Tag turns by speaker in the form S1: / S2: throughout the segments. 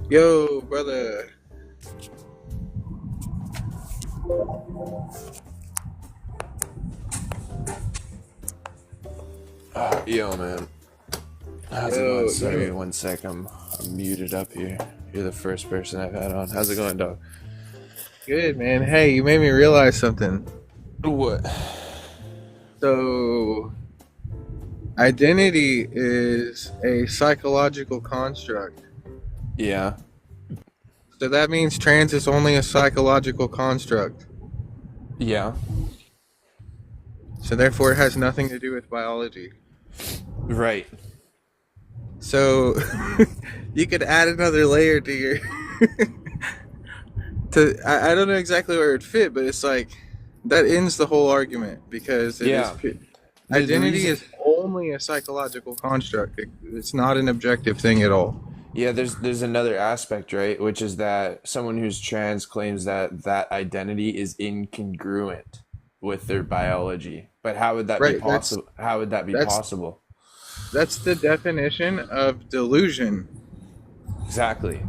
S1: Yo, brother.
S2: Yo, man. How's it going?
S1: Yo,
S2: Sorry,
S1: yo.
S2: one sec. I'm muted up here. You're the first person I've had on. How's it going, dog?
S1: Good, man. Hey, you made me realize something.
S2: What?
S1: So, identity is a psychological construct.
S2: Yeah.
S1: So that means trans is only a psychological construct.
S2: Yeah.
S1: So therefore it has nothing to do with biology.
S2: Right.
S1: So you could add another layer to your I don't know exactly where it fit, but it's like that ends the whole argument because it is
S2: Yeah. The
S1: identity
S2: reason.
S1: is only a psychological construct. It's not an objective thing at all.
S2: Yeah, there's another aspect, right? Which is that someone who's trans claims that that identity is incongruent with their biology. But how would that be
S1: Right. That's
S2: possible? How would that be
S1: that's
S2: possible?
S1: that's the definition of delusion.
S2: Exactly.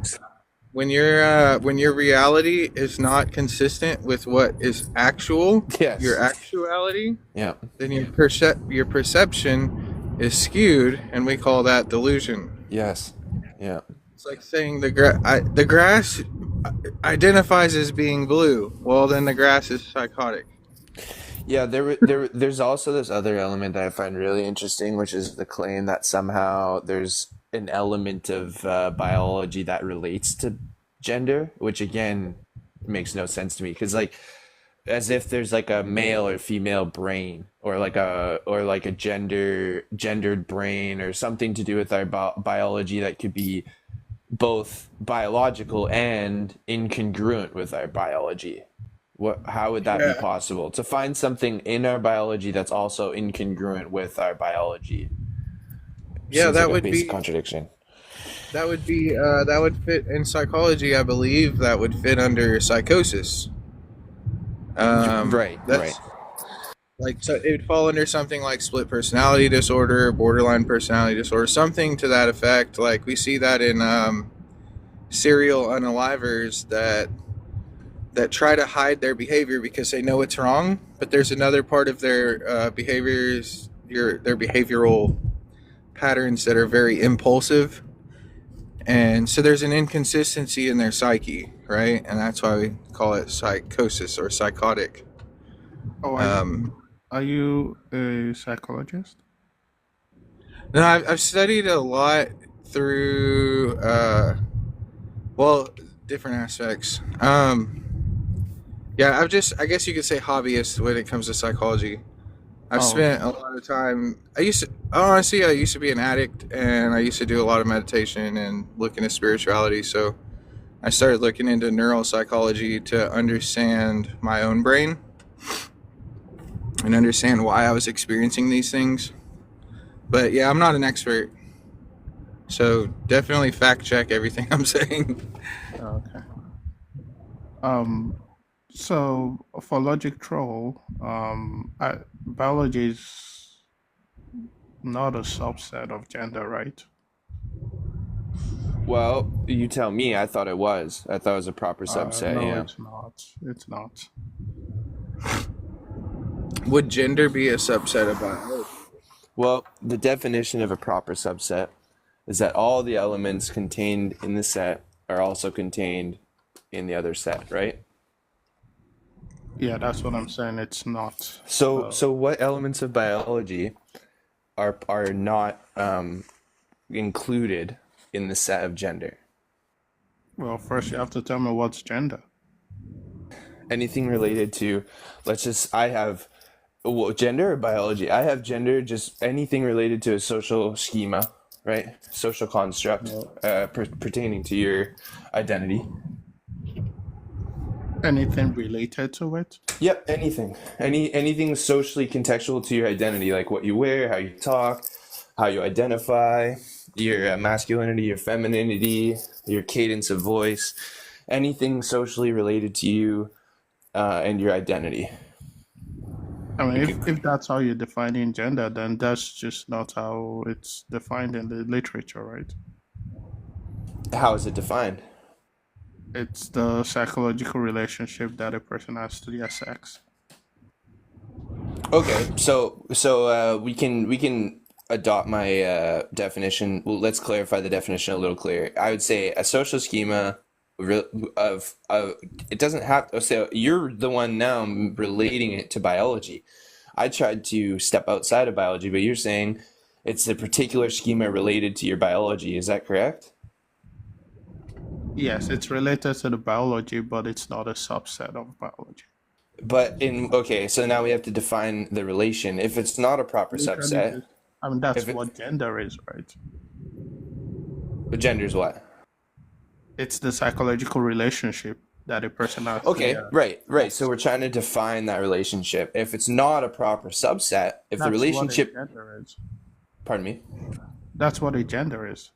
S1: When your reality is not consistent with what is actual, your
S2: Yes.
S1: actuality,
S2: Yeah.
S1: then your perception is skewed, and we call that delusion.
S2: Yes. Yeah.
S1: It's like saying the grass identifies as being blue. Well, then the grass is psychotic.
S2: Yeah, there's also this other element that I find really interesting, which is the claim that somehow there's an element of biology that relates to gender, which again makes no sense to me because like as if there's like a male or female brain or like a gendered brain or something to do with our biology that could be both biological and incongruent with our biology. How would that be
S1: Yeah,
S2: possible? To find something in our biology that's also incongruent with our biology
S1: yeah,
S2: seems like a basic contradiction.
S1: that would fit in psychology. I believe that would fit under psychosis.
S2: Right, right.
S1: That's like so it would fall under something like split personality disorder, borderline personality disorder, something to that effect. Like we see that in serial unalivers that try to hide their behavior because they know it's wrong, but there's another part of their their behavioral patterns that are very impulsive, and so there's an inconsistency in their psyche, right? And that's why we call it psychosis or psychotic.
S3: Oh,
S1: Um,
S3: are you a psychologist?
S1: no, I've studied a lot through well, different aspects. Yeah, I guess you could say hobbyist when it comes to psychology. I've
S3: Oh,
S1: spent a lot of time. Honestly, I used to be an addict, and I used to do a lot of meditation and look into spirituality. So I started looking into neuropsychology to understand my own brain and understand why I was experiencing these things. But yeah, I'm not an expert, so definitely fact check everything I'm saying.
S3: okay. Um, so for Logic Troll, biology is not a subset of gender, right?
S2: Well, you tell me. I thought it was. I thought it was a proper subset.
S3: No,
S2: Yeah.
S3: it's not. It's not.
S1: Would gender be a subset of biology?
S2: Well, the definition of a proper subset is that all the elements contained in the set are also contained in the other set, right?
S3: Yeah, that's what I'm saying. It's not.
S2: So what elements of biology are not included in the set of gender?
S3: Well, first you have to tell me what's gender.
S2: Anything related to, let's just, I have, well, gender or biology? I have gender, just anything related to a social schema, right? Social construct
S3: Well,
S2: pertaining to your identity.
S3: anything related to it?
S2: Yep, anything. Anything socially contextual to your identity, like what you wear, how you talk, how you identify, your masculinity, your femininity, your cadence of voice, anything socially related to you and your identity.
S3: I mean,
S2: It
S3: if
S2: could,
S3: that's how you're defining gender, then that's just not how it's defined in the literature, right?
S2: How is it defined?
S3: It's the psychological relationship that a person has to their sex.
S2: Okay, so we can adopt my definition. Well, let's clarify the definition a little clearer. I would say a social schema of it doesn't have. So you're the one now relating it to biology. I tried to step outside of biology, but you're saying it's a particular schema related to your biology. Is that correct?
S3: Yes, it's related to the biology, but it's not a subset of biology.
S2: But in okay, so now we have to define the relation. If it's not a proper
S3: Literally,
S2: subset,
S3: just, I mean, that's
S2: if it
S3: what gender is, right?
S2: gender's what?
S3: It's the psychological relationship that a person has to
S2: Okay,
S3: their
S2: right. So
S3: sex.
S2: we're trying to define that relationship. If it's not a proper subset, if the
S3: That's what a
S2: relationship,
S3: gender is.
S2: pardon me,
S3: That's what a gender is.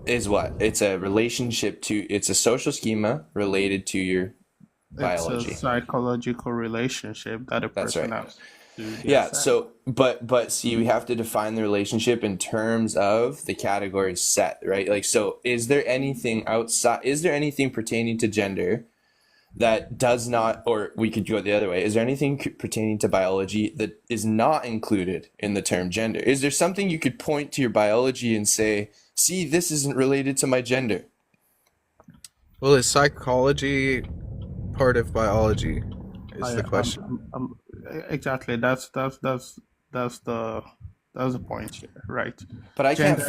S2: is what? It's a relationship to, it's a social schema related to your
S3: It's a
S2: biology.
S3: psychological relationship that a
S2: That's
S3: person
S2: right.
S3: has to their
S2: Yeah,
S3: sex.
S2: so but see, we have to define the relationship in terms of the category set, right? Like, so is there anything outside, is there anything pertaining to gender that does not, or we could go the other way, is there anything pertaining to biology that is not included in the term gender? Is there something you could point to your biology and say, see, this isn't related to my gender?
S1: Well, is psychology part of biology? Is
S3: I,
S1: the question.
S3: exactly. That's the point here, right?
S2: But I
S3: Gender.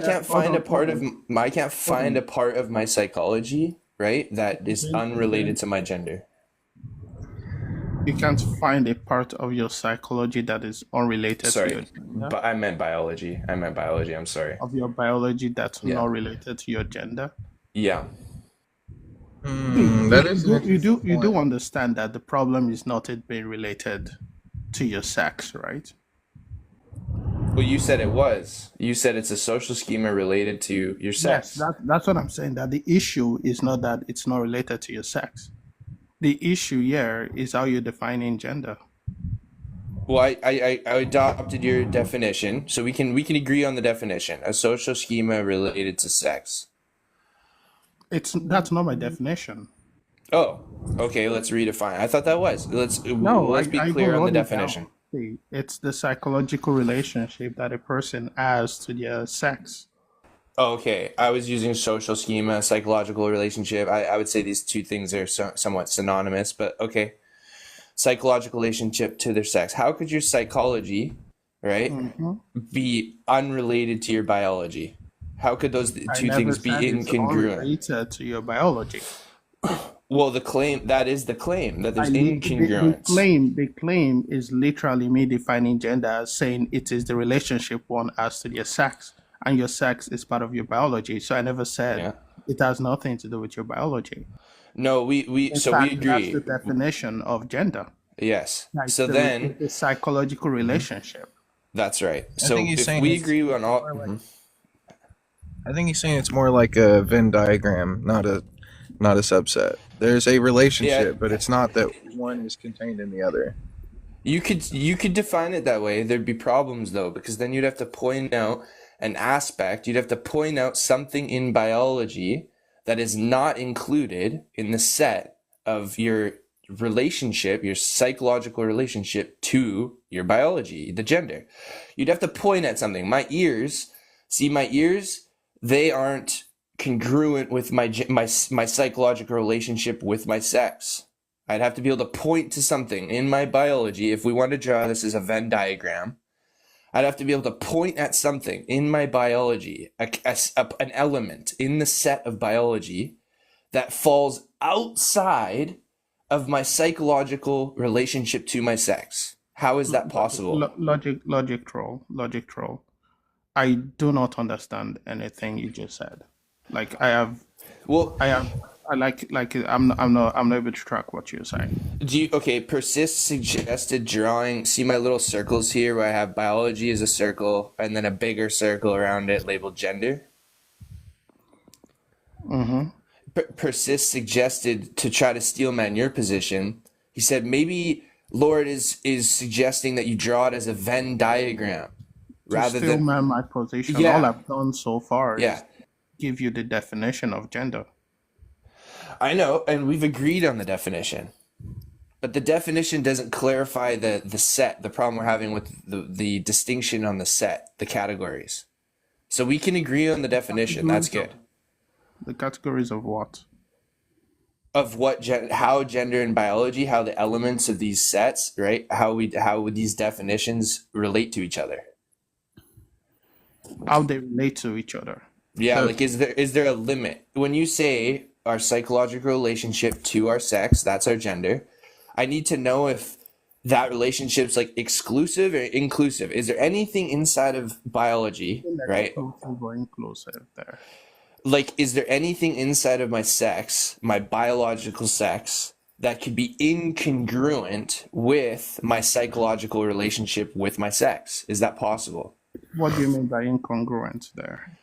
S2: can't
S3: Hold
S2: find a
S3: on, hold
S2: part of
S3: on,
S2: I can't
S3: hold
S2: find
S3: on.
S2: a part of my psychology, right, that is unrelated to my gender.
S3: You can't find a part of your psychology that is unrelated to
S2: Sorry,
S3: your gender,
S2: but I meant biology. I meant biology. I'm sorry.
S3: of your biology that's
S2: Yeah.
S3: not related to your gender.
S2: Yeah.
S1: That is an interesting
S3: You do
S1: point.
S3: understand that the problem is not it being related to your sex, right?
S2: Well, you said it was. You said it's a social schema related to your
S3: Yes,
S2: sex.
S3: that's what I'm saying. That the issue is not that it's not related to your sex. The issue here is how you're defining gender.
S2: Well, I adopted your definition, so we can agree on the definition. A social schema related to sex.
S3: That's not my definition.
S2: Oh, okay. Let's redefine. I thought that was.
S3: No,
S2: Let's be
S3: I even
S2: clear on the
S3: wrote it
S2: definition.
S3: down. See, it's the psychological relationship that a person has to their sex.
S2: Oh, okay. I was using social schema, psychological relationship. I would say these two things are somewhat synonymous, but okay. Psychological relationship to their sex. How could your psychology, right,
S3: Hmm.
S2: be unrelated to your biology? How could those
S3: I
S2: two
S3: never
S2: things be
S3: said it's
S2: incongruent?
S3: unrelated to your biology.
S2: Well, that is the claim that there's incongruence.
S3: The claim is literally me defining gender as saying it is the relationship one has to their sex, and your sex is part of your biology. So I never said
S2: Yeah.
S3: it has nothing to do with your biology.
S2: No, we
S3: In
S2: so we
S3: fact, that's the
S2: agree.
S3: definition of gender.
S2: Yes.
S3: Like
S2: So then
S3: it's a psychological relationship.
S2: that's right.
S1: I
S2: So
S1: think he's
S2: if
S1: saying
S2: we
S1: it's
S2: agree on all,
S1: more like, I think he's saying it's more like a Venn diagram, not a subset. There's a
S2: yeah,
S1: relationship, but it's not that one is contained in the other.
S2: you could define it that way. There'd be problems though, because then you'd have to point out an aspect. You'd have to point out something in biology that is not included in the set of your relationship, your psychological relationship to your biology, the gender. You'd have to point at something. My ears, they aren't congruent with my psychological relationship with my sex. I'd have to be able to point to something in my biology. If we want to draw this as a Venn diagram, I'd have to be able to point at something in my biology, an element in the set of biology that falls outside of my psychological relationship to my sex. How is that possible?
S3: Logic troll. I do not understand anything you just said. Like I have,
S2: Well,
S3: I have, I like I'm not able to track what you're saying.
S2: okay, Persist suggested drawing, see my little circles here where I have biology as a circle and then a bigger circle around it labeled gender?
S3: Mm-hmm.
S2: Persist suggested to try to steel man your position. He said maybe Lord is suggesting that you draw it as a Venn diagram
S3: To
S2: rather
S3: still
S2: than
S3: man my position, all
S2: yeah,
S3: I've done so far
S2: yeah.
S3: is give you the definition of gender.
S2: I know, and we've agreed on the definition. But the definition doesn't clarify the set, the problem we're having with the distinction on the set, the categories. So we can agree on the definition. That's good.
S3: The categories of what?
S2: Of what how gender and biology, how the elements of these sets, right? How these definitions relate to each other.
S3: How they relate to each other.
S2: Yeah,
S3: So-
S2: like is there a limit? When you say our psychological relationship to our sex, that's our gender. I need to know if that relationship's like exclusive or inclusive. Is there anything inside of biology, right?
S3: Exclusive or inclusive there.
S2: Like, is there anything inside of my sex, my biological sex, that could be incongruent with my psychological relationship with my sex? Is that possible?
S3: What do you mean by incongruent there?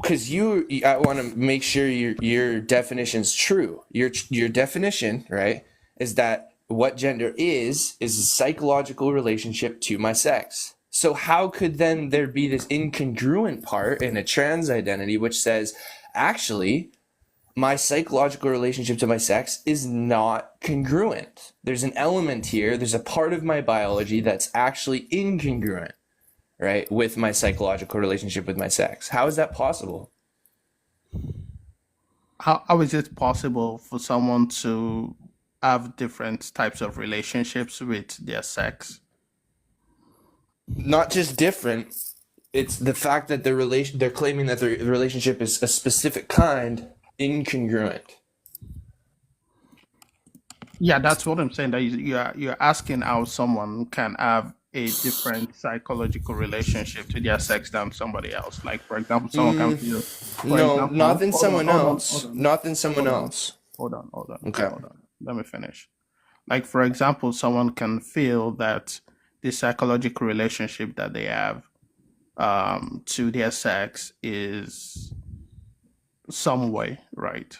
S2: Because I want to make sure your definition's true. Your definition, right, is that what gender is a psychological relationship to my sex. So how could then there be this incongruent part in a trans identity which says, actually, my psychological relationship to my sex is not congruent. There's an element here, there's a part of my biology that's actually incongruent, right, with my psychological relationship with my sex. How is that possible?
S3: How is it possible for someone to have different types of relationships with their sex?
S2: Not just different, it's the fact that they're claiming that the relationship is a specific kind, incongruent.
S3: Yeah, that's what I'm saying. That you're asking how someone can have a different psychological relationship to their sex than somebody else. Like, for example, someone can feel.
S2: No, not than
S3: hold on,
S2: someone
S3: hold on,
S2: else.
S3: hold on.
S2: Not than someone else.
S3: Hold on.
S2: Okay.
S3: Hold on. Let me finish. Like, for example, someone can feel that the psychological relationship that they have to their sex is some way, right?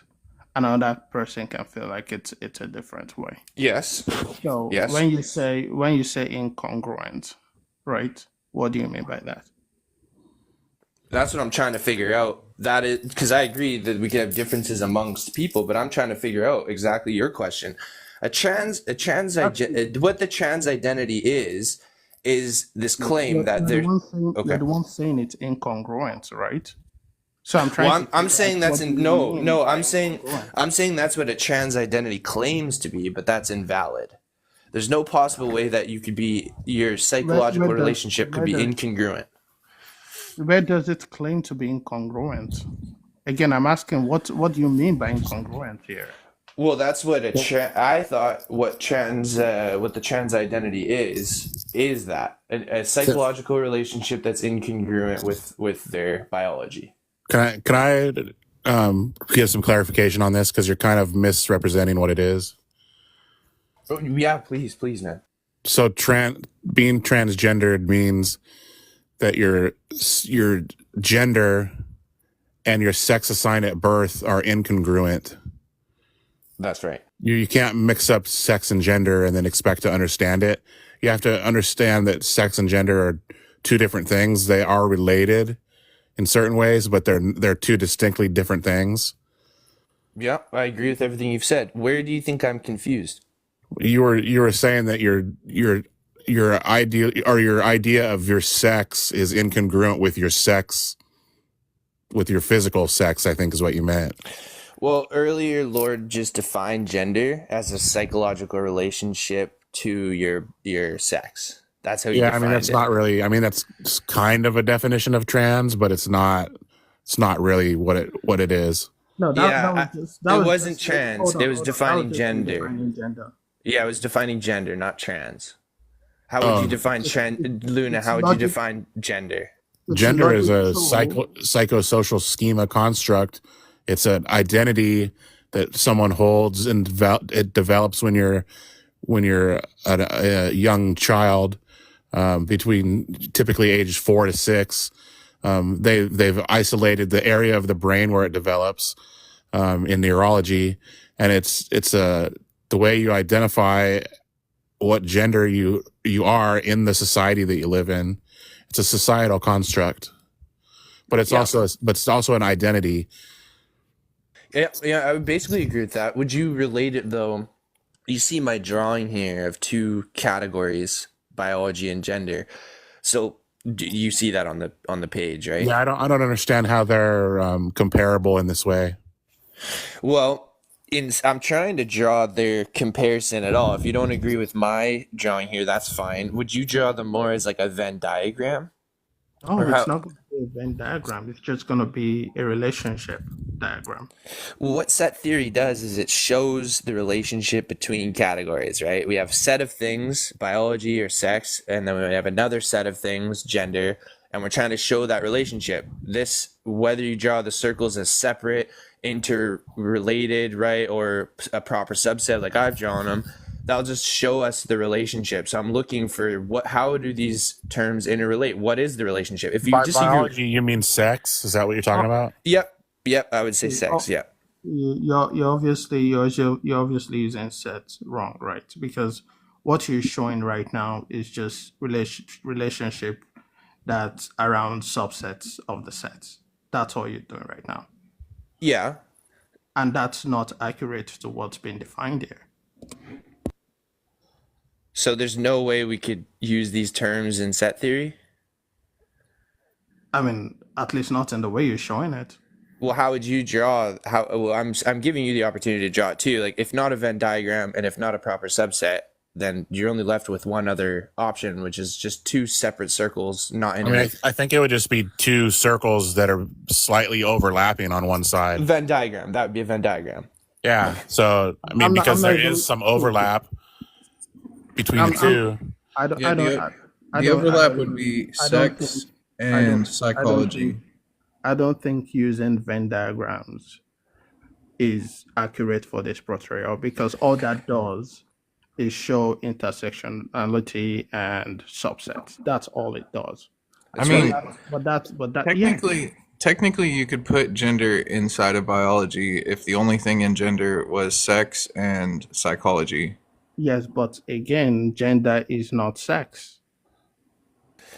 S3: Another person can feel like it's a different way.
S2: Yes.
S3: So
S2: Yes.
S3: when you say incongruent, right? What do you mean by that?
S2: That's what I'm trying to figure out. That is because I agree that we can have differences amongst people, but I'm trying to figure out exactly your question. What the trans identity is this claim that
S3: You're
S2: there.
S3: the one saying,
S2: Okay.
S3: you're the one saying it's incongruent, right? So I'm trying.
S2: Well,
S3: to
S2: I'm
S3: figure
S2: saying
S3: out
S2: that's
S3: what
S2: in
S3: do you
S2: no,
S3: mean
S2: no.
S3: by
S2: I'm saying
S3: incongruent.
S2: that's what a trans identity claims to be, but that's invalid. There's no possible way that you could be your psychological
S3: where does-
S2: relationship could
S3: where
S2: be
S3: does-
S2: incongruent.
S3: Where does it claim to be incongruent? Again, I'm asking what do you mean by incongruent here?
S2: Well, that's what I thought what the trans identity is that a psychological relationship that's incongruent with their biology.
S4: Can I get some clarification on this because you're kind of misrepresenting what it is?
S2: Oh, yeah, please, man.
S4: So being transgendered means that your gender and your sex assigned at birth are incongruent.
S2: That's right.
S4: You can't mix up sex and gender and then expect to understand it. You have to understand that sex and gender are two different things. They are related in certain ways, but they're two distinctly different things.
S2: Yeah, I agree with everything you've said. Where do you think I'm confused?
S4: You were saying that your idea of your sex is incongruent with your sex, with your physical sex, I think is what you meant.
S2: Well, earlier, Lord just defined gender as a psychological relationship to your sex. That's how you
S4: Yeah, I
S2: defined
S4: mean that's
S2: it.
S4: not really. I mean that's kind of a definition of trans, but it's not. It's not really what it is.
S3: No,
S2: it wasn't trans. It was defining gender.
S3: Defining gender.
S2: Yeah, it was defining gender, not trans. How would you define Luna? How would you define gender?
S4: Gender is a
S3: logical.
S4: psychosocial schema construct. It's an identity that someone holds, and it develops when you're a young child, between typically ages 4 to 6. They've isolated the area of the brain where it develops in neurology, and it's the way you identify what gender you are in the society that you live in. It's a societal construct. but it's
S2: Yeah.
S4: also an identity.
S2: Yeah, I would basically agree with that. Would you relate it though? You see my drawing here of two categories, biology and gender. So you see that on the page, right?
S4: Yeah, I don't understand how they're comparable in this way.
S2: Well, I'm trying to draw their comparison at all. If you don't agree with my drawing here, that's fine. Would you draw them more as like a Venn diagram?
S3: Oh,
S2: Or
S3: it's
S2: how?
S3: not going to be a Venn diagram. It's just going to be a relationship diagram.
S2: Well, what set theory does is it shows the relationship between categories, right? We have set of things, biology or sex, and then we have another set of things, gender, and we're trying to show that relationship. This, whether you draw the circles as separate, interrelated, right, or a proper subset like I've drawn them, that'll just show us the relationship. So I'm looking for how do these terms interrelate? What is the relationship? If you
S4: By
S2: just
S4: biology, you mean sex? Is that what you're talking about?
S2: yep, I would say sex, yeah.
S3: You're obviously using sets wrong, right? Because what you're showing right now is just relationship that's around subsets of the sets. That's all you're doing right now,
S2: Yeah.
S3: and that's not accurate to what's been defined here.
S2: So there's no way we could use these terms in set theory?
S3: I mean, at least not in the way you're showing it.
S2: Well, how would you draw? Well, I'm giving you the opportunity to draw it too. Like, if not a Venn diagram and if not a proper subset, then you're only left with one other option, which is just two separate circles, not in
S4: I mean, I think it would just be two circles that are slightly overlapping on one side.
S2: Venn diagram. That would be a Venn diagram.
S4: Yeah. So, I mean, because there is some overlap between the two.
S3: I don't.
S1: Yeah,
S3: I
S1: the,
S3: don't. I
S1: the
S3: don't.
S1: overlap
S3: I
S1: would
S3: don't,
S1: be
S3: I don't
S1: sex
S3: think. I don't.
S1: and psychology.
S3: I don't think using Venn diagrams is accurate for this portrayal because all that does is show intersectionality and subsets. That's all it does.
S1: I mean,
S3: Yeah.
S1: technically, you could put gender inside of biology if the only thing in gender was sex and psychology.
S3: Yes, but again, gender is not sex.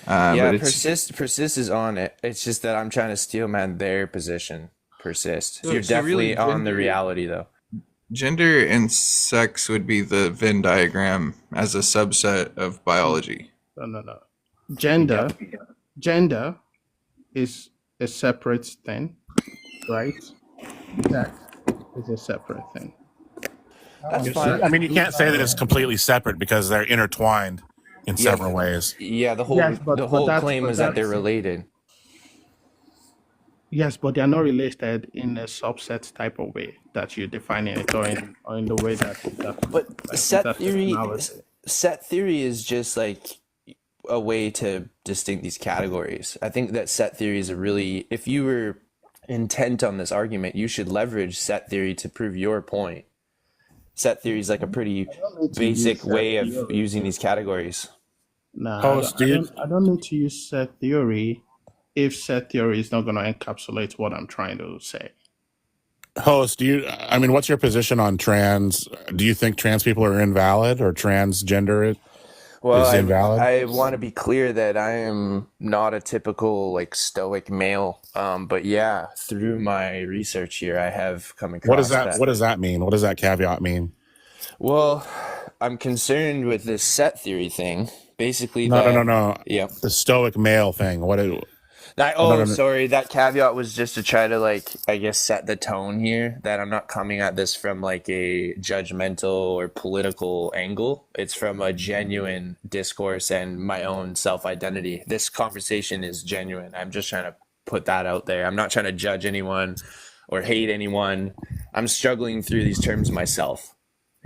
S2: Yeah,
S1: But it's
S2: persist is on it. It's just that I'm trying to steel man their position. Persist.
S1: So-
S2: You're
S1: so really
S2: definitely on the
S1: gender-
S2: reality though.
S1: gender and sex would be the Venn diagram as a subset of biology.
S3: No. Gender is a separate thing, right? Sex is a separate thing.
S2: That's fine.
S4: I mean, you can't say that it's completely separate because they're intertwined in several ways.
S2: Yeah, the whole
S3: Yes, but
S2: claim is that they're related.
S3: Yes, but they are not related in a subset type of way that you're defining it, or in the way that.
S2: But
S3: like,
S2: set theory,
S3: intersectionality.
S2: set theory is just like a way to distinct these categories. I think that set theory is a really, if you were intent on this argument, you should leverage set theory to prove your point. Set theory is like a pretty basic way of using these categories.
S3: Nah,
S4: Host,
S3: I don't need to use set theory if set theory is not going to encapsulate what I'm trying to say.
S4: Host, I mean, what's your position on trans? Do you think trans people are invalid or transgender
S2: Well,
S4: is invalid?
S2: I want to be clear that I am not a typical like stoic male. But yeah, through my research here, I have come across
S4: What does that mean? What does that caveat mean?
S2: Well, I'm concerned with this set theory thing. Basically,
S4: No.
S2: Yeah.
S4: The stoic male thing.
S2: Sorry. That caveat was just to try to like, I guess, set the tone here that I'm not coming at this from like a judgmental or political angle. It's from a genuine discourse and my own self-identity. This conversation is genuine. I'm just trying to put that out there. I'm not trying to judge anyone or hate anyone. I'm struggling through these terms myself.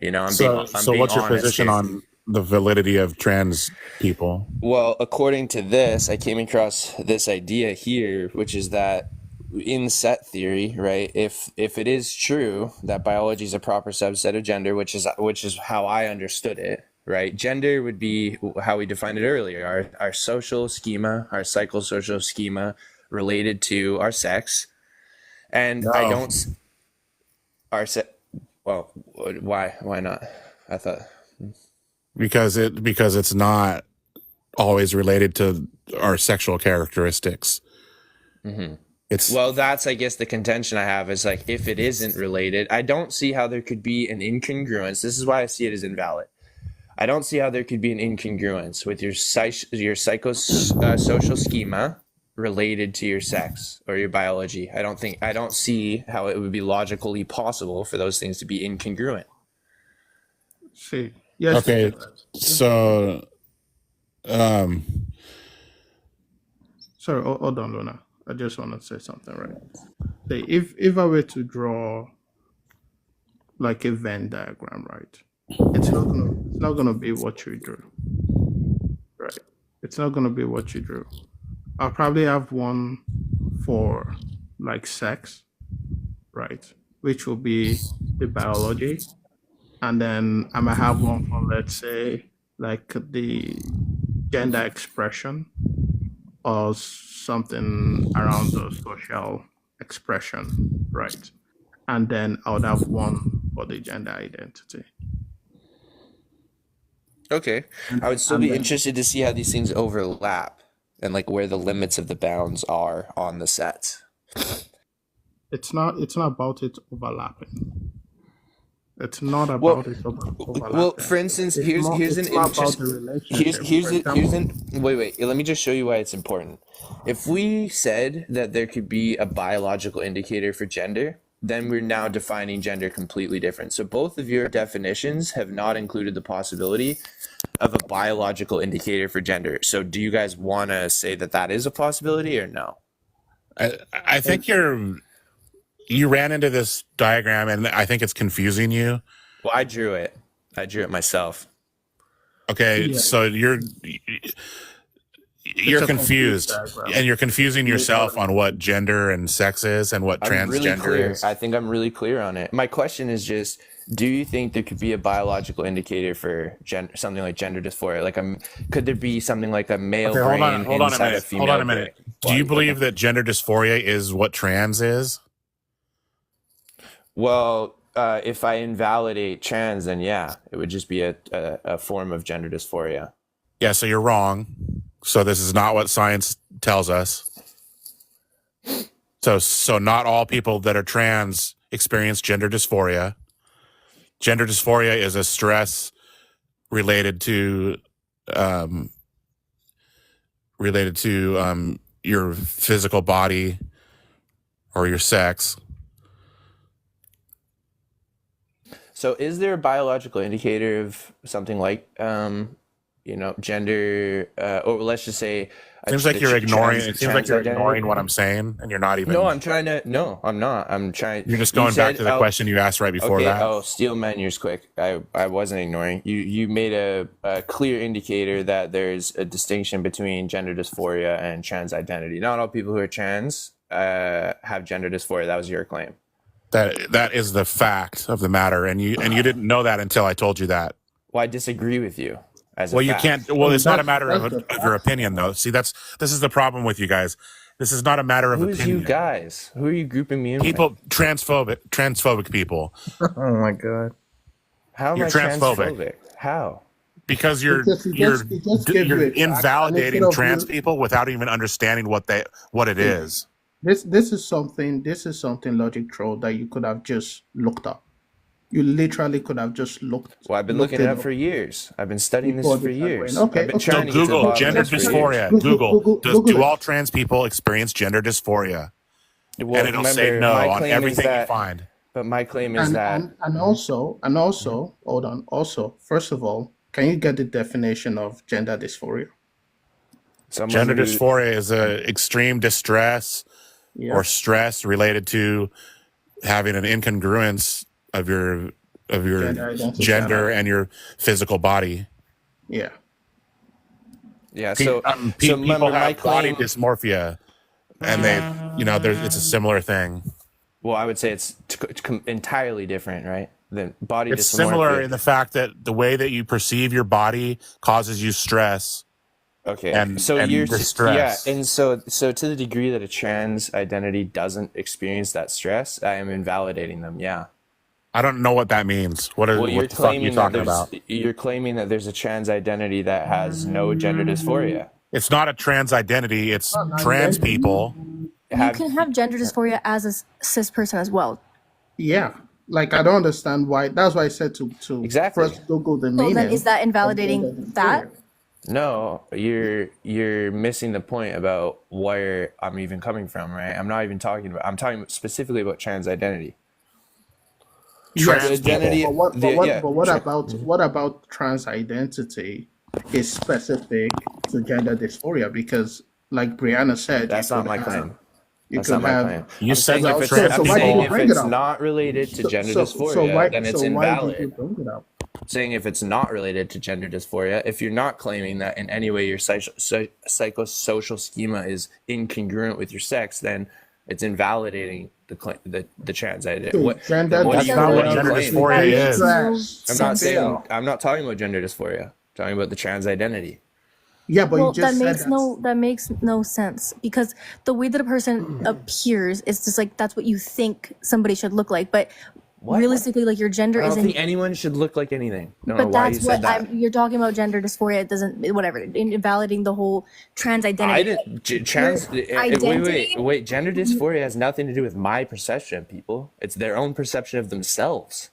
S2: You know, I'm being
S4: what's your
S2: honest
S4: position
S2: here.
S4: on the validity of trans people?
S2: Well, according to this, I came across this idea here, which is that in set theory, right? If it is true that biology is a proper subset of gender, which is how I understood it, right? Gender would be how we defined it earlier, our social schema, our psychosocial schema related to our sex, and
S4: No.
S2: I don't our set. Well, why not? I thought.
S4: Because it's not always related to our sexual characteristics.
S2: Hmm.
S4: It's
S2: Well, that's, I guess, the contention I have is like, if it isn't related, I don't see how there could be an incongruence. This is why I see it as invalid. I don't see how there could be an incongruence with your social schema related to your sex or your biology. I don't see how it would be logically possible for those things to be incongruent.
S3: See, yes,
S4: okay. So, um,
S3: sorry, hold on, Luna. I just want to say something, right? Say, if I were to draw like a Venn diagram, right? It's not gonna be what you drew, right? It's not gonna be what you drew. I'll probably have one for like sex, right? Which will be the biology, and then I might have one for, let's say, like the gender expression or something around the social expression, right? And then I would have one for the gender identity.
S2: Okay. I would still
S3: And
S2: be
S3: then-
S2: interested to see how these things overlap and like where the limits of the bounds are on the sets.
S3: It's not about it overlapping. It's not about it overlapping.
S2: Well, for instance,
S3: It's
S2: here's
S3: not-
S2: here's
S3: it's
S2: an
S3: not
S2: interest.
S3: about the relationship.
S2: Here's
S3: For
S2: it. Here's
S3: example,
S2: an wait. Let me just show you why it's important. If we said that there could be a biological indicator for gender, then we're now defining gender completely different. So both of your definitions have not included the possibility of a biological indicator for gender. So do you guys want to say that that is a possibility or no?
S4: I think you ran into this diagram, and I think it's confusing you.
S2: Well, I drew it. I drew it myself.
S4: Okay,
S3: Yeah.
S4: so you're
S3: a
S4: confused,
S3: confused diagram.
S4: and you're confusing yourself on what gender and sex is and what
S2: I'm really
S4: transgender
S2: clear.
S4: is.
S2: I think I'm really clear on it. My question is just, do you think there could be a biological indicator for something like gender dysphoria? Like, could there be something like a male
S4: Okay,
S2: brain
S4: hold on a
S2: inside
S4: minute.
S2: female
S4: Hold on a minute.
S2: brain?
S4: Do you believe that gender dysphoria is what trans is?
S2: Well, if I invalidate trans, then yeah, it would just be a form of gender dysphoria.
S4: Yeah, so you're wrong. So this is not what science tells us. So not all people that are trans experience gender dysphoria. Gender dysphoria is a stress related to your physical body or your sex.
S2: So is there a biological indicator of something like, gender, or let's just say,
S4: Seems like you're ignoring. It seems like you're
S2: trans
S4: ignoring what I'm saying, and you're not even.
S2: No, I'm trying to. No, I'm not. I'm trying.
S4: You're just going back to the question you asked right before
S2: okay,
S4: that.
S2: Oh, steel menus quick. I wasn't ignoring. You made a clear indicator that there's a distinction between gender dysphoria and trans identity. Not all people who are trans have gender dysphoria. That was your claim.
S4: That is the fact of the matter, and you didn't know that until I told you that.
S2: Well, I disagree with you.
S4: Well, you can't. Well, it's not a matter
S3: That's
S4: of your opinion, though. See, this is the problem with you guys. This is not a matter of
S2: Who's
S4: opinion.
S2: you guys? Who are you grouping me in with?
S4: People, transphobic people,
S1: Oh my god.
S2: How am
S4: you're
S2: I
S4: transphobic.
S2: transphobic? How?
S4: because you're
S3: Because he just gave you
S4: you're
S3: a fact, and
S4: invalidating
S3: instead of
S4: trans
S3: you-
S4: people without even understanding what it is.
S3: This is something logic troll that you could have just looked up. You literally could have just looked.
S2: Well, I've been
S3: looked
S2: looking it up
S3: up
S2: for years. I've been studying this
S3: before
S2: for
S3: this happened.
S2: years.
S3: Okay,
S2: I've been
S3: okay.
S4: So
S2: trying to get to the
S4: Google
S2: bottom of
S4: gender
S2: this for years.
S4: dysphoria.
S3: Google
S4: Do
S3: it.
S4: all trans people experience gender dysphoria?
S2: Well,
S4: And it'll say
S2: remember,
S4: no
S2: my
S4: on
S2: claim is
S4: everything you
S2: that-
S4: find.
S2: But my claim is that
S3: And also, hold on. Also, first of all, can you get the definition of gender dysphoria?
S2: someone
S4: Gender
S2: who-
S4: dysphoria is a extreme distress
S3: Yeah.
S4: or stress related to having an incongruence of your
S3: Gender identity.
S4: gender and your physical body.
S3: Yeah.
S2: Yeah. So,
S4: People
S2: remember, my
S4: have body
S2: claim.
S4: dysmorphia, and it's a similar thing.
S2: Well, I would say it's entirely different, right? Than body
S4: It's
S2: dysmorphia.
S4: similar in the fact that the way that you perceive your body causes you stress.
S2: Okay.
S4: and-
S2: so
S4: and
S2: you're
S4: distress.
S2: yeah, and so to the degree that a trans identity doesn't experience that stress, I am invalidating them. Yeah.
S4: I don't know what that means. What
S2: Well, you're
S4: the fuck are you
S2: claiming that
S4: talking about?
S2: you're claiming that there's a trans identity that has no gender dysphoria.
S4: It's not a trans identity. It's
S3: not an
S4: trans
S3: identity.
S4: people
S2: have
S5: can have gender dysphoria as a cis person as well.
S3: Yeah, like I don't understand why. That's why I said to
S2: exactly.
S3: first Google the
S5: So
S3: meaning.
S5: then is that
S3: of
S5: invalidating
S3: gender
S5: that?
S3: dysphoria.
S2: No, you're missing the point about where I'm even coming from, right? I'm talking specifically about trans identity.
S3: Yes,
S4: Trans
S2: Identity,
S3: what about trans identity is specific to gender dysphoria? Because, like Brianna said,
S2: that's not my claim.
S3: You
S2: That's
S3: could
S2: not my
S3: have.
S2: claim.
S4: You said that
S3: So,
S4: trans
S3: so why did
S2: saying
S3: you
S2: if
S3: bring it
S2: it's
S3: up?
S2: not related to gender
S3: So
S2: dysphoria, then it's
S3: why did you
S2: invalid.
S3: bring it up?
S2: Saying if it's not related to gender dysphoria, if you're not claiming that in any way your psychosocial schema is incongruent with your sex, then it's invalidating the trans identity.
S3: Gender
S2: what
S4: That's
S2: do you,
S4: not
S2: what
S4: what
S2: do you
S4: gender
S2: claim?
S4: dysphoria is.
S2: I'm not talking about gender dysphoria. I'm talking about the trans identity.
S3: Yeah, but
S5: Well,
S3: you just
S5: that
S3: said
S5: makes no sense, because the way that a person appears is just like that's what you think somebody should look like, but realistically, like your gender
S2: I don't
S5: isn't.
S2: think anyone should look like anything. I don't know
S5: But
S2: why you
S5: that's
S2: said
S5: what
S2: that.
S5: you're talking about. Gender dysphoria. It doesn't, whatever, invalidating the whole trans
S2: I
S5: identity.
S2: didn't. Trans.
S5: identity?
S2: Wait. Gender dysphoria has nothing to do with my perception of people. It's their own perception of themselves.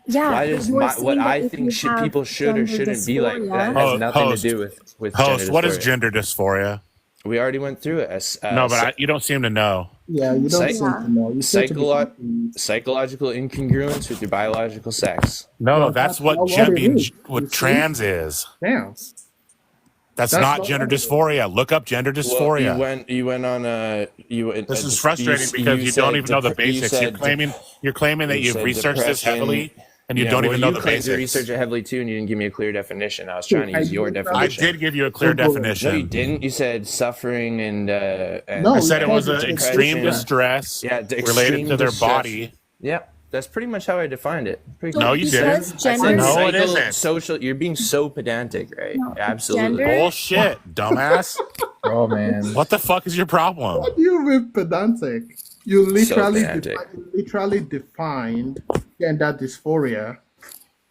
S5: Yeah.
S2: Why
S5: but
S2: does
S5: you're
S2: my,
S5: saying
S2: what
S5: that
S2: I
S5: if
S2: think
S5: you
S2: should
S5: have
S2: people should or
S5: gender
S2: shouldn't be like that
S5: dysphoria-
S2: has nothing
S4: Host,
S2: to do with
S4: Host,
S2: gender
S4: what is
S2: dysphoria.
S4: gender dysphoria?
S2: We already went through it. As,
S4: No, but you don't seem to know.
S3: Yeah, you don't
S2: Psych-
S3: seem to know. You seem to be confused.
S2: psychological incongruence with your biological sex.
S4: No,
S3: Well,
S4: that's
S3: that's not
S4: what
S3: what it is, you
S4: what
S3: see?
S4: trans is.
S3: Damn.
S4: That's
S3: That's
S4: not
S3: not
S4: gender
S3: what it is.
S4: dysphoria. Look up gender
S2: Well,
S4: dysphoria.
S2: you went on a
S4: This is frustrating because you don't even know the basics. You're claiming that
S2: you
S4: you've
S2: said
S4: researched this
S2: depression.
S4: heavily, and you
S2: Yeah,
S4: don't
S2: well,
S4: even know
S2: you
S4: the
S2: claimed to
S4: basics.
S2: research it heavily too, and you didn't give me a clear definition. I was trying to use your
S3: I
S4: I
S2: definition.
S4: did give you a clear
S3: Google it.
S2: No, you
S4: definition.
S2: didn't. You said suffering and
S3: No,
S4: I said it was an
S3: Depression.
S4: extreme distress
S2: Yeah, the
S4: related
S2: extreme
S4: to their
S2: distress.
S4: body.
S2: Yeah, that's pretty much how I defined it. Pretty
S4: No,
S2: clear.
S4: you
S5: because
S4: didn't.
S5: Gender,
S4: No, it isn't.
S2: Social. You're being so pedantic, right? Absolutely.
S5: Gender-
S4: Bullshit, dumbass.
S2: Oh man.
S4: What the fuck is your problem?
S3: What do you mean pedantic? You literally,
S2: pedantic.
S3: defined gender dysphoria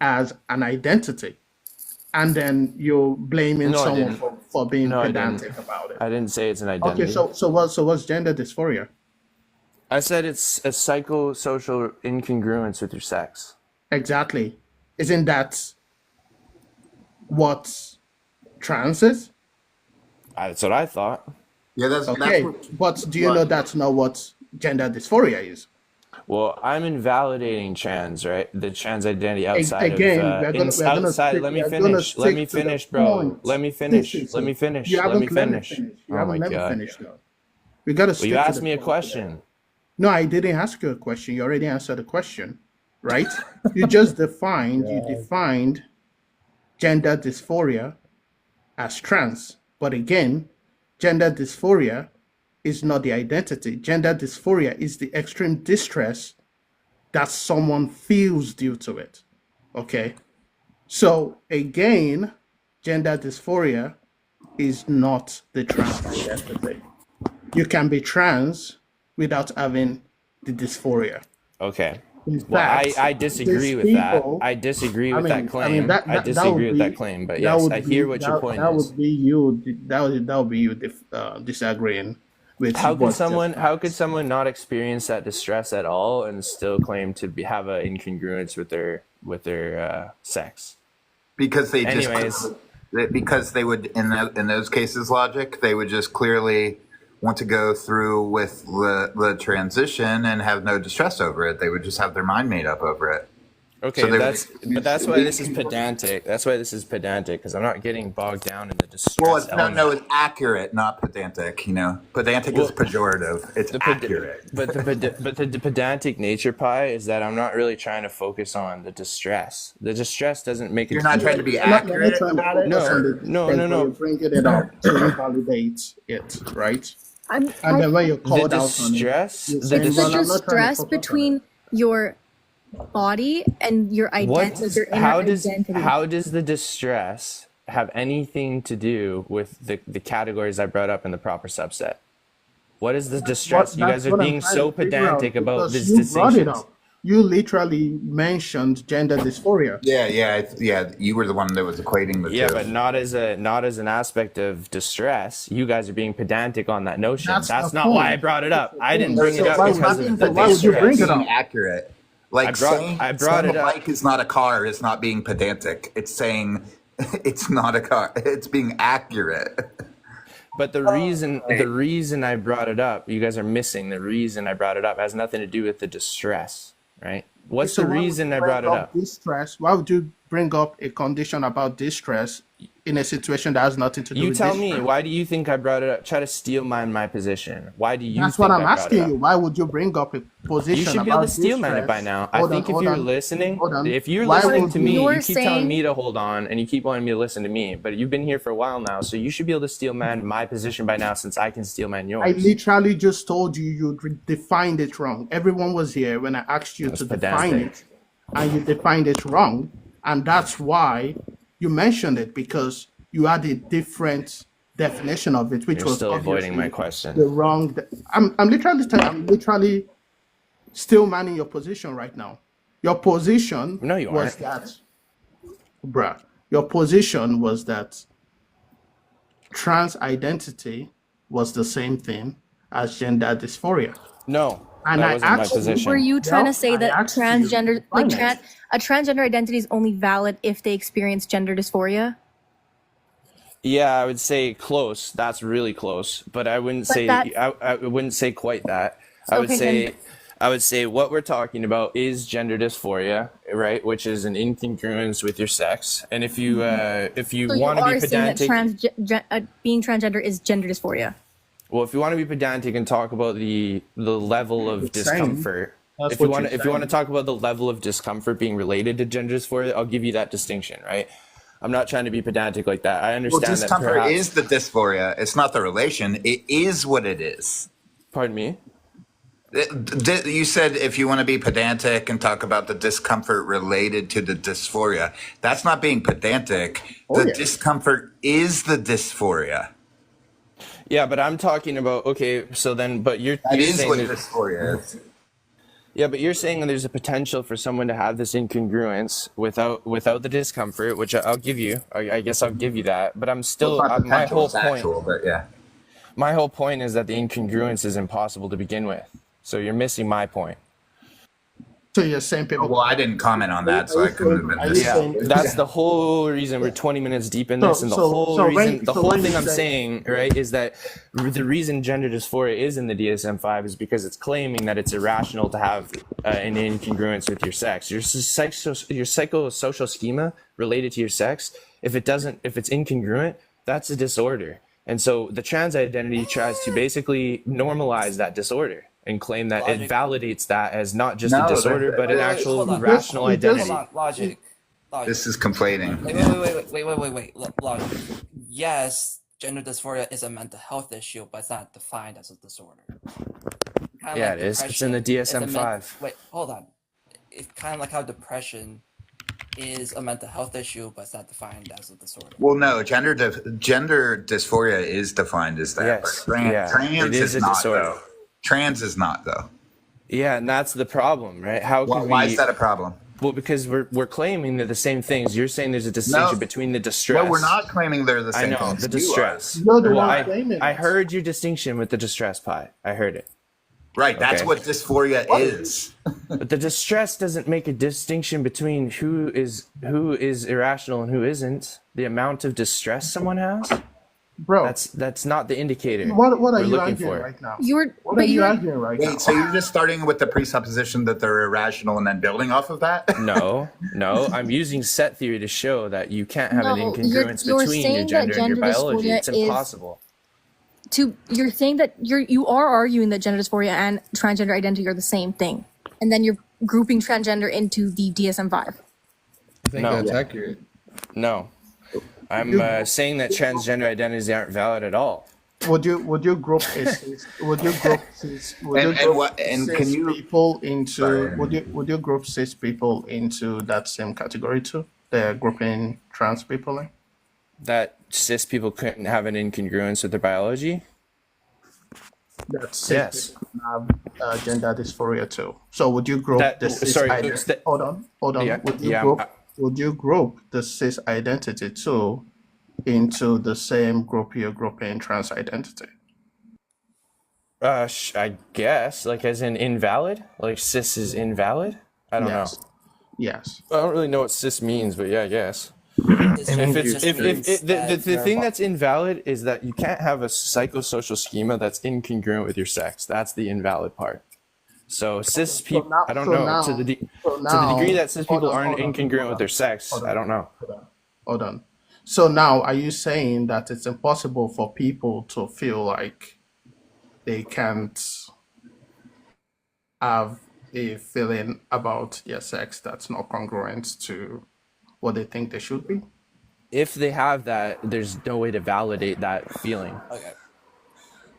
S3: as an identity, and then you're blaming
S2: No, I
S3: someone
S2: didn't.
S3: for being
S2: No, I
S3: pedantic
S2: didn't.
S3: about it.
S2: I didn't say it's an identity.
S3: Okay, so what's gender dysphoria?
S2: I said it's a psychosocial incongruence with your sex.
S3: Exactly. Isn't that what trans is?
S2: That's what I thought.
S6: Yeah, that's
S3: Okay,
S6: what,
S3: but do you know that's not what gender dysphoria is?
S2: Well, I'm invalidating trans, right? The trans identity outside
S3: Again,
S2: of
S3: we're gonna
S2: outside.
S3: stick-
S2: Let me
S3: we're gonna
S2: finish. Let
S3: stick
S2: me
S3: to the
S2: finish, bro.
S3: point.
S2: Let me finish.
S3: Stick to
S2: Let me
S3: it.
S2: finish.
S3: You
S2: Let
S3: haven't
S2: me
S3: let me
S2: finish.
S3: finish. You
S2: Oh
S3: haven't
S2: my
S3: let me
S2: god.
S3: finish though. We gotta
S2: Well,
S3: stick
S2: you
S3: to
S2: asked
S3: the
S2: me a
S3: point.
S2: question.
S3: No, I didn't ask you a question. You already answered the question, right? You just defined gender dysphoria as trans. But again, gender dysphoria is not the identity. Gender dysphoria is the extreme distress that someone feels due to it. Okay? So again, gender dysphoria is not the trans identity. You can be trans without having the dysphoria.
S2: Okay.
S3: In
S2: Well,
S3: fact,
S2: I disagree
S3: these
S2: with that.
S3: people-
S2: I disagree with that claim. I
S3: would
S2: disagree with
S3: be-
S2: that claim. But
S3: that
S2: yes,
S3: would
S2: I
S3: be-
S2: hear what your
S3: that-
S2: point
S3: that
S2: is.
S3: would be you. That would be you disagreeing with.
S2: How could
S3: what
S2: someone
S3: just-
S2: how could someone not experience that distress at all and still claim to have an incongruence with their sex?
S6: because they
S2: Anyways.
S6: just because they would in those cases logic they would just clearly want to go through with the transition and have no distress over it. They would just have their mind made up over it.
S2: Okay,
S6: So they-
S2: that's why this is pedantic. That's why this is pedantic, because I'm not getting bogged down in the distress
S6: Well, it's
S2: element.
S6: no, it's accurate, not pedantic. You know, pedantic is pejorative. It's accurate.
S2: But the pedantic nature pie is that I'm not really trying to focus on the distress. The distress doesn't make it.
S6: You're not trying to be
S3: You're not
S6: accurate
S3: trying to
S6: about it.
S2: No,
S3: focus on the
S2: no,
S3: thing,
S2: no,
S3: but
S2: no.
S3: You're bringing it up to invalidate it, right?
S5: I'm,
S3: And then when you're
S2: The
S3: called out on it,
S2: distress.
S3: you're
S2: The
S3: saying,
S5: the
S3: well, I'm
S2: distress.
S3: not trying to
S5: distress
S3: focus on
S5: between
S3: it.
S5: your body and your identity, your inner
S2: How does
S5: identity.
S2: the distress have anything to do with the categories I brought up in the proper subset? What is the distress? You
S3: That's
S2: guys are
S3: what I'm
S2: being
S3: trying
S2: so
S3: to figure out,
S2: pedantic about
S3: because
S2: these
S3: you brought it
S2: distinctions.
S3: up. You literally mentioned gender dysphoria.
S6: Yeah. You were the one that was equating the
S2: Yeah,
S6: two.
S2: but not as an aspect of distress. You guys are being pedantic on that notion.
S3: That's
S2: That's
S3: the
S2: not why I
S3: point.
S2: brought it up.
S3: That's the
S2: I didn't
S3: point.
S2: bring it
S3: So
S2: up
S3: why would
S2: because
S3: you-
S2: of
S3: so
S2: the
S3: why would you bring
S2: distress.
S3: it up?
S6: Being accurate. Like
S2: I brought
S6: saying
S2: it
S6: a
S2: up.
S6: bike is not a car is not being pedantic. It's saying it's not a car. It's being accurate.
S2: But the reason I brought it up, you guys are missing the reason I brought it up. It has nothing to do with the distress, right? What's
S3: So
S2: the
S3: why would
S2: reason
S3: you
S2: I
S3: bring
S2: brought it up?
S3: Distress. Why would you bring up a condition about distress in a situation that has nothing to do
S2: You
S3: with
S2: tell
S3: distress?
S2: me, why do you think I brought it up? Try to steal my position. Why do you
S3: That's
S2: think
S3: what I'm
S2: I brought it
S3: asking
S2: up?
S3: you. Why would you bring up a position
S2: You should be able
S3: about
S2: to steal man it
S3: distress?
S2: by now. I
S3: Hold
S2: think
S3: on,
S2: if you're
S3: hold on,
S2: listening,
S3: hold on.
S2: if you're
S3: Why
S2: listening
S3: would
S2: to me,
S5: You're
S2: you keep telling
S5: saying-
S2: me to hold on and you keep wanting me to listen to me. But you've been here for a while now, so you should be able to steal man my position by now since I can steal man
S3: I
S2: yours.
S3: literally just told you defined it wrong. Everyone was here when I asked you
S2: That's
S3: to define
S2: pedantic.
S3: it, and you defined it wrong, and that's why you mentioned it because you had a different definition of it, which
S2: You're
S3: was
S2: still avoiding my
S3: obviously
S2: question.
S3: the wrong. I'm literally still manning your position right now. Your position
S2: No, you
S3: was
S2: aren't.
S3: that, bruh. Your position was that trans identity was the same thing as gender dysphoria.
S2: No,
S3: And
S2: that
S3: I
S2: wasn't my
S3: asked you-
S2: position.
S5: Were you trying
S3: Well,
S5: to say
S3: I
S5: that
S3: asked you to
S5: transgender, like
S3: define it.
S5: a transgender identity is only valid if they experience gender dysphoria?
S2: Yeah, I would say close. That's really close, but I wouldn't
S5: But
S2: say
S5: that's-
S2: I wouldn't say quite that. I would
S5: Okay,
S2: say
S5: then-
S2: I would say what we're talking about is gender dysphoria, right? Which is an incongruence with your sex. And if you
S5: So
S2: want to
S5: you
S2: be
S5: are saying
S2: pedantic,
S5: that being transgender is gender dysphoria.
S2: well, if you want to be pedantic and talk about the level of
S3: It's saying-
S2: discomfort,
S3: That's
S2: if you
S3: what
S2: want
S3: you're
S2: to if you want to
S3: saying.
S2: talk about the level of discomfort being related to gender dysphoria, I'll give you that distinction, right? I'm not trying to be pedantic like that. I
S6: Well,
S2: understand that
S6: discomfort
S2: perhaps.
S6: is the dysphoria. It's not the relation. It is what it is.
S2: Pardon me.
S6: You said if you want to be pedantic and talk about the discomfort related to the dysphoria, that's not being pedantic.
S3: Oh,
S6: The
S3: yeah.
S6: discomfort is the dysphoria.
S2: Yeah, but I'm talking about okay. So then, but you're
S6: That is
S2: saying
S6: what
S2: there's-
S6: dysphoria is.
S2: yeah, but you're saying that there's a potential for someone to have this incongruence without the discomfort, which I'll give you. I guess I'll give you that. But I'm still
S6: It's not
S2: my
S6: potential,
S2: whole
S6: it's
S2: point.
S6: actual, but yeah.
S2: My whole point is that the incongruence is impossible to begin with. So you're missing my point.
S3: So you're saying people.
S6: Well, I didn't comment on that, so I couldn't have been
S3: Are you
S6: listening.
S3: saying-
S2: That's the whole reason we're 20 minutes deep in
S3: So-
S2: this, and the
S3: so-
S2: whole
S3: so
S2: reason,
S3: when-
S2: the
S3: so
S2: whole
S3: when
S2: thing
S3: you
S2: I'm
S3: say-
S2: saying, right, is that the reason gender dysphoria is in the DSM-5 is because it's claiming that it's irrational to have an incongruence with your sex. Your psychosocial schema related to your sex, if it's incongruent, that's a disorder. And so the trans identity tries to basically normalize that disorder and claim that it
S7: Logic.
S2: validates that as not just
S6: No,
S2: a disorder,
S6: that-
S2: but an
S6: wait,
S2: actual
S7: hold on.
S2: rational
S3: It does-
S2: identity.
S7: Hold on, logic.
S6: This is conflating.
S7: Wait. Logic. Yes, gender dysphoria is a mental health issue, but it's not defined as a disorder. Kinda
S2: Yeah,
S7: like
S2: it is. It's
S7: depression
S2: in the
S7: is a
S2: DSM-5.
S7: Wait, hold on. It's kind of like how depression is a mental health issue, but it's not defined as a disorder.
S6: Well, no, gender dysphoria is defined as that.
S2: Yes,
S6: but
S2: yeah,
S6: trans
S2: it is a
S6: not,
S2: disorder.
S6: though. Trans is not, though.
S2: Yeah, and that's the problem, right? How can
S6: Why
S2: we?
S6: is that a problem?
S2: Well, because we're claiming they're the same things. You're saying there's a distinction
S6: No.
S2: between the distress.
S6: No, we're not claiming they're the
S2: I
S6: same
S2: know
S6: things.
S2: the
S6: You are.
S2: distress.
S3: You're the
S2: Well,
S3: one claiming
S2: I
S3: it.
S2: heard your distinction with the distress pie. I heard it.
S6: Right, that's
S2: Okay.
S6: what dysphoria is.
S2: But the distress doesn't make a distinction between who is irrational and who isn't. The amount of distress someone has,
S3: Bro,
S2: that's not the indicator.
S3: what are
S2: we're
S3: you
S2: looking
S3: arguing
S2: for.
S3: right now?
S5: But
S3: What are you
S5: you're
S3: arguing right now?
S6: Wait, so you're just starting with the presupposition that they're irrational and then building off of that?
S2: No, I'm using set theory to show that you can't have an
S5: No,
S2: incongruence
S5: you're
S2: between your
S5: saying that
S2: gender and your
S5: gender
S2: biology.
S5: dysphoria
S2: It's
S5: is-
S2: impossible.
S5: you're saying that you are arguing that gender dysphoria and transgender identity are the same thing, and then you're grouping transgender into the DSM-5.
S1: I think
S2: No.
S1: that's accurate.
S2: No, I'm saying that transgender identities aren't valid at all.
S3: Would you group cis
S6: can you-
S3: people into
S6: Sorry.
S3: would you group cis people into that same category too? They're grouping trans people in?
S2: That cis people couldn't have an incongruence with their biology.
S3: That's cis
S2: Yes.
S3: people have gender dysphoria too. So would you group
S2: That
S3: the cis
S2: sorry,
S3: identity? Hold on.
S2: yeah,
S3: Would you
S2: yeah.
S3: would you group the cis identity too into the same group you're grouping trans identity?
S2: I guess, like as in invalid, like cis is invalid. I don't know.
S3: Yes.
S2: I don't really know what cis means, but yeah, I guess.
S7: It's
S3: I mean,
S2: If it's
S7: just
S2: if
S7: means
S2: the
S7: that
S2: the
S7: your
S2: thing
S7: bo-
S2: that's invalid is that you can't have a psychosocial schema that's incongruent with your sex. That's the invalid part. So cis people, I don't know to the
S3: so
S2: to the
S3: now,
S2: degree that cis people aren't
S3: hold
S2: incongruent with
S3: on,
S2: their sex.
S3: hold on,
S2: I don't know.
S3: hold on. So now, are you saying that it's impossible for people to feel like they can't have a feeling about their sex that's not congruent to what they think they should be?
S2: If they have that, there's no way to validate that feeling.
S7: Okay.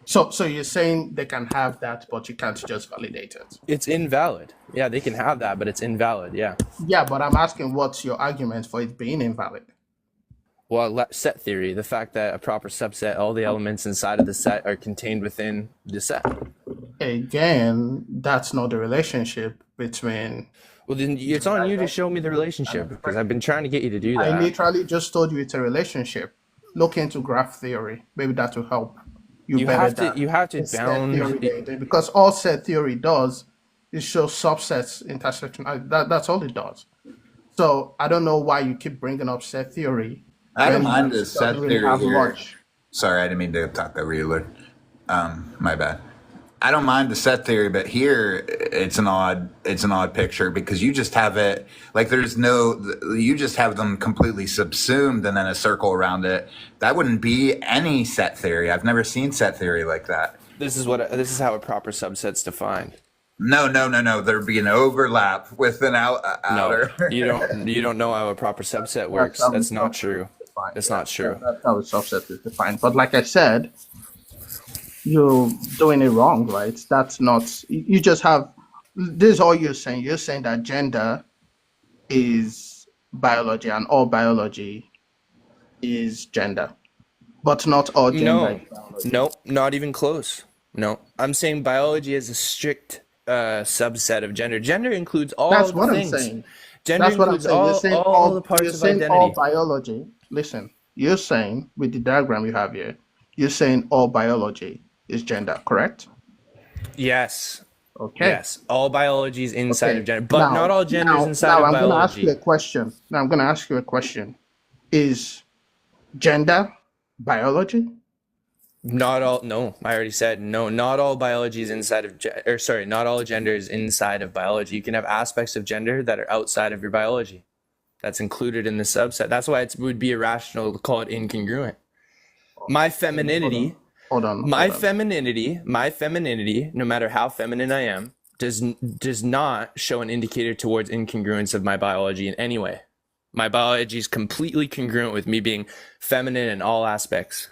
S3: So you're saying they can have that, but you can't just validate it?
S2: It's invalid. Yeah, they can have that, but it's invalid. Yeah.
S3: Yeah, but I'm asking, what's your argument for it being invalid?
S2: Well, set theory, the fact that a proper subset, all the elements inside of the set are contained within the set.
S3: Again, that's not the relationship between.
S2: Well, then it's on you to show me the relationship because I've been trying to get you to do
S3: I
S2: that.
S3: literally just told you it's a relationship. Look into graph theory. Maybe that will help you
S2: You
S3: better
S2: have to
S3: than
S2: you have to
S3: set
S2: bound.
S3: theory did. Because all set theory does is show subsets intersection. That's all it does. So I don't know why you keep bringing up set theory.
S6: I don't
S3: when
S6: mind
S3: it
S6: the set
S3: doesn't really
S6: theory
S3: have
S6: here.
S3: much.
S6: Sorry, I didn't mean to talk over you, Lord. My bad. I don't mind the set theory, but here it's an odd picture because you just have it like you just have them completely subsumed and then a circle around it. That wouldn't be any set theory. I've never seen set theory like that.
S2: This is how a proper subset's defined.
S6: No. There'd be an overlap with an outer.
S2: No, you don't know how a proper subset works.
S3: how
S2: That's
S3: a
S2: not
S3: subset
S2: true.
S3: is defined.
S2: That's not true.
S3: That's how a subset is defined. But like I said, you're doing it wrong, right? That's not. You just have. This is all you're saying. You're saying that gender is biology and all biology is gender, but not all gender
S2: No,
S3: is biology.
S2: no, not even close. No, I'm saying biology is a strict subset of gender. Gender includes all
S3: That's
S2: the
S3: what I'm
S2: things.
S3: saying.
S2: Gender
S3: That's what I'm
S2: includes
S3: saying. You're saying
S2: all the parts
S3: you're
S2: of
S3: saying all
S2: identity.
S3: biology. Listen, you're saying with the diagram you have here, you're saying all biology is gender, correct?
S2: Yes,
S3: Okay.
S2: yes. All biology is inside
S3: Okay.
S2: of gender, but not all gender is inside
S3: now
S2: of
S3: I'm going to ask you
S2: biology.
S3: a question. Now I'm going to ask you a question. Is gender biology?
S2: Not all. No, I already said no. Not all biology is inside of. Not all gender is inside of biology. You can have aspects of gender that are outside of your biology. That's included in the subset. That's why it would be irrational to call it incongruent. My femininity,
S3: Hold on.
S2: my femininity, no matter how feminine I am, does not show an indicator towards incongruence of my biology in any way. My biology is completely congruent with me being feminine in all aspects.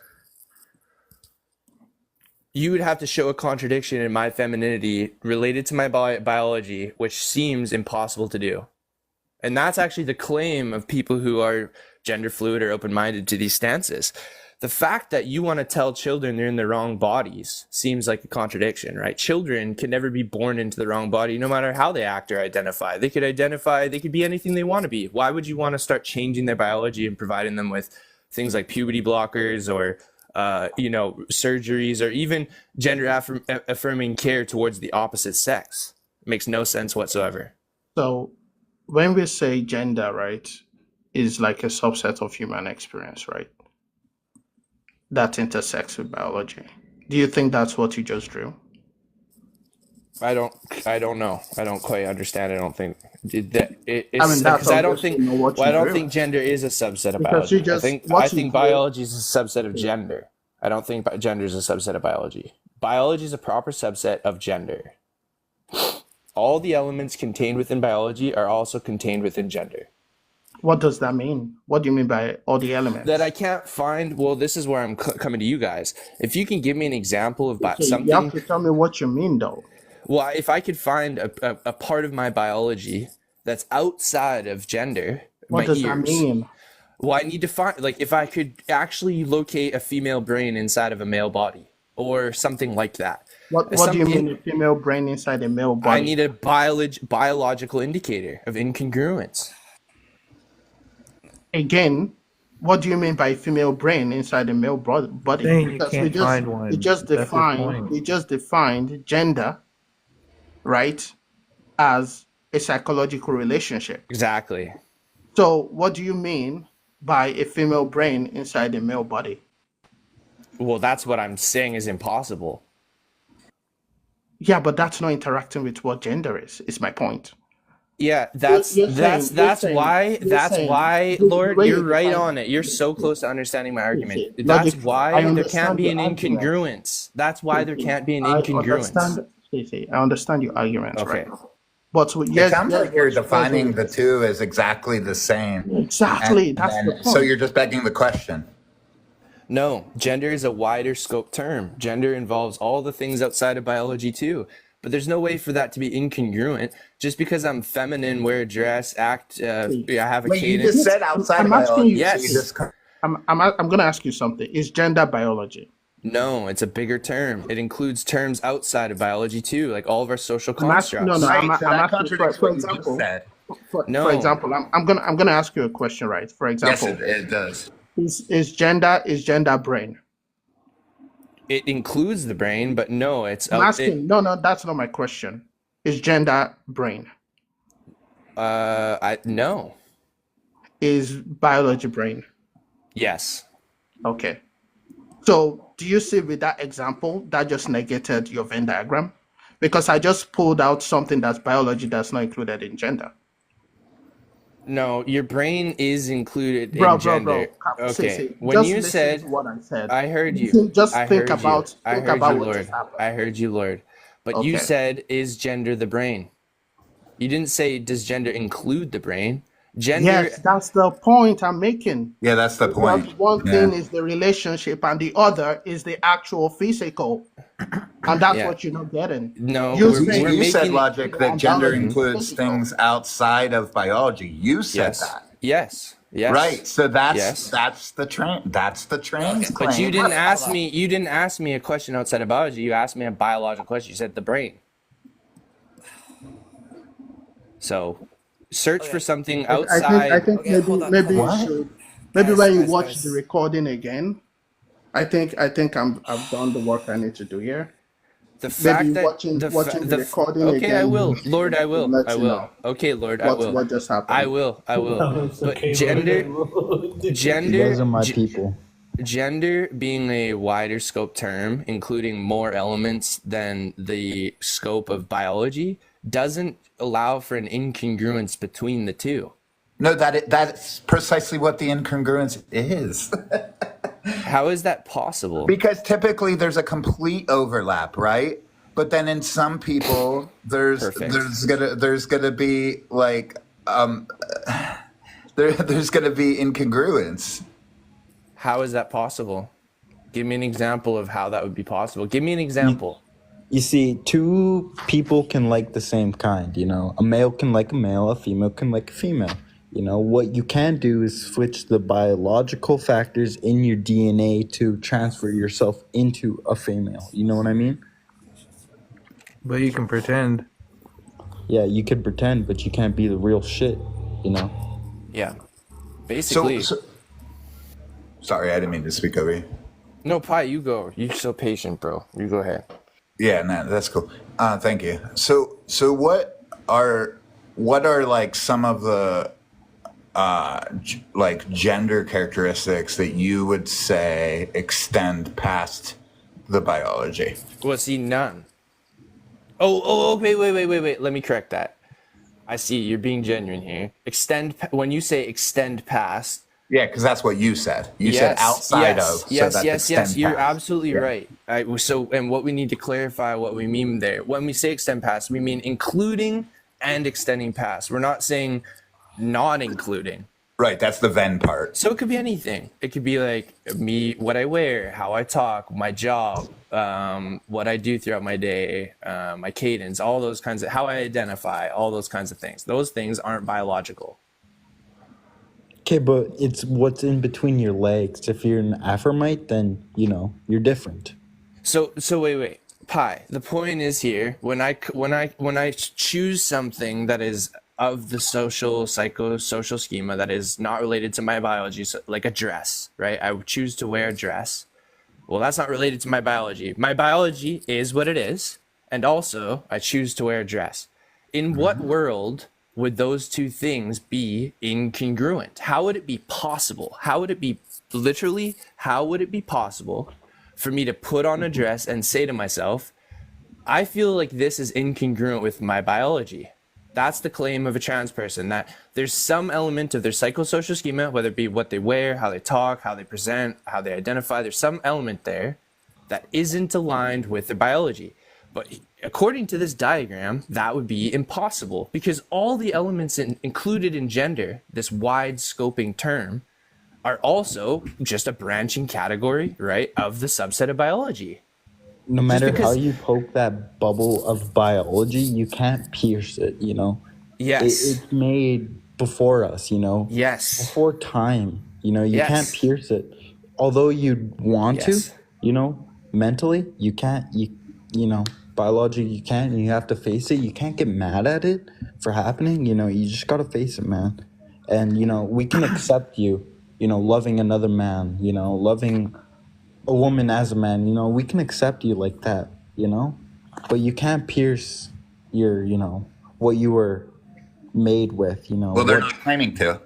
S2: You would have to show a contradiction in my femininity related to my biology, which seems impossible to do. And that's actually the claim of people who are gender fluid or open-minded to these stances. The fact that you want to tell children they're in the wrong bodies seems like a contradiction, right? Children can never be born into the wrong body, no matter how they act or identify. They could be anything they want to be. Why would you want to start changing their biology and providing them with things like puberty blockers or surgeries or even gender affirming care towards the opposite sex? It makes no sense whatsoever.
S3: So when we say gender, right, is like a subset of human experience, right? That intersects with biology. Do you think that's what you just drew?
S2: I don't know. I don't quite understand. I don't think
S3: that's
S2: because I don't
S3: obvious to
S2: think
S3: know what you
S2: I don't
S3: drew.
S2: think gender is a subset of
S3: Because you
S2: biology.
S3: just-
S2: I
S3: what you
S2: think
S3: drew-
S2: biology is a subset of gender. I don't think gender is a subset of biology. Biology is a proper subset of gender. All the elements contained within biology are also contained within gender.
S3: What does that mean? What do you mean by all the elements?
S2: That I can't find. Well, this is where I'm coming to you guys. If you can give me an example of
S3: Okay,
S2: something.
S3: you have to tell me what you mean, though.
S2: Well, if I could find a part of my biology that's outside of gender,
S3: What
S2: my
S3: does
S2: ears.
S3: that mean?
S2: Well, I need to find, like, if I could actually locate a female brain inside of a male body or something like that.
S3: What do
S2: Some
S3: you mean a female brain inside a male body?
S2: I need a biological indicator of incongruence.
S3: Again, what do you mean by female brain inside a male body?
S8: Saying you
S3: Because
S8: can't find one.
S3: we just
S8: That's his
S3: defined
S8: point.
S3: we just defined gender, right, as a psychological relationship.
S2: Exactly.
S3: So what do you mean by a female brain inside a male body?
S2: Well, that's what I'm saying is impossible.
S3: Yeah, but that's not interacting with what gender is my point.
S2: Yeah, that's
S3: You're saying-
S2: Lord,
S3: way
S2: you're
S3: you
S2: right
S3: define-
S2: on it. You're so close to understanding my argument.
S3: see,
S2: That's
S3: logic- I
S2: why there
S3: understand
S2: can't be
S3: your
S2: an
S3: argument.
S2: incongruence. That's why there can't be an
S3: I
S2: incongruence.
S3: understand your argument,
S2: Okay.
S3: right? But
S6: It sounds like you're defining the two as exactly the same.
S3: Exactly,
S6: And
S3: that's
S6: then-
S3: the point.
S6: So you're just begging the question.
S2: No, gender is a wider scope term. Gender involves all the things outside of biology too. But there's no way for that to be incongruent. Just because I'm feminine, wear a dress, act, I have a
S6: Wait, you
S2: cadence.
S6: just said outside
S3: I'm
S6: of
S3: asking
S6: biology.
S3: you-
S6: so
S2: Yes.
S6: you just-
S3: I'm going to ask you something. Is gender biology?
S2: No, it's a bigger term. It includes terms outside of biology too, like all of our social
S3: I'm asking,
S2: constructs.
S3: no,
S6: Right,
S3: I'm
S6: so that
S3: asking
S6: contradicts
S3: for
S6: what you just
S3: example.
S6: said.
S2: No.
S3: For example, I'm gonna ask you a question, right? For
S6: Yes,
S3: example,
S6: it does.
S3: is gender brain?
S2: It includes the brain, but no, it's
S3: I'm asking. No, that's not my question. Is gender brain?
S2: no.
S3: Is biology brain?
S2: Yes.
S3: Okay. So do you see with that example that just negated your Venn diagram? Because I just pulled out something that's biology that's not included in gender.
S2: No, your brain is included
S3: Bro,
S2: in gender.
S3: bro.
S2: Okay. When
S3: Just
S2: you
S3: listen
S2: said,
S3: to what I said.
S2: I heard you.
S3: Just
S2: I
S3: think
S2: heard
S3: about
S2: you. I
S3: think
S2: heard
S3: about
S2: you,
S3: what
S2: Lord.
S3: just happened.
S2: I heard you, Lord. But you
S3: Okay.
S2: said, is gender the brain? You didn't say, does gender include the brain? Gender.
S3: Yes, that's the point I'm making.
S6: Yeah, that's the
S3: Because
S6: point.
S3: one
S6: Yeah.
S3: thing is the relationship and the other is the actual physical. And that's
S2: Yeah.
S3: what you're not getting.
S2: No,
S3: You
S2: we're,
S3: say-
S2: we're
S6: You said
S2: making.
S6: logic that
S3: and
S6: gender
S3: biology is
S6: includes
S3: physical.
S6: things outside of biology. You said
S2: Yes.
S6: that.
S2: Yes. Yes.
S6: Right. So that's
S2: Yes.
S6: the trans claim.
S2: But you didn't
S7: Hold
S2: ask
S7: on.
S2: me. You didn't ask me a question outside of biology. You asked me a biological question. You said the brain. So, search for something outside.
S3: I think
S7: Okay, hold on,
S3: maybe
S7: hold
S3: you
S7: on.
S3: should maybe
S7: Guys,
S3: when you
S7: guys,
S3: watch
S7: guys.
S3: the recording again, I think I've done the work I need to do here.
S2: The fact that
S3: watching the recording
S2: okay, I
S3: again
S2: will, Lord, I will,
S3: lets
S2: I
S3: you
S2: will.
S3: know
S2: Okay, Lord, I will.
S3: what just happened.
S2: I will.
S9: It's
S2: But
S9: okay,
S2: gender,
S9: Lord.
S10: Those are my
S2: ge-
S10: people.
S2: gender being a wider scope term, including more elements than the scope of biology, doesn't allow for an incongruence between the two.
S6: No, that's precisely what the incongruence is.
S2: How is that possible?
S6: Because typically there's a complete overlap, right? But then in some people
S2: Perfect.
S6: there's gonna be like there's gonna be incongruence.
S2: How is that possible? Give me an example of how that would be possible. Give me an example.
S10: You see, two people can like the same kind, you know. A male can like a male, a female can like a female. You know, what you can do is switch the biological factors in your DNA to transfer yourself into a female. You know what I mean?
S8: But you can pretend.
S10: Yeah, you could pretend, but you can't be the real shit, you know?
S2: Yeah.
S6: So,
S2: Basically.
S6: sorry, I didn't mean to speak over you.
S2: No, Pi, you go. You're so patient, bro. You go ahead.
S6: Yeah, no, that's cool. Thank you. So what are like some of the like gender characteristics that you would say extend past the biology?
S2: Well, see, none. Oh, wait. Let me correct that. I see you're being genuine here. When you say extend past,
S6: Yeah, because that's what you said. You said outside of. So
S2: Yes.
S6: that's extend
S2: You're
S6: past.
S2: absolutely
S6: Yeah.
S2: right. And what we need to clarify what we mean there. When we say extend past, we mean including and extending past. We're not saying not including.
S6: Right, that's the Venn part.
S2: So it could be anything. It could be like me, what I wear, how I talk, my job, what I do throughout my day, my cadence, all those kinds of, how I identify, all those kinds of things. Those things aren't biological.
S10: Okay, but it's what's in between your legs. If you're an Aphrodite, then, you know, you're different.
S2: So wait. Pi. The point is here when I choose something that is of the psychosocial schema that is not related to my biology, so like a dress, right? I would choose to wear a dress. Well, that's not related to my biology. My biology is what it is, and also I choose to wear a dress. In what world would those two things be incongruent? How would it be possible? How would it be literally? How would it be possible for me to put on a dress and say to myself, I feel like this is incongruent with my biology? That's the claim of a trans person, that there's some element of their psychosocial schema, whether it be what they wear, how they talk, how they present, how they identify. There's some element there that isn't aligned with their biology. But according to this diagram, that would be impossible because all the elements included in gender, this wide scoping term, are also just a branching category, right, of the subset of biology.
S10: No
S2: Just
S10: matter how
S2: because,
S10: you poke that bubble of biology, you can't pierce it, you know?
S2: yes,
S10: It's made before us, you know?
S2: yes,
S10: Before time, you know? You can't
S2: yes,
S10: pierce it. Although you'd want to,
S2: yes.
S10: you know, mentally, you can't, you know, biology, you can't, and you have to face it. You can't get mad at it for happening, you know? You just gotta face it, man. And, you know, we can accept you know, loving another man, you know, loving a woman as a man, you know, we can accept you like that, you know, but you can't pierce your, you know, what you were made with, you know,
S6: Well, they're
S10: what,
S6: not claiming to.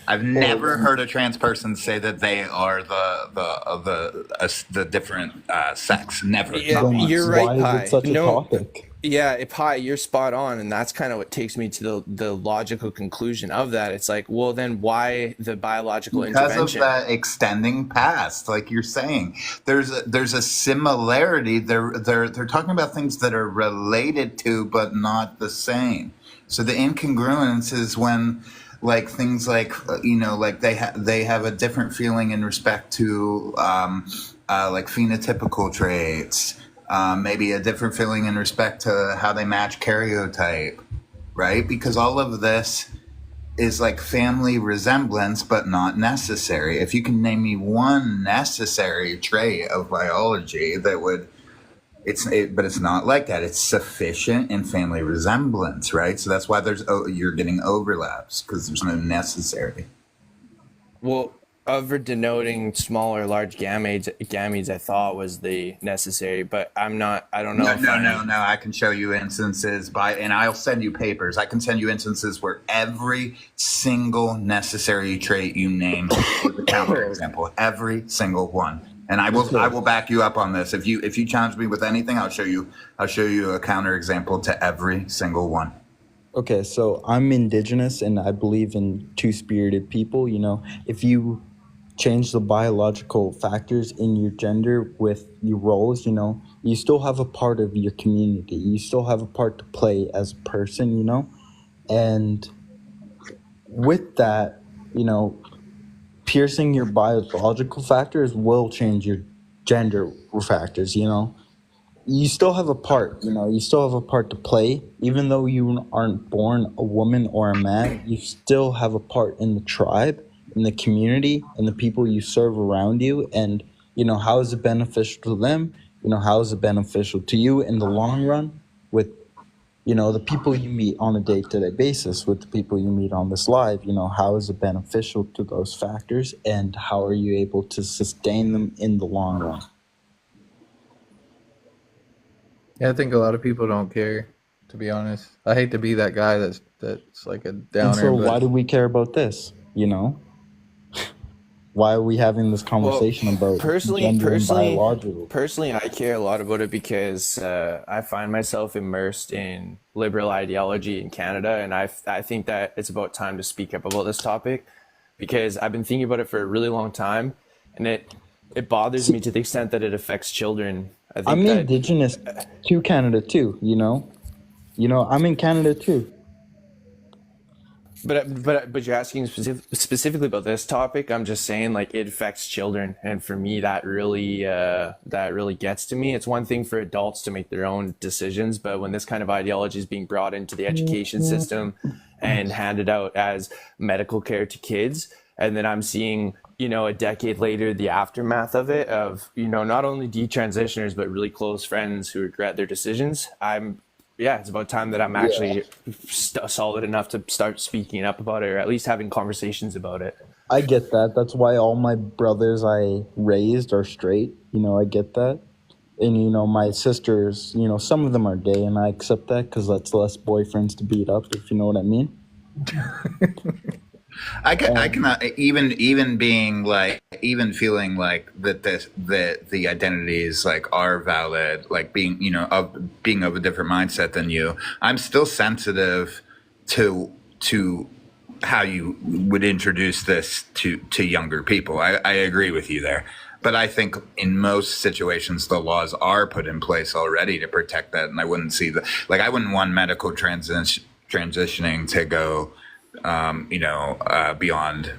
S6: I've never heard a trans person say that they are the different sex. Never,
S2: Yeah,
S6: not
S10: then
S2: you're
S6: once.
S2: right,
S10: why is it
S2: Pi.
S10: such a
S2: No,
S10: topic?
S2: yeah, Pi, you're spot on, and that's kind of what takes me to the logical conclusion of that. It's like, well, then why the biological
S6: Because of
S2: intervention?
S6: that extending past, like you're saying, there's a similarity. They're talking about things that are related to but not the same. So the incongruence is when like things like you know like they have a different feeling in respect to like phenotypical traits, maybe a different feeling in respect to how they match karyotype, right? Because all of this is like family resemblance, but not necessary. If you can name me one necessary trait of biology that would, but it's not like that. It's sufficient in family resemblance, right? So that's why you're getting overlaps because there's no necessary.
S2: Well, over denoting small or large gametes, I thought was the necessary, but I'm not. I don't know
S6: No,
S2: if
S6: no, no,
S2: I'm.
S6: no. I can show you instances and I'll send you papers. I can send you instances where every single necessary trait you name is a counterexample. Every single one. And I will back you up on this. If you challenge me with anything, I'll show you a counterexample to every single one.
S10: Okay, so I'm indigenous and I believe in two-spirited people, you know, if you change the biological factors in your gender with your roles, you know, you still have a part of your community. You still have a part to play as a person, you know? And with that, you know, piercing your biological factors will change your gender factors, you know? You still have a part, you know, you still have a part to play. Even though you aren't born a woman or a man, you still have a part in the tribe, in the community, and the people you serve around you. And, you know, how is it beneficial to them? You know, how is it beneficial to you in the long run with, you know, the people you meet on a day-to-day basis, with the people you meet on this live, you know, how is it beneficial to those factors and how are you able to sustain them in the long run?
S8: Yeah, I think a lot of people don't care, to be honest. I hate to be that guy that's like a
S10: And
S8: downer,
S10: so why
S8: but
S10: do we care about this, you know? Why are we having this
S2: Well,
S10: conversation about gender and biological?
S2: personally, I care a lot about it because I find myself immersed in liberal ideology in Canada, and I think that it's about time to speak up about this topic because I've been thinking about it for a really long time, and it bothers me to the extent that it affects children. I
S10: I'm
S2: think that.
S10: indigenous to Canada too, you know? You know, I'm in Canada too.
S2: But you're asking specifically about this topic. I'm just saying like it affects children, and for me that really gets to me. It's one thing for adults to make their own decisions, but when this kind of ideology is being brought into the education system and handed out as medical care to kids, and then I'm seeing a decade later, the aftermath of it, of, not only detransitioners, but really close friends who regret their decisions, it's about time that I'm actually solid enough to start speaking up about it, or at least having conversations about it.
S10: I get that. That's why all my brothers I raised are straight. I get that. And, my sisters, some of them are gay, and I accept that because that's less boyfriends to beat up, if you know what I mean.
S6: I can even being like, even feeling like that the identities like are valid, like being of a different mindset than you. I'm still sensitive to how you would introduce this to younger people. I agree with you there. But I think in most situations, the laws are put in place already to protect that. And I wouldn't see I wouldn't want medical transitioning to go, beyond,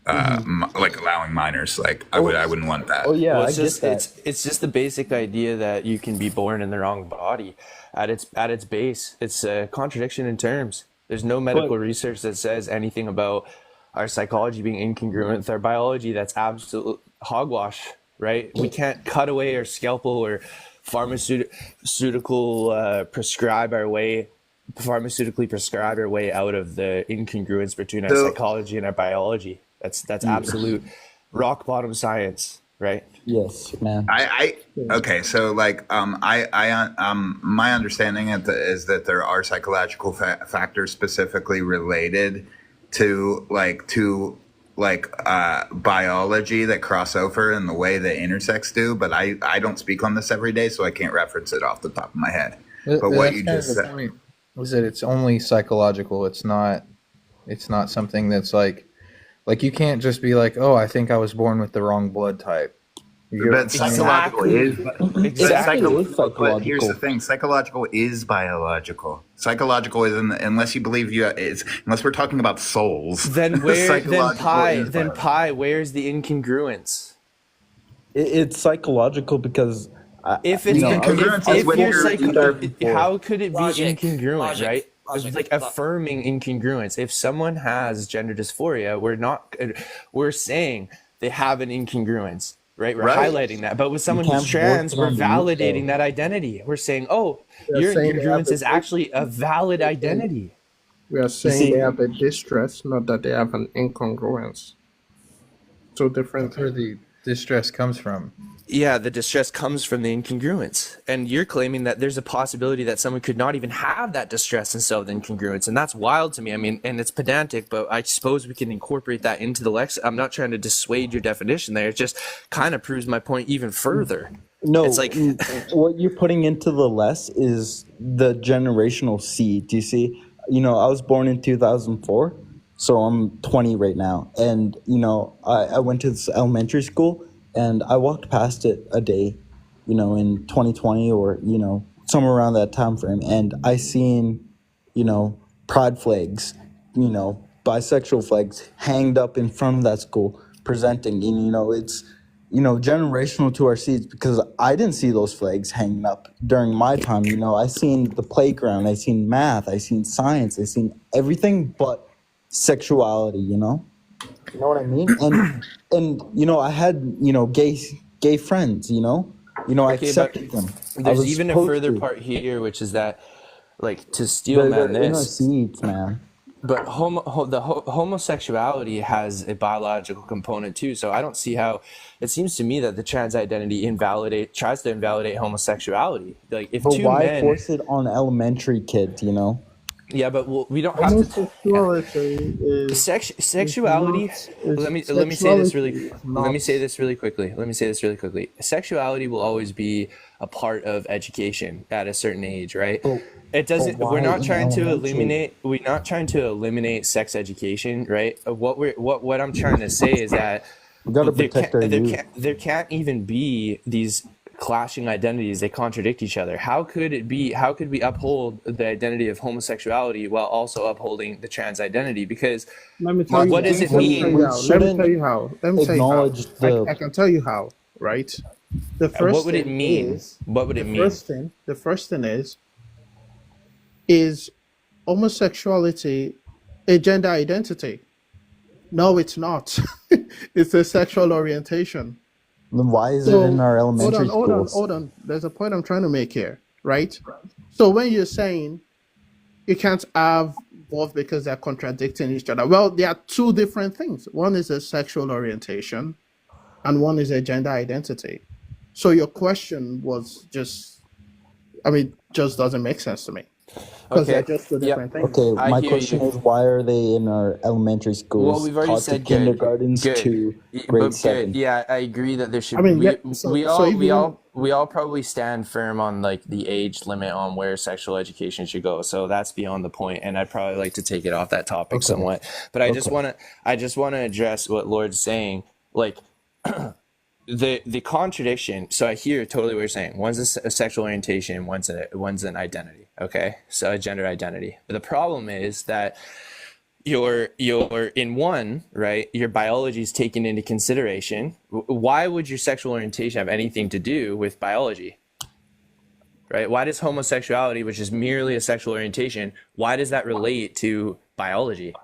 S6: like allowing minors. I wouldn't want that.
S10: Oh yeah,
S2: Well,
S10: I
S2: it's
S10: get
S2: just
S10: that.
S2: it's just the basic idea that you can be born in the wrong body. At its base, it's a contradiction in terms. There's no medical research that says anything about our psychology being incongruent with our biology. That's absolute hogwash, right? We can't cut away our scalpel or pharmaceutically prescribe our way out of the incongruence between our psychology and our biology. That's absolute rock bottom science, right?
S10: Yes, man.
S6: Okay, so my understanding is that there are psychological factors specifically related to biology that cross over in the way that intersex do, but I don't speak on this every day, so I can't reference it off the top of my head. But what you just said
S8: was that it's only psychological. It's not something that's like you can't just be like, oh, I think I was born with the wrong blood type.
S6: But psychological is
S10: Exactly.
S6: but here's the thing: psychological is biological. Psychological is unless you believe unless we're talking about souls.
S2: Then where's the incongruence?
S10: It's psychological because
S2: If it's
S6: incongruence is when
S2: how could it be incongruent,
S7: Logic.
S2: right? It's like affirming incongruence. If someone has gender dysphoria, we're saying they have an incongruence. Right, we're highlighting that. But with someone who's trans, we're validating that identity. We're saying, "Oh, your incongruence is actually a valid identity."
S3: We are saying they have a distress, not that they have an incongruence. Two different.
S8: That's where the distress comes from.
S2: Yeah, the distress comes from the incongruence. And you're claiming that there's a possibility that someone could not even have that distress instead of the incongruence. And that's wild to me. I mean, and it's pedantic, but I suppose we can incorporate that into the lexicon. I'm not trying to dissuade your definition there. It just kind of proves my point even further.
S10: No,
S2: It's like
S10: what you're putting into the less is the generational seed. Do you see? I was born in 2004, so I'm 20 right now. And, I went to this elementary school, and I walked past it a day, in 2020 or, somewhere around that time frame. And I seen, pride flags, bisexual flags hanged up in front of that school presenting. And, it's, generational to our seeds because I didn't see those flags hanging up during my time. I seen the playground, I seen math, I seen science, I seen everything but sexuality, You know what I mean? And I had, gay friends, I accepted them.
S2: there's even a further part here, which is that, to steel man
S10: They're inner
S2: this,
S10: seeds, man.
S2: but homosexuality has a biological component too. So I don't see how. It seems to me that the trans identity tries to invalidate homosexuality. Like if
S10: But
S2: two
S10: why
S2: men,
S10: force it on elementary kids,
S2: yeah, but we don't have to.
S3: Homosexuality is
S2: Sexuality. Let me say this really. Let me say this really quickly. Sexuality will always be a part of education at a certain age, right? It doesn't.
S10: why
S2: We're not
S10: in
S2: trying to
S10: elementary?
S2: eliminate. We're not trying to eliminate sex education, right? What I'm trying to say is that
S10: We gotta protect our youth.
S2: there can't even be these clashing identities. They contradict each other. How could we uphold the identity of homosexuality while also upholding the trans identity? Because
S3: Let me tell you.
S2: what does it
S3: Let me
S2: mean?
S3: tell you how. Let me tell you how. Let me tell you how.
S10: Acknowledge the-
S3: I can tell you how. Right. The first.
S2: What would it
S3: thing
S2: mean?
S3: is-
S2: What would it mean?
S3: The first thing is homosexuality a gender identity? No, it's not. It's a sexual orientation.
S10: Then why is it in
S3: So
S10: our
S3: hold
S10: elementary
S3: on, hold on,
S10: schools?
S3: hold on. There's a point I'm trying to make here, right? So when you're saying you can't have both because they're contradicting each other, well, there are two different things. One is a sexual orientation, and one is a gender identity. So your question was just, I mean, just doesn't make sense to me because they're
S2: Okay.
S3: just two
S2: Yep.
S3: different things.
S10: Okay,
S2: I
S10: my
S2: hear
S10: question
S2: you.
S10: is why are they in our elementary
S2: Well,
S10: schools
S2: we've already
S10: taught to
S2: said good.
S10: kindergartens
S2: Good.
S10: to
S2: But
S10: grade
S2: good.
S10: 7?
S2: Yeah, I agree that there
S3: I
S2: should
S3: mean, yeah.
S2: we
S3: So
S2: we
S3: so
S2: all
S3: if
S2: we
S3: you want,
S2: all we all probably stand firm on like the age limit on where sexual education should go. So that's beyond the point, and I'd probably like to take it off that topic
S10: Okay.
S2: somewhat. But
S10: Okay.
S2: I just want to address what Lord's saying. Like the contradiction. So I hear totally what you're saying. One's a sexual orientation, one's an identity. Okay, so a gender identity. But the problem is that you're in one, right? Your biology is taken into consideration. Why would your sexual orientation have anything to do with biology, right? Why does homosexuality, which is merely a sexual orientation, why does that relate to biology?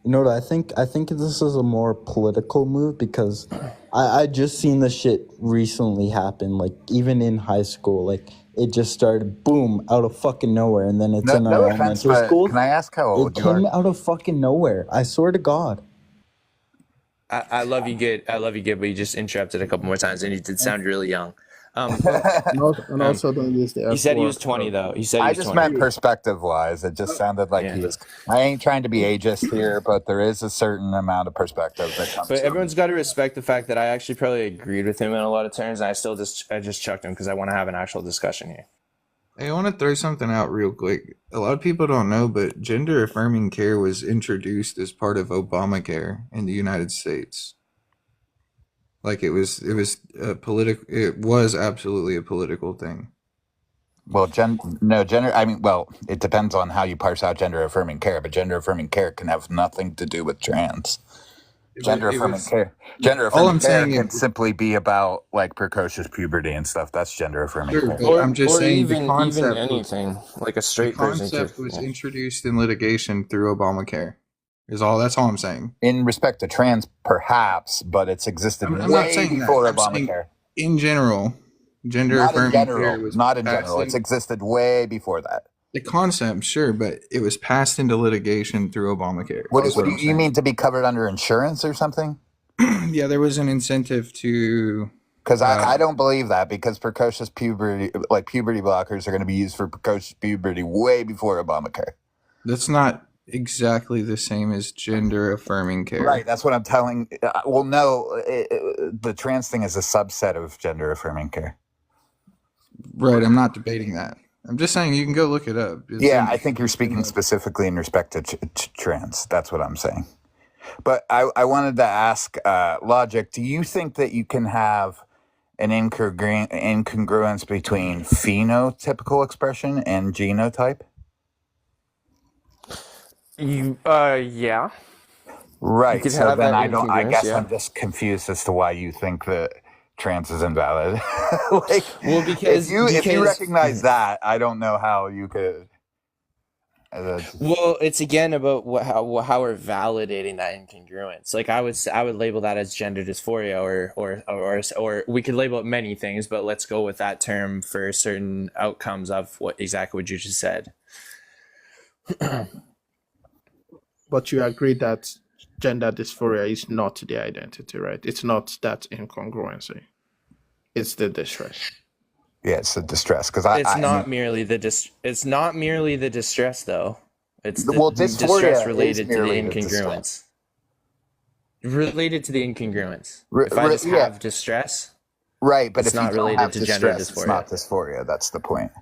S10: You know what I think this is a more political move because I just seen this shit recently happen, like even in high school. Like it just started boom out of fucking nowhere, and then it's
S6: No,
S10: in
S6: no
S10: our
S6: offense,
S10: elementary
S6: but
S10: schools.
S6: can I ask how
S10: It
S6: old you
S10: came
S6: are?
S10: out of fucking nowhere. I swear to God.
S2: I love you good. I love you good, but you just interrupted a couple more times and you did sound really young.
S3: and
S2: Um,
S3: also don't use the
S2: he
S3: F
S2: said he
S3: word.
S2: was 20 though. He said he
S6: I
S2: was
S6: just
S2: 20.
S6: meant perspective wise. It just sounded like
S2: Yeah.
S6: he was. I ain't trying to be ageist here, but there is a certain amount of perspective that comes
S2: But
S6: from.
S2: everyone's got to respect the fact that I actually probably agreed with him in a lot of terms, and I just chucked him because I want to have an actual discussion here.
S1: Hey, I want to throw something out real quick. A lot of people don't know, but gender affirming care was introduced as part of Obamacare in the United States. Like it was a it was absolutely a political thing.
S6: Well, gender. I mean, well, it depends on how you parse out gender affirming care, but gender affirming care can have nothing to do with trans. Gender
S1: It
S6: affirming
S1: was
S6: care. Gender
S1: all
S6: affirming
S1: I'm
S6: care
S1: saying
S6: can
S1: is
S6: simply be about like precocious puberty and stuff. That's gender affirming
S1: sure,
S6: care.
S1: but I'm just
S2: Or
S1: saying
S2: even anything like a straight person could.
S1: was
S2: Yeah.
S1: introduced in litigation through Obamacare. That's all I'm saying.
S6: In respect to trans, perhaps, but it's existed
S1: I'm not
S6: way
S1: saying that.
S6: before
S1: I'm saying
S6: Obamacare.
S1: in general, gender
S6: Not in
S1: affirming care
S6: general.
S1: was
S6: Not in
S1: passed
S6: general. It's
S1: in
S6: existed way before that.
S1: the concept, sure, but it was passed into litigation through Obamacare.
S6: What
S1: Is
S6: do
S1: what I'm
S6: you
S1: saying.
S6: mean to be covered under insurance or something?
S1: Yeah, there was an incentive to.
S6: Because I don't believe that, because precocious puberty, like puberty blockers, are going to be used for precocious puberty way before Obamacare.
S1: That's not exactly the same as gender affirming care.
S6: Right. That's what I'm telling. Well, no, the trans thing is a subset of gender affirming care.
S1: Right. I'm not debating that. I'm just saying you can go look it up.
S6: I think you're speaking specifically in respect to trans. That's what I'm saying. But I wanted to ask, Logic, do you think that you can have an incongruence between phenotypical expression and genotype?
S2: Yeah.
S6: Right.
S2: could
S6: So
S2: have
S6: then
S2: that
S6: I
S2: incongruence,
S6: guess
S2: yeah.
S6: I'm just confused as to why you think that trans is invalid.
S2: Well,
S6: if you
S2: because
S6: recognize that, I don't know how you could.
S2: well, it's again about how we're validating that incongruence. Like I would label that as gender dysphoria, or we could label it many things, but let's go with that term for certain outcomes of what you just said.
S3: But you agree that gender dysphoria is not the identity, right? It's not that incongruency. It's the distress.
S6: Yeah, it's the distress because
S2: It's not merely the distress though. It's the
S6: well,
S2: distress
S6: dysphoria
S2: related
S6: is
S2: to the
S6: merely the
S2: incongruence. Related to the incongruence.
S6: Re-
S2: If I
S6: re-
S2: just
S6: yeah.
S2: have distress,
S6: right, but
S2: it's
S6: if you
S2: not
S6: don't
S2: related
S6: have
S2: to gender
S6: distress, it's
S2: dysphoria.
S6: not dysphoria. That's the point.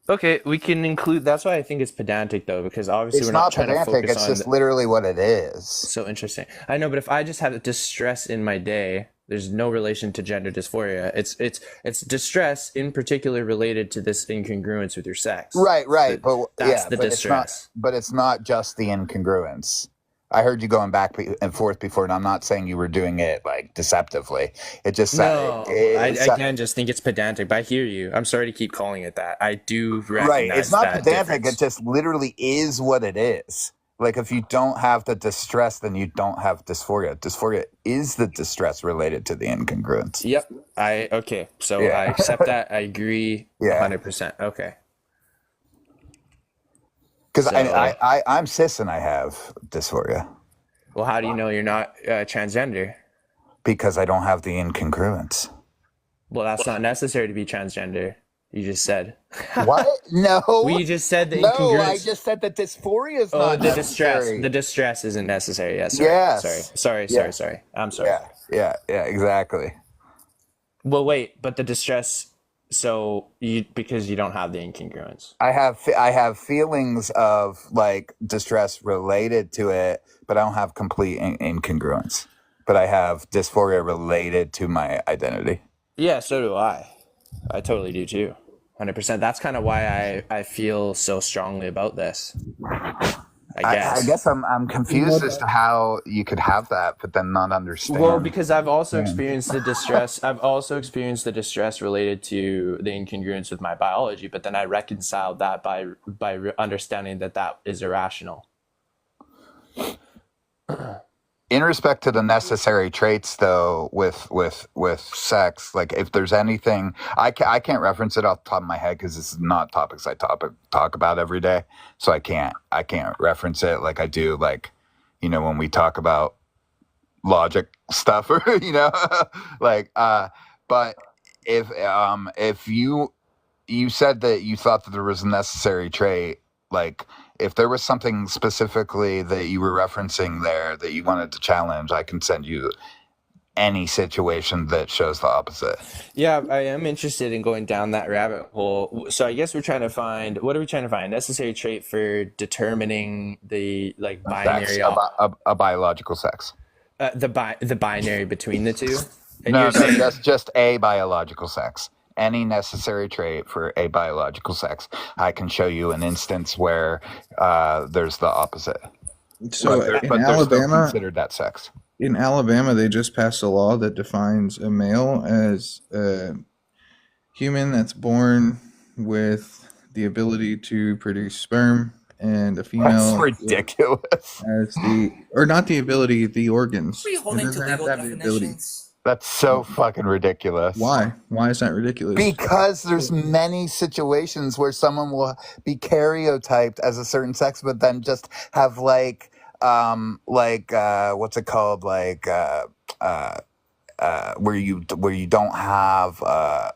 S2: Okay, we can include. That's why I think it's pedantic, though, because obviously
S6: It's
S2: we're not
S6: not
S2: trying to
S6: pedantic.
S2: focus
S6: It's
S2: on.
S6: just literally what it is.
S2: So interesting. I know, but if I just have distress in my day, there's no relation to gender dysphoria. It's distress in particular related to this incongruence with your sex.
S6: Right.
S2: But that's the distress.
S6: But it's not just the incongruence. I heard you going back and forth before, and I'm not saying you were doing it like deceptively. It just
S2: No, I again just think it's pedantic. But I hear you. I'm sorry to keep calling it that. I do recognize
S6: right. It's not
S2: that
S6: pedantic.
S2: difference.
S6: It just literally is what it is. Like if you don't have the distress, then you don't have dysphoria. Dysphoria is the distress related to the incongruence.
S2: Yep. Okay. So I
S6: Yeah.
S2: accept that. I agree
S6: Yeah.
S2: 100%. Okay.
S6: Because
S2: So,
S6: I'm cis and I have dysphoria
S2: well, how do you know you're not transgender?
S6: because I don't have the incongruence.
S2: Well, that's not necessary to be transgender. You just said.
S6: What? No.
S2: Well, you just said the
S6: No, I
S2: incongruence.
S6: just said that dysphoria is
S2: Oh,
S6: not
S2: the distress.
S6: necessary.
S2: The distress isn't necessary. Yeah, sorry.
S6: Yes.
S2: Sorry.
S6: Yeah.
S2: Sorry. I'm sorry.
S6: Yeah, exactly.
S2: Well, wait, but the distress. So you because you don't have the incongruence.
S6: I have feelings of like distress related to it, but I don't have complete incongruence. But I have dysphoria related to my identity.
S2: Yeah, so do I. I totally do too. 100%. That's kind of why I feel so strongly about this. I
S6: guess I'm confused as to how you could have that, but then not understand.
S2: Well, because I've also experienced the distress. I've also experienced the distress related to the incongruence with my biology, but then I reconciled that by understanding that is irrational.
S6: In respect to the necessary traits, though, with sex, like if there's anything, I can't reference it off the top of my head because this is not topics I talk about every day, so I can't reference it like I do, like, you know, when we talk about logic stuff, or you know, like, but if you said that you thought that there was a necessary trait, like. If there was something specifically that you were referencing there that you wanted to challenge, I can send you any situation that shows the opposite.
S2: Yeah, I am interested in going down that rabbit hole. So I guess what are we trying to find? Necessary trait for determining the like binary,
S6: Sex, a biological sex.
S2: The binary between the two. And
S6: No,
S2: you're saying,
S6: that's just a biological sex. Any necessary trait for a biological sex. I can show you an instance where there's the opposite.
S1: So
S6: But
S1: in
S6: they're still
S1: Alabama,
S6: considered that sex.
S1: in Alabama, they just passed a law that defines a male as a human that's born with the ability to produce sperm, and a
S6: That's
S1: female
S6: ridiculous.
S1: as not the ability, the organs.
S7: Are you
S1: It
S7: holding to
S1: doesn't have
S7: legal
S1: to have the ability.
S7: definitions?
S6: That's so fucking ridiculous.
S1: Why? Why is that ridiculous?
S6: Because there's many situations where someone will be karyotyped as a certain sex, but then just have what's it called, where you don't have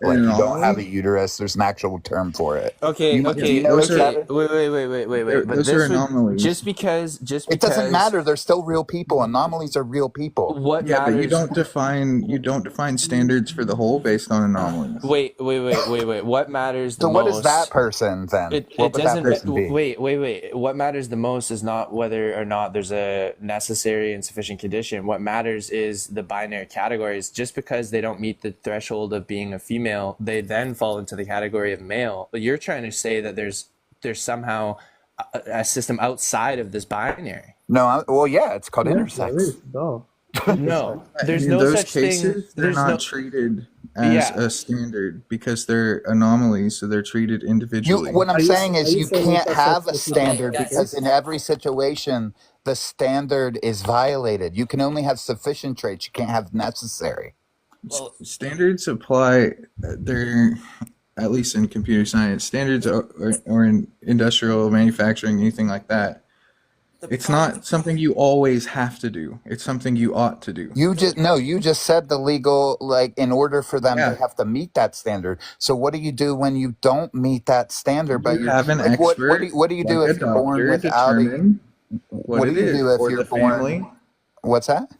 S6: you don't have a uterus. There's an actual term for it.
S2: okay.
S6: You
S2: Wait. But
S1: Those are anomalies.
S2: just because
S6: It doesn't matter. They're still real people. Anomalies are real people.
S2: What
S1: Yeah,
S2: matters?
S1: but you don't define standards for the whole based on anomalies.
S2: Wait. What matters the
S6: So
S2: most?
S6: what is that person then?
S2: It
S6: What would that
S2: doesn't.
S6: person be?
S2: Wait. What matters the most is not whether or not there's a necessary and sufficient condition. What matters is the binary categories. Just because they don't meet the threshold of being a female, they then fall into the category of male. But you're trying to say that there's somehow a system outside of this binary.
S6: No, it's called intersex.
S2: No, there's
S1: In
S2: no
S1: those
S2: such
S1: cases,
S2: thing.
S1: they're
S2: There's
S1: not
S2: no.
S1: treated as a standard because they're anomalies, so they're treated individually.
S6: What I'm saying is
S9: are you
S6: you
S9: saying
S6: can't
S9: that's
S6: have a
S9: what-
S6: standard
S7: Okay, guys.
S6: because in every situation the standard is violated. You can only have sufficient traits. You can't have necessary.
S7: Well,
S1: Standards apply. They're at least in computer science. Standards or in industrial manufacturing, anything like that.
S7: the
S1: It's
S7: problem-
S1: not something you always have to do. It's something you ought to do.
S6: You just said the legal, like, in order for them
S1: Yeah.
S6: to have to meet that standard. So what do you do when you don't meet that standard? But
S1: You have an
S6: like,
S1: expert.
S6: what do you do
S1: like
S6: if
S1: a
S6: you're born
S1: doctor
S6: without a,
S1: determine
S6: what
S1: what
S6: do
S1: it
S6: you
S1: is,
S6: do if
S1: or
S6: you're
S1: the
S6: born?
S1: family.
S6: What's that?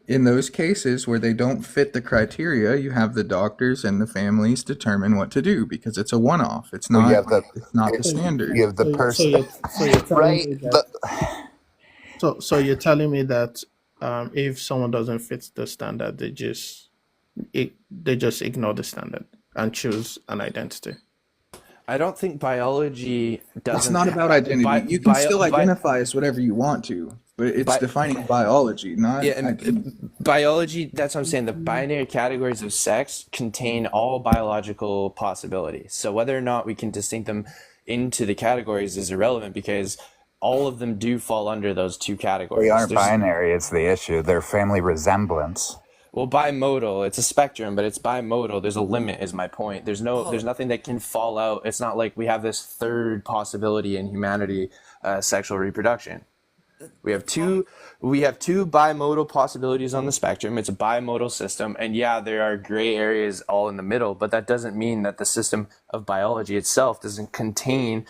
S1: In those cases where they don't fit the criteria, you have the doctors and the families determine what to do because it's a one-off. It's
S6: Well,
S1: not.
S6: you have the
S1: It's not the standard.
S6: you have the person,
S9: So you're telling
S6: right?
S9: me that, so you're telling me that if someone doesn't fit the standard, they just ignore the standard and choose an identity.
S2: I don't think biology doesn't.
S1: It's not about identity. You can still
S2: bi-
S1: identify as whatever you want to, but it's
S2: Bi-
S1: defining biology, not
S2: Yeah, and
S1: identity.
S2: biology, that's what I'm saying. The binary categories of sex contain all biological possibilities. So whether or not we can distinct them into the categories is irrelevant because all of them do fall under those two
S6: They
S2: categories.
S6: aren't
S2: There's
S6: binary. It's the issue. They're family resemblance.
S2: well, bimodal. It's a spectrum, but it's bimodal. There's a limit, is my point. There's nothing that can fall out. It's not like we have this third possibility in humanity, sexual reproduction. We have two bimodal possibilities on the spectrum. It's a bimodal system, and yeah, there are gray areas all in the middle, but that doesn't mean that the system of biology itself doesn't contain.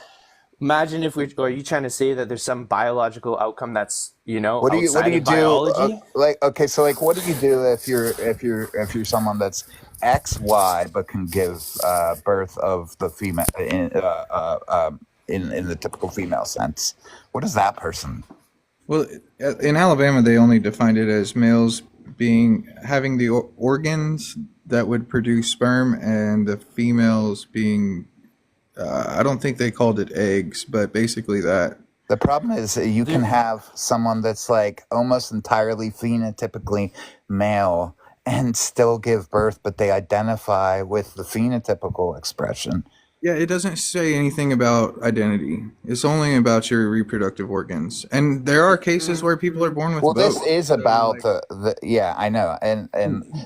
S2: Imagine if we are you trying to say that there's some biological outcome that's,
S6: What do you
S2: outside of
S6: do?
S2: biology?
S6: What do you do if you're someone that's XY but can give birth of the female in the typical female sense? What is that person?
S1: Well, in Alabama, they only defined it as males having the organs that would produce sperm, and the females being. I don't think they called it eggs, but basically that.
S6: The problem is you can have someone that's like almost entirely phenotypically male and still give birth, but they identify with the phenotypical expression.
S1: Yeah, it doesn't say anything about identity. It's only about your reproductive organs, and there are cases where people are born with
S6: Well,
S1: both.
S6: this is
S1: So,
S6: about
S1: like,
S6: yeah, I know, and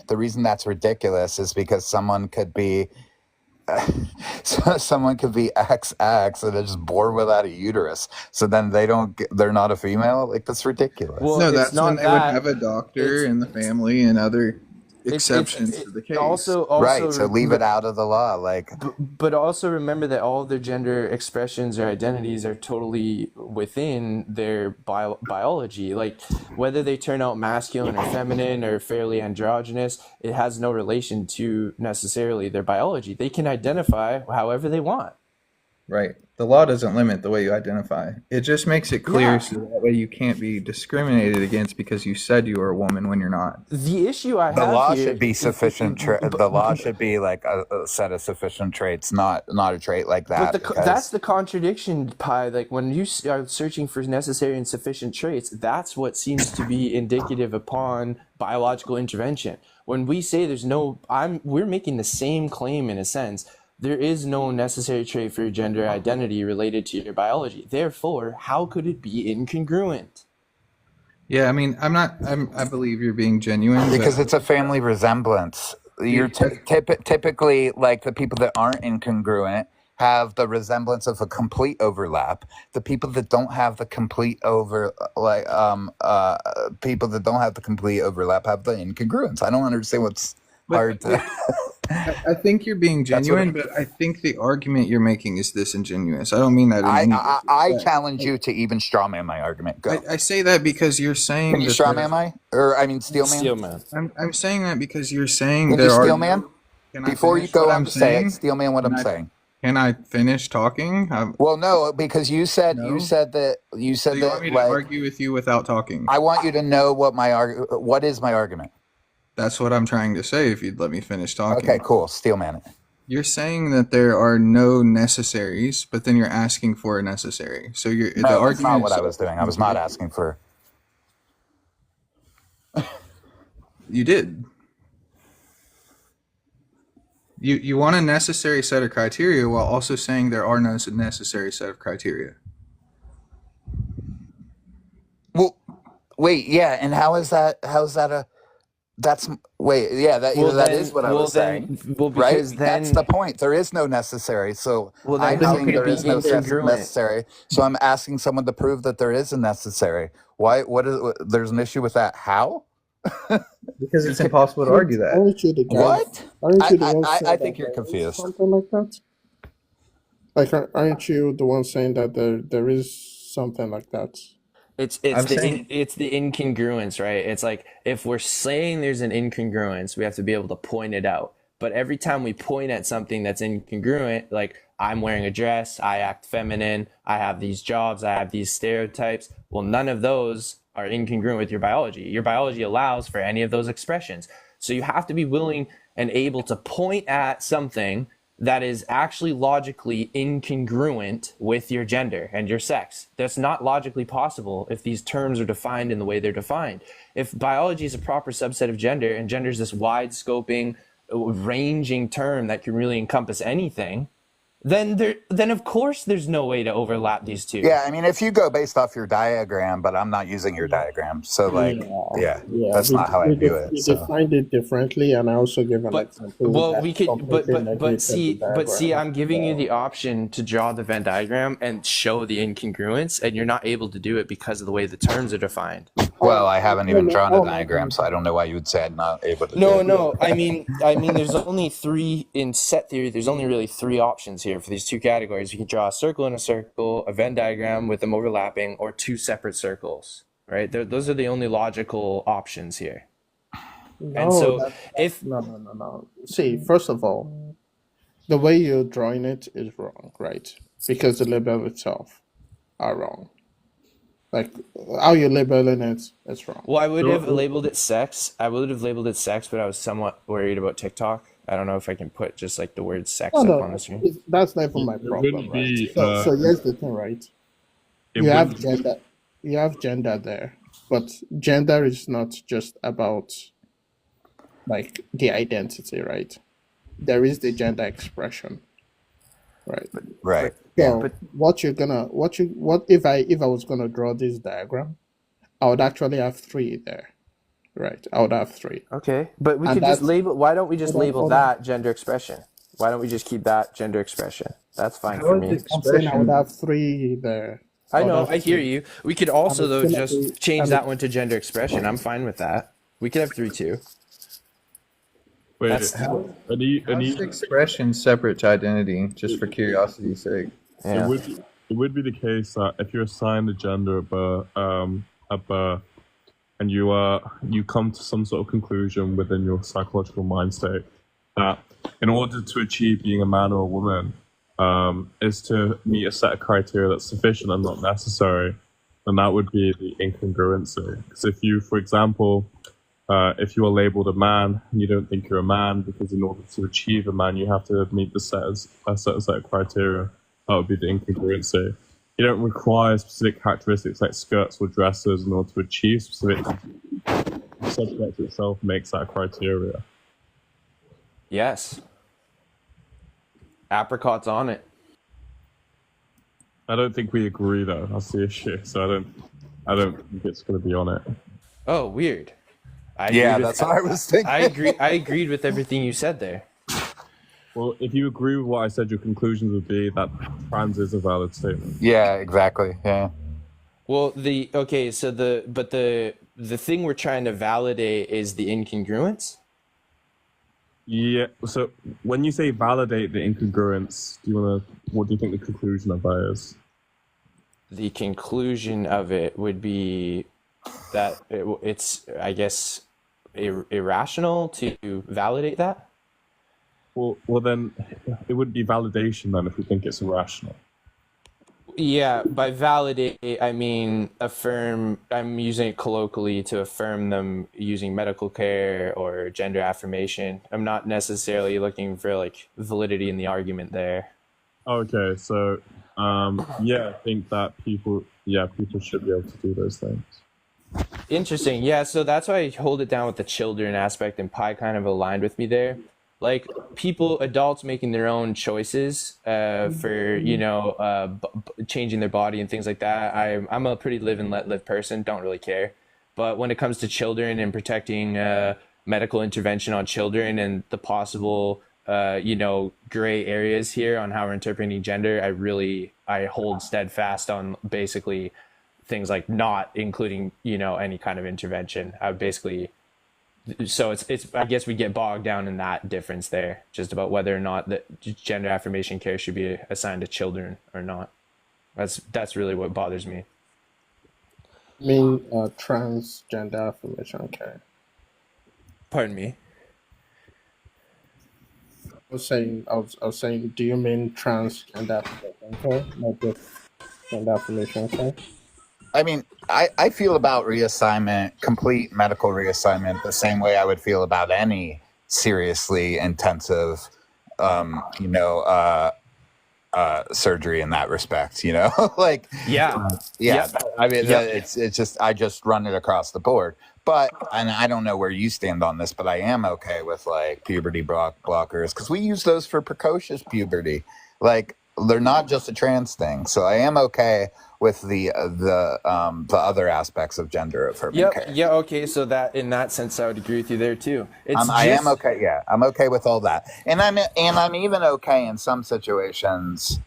S6: the reason that's ridiculous is because someone could be someone could be XX and they're just born without a uterus, so then they're not a female. Like, that's ridiculous.
S2: Well,
S1: no,
S2: it's
S1: that's
S2: not
S1: when they would
S2: that.
S1: have a doctor
S2: It's
S1: in the family and other
S2: it's
S1: exceptions to the case.
S2: also
S6: Right, so leave it out of the law. Like,
S2: but also remember that all their gender expressions or identities are totally within their biology. Like whether they turn out masculine or feminine or fairly androgynous, it has no relation to necessarily their biology. They can identify however they want.
S8: Right. The law doesn't limit the way you identify. It just makes it clear
S2: Yeah.
S8: so that way you can't be discriminated against because you said you were a woman when you're not.
S2: The issue I
S6: the
S2: have
S6: law
S2: here
S6: should be sufficient. The law should be like a set of sufficient traits, not a trait like that.
S2: But that's the contradiction, Pi. Like when you are searching for necessary and sufficient traits, that's what seems to be indicative upon biological intervention. When we say we're making the same claim in a sense. There is no necessary trait for your gender identity related to your biology. Therefore, how could it be incongruent?
S1: Yeah, I mean, I believe you're being genuine
S6: because
S1: but
S6: it's a family resemblance. You're typically like the people that aren't incongruent have the resemblance of a complete overlap. The people that don't have the complete people that don't have the complete overlap have the incongruence. I don't understand what's hard to.
S1: I think you're being genuine, but I think the argument you're making is disingenuous. I don't mean that in any
S6: I challenge you to even strawman my argument. Go.
S1: I say that because you're saying
S6: Can you
S1: that
S6: strawman my? Or I mean, steelman.
S1: I'm saying that because you're saying
S6: Can
S1: there
S6: you
S1: are.
S6: steelman?
S1: Can I
S6: Before you
S1: finish
S6: go
S1: what
S6: on
S1: I'm
S6: to say it,
S1: saying?
S6: steelman what I'm saying.
S1: Can I finish talking?
S6: Well, no, because you said
S1: No?
S6: you said that
S1: So you want me to
S6: like
S1: argue with you without talking?
S6: I want you to know what is my argument.
S1: That's what I'm trying to say. If you'd let me finish talking.
S6: Okay, cool. Steelman it.
S1: You're saying that there are no necessaries, but then you're asking for a necessary. So the
S6: No, that's
S1: argument.
S6: not what I was doing. I was not asking for.
S1: You did. You want a necessary set of criteria while also saying there are no necessary set of criteria.
S6: Well, wait, yeah, and how is that a? That's wait, yeah, that is what I was saying.
S2: Well,
S6: Right?
S2: because then
S6: That's the point. There is no necessary. So
S2: Well, then
S6: I'm
S2: how
S6: saying
S2: could it
S6: there
S2: be
S6: is no
S2: incongruent?
S6: necessary. So I'm asking someone to prove that there is a necessary. Why? There's an issue with that? How?
S8: Because it's impossible to argue that.
S9: Aren't you the guy?
S6: What?
S9: Aren't you the one
S6: I
S9: saying
S6: think
S9: that
S6: you're
S9: there is
S6: confused.
S9: something like that? Like, aren't you the one saying that there is something like that?
S2: It's
S8: I'm saying-
S2: it's the incongruence, right? It's like if we're saying there's an incongruence, we have to be able to point it out. But every time we point at something that's incongruent, like I'm wearing a dress, I act feminine, I have these jobs, I have these stereotypes. Well, none of those are incongruent with your biology. Your biology allows for any of those expressions. So you have to be willing and able to point at something that is actually logically incongruent with your gender and your sex. That's not logically possible if these terms are defined in the way they're defined. If biology is a proper subset of gender and gender is this wide scoping, ranging term that can really encompass anything, then of course there's no way to overlap these two.
S6: Yeah, I mean, if you go based off your diagram, but I'm not using your diagram, so like,
S9: Yeah,
S6: yeah, that's not how I view it.
S9: we
S6: So
S9: defined it differently, and I also give an
S2: But
S9: example
S2: well,
S9: that
S2: we could,
S9: completely
S2: but
S9: negated
S2: see,
S9: the
S2: but see,
S9: diagram.
S2: I'm giving you the option to draw the Venn diagram and show the incongruence, and you're not able to do it because of the way the terms are defined.
S6: well, I haven't even drawn a
S9: Oh,
S6: diagram, so I don't know why you would say I'm not able to do
S2: No,
S6: it.
S2: no, I mean, there's only three in set theory. There's only really three options here for these two categories. You can draw a circle and a circle, a Venn diagram with them overlapping, or two separate circles. Right? Those are the only logical options here. And
S9: No,
S2: so, if
S9: no. See, first of all, the way you're drawing it is wrong, right? Because the label itself are wrong. Like how you're labeling it is wrong.
S2: well, I would have labeled it sex. I would have labeled it sex, but I was somewhat worried about TikTok. I don't know if I can put just like the word sex
S9: No,
S2: up on the screen.
S9: that's not even my problem,
S11: wouldn't
S9: right?
S11: be,
S9: So here's the thing, right?
S11: It
S9: You have
S11: wouldn't.
S9: gender, you have gender there, but gender is not just about like the identity, right? There is the gender expression, right?
S6: Right.
S9: So
S2: But
S9: what if I was gonna draw this diagram, I would actually have three there, right? I would have three,
S2: okay, but we
S9: and
S2: could just
S9: that's
S2: label. Why don't we just
S9: hold on,
S2: label
S9: hold on.
S2: that gender expression? Why don't we just keep that gender expression? That's fine
S8: How
S2: for
S8: is
S2: me.
S9: I'm saying I would
S8: expression?
S9: have three there.
S2: I
S9: I would
S2: know,
S9: have
S2: I hear
S9: three,
S2: you. We could
S9: and
S2: also
S9: it's
S2: though
S9: gonna
S2: just
S9: be
S2: change
S9: and
S2: that one to gender expression. I'm fine with that. We could have 3 too.
S11: Wait,
S2: That's
S8: How's expression separate to identity? Just for curiosity's sake.
S2: yeah.
S11: it would be the case that if you're assigned a gender at birth, and you come to some sort of conclusion within your psychological mind state that in order to achieve being a man or a woman, is to meet a set of criteria that's sufficient and not necessary, then that would be the incongruency. Because if you, for example, if you are labeled a man and you don't think you're a man, because in order to achieve a man, you have to meet a certain set of criteria, that would be the incongruency. You don't require specific characteristics like skirts or dresses in order to achieve specific. The subject itself makes that criteria.
S2: Yes. Apricot's on it.
S11: I don't think we agree though. That's the issue. So I don't think it's going to be on it.
S2: Oh, weird. I
S6: Yeah,
S2: agreed
S6: that's what I was thinking.
S2: I agreed with everything you said there.
S11: Well, if you agree with what I said, your conclusions would be that trans is a valid statement.
S6: Yeah, exactly. Yeah.
S2: Well, the thing we're trying to validate is the incongruence.
S11: Yeah. So when you say validate the incongruence, what do you think the conclusion of that is?
S2: The conclusion of it would be that it's, I guess, irrational to validate that.
S11: Well, then it wouldn't be validation then if we think it's irrational.
S2: Yeah, by validate, I mean affirm. I'm using it colloquially to affirm them using medical care or gender affirmation. I'm not necessarily looking for like validity in the argument there.
S11: Okay, so yeah, I think that people should be able to do those things.
S2: Interesting. Yeah, so that's why I hold it down with the children aspect, and Pi kind of aligned with me there. Like adults making their own choices for changing their body and things like that. I'm a pretty live and let live person. Don't really care. But when it comes to children and protecting medical intervention on children and the possible gray areas here on how we're interpreting gender, I hold steadfast on basically things like not including any kind of intervention. I would basically. So it's I guess we get bogged down in that difference there, just about whether or not that gender affirmation care should be assigned to children or not. That's really what bothers me.
S9: I mean transgender affirmation care.
S2: Pardon me.
S9: I was saying, do you mean transgender affirmation care, not just gender affirmation care?
S6: I mean, I feel about reassignment, complete medical reassignment, the same way I would feel about any seriously intensive, surgery in that respect. Like
S2: Yeah.
S6: yeah. I mean,
S2: Yep.
S6: it's just I just run it across the board. But and I don't know where you stand on this, but I am okay with like puberty blockers because we use those for precocious puberty. Like they're not just a trans thing. So I am okay with the other aspects of gender affirming
S2: Yep.
S6: care.
S2: Yeah. Okay. So that in that sense, I would agree with you there too. It's
S6: I am
S2: just
S6: okay. Yeah, I'm okay with all that, and I'm even okay in some situations,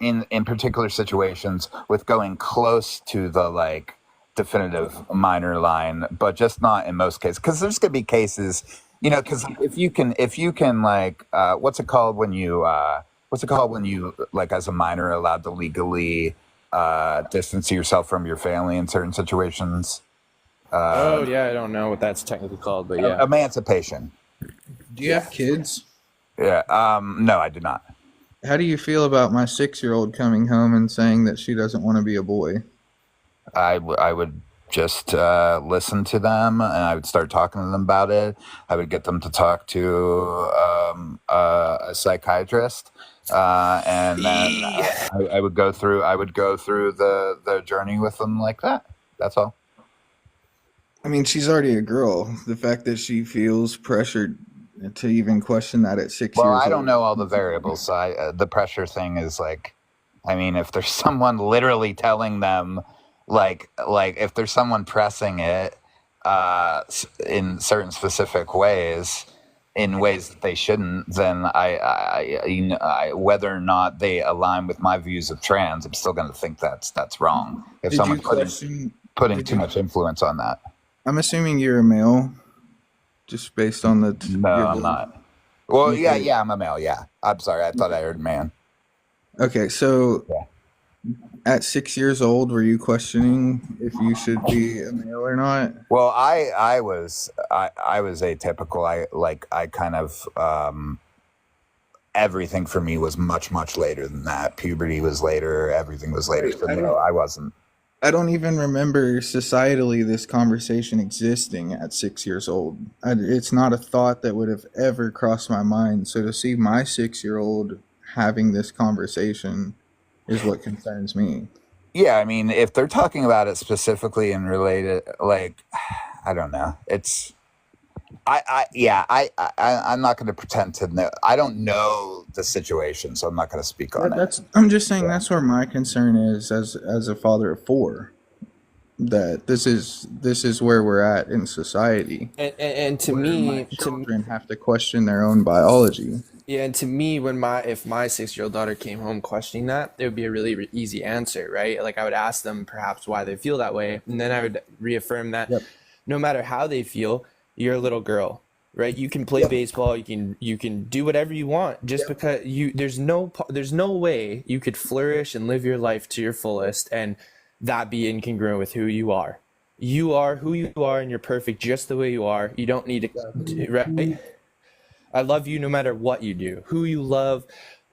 S6: in particular situations, with going close to the like definitive minor line, but just not in most cases. Because there's gonna be cases, because if you can like, what's it called when you like as a minor are allowed to legally distance yourself from your family in certain situations.
S2: oh yeah, I don't know what that's technically called, but yeah.
S6: Emancipation.
S1: Do you have kids?
S6: Yeah. No, I do not.
S1: How do you feel about my 6-year-old coming home and saying that she doesn't want to be a boy?
S6: I would just listen to them, and I would start talking to them about it. I would get them to talk to a psychiatrist, and then I would go through the journey with them like that. That's all.
S1: I mean, she's already a girl. The fact that she feels pressured to even question that at 6
S6: Well,
S1: years
S6: I
S1: old.
S6: don't know all the variables, so the pressure thing is like, I mean, if there's someone literally telling them, like if there's someone pressing it in certain specific ways, in ways that they shouldn't, then I whether or not they align with my views of trans, I'm still going to think that's wrong. If
S1: Did you
S6: someone's
S1: question?
S6: putting too much influence on that.
S1: I'm assuming you're a male, just based on the.
S6: No, I'm not. Well,
S1: Okay.
S6: yeah, I'm a male. Yeah, I'm sorry. I thought I heard man.
S1: Okay, so
S6: Yeah.
S1: at 6 years old, were you questioning if you should be a male or not?
S6: Well, I was atypical. I kind of everything for me was much later than that. Puberty was later. Everything was later. So no, I wasn't.
S1: I don't even remember societally this conversation existing at 6 years old. It's not a thought that would have ever crossed my mind. So to see my 6-year-old having this conversation is what concerns me.
S6: Yeah, I mean, if they're talking about it specifically and related, like, I don't know. It's, I'm not going to pretend to know. I don't know the situation, so I'm not going to speak on it.
S1: I'm just saying that's where my concern is as a father of 4. That this is where we're at in society.
S2: And to
S1: Where
S2: me,
S1: my children have to question their own biology.
S2: yeah, and to me, if my 6-year-old daughter came home questioning that, it would be a really easy answer, right? Like I would ask them perhaps why they feel that way, and then I would reaffirm that no matter how they feel, you're a little girl, right? You can play baseball, you can do whatever you want, just because there's no way you could flourish and live your life to your fullest and that be incongruent with who you are. You are who you are, and you're perfect just the way you are. You don't need to, right? I love you no matter what you do, who you love,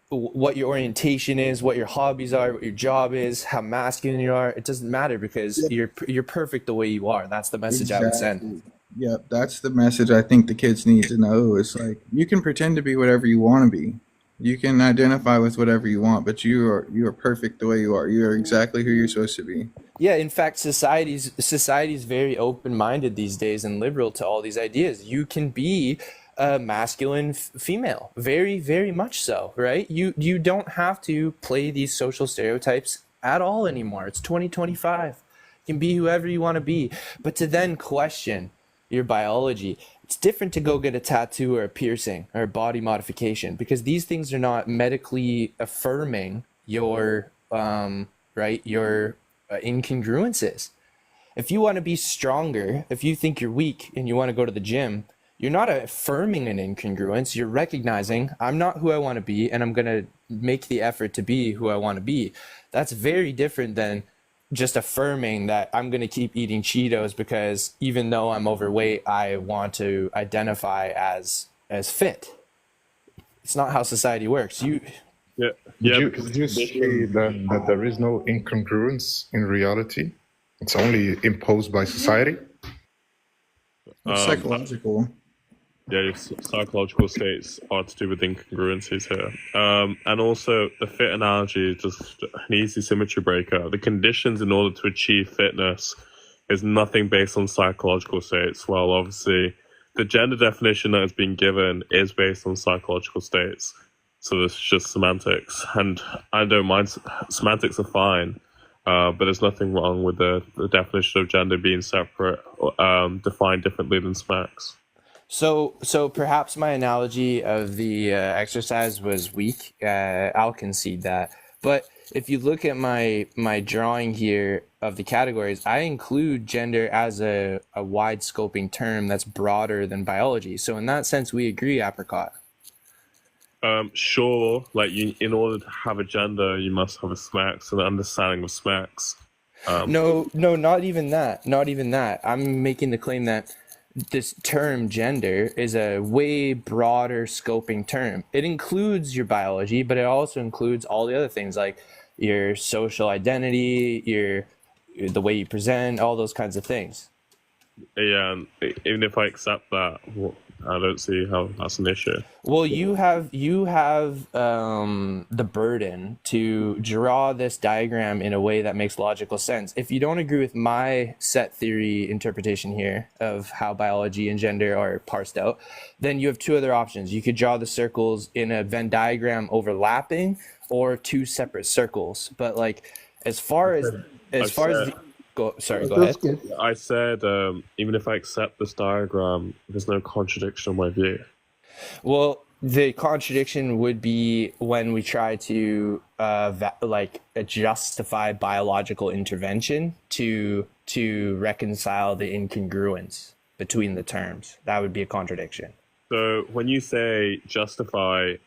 S2: what your orientation is, what your hobbies are, what your job is, how masculine you are. It doesn't matter because you're perfect the way you are. That's the message I would send.
S1: Yep, that's the message I think the kids need to know. It's like you can pretend to be whatever you want to be. You can identify with whatever you want, but you are perfect the way you are. You are exactly who you're supposed to be.
S2: Yeah, in fact, society's very open-minded these days and liberal to all these ideas. You can be a masculine female, very, very much so, right? You don't have to play these social stereotypes at all anymore. It's 2025. You can be whoever you want to be, but to then question your biology, it's different to go get a tattoo or a piercing or a body modification because these things are not medically affirming your incongruences. If you want to be stronger, if you think you're weak and you want to go to the gym, you're not affirming an incongruence. You're recognizing I'm not who I want to be and I'm going to make the effort to be who I want to be. That's very different than just affirming that I'm going to keep eating Cheetos because even though I'm overweight, I want to identify as fit. It's not how society works.
S12: Would you say that there is no incongruence in reality? It's only imposed by society?
S1: It's psychological.
S11: Yeah, your psychological states are to do with incongruencies here. And also, the fit analogy is just an easy symmetry breaker. The conditions in order to achieve fitness is nothing based on psychological states. Well, obviously, the gender definition that has been given is based on psychological states. So it's just semantics, and I don't mind. Semantics are fine, but there's nothing wrong with the definition of gender being separate, defined differently than sex.
S2: So perhaps my analogy of the exercise was weak. I'll concede that. But if you look at my drawing here of the categories, I include gender as a wide scoping term that's broader than biology. So in that sense, we agree, Apricot.
S11: Sure, like in order to have a gender, you must have a sex and an understanding of sex.
S2: No, not even that. Not even that. I'm making the claim that this term gender is a way broader scoping term. It includes your biology, but it also includes all the other things like your social identity, the way you present, all those kinds of things.
S11: Yeah, and even if I accept that, I don't see how that's an issue.
S2: Well, you have the burden to draw this diagram in a way that makes logical sense. If you don't agree with my set theory interpretation here of how biology and gender are parsed out, then you have two other options. You could draw the circles in a Venn diagram overlapping, or two separate circles. But like, as far as go ahead.
S11: I said even if I accept this diagram, there's no contradiction in my view.
S2: Well, the contradiction would be when we try to justify biological intervention to reconcile the incongruence between the terms. That would be a contradiction.
S11: So when you say justify,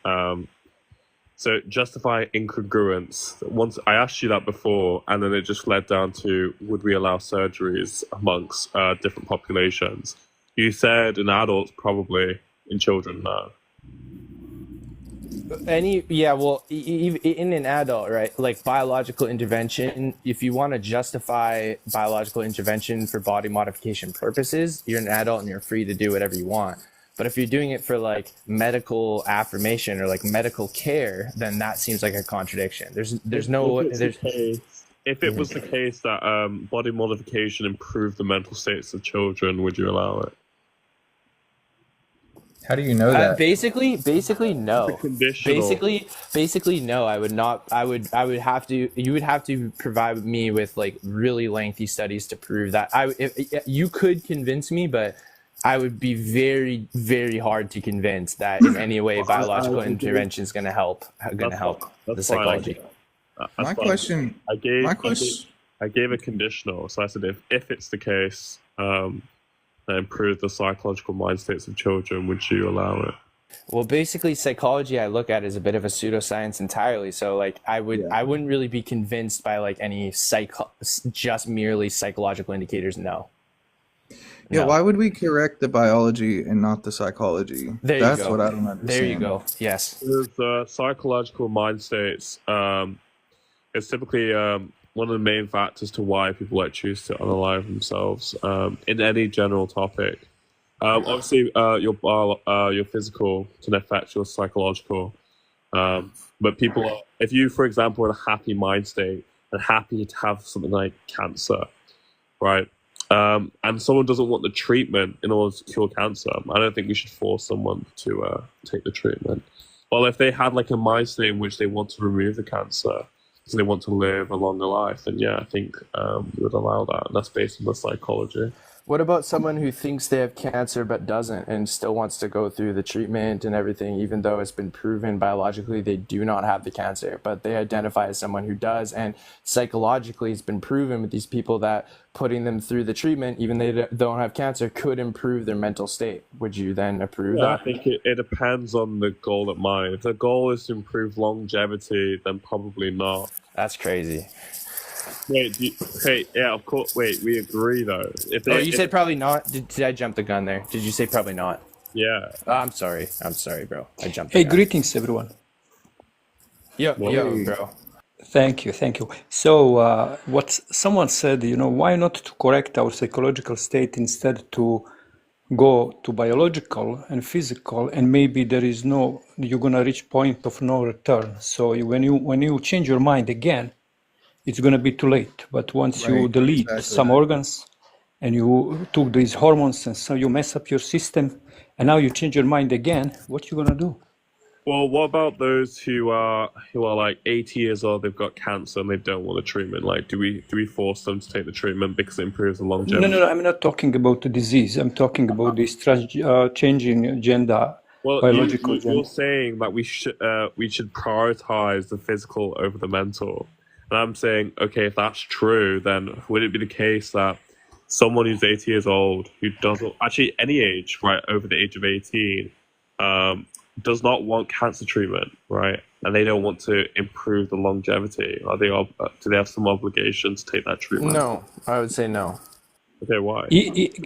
S11: justify incongruence. Once I asked you that before, and then it just led down to would we allow surgeries amongst different populations? You said in adults probably, in children no.
S2: In an adult, right? Like biological intervention, if you want to justify biological intervention for body modification purposes, you're an adult and you're free to do whatever you want. But if you're doing it for like medical affirmation or like medical care, then that seems like a contradiction. If
S11: it was the case that body modification improved the mental states of children, would you allow it?
S8: How do you know that?
S2: Basically, no.
S11: Conditional.
S2: Basically, no. I would not. I would have to. You would have to provide me with like really lengthy studies to prove that. You could convince me, but I would be very, very hard to convince that in any way biological intervention is going to help. The psychology.
S1: My question.
S11: I gave a conditional, so I said if it's the case that improve the psychological mind states of children, would you allow it?
S2: Well, basically, psychology I look at as a bit of a pseudoscience entirely. So, like, I wouldn't really be convinced by like any just merely psychological indicators. No.
S1: Yeah, why would we correct the biology and not the psychology? That's what I don't understand.
S2: There you go. Yes.
S11: The psychological mind states. It's typically one of the main factors to why people choose to unalive themselves in any general topic. Obviously, your physical can affect your psychological. But people, if you, for example, are in a happy mind state and happy to have something like cancer, right? And someone doesn't want the treatment in order to cure cancer, I don't think we should force someone to take the treatment. Well, if they had like a mind state in which they want to remove the cancer because they want to live a longer life, then yeah, I think we would allow that. And that's based on the psychology.
S2: What about someone who thinks they have cancer but doesn't and still wants to go through the treatment and everything, even though it's been proven biologically they do not have the cancer, but they identify as someone who does, and psychologically it's been proven with these people that putting them through the treatment, even though they don't have cancer, could improve their mental state? Would you then approve that?
S11: I think it depends on the goal at mind. If the goal is to improve longevity, then probably not.
S2: That's crazy.
S11: Wait, of course. Wait, we agree though.
S2: You said probably not. Did I jump the gun there? Did you say probably not?
S11: Yeah.
S2: I'm sorry, bro. I jumped. Hey,
S13: greetings, everyone.
S2: Yo, bro.
S13: Thank you. So, what someone said, why not to correct our psychological state instead to go to biological and physical, and maybe you're gonna reach point of no return. So when you change your mind again, it's going to be too late. But once you delete some organs and you took these hormones and so you mess up your system and now you change your mind again, what you going to do?
S11: Well, what about those who are like 80 years old, they've got cancer and they don't want the treatment? Like, do we force them to take the treatment because it improves the
S13: No,
S11: longevity?
S13: no, no. I'm not talking about the disease. I'm talking about this changing gender,
S11: Well,
S13: biological
S11: you're
S13: gender.
S11: saying that we should prioritize the physical over the mental, and I'm saying, okay, if that's true, then would it be the case that someone who's 80 years old, who doesn't actually any age, right, over the age of 18, does not want cancer treatment, right, and they don't want to improve the longevity, do they have some obligation to take that treatment?
S2: No, I would say no.
S11: Okay, why?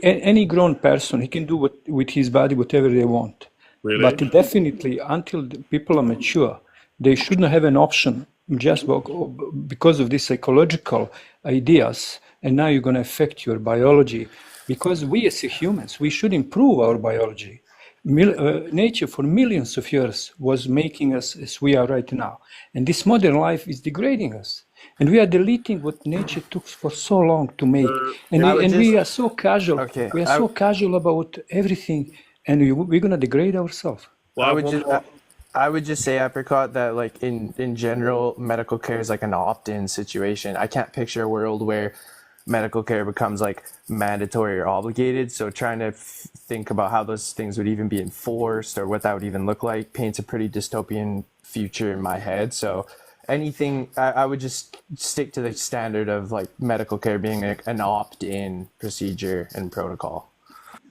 S13: Any grown person, he can do with his body whatever they want.
S11: Really?
S13: But definitely, until the people are mature, they shouldn't have an option just because of these psychological ideas. And now you're going to affect your biology, because we as humans, we should improve our biology. Nature for millions of years was making us as we are right now. And this modern life is degrading us. And we are deleting what nature took for so long to make. And we are so casual.
S2: Okay,
S13: We are so casual about everything. And we're going to degrade ourselves.
S2: Well, I would just say, Apricot, that like in general, medical care is like an opt-in situation. I can't picture a world where medical care becomes like mandatory or obligated. So trying to think about how those things would even be enforced or what that would even look like paints a pretty dystopian future in my head. So anything, I would just stick to the standard of like medical care being an opt-in procedure and protocol.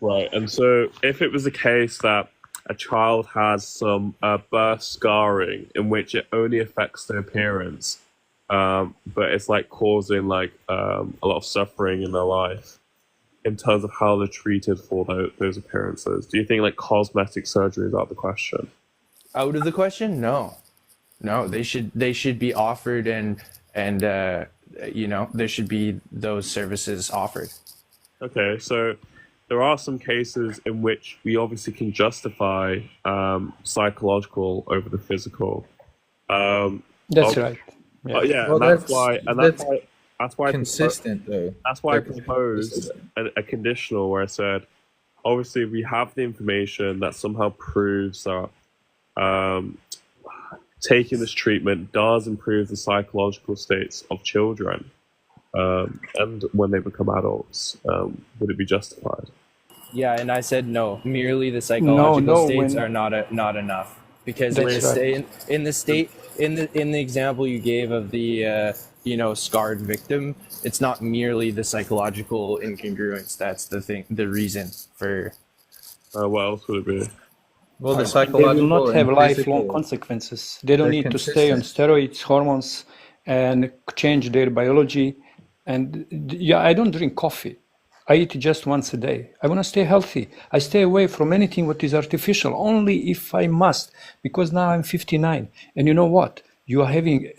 S11: Right, and so if it was the case that a child has some birth scarring in which it only affects their appearance, but it's like causing like a lot of suffering in their life in terms of how they're treated for those appearances, do you think like cosmetic surgery is out of the question?
S2: Out of the question? No, they should be offered and there should be those services offered.
S11: Okay, so there are some cases in which we obviously can justify psychological over the physical.
S13: That's right. Yeah,
S11: yeah,
S8: Well,
S11: and that's why
S8: consistent though.
S11: That's why I proposed a conditional where I said, obviously, we have the information that somehow proves that taking this treatment does improve the psychological states of children, and when they become adults, would it be justified?
S2: Yeah, and I said no. Merely the psychological states
S13: when-
S2: are not enough, because
S13: That's right.
S2: in the example you gave of the scarred victim, it's not merely the psychological incongruence that's the reason for.
S11: What else would it be?
S8: Well, the
S13: They
S8: psychological
S13: will not have
S8: and
S13: lifelong
S8: physical,
S13: consequences. They don't
S8: they're
S13: need to stay on
S8: consistent.
S13: steroids, hormones, and change their biology. And yeah, I don't drink coffee. I eat just once a day. I want to stay healthy. I stay away from anything what is artificial, only if I must, because now I'm 59. And you know what? You are having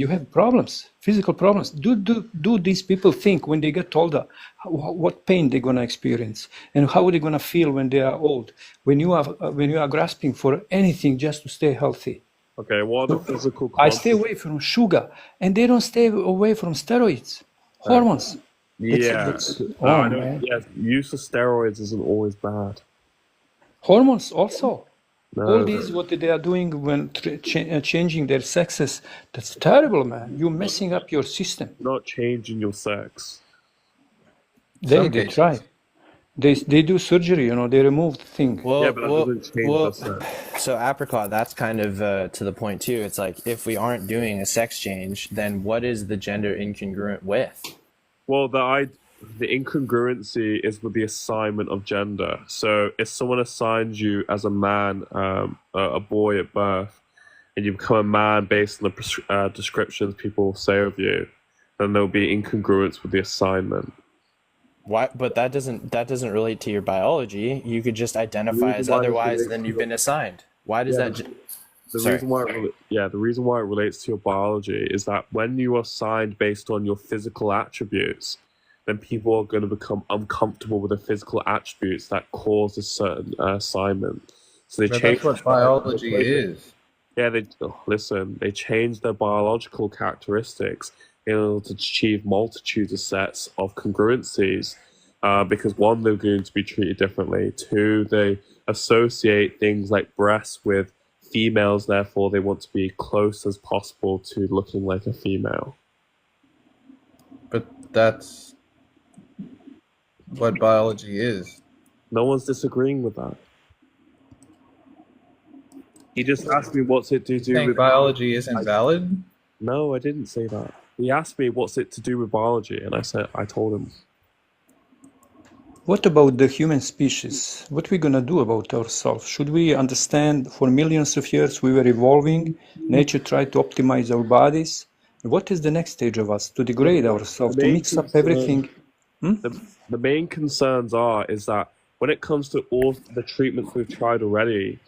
S13: you have problems, physical problems. Do these people think when they get older, what pain they're gonna experience, and how are they gonna feel when they are old? When you are grasping for anything just to stay healthy.
S11: Okay, what are the physical
S13: I stay away from sugar, and they don't stay away from steroids, hormones.
S11: Yeah,
S13: Oh,
S11: I know.
S13: man.
S11: Yeah, use of steroids isn't always bad.
S13: Hormones also.
S11: No,
S13: All these what they are doing when changing their sexes, that's terrible, man. You're messing up your system.
S11: not changing your sex.
S13: They try. They do surgery, they remove the thing.
S2: Well,
S11: Yeah, but that doesn't change the sex.
S2: so Apricot, that's kind of to the point too. It's like, if we aren't doing a sex change, then what is the gender incongruent with?
S11: Well, the incongruency is with the assignment of gender. So if someone assigns you as a man, a boy at birth, and you become a man based on the descriptions people say of you, then there'll be incongruence with the assignment.
S2: Why? But that doesn't relate to your biology. You could just identify as otherwise than you've been assigned. Why does that?
S11: The reason why it relates to your biology is that when you are assigned based on your physical attributes, then people are going to become uncomfortable with the physical attributes that cause a certain assignment. So they change.
S8: That's what biology is.
S11: Yeah, they change their biological characteristics in order to achieve multitudes of sets of congruencies, because one, they're going to be treated differently. Two, they associate things like breasts with females, therefore they want to be close as possible to looking like a female.
S8: But that's what biology is.
S11: No one's disagreeing with that. He just asked me what's it to do
S8: Saying
S11: with
S8: biology isn't valid?
S11: No, I didn't say that. He asked me what's it to do with biology, and I told him.
S13: What about the human species? What we gonna do about ourselves? Should we understand for millions of years we were evolving, nature tried to optimize our bodies? What is the next stage of us? To degrade ourselves, to mix up everything?
S11: The main concerns is that when it comes to all the treatments we've tried already,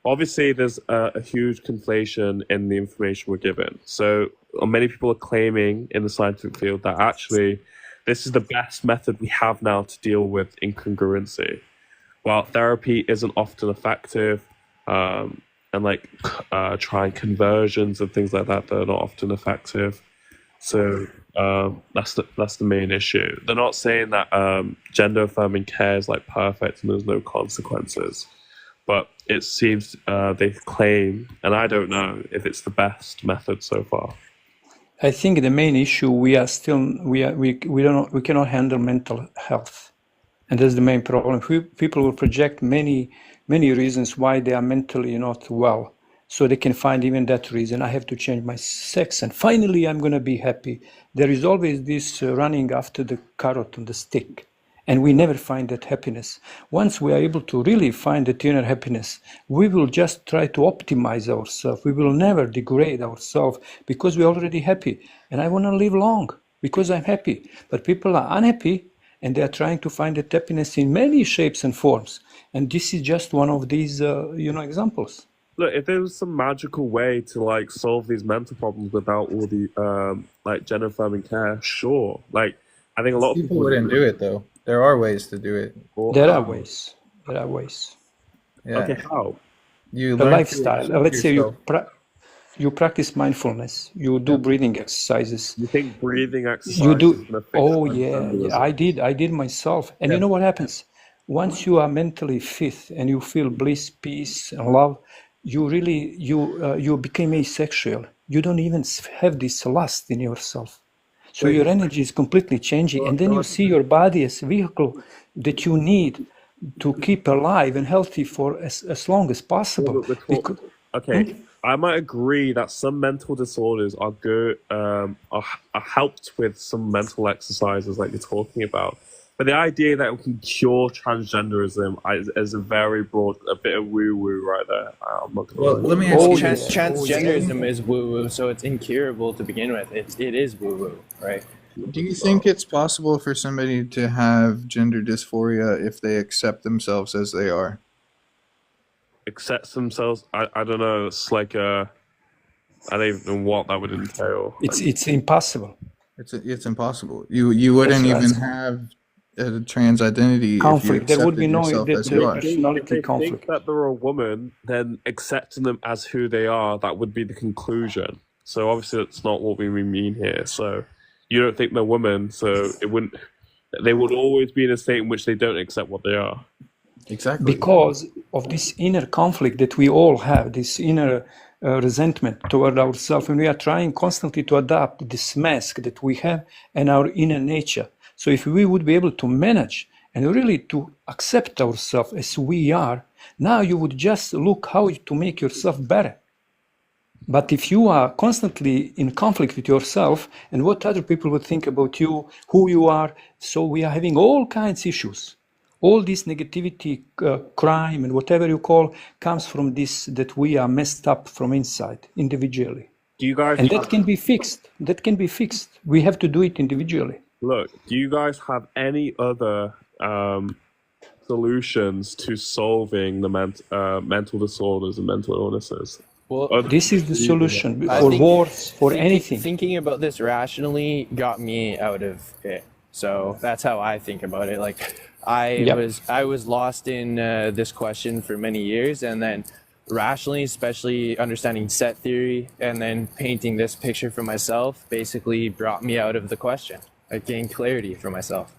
S11: obviously there's a huge conflation in the information we're given. So many people are claiming in the scientific field that actually this is the best method we have now to deal with incongruency. While therapy isn't often effective, and trying conversions and things like that, they're not often effective. So that's the main issue. They're not saying that gender affirming care is like perfect and there's no consequences, but it seems they claim, and I don't know if it's the best method so far.
S13: I think the main issue we cannot handle mental health, and that's the main problem. People will project many reasons why they are mentally not well, so they can find even that reason. I have to change my sex, and finally I'm going to be happy. There is always this running after the carrot on the stick, and we never find that happiness. Once we are able to really find that inner happiness, we will just try to optimize ourselves. We will never degrade ourselves because we're already happy. And I want to live long because I'm happy. But people are unhappy and they are trying to find that happiness in many shapes and forms. And this is just one of these, examples.
S11: Look, if there was some magical way to like solve these mental problems without all the gender affirming care, sure. Like, I think a lot of
S8: People wouldn't do it though. There are ways to do it.
S13: There are ways.
S8: Yeah.
S11: Okay, how?
S8: You
S13: The
S8: learn to
S13: lifestyle.
S8: accept
S13: Let's say
S8: yourself.
S13: you practice mindfulness. You do breathing exercises.
S11: You think breathing exercise
S13: You
S11: is
S13: do.
S11: going to fix
S13: Oh
S11: my
S13: yeah.
S11: vandalism?
S13: I did myself. And you know what happens? Once you are mentally fit and you feel bliss, peace, and love, you really you became asexual. You don't even have this lust in yourself. So your energy is completely changing, and then you see your body as a vehicle that you need to keep alive and healthy for as long as possible.
S11: Okay, I might agree that some mental disorders are good, are helped with some mental exercises like you're talking about. But the idea that we can cure transgenderism is a very broad, a bit of woo-woo right there. I'm not gonna lie.
S8: Let me ask you
S2: Transgenderism is woo-woo, so it's incurable to begin with. It is woo-woo, right?
S1: Do you think it's possible for somebody to have gender dysphoria if they accept themselves as they are?
S11: Accept themselves? I don't know. It's like I don't even know what that would entail.
S13: It's impossible.
S1: It's impossible. You wouldn't even have a trans identity
S13: Conflict.
S1: if you
S13: There would be
S1: accepted
S13: no
S1: yourself as you are.
S13: personality
S11: If they
S13: conflict.
S11: think that they're a woman, then accepting them as who they are, that would be the conclusion. So obviously that's not what we mean here. So you don't think they're women, so it wouldn't. They would always be in a state in which they don't accept what they are.
S1: Exactly.
S13: Because of this inner conflict that we all have, this inner resentment toward ourselves, and we are trying constantly to adapt this mask that we have and our inner nature. So if we would be able to manage and really to accept ourselves as we are, now you would just look how to make yourself better. But if you are constantly in conflict with yourself and what other people would think about you, who you are, so we are having all kinds of issues. All this negativity, crime, and whatever you call, comes from this, that we are messed up from inside, individually.
S11: Do you guys?
S13: And that can be fixed. That can be fixed. We have to do it individually.
S11: Look, do you guys have any other solutions to solving the mental disorders and mental illnesses?
S2: Well,
S13: This is the solution
S2: I
S13: for
S2: think
S13: wars, for anything.
S2: Thinking about this rationally got me out of it. So that's how I think about it. Like I was lost in this question for many years, and then rationally, especially understanding set theory and then painting this picture for myself basically brought me out of the question. I gained clarity for myself.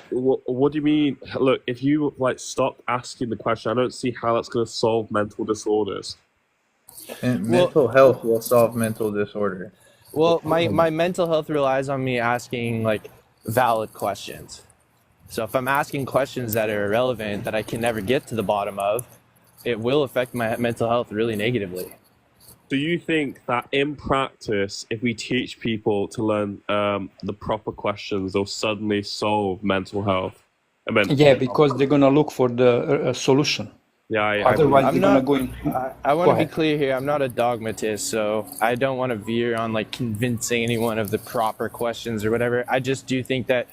S11: What do you mean? Look, if you like stop asking the question, I don't see how that's going to solve mental disorders.
S8: And
S2: Well,
S8: mental health will solve mental disorder.
S2: well, my mental health relies on me asking like valid questions. So if I'm asking questions that are irrelevant that I can never get to the bottom of, it will affect my mental health really negatively.
S11: Do you think that in practice, if we teach people to learn the proper questions, they'll suddenly solve mental health?
S13: Yeah, because they're gonna look for the solution.
S11: Yeah, I
S13: Otherwise,
S2: I'm
S13: they're gonna
S2: not.
S13: go in.
S2: I want
S13: Go
S2: to be
S13: ahead.
S2: clear here. I'm not a dogmatist, so I don't want to veer on like convincing anyone of the proper questions or whatever. I just do think that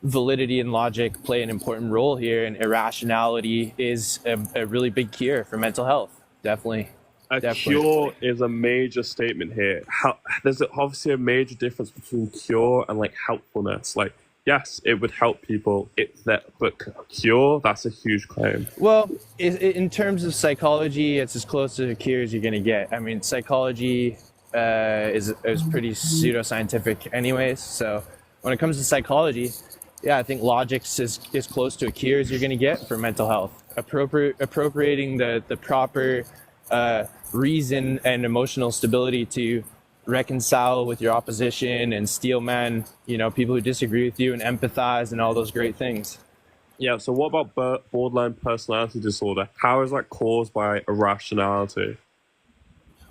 S2: validity and logic play an important role here, and irrationality is a really big cure for mental health. Definitely.
S11: A
S2: Definitely.
S11: cure is a major statement here. There's obviously a major difference between cure and like helpfulness. Like, yes, it would help people. But cure, that's a huge claim.
S2: Well, in terms of psychology, it's as close to a cure as you're going to get. I mean, psychology is pretty pseudoscientific anyways. So when it comes to psychology, yeah, I think logic is close to a cure as you're going to get for mental health. Appropriating the proper reason and emotional stability to reconcile with your opposition and steelman, people who disagree with you and empathize and all those great things.
S11: Yeah, so what about borderline personality disorder? How is that caused by irrationality?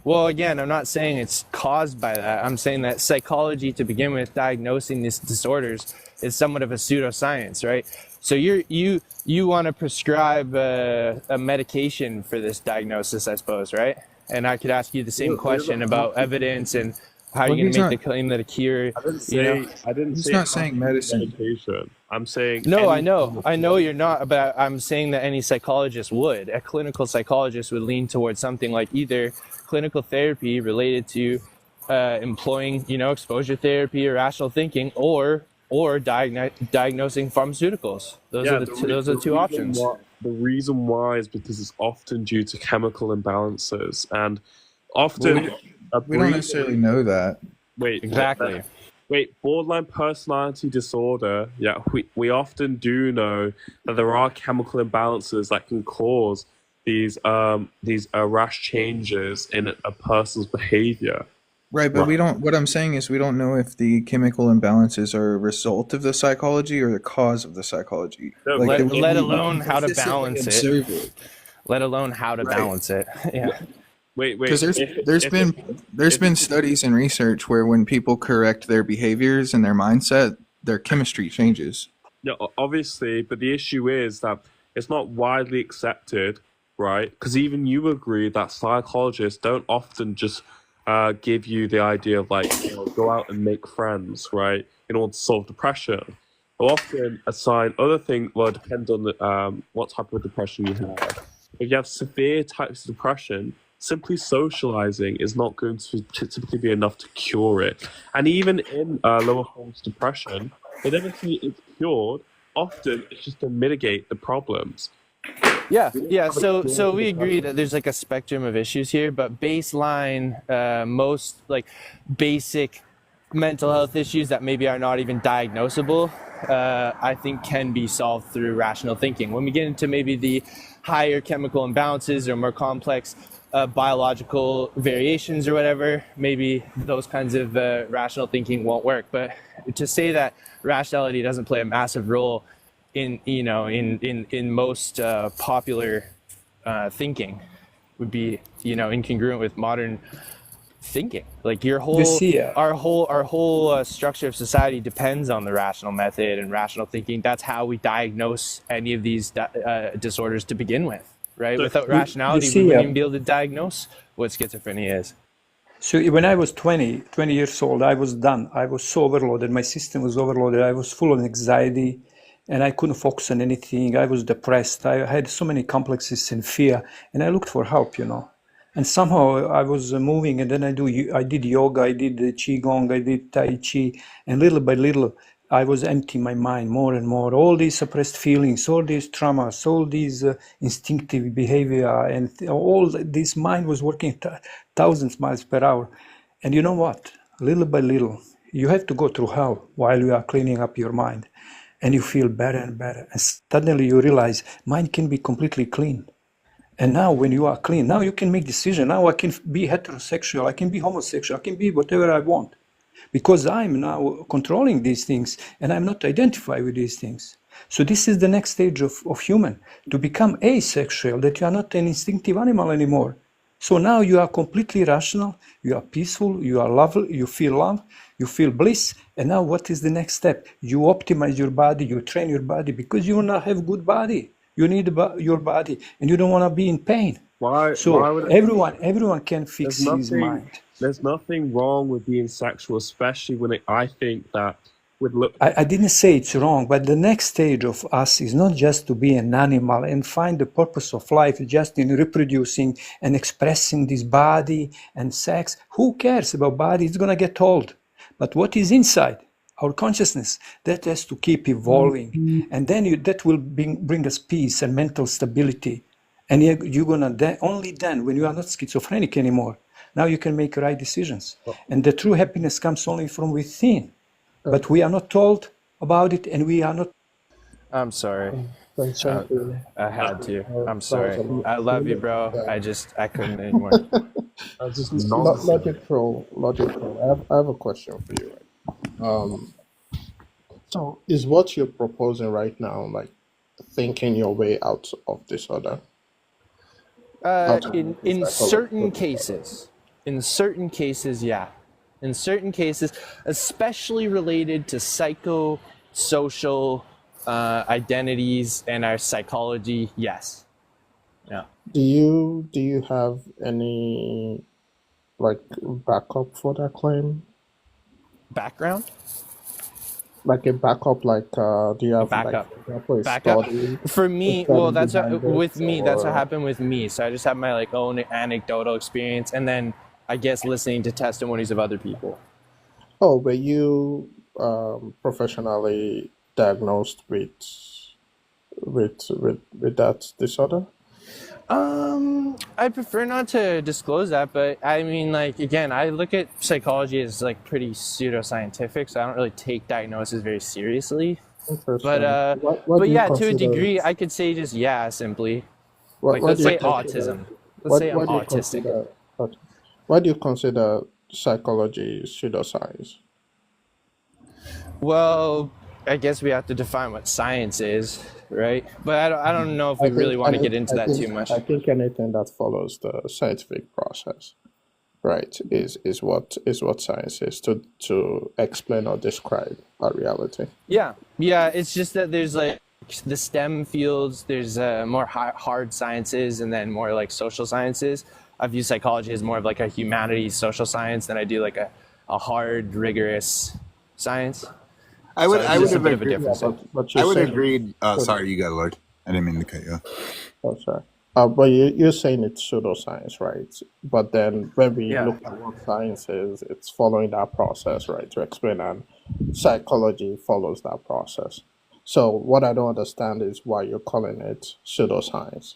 S2: Well, again, I'm not saying it's caused by that. I'm saying that psychology, to begin with, diagnosing these disorders is somewhat of a pseudoscience, right? So you want to prescribe a medication for this diagnosis, I suppose, right? And I could ask you the same question about evidence and how
S1: Well,
S2: you're going
S1: he's
S2: to make
S1: not.
S2: the claim that a cure,
S11: I didn't
S1: He's
S11: say
S1: not saying medicine.
S11: medication. I'm saying
S2: No,
S11: any
S2: I know you're not, but I'm saying that any psychologist would. A clinical psychologist would lean towards something like either clinical therapy related to employing, exposure therapy or rational thinking, or diagnosing pharmaceuticals. Those are the two options.
S11: The reason why is because it's often due to chemical imbalances, and often
S1: We don't necessarily know that.
S11: Wait,
S2: Exactly.
S11: Borderline personality disorder. Yeah, we often do know that there are chemical imbalances that can cause these rash changes in a person's behavior.
S1: Right, but we don't. What I'm saying is, we don't know if the chemical imbalances are a result of the psychology or the cause of the psychology.
S11: No,
S1: Like,
S2: Let alone how to
S1: consistently
S2: balance it.
S1: observe it.
S2: Let alone how to
S1: Right.
S2: balance it. Yeah.
S11: Wait.
S1: Because there's been studies and research where when people correct their behaviors and their mindset, their chemistry changes.
S11: Yeah, obviously, but the issue is that it's not widely accepted, right? Because even you agree that psychologists don't often just give you the idea of like, go out and make friends, right, in order to solve depression. They'll often assign other things. Well, it depends on what type of depression you have. If you have severe types of depression, simply socializing is not going to typically be enough to cure it. And even in lower forms of depression, they never say it's cured. Often, it's just to mitigate the problems.
S2: Yeah. So we agree that there's like a spectrum of issues here, but baseline, most like basic mental health issues that maybe are not even diagnosable, I think can be solved through rational thinking. When we get into maybe the higher chemical imbalances or more complex biological variations or whatever, maybe those kinds of rational thinking won't work. But to say that rationality doesn't play a massive role in most popular thinking would be incongruent with modern thinking. Like our whole structure of society depends on the rational method and rational thinking. That's how we diagnose any of these disorders to begin with, right?
S11: So
S2: Without rationality, we wouldn't even be able to diagnose what schizophrenia is.
S13: So when I was 20 years old, I was done. I was so overloaded. My system was overloaded. I was full of anxiety and I couldn't focus on anything. I was depressed. I had so many complexes and fear, and I looked for help, And somehow I was moving, and then I did yoga, I did qigong, I did tai chi, and little by little I was emptying my mind more and more. All these suppressed feelings, all these traumas, all these instinctive behavior, and all this mind was working thousands miles per hour. And you know what? Little by little, you have to go through hell while you are cleaning up your mind. and you feel better and better. And suddenly you realize mind can be completely clean. And now when you are clean, now you can make decisions. Now I can be heterosexual, I can be homosexual, I can be whatever I want. Because I'm now controlling these things and I'm not identified with these things. So this is the next stage of human, to become asexual, that you are not an instinctive animal anymore. So now you are completely rational, you are peaceful, you are lovely, you feel bliss. And now what is the next step? You optimize your body, you train your body, because you want to have good body. You need your body and you don't want to be in pain.
S11: Why
S13: So
S11: would
S13: everyone can fix his mind.
S11: there's nothing wrong with being sexual, especially when I think that would look.
S13: I didn't say it's wrong, but the next stage of us is not just to be an animal and find the purpose of life just in reproducing and expressing this body and sex. Who cares about body? It's going to get old. But what is inside, our consciousness, that has to keep evolving. And then that will bring us peace and mental stability. And you're going to, only then, when you are not schizophrenic anymore, now you can make right decisions. And the true happiness comes only from within. But we are not told about it, and we are not.
S2: I'm sorry.
S9: Thank you.
S2: I had to. I'm sorry. I love you, bro. I couldn't anymore.
S9: Logic Pro. I have a question for you. So is what you're proposing right now like thinking your way out of disorder?
S2: In certain cases, yeah. In certain cases, especially related to psychosocial identities and our psychology, yes. Yeah.
S9: Do you have any like backup for that claim?
S2: Background?
S9: Like a backup, like do you have
S2: Backup.
S9: like for example, a
S2: Backup.
S9: study?
S2: For me,
S9: a study
S2: well, that's
S9: behind
S2: with
S9: it,
S2: me. That's what
S9: or
S2: happened with me. So I just have my like own anecdotal experience, and then I guess listening to testimonies of other people.
S9: oh, but you professionally diagnosed with that disorder?
S2: I prefer not to disclose that, but I mean, like, again, I look at psychology as like pretty pseudoscientific, so I don't really take diagnosis very seriously.
S9: Interesting.
S2: But
S9: What do you
S2: yeah, to a
S9: consider?
S2: degree, I could say just yeah, simply.
S9: What
S2: Like, let's
S9: do you
S2: say
S9: consider?
S2: autism. Let's say I'm
S9: What do you
S2: autistic.
S9: consider? Why do you consider psychology pseudoscience?
S2: Well, I guess we have to define what science is, right? But I don't know if we really want to get into that too much.
S9: I think anything that follows the scientific process, right, is what science is to explain or describe a reality.
S2: Yeah, it's just that there's like the STEM fields, there's more hard sciences and then more like social sciences. I view psychology as more of like a humanities social science than I do like a hard, rigorous science.
S6: I
S2: So
S6: would
S2: it's
S6: I would
S2: just a
S6: have
S2: bit of a
S6: agreed.
S2: difference.
S9: But
S6: I
S9: you're
S6: would
S9: saying,
S6: agreed. Sorry, you go, Lord. I didn't mean to cut you off.
S9: oh, sorry. But you're saying it's pseudoscience, right? But then when we
S2: Yeah.
S9: look at what science is, it's following that process, right, to explain, and psychology follows that process. So what I don't understand is why you're calling it pseudoscience.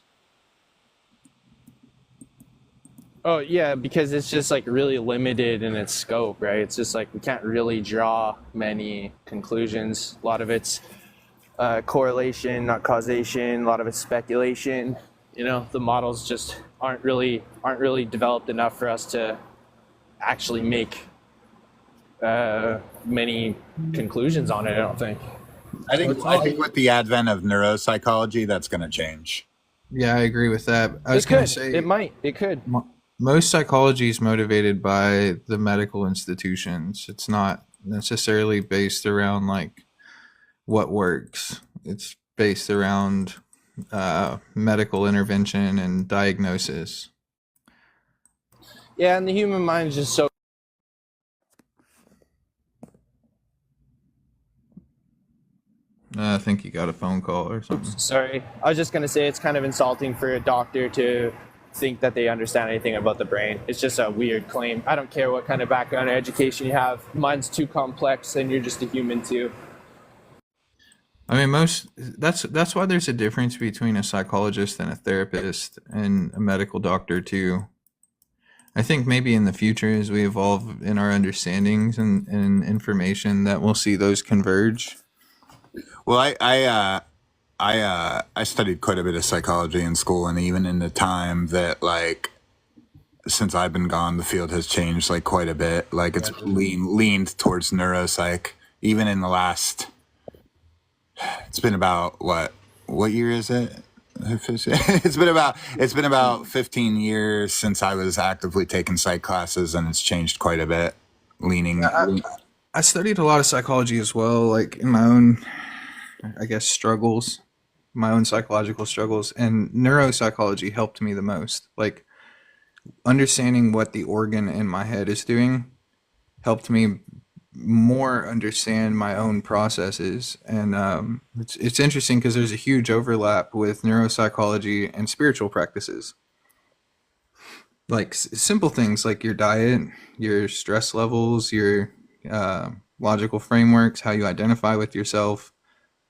S2: Oh yeah, because it's just like really limited in its scope, right? It's just like we can't really draw many conclusions. A lot of it's correlation, not causation. A lot of it's speculation. You know, the models just aren't really developed enough for us to actually make many conclusions on it. I don't think.
S6: I think with the advent of neuropsychology, that's going to change.
S1: Yeah, I agree with that. I was
S2: It
S1: going
S2: could.
S1: to say
S2: It could.
S1: most psychology is motivated by the medical institutions. It's not necessarily based around like what works. It's based around medical intervention and diagnosis.
S2: Yeah, and the human mind is just so.
S1: I think you got a phone call or something.
S2: Sorry, I was just gonna say it's kind of insulting for a doctor to think that they understand anything about the brain. It's just a weird claim. I don't care what kind of background or education you have. Mine's too complex, and you're just a human too.
S1: I mean, that's why there's a difference between a psychologist and a therapist and a medical doctor too. I think maybe in the future, as we evolve in our understandings and information, that we'll see those converge.
S6: Well, I studied quite a bit of psychology in school, and even in the time that like since I've been gone, the field has changed like quite a bit. Like it's leaned towards neuropsych. Even in the last, it's been about what year is it? It's been about 15 years since I was actively taking psych classes, and it's changed quite a bit.
S1: I studied a lot of psychology as well, like in my own, I guess, struggles, my own psychological struggles, and neuropsychology helped me the most. Like understanding what the organ in my head is doing helped me more understand my own processes. And it's interesting because there's a huge overlap with neuropsychology and spiritual practices. Like simple things like your diet, your stress levels, your logical frameworks, how you identify with yourself,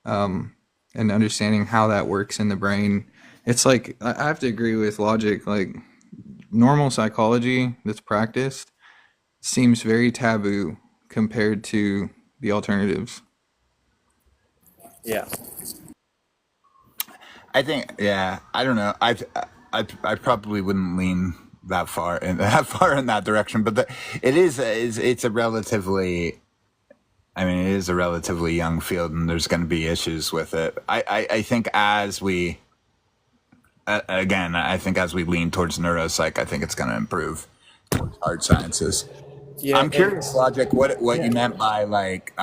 S1: and understanding how that works in the brain. It's like I have to agree with Logic. Like normal psychology that's practiced seems very taboo compared to the alternatives.
S2: Yeah.
S6: I think, yeah, I don't know. I probably wouldn't lean that far in that direction, but it's a relatively, I mean, it is a relatively young field, and there's going to be issues with it. I think as we, again, I think as we lean towards neuropsych, I think it's going to improve towards hard sciences.
S2: Yeah,
S6: I'm curious, Logic, what you meant by like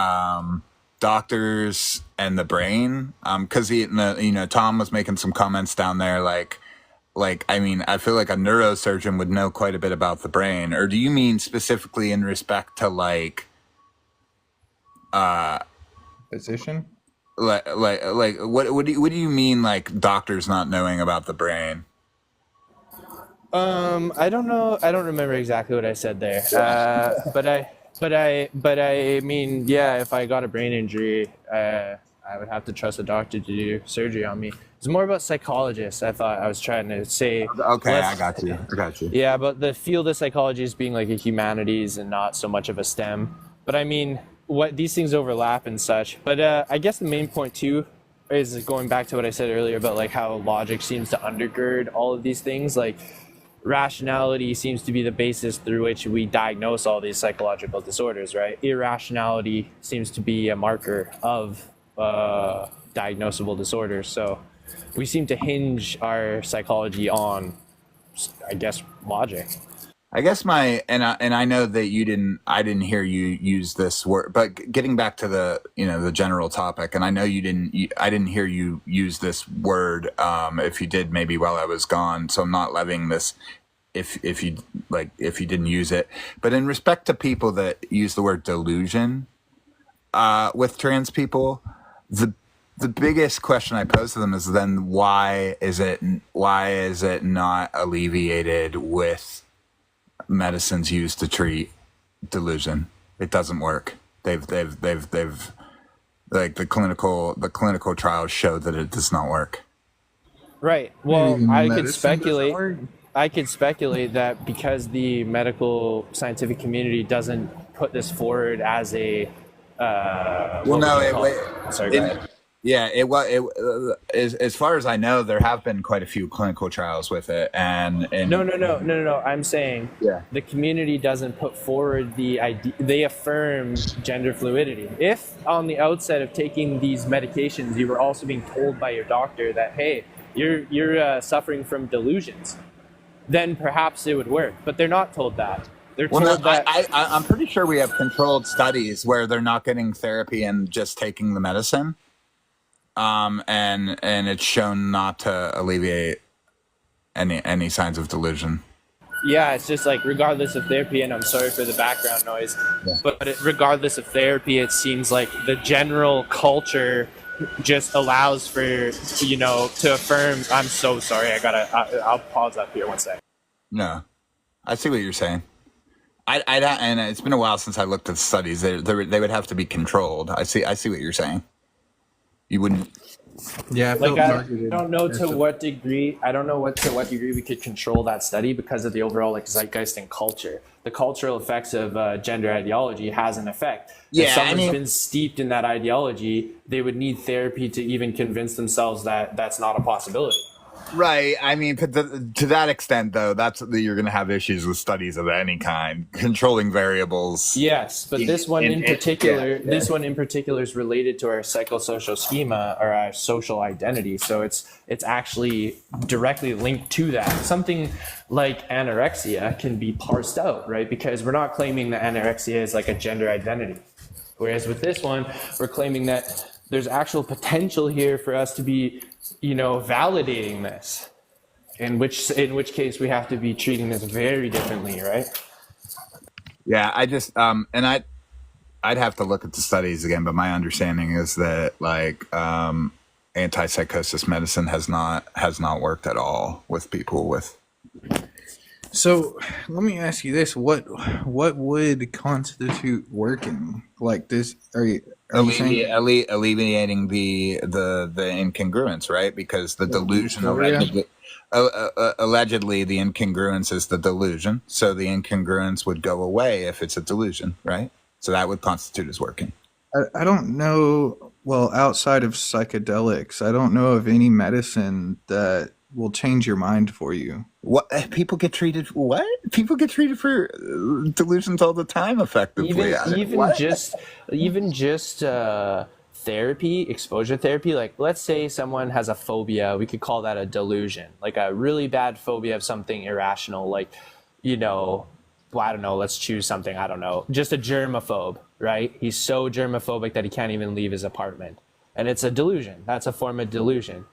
S6: doctors and the brain, because Tom was making some comments down there, like I mean, I feel like a neurosurgeon would know quite a bit about the brain. Or do you mean specifically in respect to like
S1: Physician?
S6: like what do you mean like doctors not knowing about the brain?
S2: I don't know. I don't remember exactly what I said there. But I mean, yeah, if I got a brain injury, I would have to trust a doctor to do surgery on me. It's more about psychologists. I thought I was trying to say.
S6: Okay, I got you.
S2: Yeah, but the field of psychology is being like a humanities and not so much of a STEM. But I mean, what these things overlap and such. But I guess the main point too is going back to what I said earlier about like how logic seems to undergird all of these things. Like rationality seems to be the basis through which we diagnose all these psychological disorders, right? Irrationality seems to be a marker of diagnosable disorders. So we seem to hinge our psychology on, I guess, logic.
S6: I guess I know that I didn't hear you use this word, but getting back to the general topic, and I know I didn't hear you use this word. If you did, maybe while I was gone, so I'm not levying this if you didn't use it. But in respect to people that use the word delusion with trans people, the biggest question I pose to them is then why is it not alleviated with medicines used to treat delusion? It doesn't work. They've like the clinical trials show that it does not work.
S2: Right. Well, I could
S1: Medicine
S2: speculate that because the medical scientific community doesn't put this forward as a sorry, go ahead.
S6: Yeah, as far as I know, there have been quite a few clinical trials with it, and
S2: No. I'm saying the community doesn't put forward the idea. They affirm gender fluidity. If on the outset of taking these medications, you were also being told by your doctor that, hey, you're suffering from delusions, then perhaps it would work. But they're not told that. They're told that.
S6: I'm pretty sure we have controlled studies where they're not getting therapy and just taking the medicine. And it's shown not to alleviate any signs of delusion.
S2: Yeah, it's just like regardless of therapy, and I'm sorry for the background noise, but regardless of therapy, it seems like the general culture just allows for, to affirm. I'm so sorry. I'll pause up here one second.
S6: No, I see what you're saying. And it's been a while since I looked at studies. They would have to be controlled. I see what you're saying. You wouldn't.
S1: Yeah, I
S2: Like
S1: felt
S2: I
S1: targeted.
S2: don't know to
S1: That's a-
S2: what degree we could control that study because of the overall like zeitgeist and culture. The cultural effects of gender ideology has an effect. If
S6: Yeah, I
S2: someone's
S6: mean,
S2: been steeped in that ideology, they would need therapy to even convince themselves that that's not a possibility.
S6: right. I mean, to that extent, though, you're going to have issues with studies of any kind, controlling variables.
S2: Yes, but this one in
S6: Yeah,
S2: particular,
S6: yeah.
S2: this one in particular is related to our psychosocial schema or our social identity. So it's actually directly linked to that. Something like anorexia can be parsed out, right? Because we're not claiming that anorexia is like a gender identity. Whereas with this one, we're claiming that there's actual potential here for us to be, validating this. In which case we have to be treating this very differently, right?
S6: Yeah, I just and I'd have to look at the studies again, but my understanding is that like antipsychosis medicine has not worked at all with people with.
S1: So let me ask you this: what would constitute working like this? Are you saying?
S6: Alleviating the incongruence, right? Because the delusion allegedly the incongruence is the delusion, so the incongruence would go away if it's a delusion, right? So that would constitute as working.
S1: I don't know. Well, outside of psychedelics, I don't know of any medicine that will change your mind for you.
S6: What people get treated? What people get treated for delusions all the time, effectively.
S2: Even just therapy, exposure therapy. Like, let's say someone has a phobia, we could call that a delusion, like a really bad phobia of something irrational, like, well, I don't know. Let's choose something. I don't know. Just a germaphobe, right? He's so germophobic that he can't even leave his apartment, and it's a delusion. That's a form of delusion,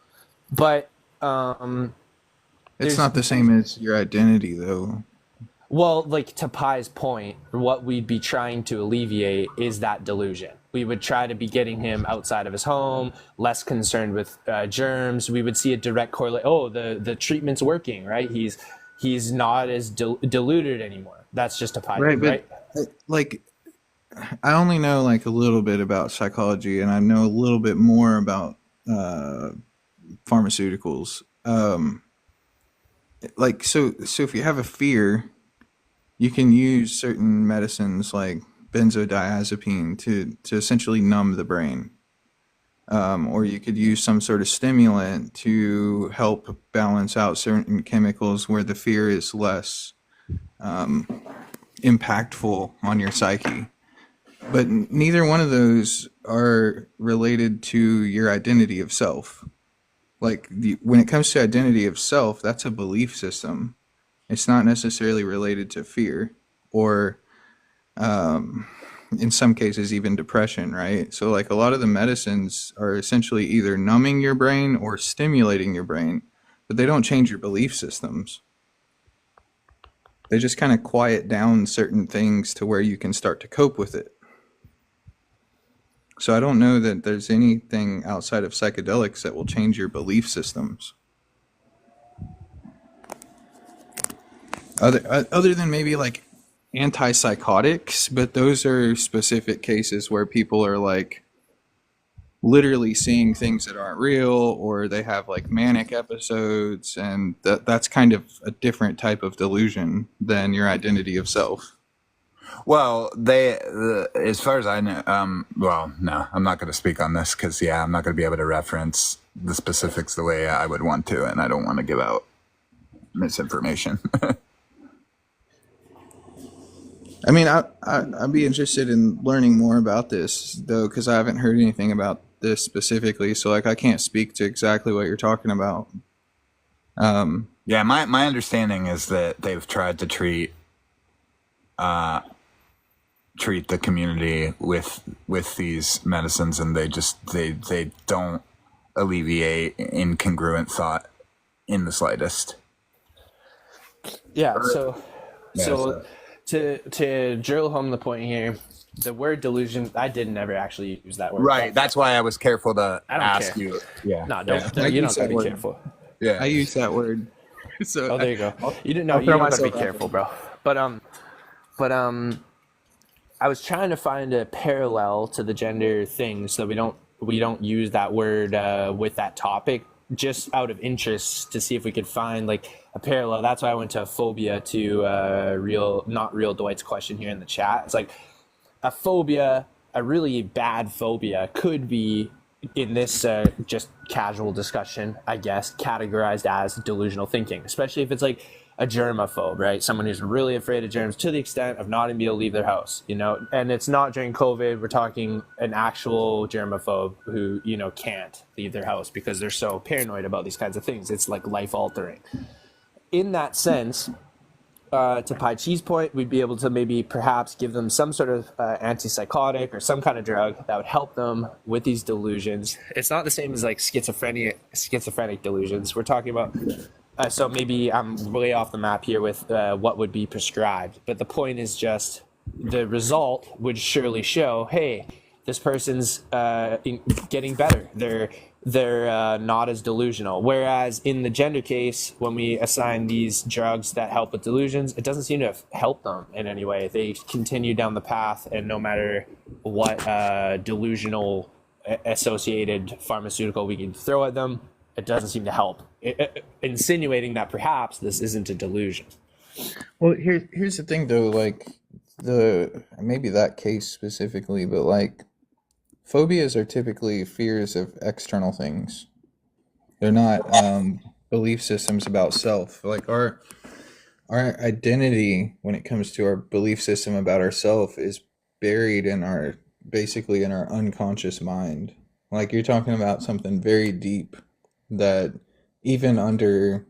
S2: but.
S1: It's not the same as your identity, though.
S2: Well, like to Pi's point, what we'd be trying to alleviate is that delusion. We would try to be getting him outside of his home, less concerned with germs. We would see a direct correlate. Oh, the treatment's working, right? He's not as deluded anymore. That's just a Pi, right?
S1: Like, I only know like a little bit about psychology, and I know a little bit more about pharmaceuticals. Like so if you have a fear, you can use certain medicines like benzodiazepine to essentially numb the brain, or you could use some sort of stimulant to help balance out certain chemicals where the fear is less impactful on your psyche. But neither one of those are related to your identity of self. Like when it comes to identity of self, that's a belief system. It's not necessarily related to fear or in some cases even depression, right? So like a lot of the medicines are essentially either numbing your brain or stimulating your brain, but they don't change your belief systems. They just kind of quiet down certain things to where you can start to cope with it. So I don't know that there's anything outside of psychedelics that will change your belief systems. Other than maybe like antipsychotics, but those are specific cases where people are like literally seeing things that aren't real, or they have like manic episodes, and that's kind of a different type of delusion than your identity of self.
S6: Well, as far as I know, well, no, I'm not going to speak on this because, I'm not going to be able to reference the specifics the way I would want to, and I don't want to give out misinformation.
S1: I mean, I'd be interested in learning more about this, though, because I haven't heard anything about this specifically. So, like, I can't speak to exactly what you're talking about.
S6: Yeah, my understanding is that they've tried to treat the community with these medicines, and they don't alleviate incongruent thought in the slightest.
S2: Yeah. So to drill home the point here, the word delusion, I didn't ever actually use that word.
S6: Right. That's why I was careful to ask
S2: care.
S6: you. Yeah.
S2: No, you don't gotta be careful.
S6: Yeah.
S1: I use that word. So
S2: there you go. You don't gotta be careful, bro. But I was trying to find a parallel to the gender thing so we don't use that word with that topic, just out of interest to see if we could find like a parallel. That's why I went to phobia to not real Dwight's question here in the chat. It's like a phobia, a really bad phobia could be in this just casual discussion, I guess, categorized as delusional thinking, especially if it's like a germaphobe, right? Someone who's really afraid of germs to the extent of not being able to leave their house, you know, and it's not during COVID. We're talking an actual germaphobe who, you know, can't leave their house because they're so paranoid about these kinds of things. It's like life altering. In that sense, to Pai Chi's point, we'd be able to maybe perhaps give them some sort of antipsychotic or some kind of drug that would help them with these delusions. It's not the same as like schizophrenic delusions. We're talking about, so maybe I'm way off the map here with what would be prescribed. But the point is just the result would surely show, hey, this person's getting better. They're not as delusional. Whereas in the gender case, when we assign these drugs that help with delusions, it doesn't seem to have helped them in any way. They continue down the path, and no matter what delusional associated pharmaceutical we can throw at them, it doesn't seem to help. Insinuating that perhaps this isn't a delusion.
S8: Well, here's the thing though, like maybe that case specifically, but like phobias are typically fears of external things. They're not belief systems about self. Like our identity when it comes to our belief system about ourself is buried in our unconscious mind. Like you're talking about something very deep that even under,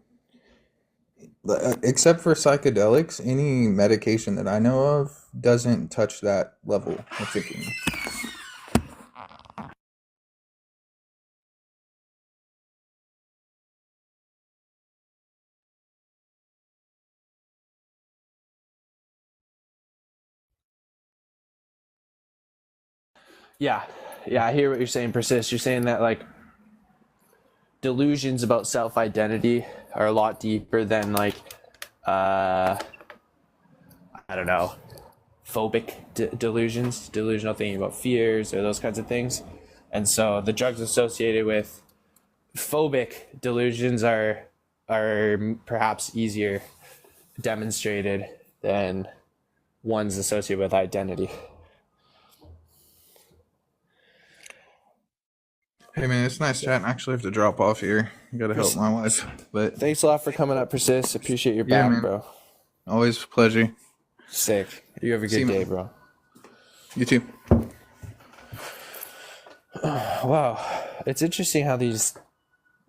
S8: except for psychedelics, any medication that I know of doesn't touch that level of thinking.
S2: Yeah, I hear what you're saying, Persist. You're saying that like delusions about self-identity are a lot deeper than like I don't know, phobic delusions, delusional thinking about fears or those kinds of things. And so the drugs associated with phobic delusions are perhaps easier demonstrated than ones associated with identity.
S1: Hey man, it's nice chatting. I actually have to drop off here. I gotta help my wife. But
S2: thanks a lot for coming up, Persist. Appreciate your back,
S1: man.
S2: bro.
S1: Always a pleasure.
S2: Sick. You have a good day, bro.
S1: You too.
S2: Wow. It's interesting how these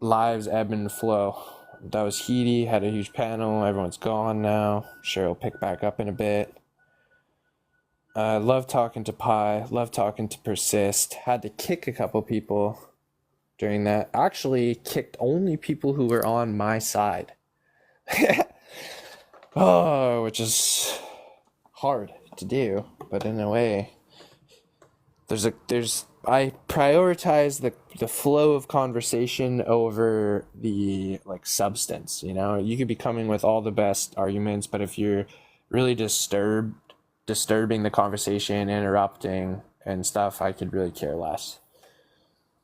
S2: lives ebb and flow. That was Heedy, had a huge panel. Everyone's gone now. Sure, it'll pick back up in a bit. Love talking to Pi. Love talking to Persist. Had to kick a couple people during that. Actually kicked only people who were on my side. Oh, which is hard to do, but in a way I prioritize the flow of conversation over the like substance, you know. You could be coming with all the best arguments, but if you're really disturbing the conversation, interrupting and stuff, I could really care less.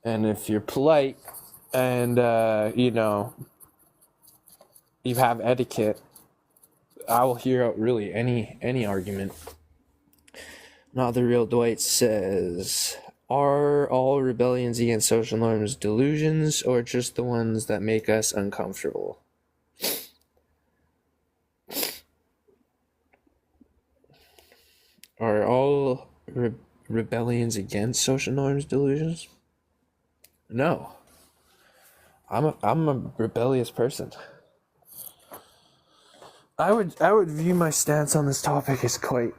S2: And if you're polite and you know, you have etiquette, I will hear out really any argument. Not the real Dwight says, are all rebellions against social norms delusions or just the ones that make us uncomfortable? Are all rebellions against social norms delusions? No. I'm a rebellious person. I would view my stance on this topic as quite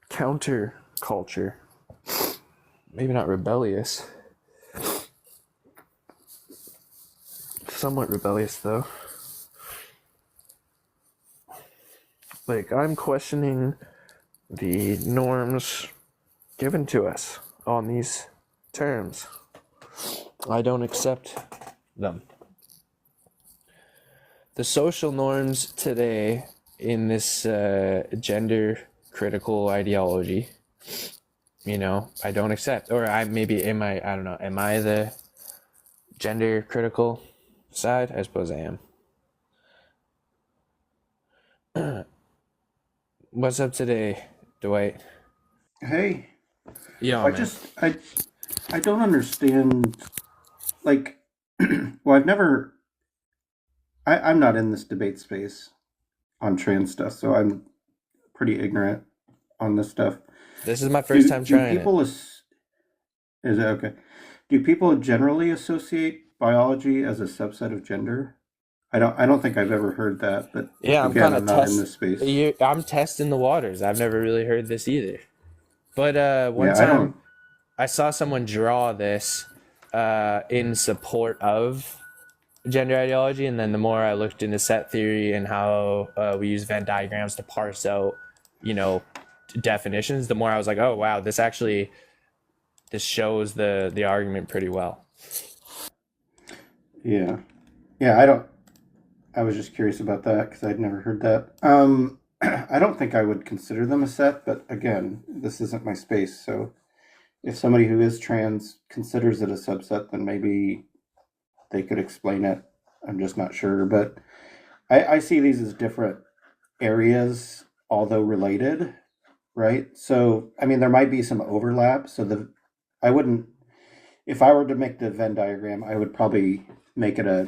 S2: counter culture. Maybe not rebellious. Somewhat rebellious though. Like, I'm questioning the norms given to us on these terms. I don't accept them. The social norms today in this gender critical ideology, I don't accept, or I don't know, am I the gender critical side? I suppose I am. What's up today, Dwight?
S14: Hey,
S2: Yo,
S14: I
S2: man.
S14: just I don't understand. Like, well, I'm not in this debate space on trans stuff, so I'm pretty ignorant on this stuff.
S2: This is my first time
S14: Do
S2: trying it.
S14: people is it okay? Do people generally associate biology as a subset of gender? I don't think I've ever heard that, but
S2: Yeah, I'm
S14: again,
S2: kind
S14: I'm
S2: of
S14: not in this space.
S2: I'm testing the waters. I've never really heard this either. But one
S14: Yeah, I don't.
S2: time I saw someone draw this in support of gender ideology, and then the more I looked into set theory and how we use Venn diagrams to parse out, definitions, the more I was like, oh wow, this shows the argument pretty well.
S14: Yeah, yeah, I don't. I was just curious about that because I'd never heard that. I don't think I would consider them a set, but again, this isn't my space. So if somebody who is trans considers it a subset, then maybe they could explain it. I'm just not sure. But I see these as different areas, although related, right? So, I mean, there might be some overlap. So I wouldn't, if I were to make the Venn diagram, I would probably make it a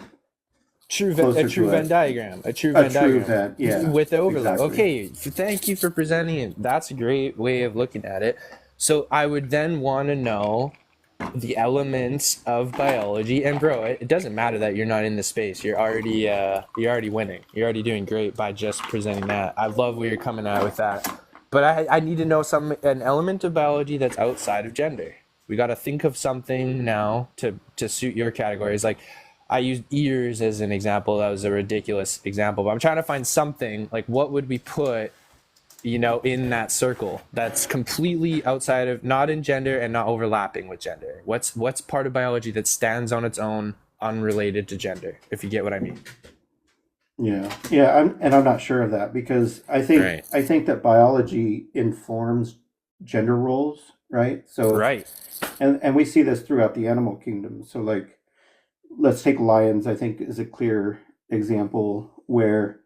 S2: true
S14: closer
S2: Venn
S14: to
S2: diagram,
S14: a true Venn, yeah,
S2: with overlap.
S14: exactly.
S2: Okay, thank you for presenting it. That's a great way of looking at it. So I would then want to know the elements of biology, and bro, it doesn't matter that you're not in the space. You're already winning. You're already doing great by just presenting that. I love where you're coming at with that. But I need to know an element of biology that's outside of gender. We got to think of something now to suit your categories. Like, I used ears as an example. That was a ridiculous example, but I'm trying to find something like, what would we put, in that circle that's completely outside of, not in gender and not overlapping with gender. What's part of biology that stands on its own, unrelated to gender, if you get what I mean?
S14: Yeah, I'm not sure of that because I think that biology informs gender roles, right? So
S2: right,
S14: and we see this throughout the animal kingdom. So like, let's take lions. I think is a clear example where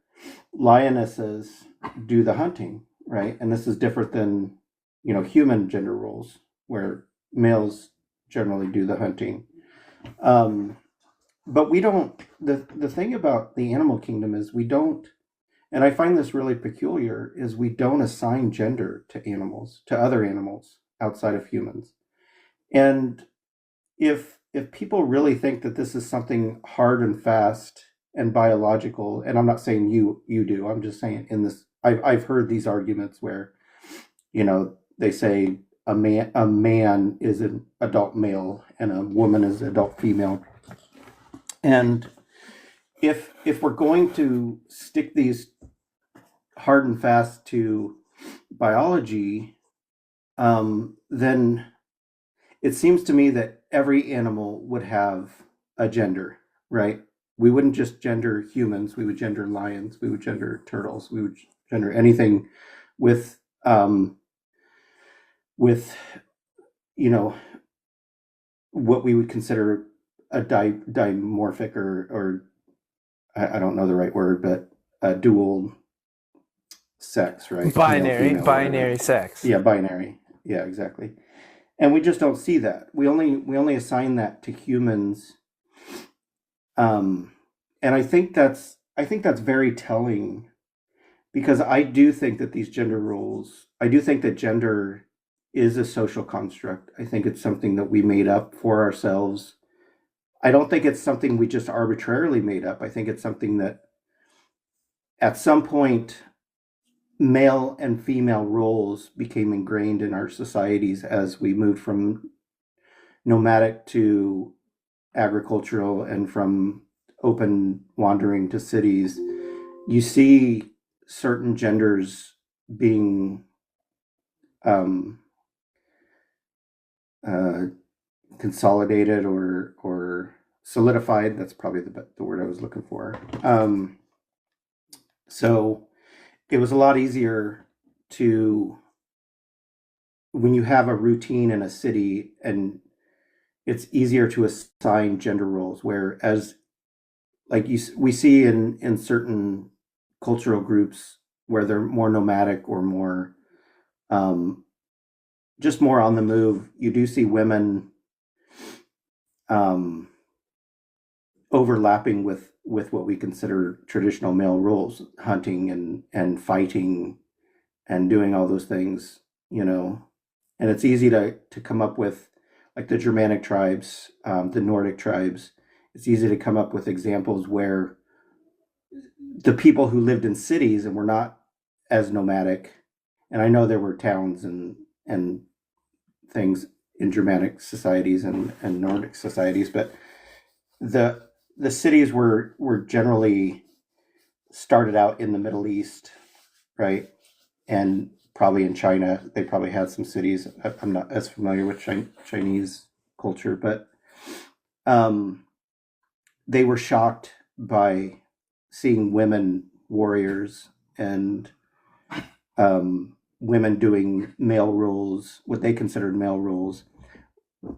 S14: lionesses do the hunting, right? And this is different than human gender roles where males generally do the hunting. But we don't. The thing about the animal kingdom is we don't, and I find this really peculiar, is we don't assign gender to animals, to other animals outside of humans. And if people really think that this is something hard and fast and biological, and I'm not saying you do, I'm just saying in this, I've heard these arguments where, they say a man is an adult male and a woman is an adult female. And if we're going to stick these hard and fast to biology, then it seems to me that every animal would have a gender, right? We wouldn't just gender humans. We would gender lions. We would gender turtles. We would gender anything with what we would consider a dimorphic or I don't know the right word, but a dual sex, right?
S2: Binary,
S14: Male, female,
S2: binary
S14: whatever.
S2: sex.
S14: Yeah, binary. Yeah, exactly. And we just don't see that. We only assign that to humans. And I think that's very telling because I do think that these gender roles, I do think that gender is a social construct. I think it's something that we made up for ourselves. I don't think it's something we just arbitrarily made up. I think it's something that at some point male and female roles became ingrained in our societies as we moved from nomadic to agricultural and from open wandering to cities. You see certain genders being consolidated or solidified. That's probably the word I was looking for. So it was a lot easier to, when you have a routine in a city, and it's easier to assign gender roles, whereas like we see in certain cultural groups where they're more nomadic or more just more on the move, you do see women overlapping with what we consider traditional male roles, hunting and fighting and doing all those things, and it's easy to come up with, like the Germanic tribes, the Nordic tribes. It's easy to come up with examples where the people who lived in cities and were not as nomadic, and I know there were towns and things in Germanic societies and Nordic societies, but the cities were generally started out in the Middle East, right? And probably in China, they probably had some cities. I'm not as familiar with Chinese culture, but they were shocked by seeing women warriors and women doing male roles, what they considered male roles.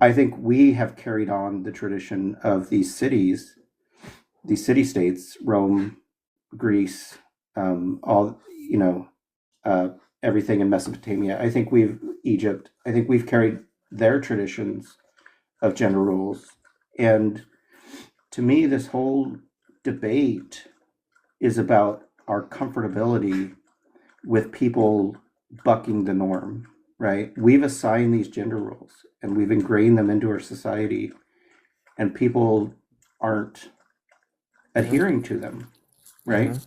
S14: I think we have carried on the tradition of these cities, these city-states, Rome, Greece, all, everything in Mesopotamia. Egypt, I think we've carried their traditions of gender roles. And to me, this whole debate is about our comfortability with people bucking the norm, right? We've assigned these gender roles and we've ingrained them into our society, and people aren't adhering to them, right?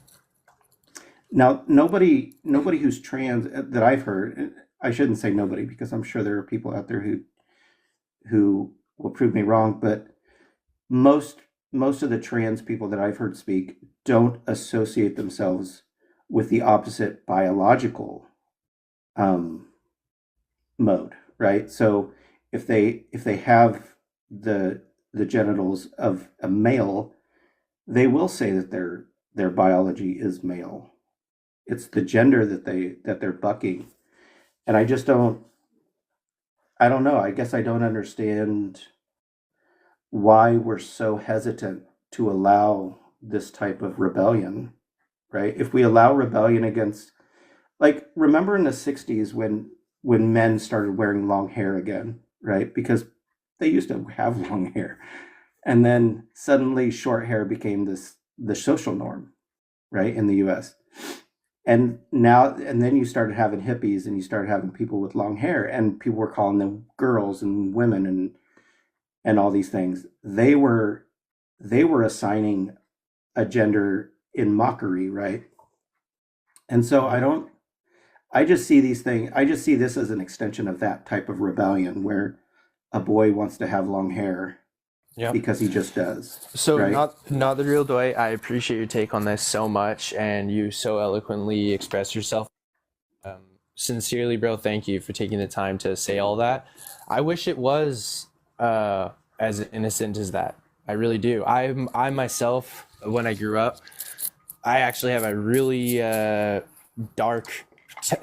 S14: Now, nobody who's trans that I've heard, I shouldn't say nobody because I'm sure there are people out there who will prove me wrong, but most of the trans people that I've heard speak don't associate themselves with the opposite biological mode, right? So if they have the genitals of a male, they will say that their biology is male. It's the gender that they're bucking. And I don't know. I guess I don't understand why we're so hesitant to allow this type of rebellion, right? If we allow rebellion against, like, remember in the 60s when men started wearing long hair again, right? Because they used to have long hair. And then suddenly short hair became the social norm, right, in the US. And then you started having hippies and you started having people with long hair, and people were calling them girls and women and all these things. They were assigning a gender in mockery, right? And so I just see this as an extension of that type of rebellion where a boy wants to have long hair because he just does.
S2: So
S14: right?
S2: not the real Dwight. I appreciate your take on this so much, and you so eloquently express yourself. Sincerely, bro, thank you for taking the time to say all that. I wish it was as innocent as that. I really do. I myself, when I grew up, I actually have a really dark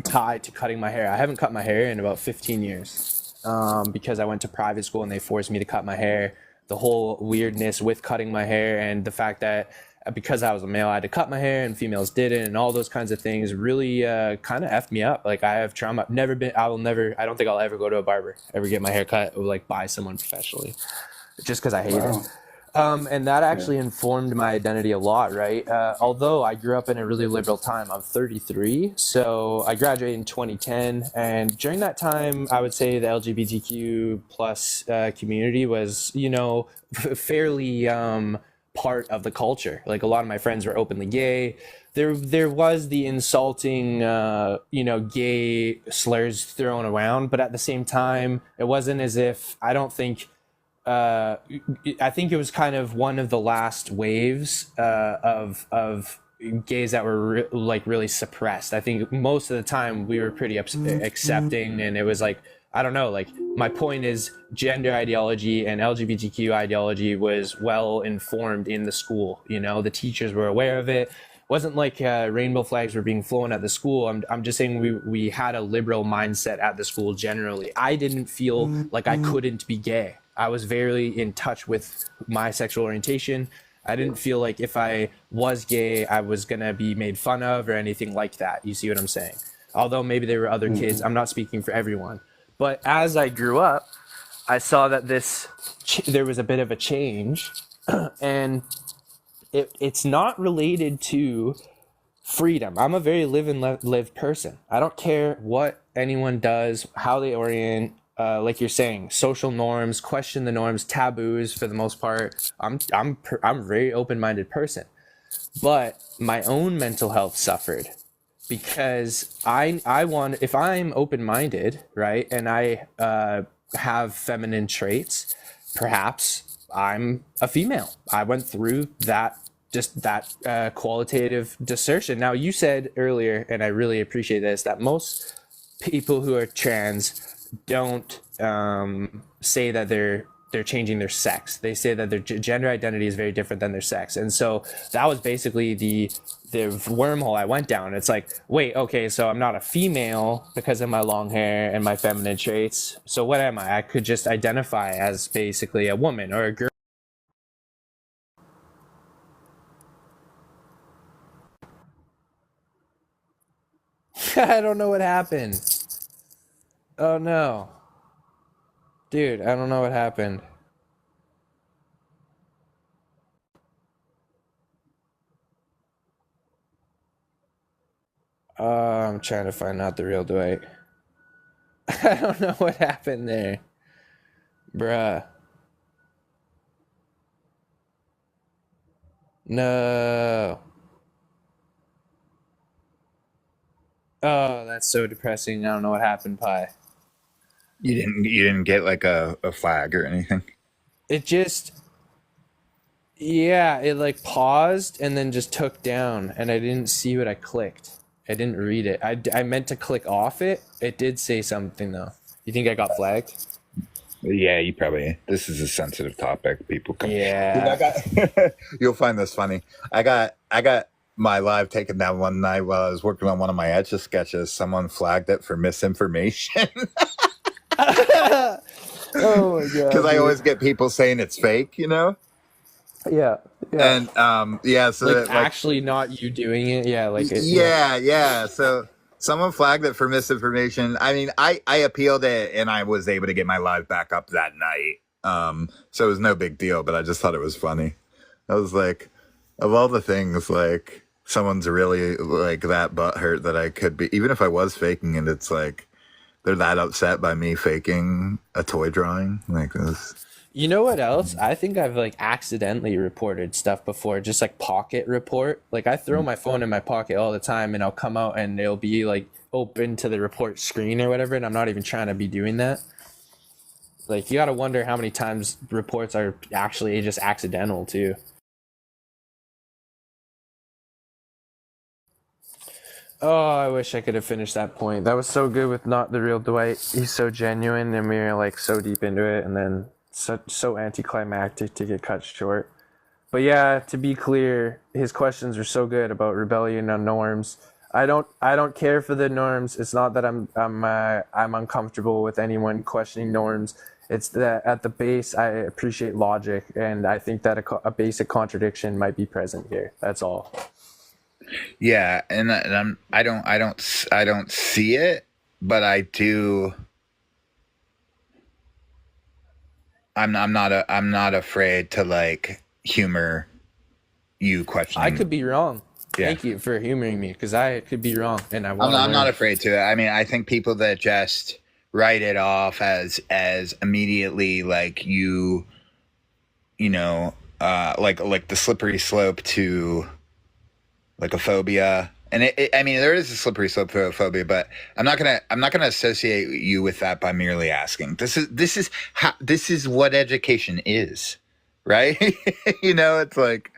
S2: tie to cutting my hair. I haven't cut my hair in about 15 years because I went to private school and they forced me to cut my hair. The whole weirdness with cutting my hair and the fact that because I was a male, I had to cut my hair and females didn't, and all those kinds of things really kind of effed me up. Like, I have trauma. I don't think I'll ever go to a barber, ever get my hair cut or like by someone professionally, just because I hate it. And that actually informed my identity a lot, right? Although I grew up in a really liberal time. I'm 33, so I graduated in 2010. And during that time, I would say the LGBTQ plus community was, fairly part of the culture. Like, a lot of my friends were openly gay. There was the insulting, gay slurs thrown around. But at the same time, it wasn't as if, I think it was kind of one of the last waves of gays that were really suppressed. I think most of the time we were pretty accepting, and it was like, I don't know, like, my point is gender ideology and LGBTQ ideology was well informed in the school. The teachers were aware of it. wasn't like rainbow flags were being flown at the school. I'm just saying we had a liberal mindset at the school generally. I didn't feel like I couldn't be gay. I was very in touch with my sexual orientation. I didn't feel like if I was gay, I was gonna be made fun of or anything like that. You see what I'm saying? Although maybe there were other kids, I'm not speaking for everyone. But as I grew up, I saw that there was a bit of a change, and it's not related to freedom. I'm a very live and live person. I don't care what anyone does, how they orient. Like you're saying, social norms, question the norms, taboos for the most part. I'm a very open-minded person, but my own mental health suffered because I want, if I'm open-minded, right, and I have feminine traits, perhaps I'm a female. I went through that qualitative dissertation. Now, you said earlier, and I really appreciate this, that most people who are trans don't say that they're changing their sex. They say that their gender identity is very different than their sex. And so that was basically the wormhole I went down. It's like, wait, okay, so I'm not a female because of my long hair and my feminine traits. So what am I? I could just identify as basically a woman or a girl. I don't know what happened. Oh no. Dude, I don't know what happened. I'm trying to find out the real Dwight. I don't know what happened there. Bruh. No. Oh, that's so depressing. I don't know what happened, Pi.
S6: You didn't get like a flag or anything?
S2: It just, yeah, it like paused and then just took down, and I didn't see what I clicked. I didn't read it. I meant to click off it. It did say something though. You think I got flagged?
S6: Yeah, you probably. This is a sensitive topic. People come.
S2: Yeah.
S6: Dude, you'll find this funny. I got my live taken down one night while I was working on one of my Etch a Sketches. Someone flagged it for misinformation.
S2: Oh my god.
S6: Because I always get people saying it's fake, you know?
S2: Yeah.
S6: And yeah, so
S2: like actually not you doing it. Yeah, like it,
S6: yeah. So someone flagged it for misinformation. I mean, I appealed it and I was able to get my live back up that night. So it was no big deal, but I just thought it was funny. I was like, of all the things, like someone's really like that butthurt that I could be, even if I was faking it, it's like they're that upset by me faking a toy drawing like this.
S2: You know what else? I think I've like accidentally reported stuff before, just like pocket report. Like I throw my phone in my pocket all the time and I'll come out and it'll be like open to the report screen or whatever, and I'm not even trying to be doing that. Like you gotta wonder how many times reports are actually just accidental too. Oh, I wish I could have finished that point. That was so good with Not the Real Dwight. He's so genuine and we were like so deep into it, and then so anticlimactic to get cut short. But yeah, to be clear, his questions are so good about rebellion on norms. I don't care for the norms. It's not that I'm uncomfortable with anyone questioning norms. It's that at the base I appreciate logic, and I think that a basic contradiction might be present here. That's all.
S6: Yeah, and I don't see it, but I do. I'm not afraid to like humor you questioning.
S2: I could be wrong.
S6: Yeah.
S2: Thank you for humoring me, because I could be wrong, and I'm
S6: not afraid to. I mean, I think people that just write it off as immediately like you know, like the slippery slope to like a phobia. And I mean, there is a slippery slope to a phobia, but I'm not gonna associate you with that by merely asking. This is what education is, right? You know, it's like,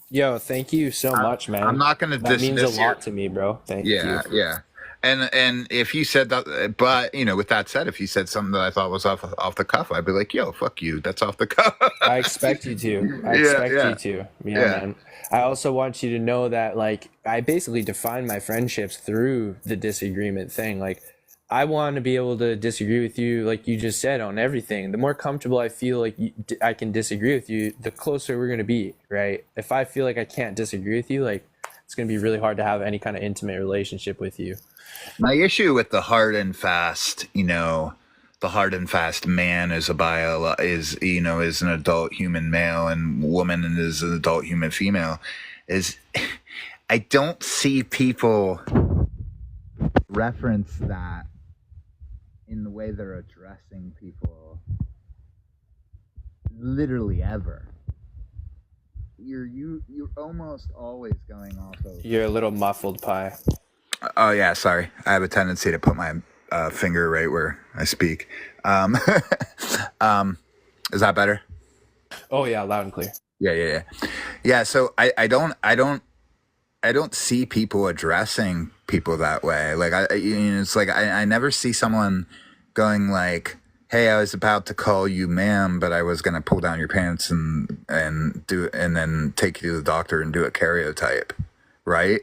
S2: yo, thank you so much, man.
S6: I'm not gonna
S2: that means a
S6: dismiss
S2: lot to me, bro. Thank you.
S6: Yeah. And if you said that, but with that said, if you said something that I thought was off the cuff, I'd be like, yo, fuck you, that's off the cuff.
S2: I expect you to. I
S6: Yeah,
S2: expect
S6: yeah,
S2: you to. Yeah,
S6: yeah.
S2: man. I also want you to know that, like, I basically define my friendships through the disagreement thing. Like, I want to be able to disagree with you, like you just said, on everything. The more comfortable I feel like I can disagree with you, the closer we're going to be, right? If I feel like I can't disagree with you, like, it's going to be really hard to have any kind of intimate relationship with you.
S6: My issue with the hard and fast, the hard and fast man is is an adult human male, and woman is an adult human female, is I don't see people reference that in the way they're addressing people literally ever. You're almost always going off of.
S2: You're a little muffled, Pi.
S6: Oh yeah, sorry. I have a tendency to put my finger right where I speak. Is that better?
S2: Oh yeah, loud and clear.
S6: Yeah. So I don't see people addressing people that way. Like it's like I never see someone going like, "Hey, I was about to call you ma'am, but I was gonna pull down your pants and then take you to the doctor and do a karyotype," right?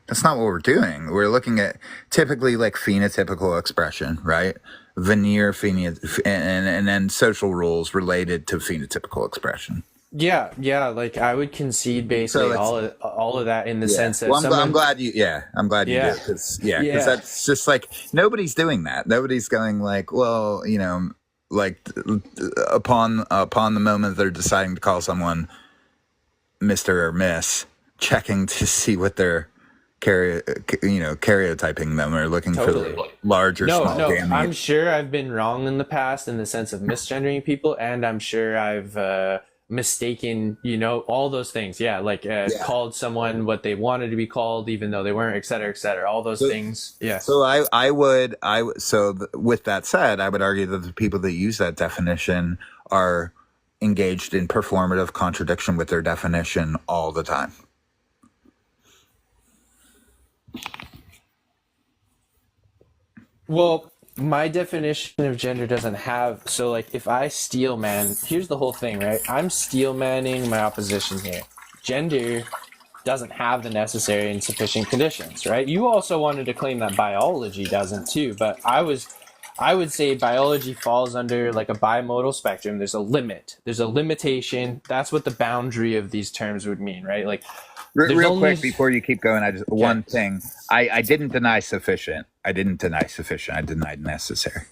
S6: That's not what we're doing. We're looking at typically like phenotypical expression, right? Veneer and then social rules related to phenotypical expression.
S2: Yeah, like I would concede basically all of that in the sense that
S6: I'm glad you did, because that's just like nobody's doing that. Nobody's going like, well, like upon the moment they're deciding to call someone Mr. or Miss, checking to see what they're karyotyping them or looking for the large or small gamete.
S2: I'm sure I've been wrong in the past in the sense of misgendering people, and I'm sure I've mistaken, all those things. Yeah, like called someone what they wanted to be called, even though they weren't, et cetera, all those things. Yeah.
S6: So with that said, I would argue that the people that use that definition are engaged in performative contradiction with their definition all the time.
S2: Well, my definition of gender doesn't have, so like if I steel man, here's the whole thing, right? I'm steel manning my opposition here. Gender doesn't have the necessary and sufficient conditions, right? You also wanted to claim that biology doesn't too, but I would say biology falls under like a bimodal spectrum. There's a limit. There's a limitation. That's what the boundary of these terms would mean, right? Like
S6: real quick before you keep going, one thing. I didn't deny sufficient. I denied necessary.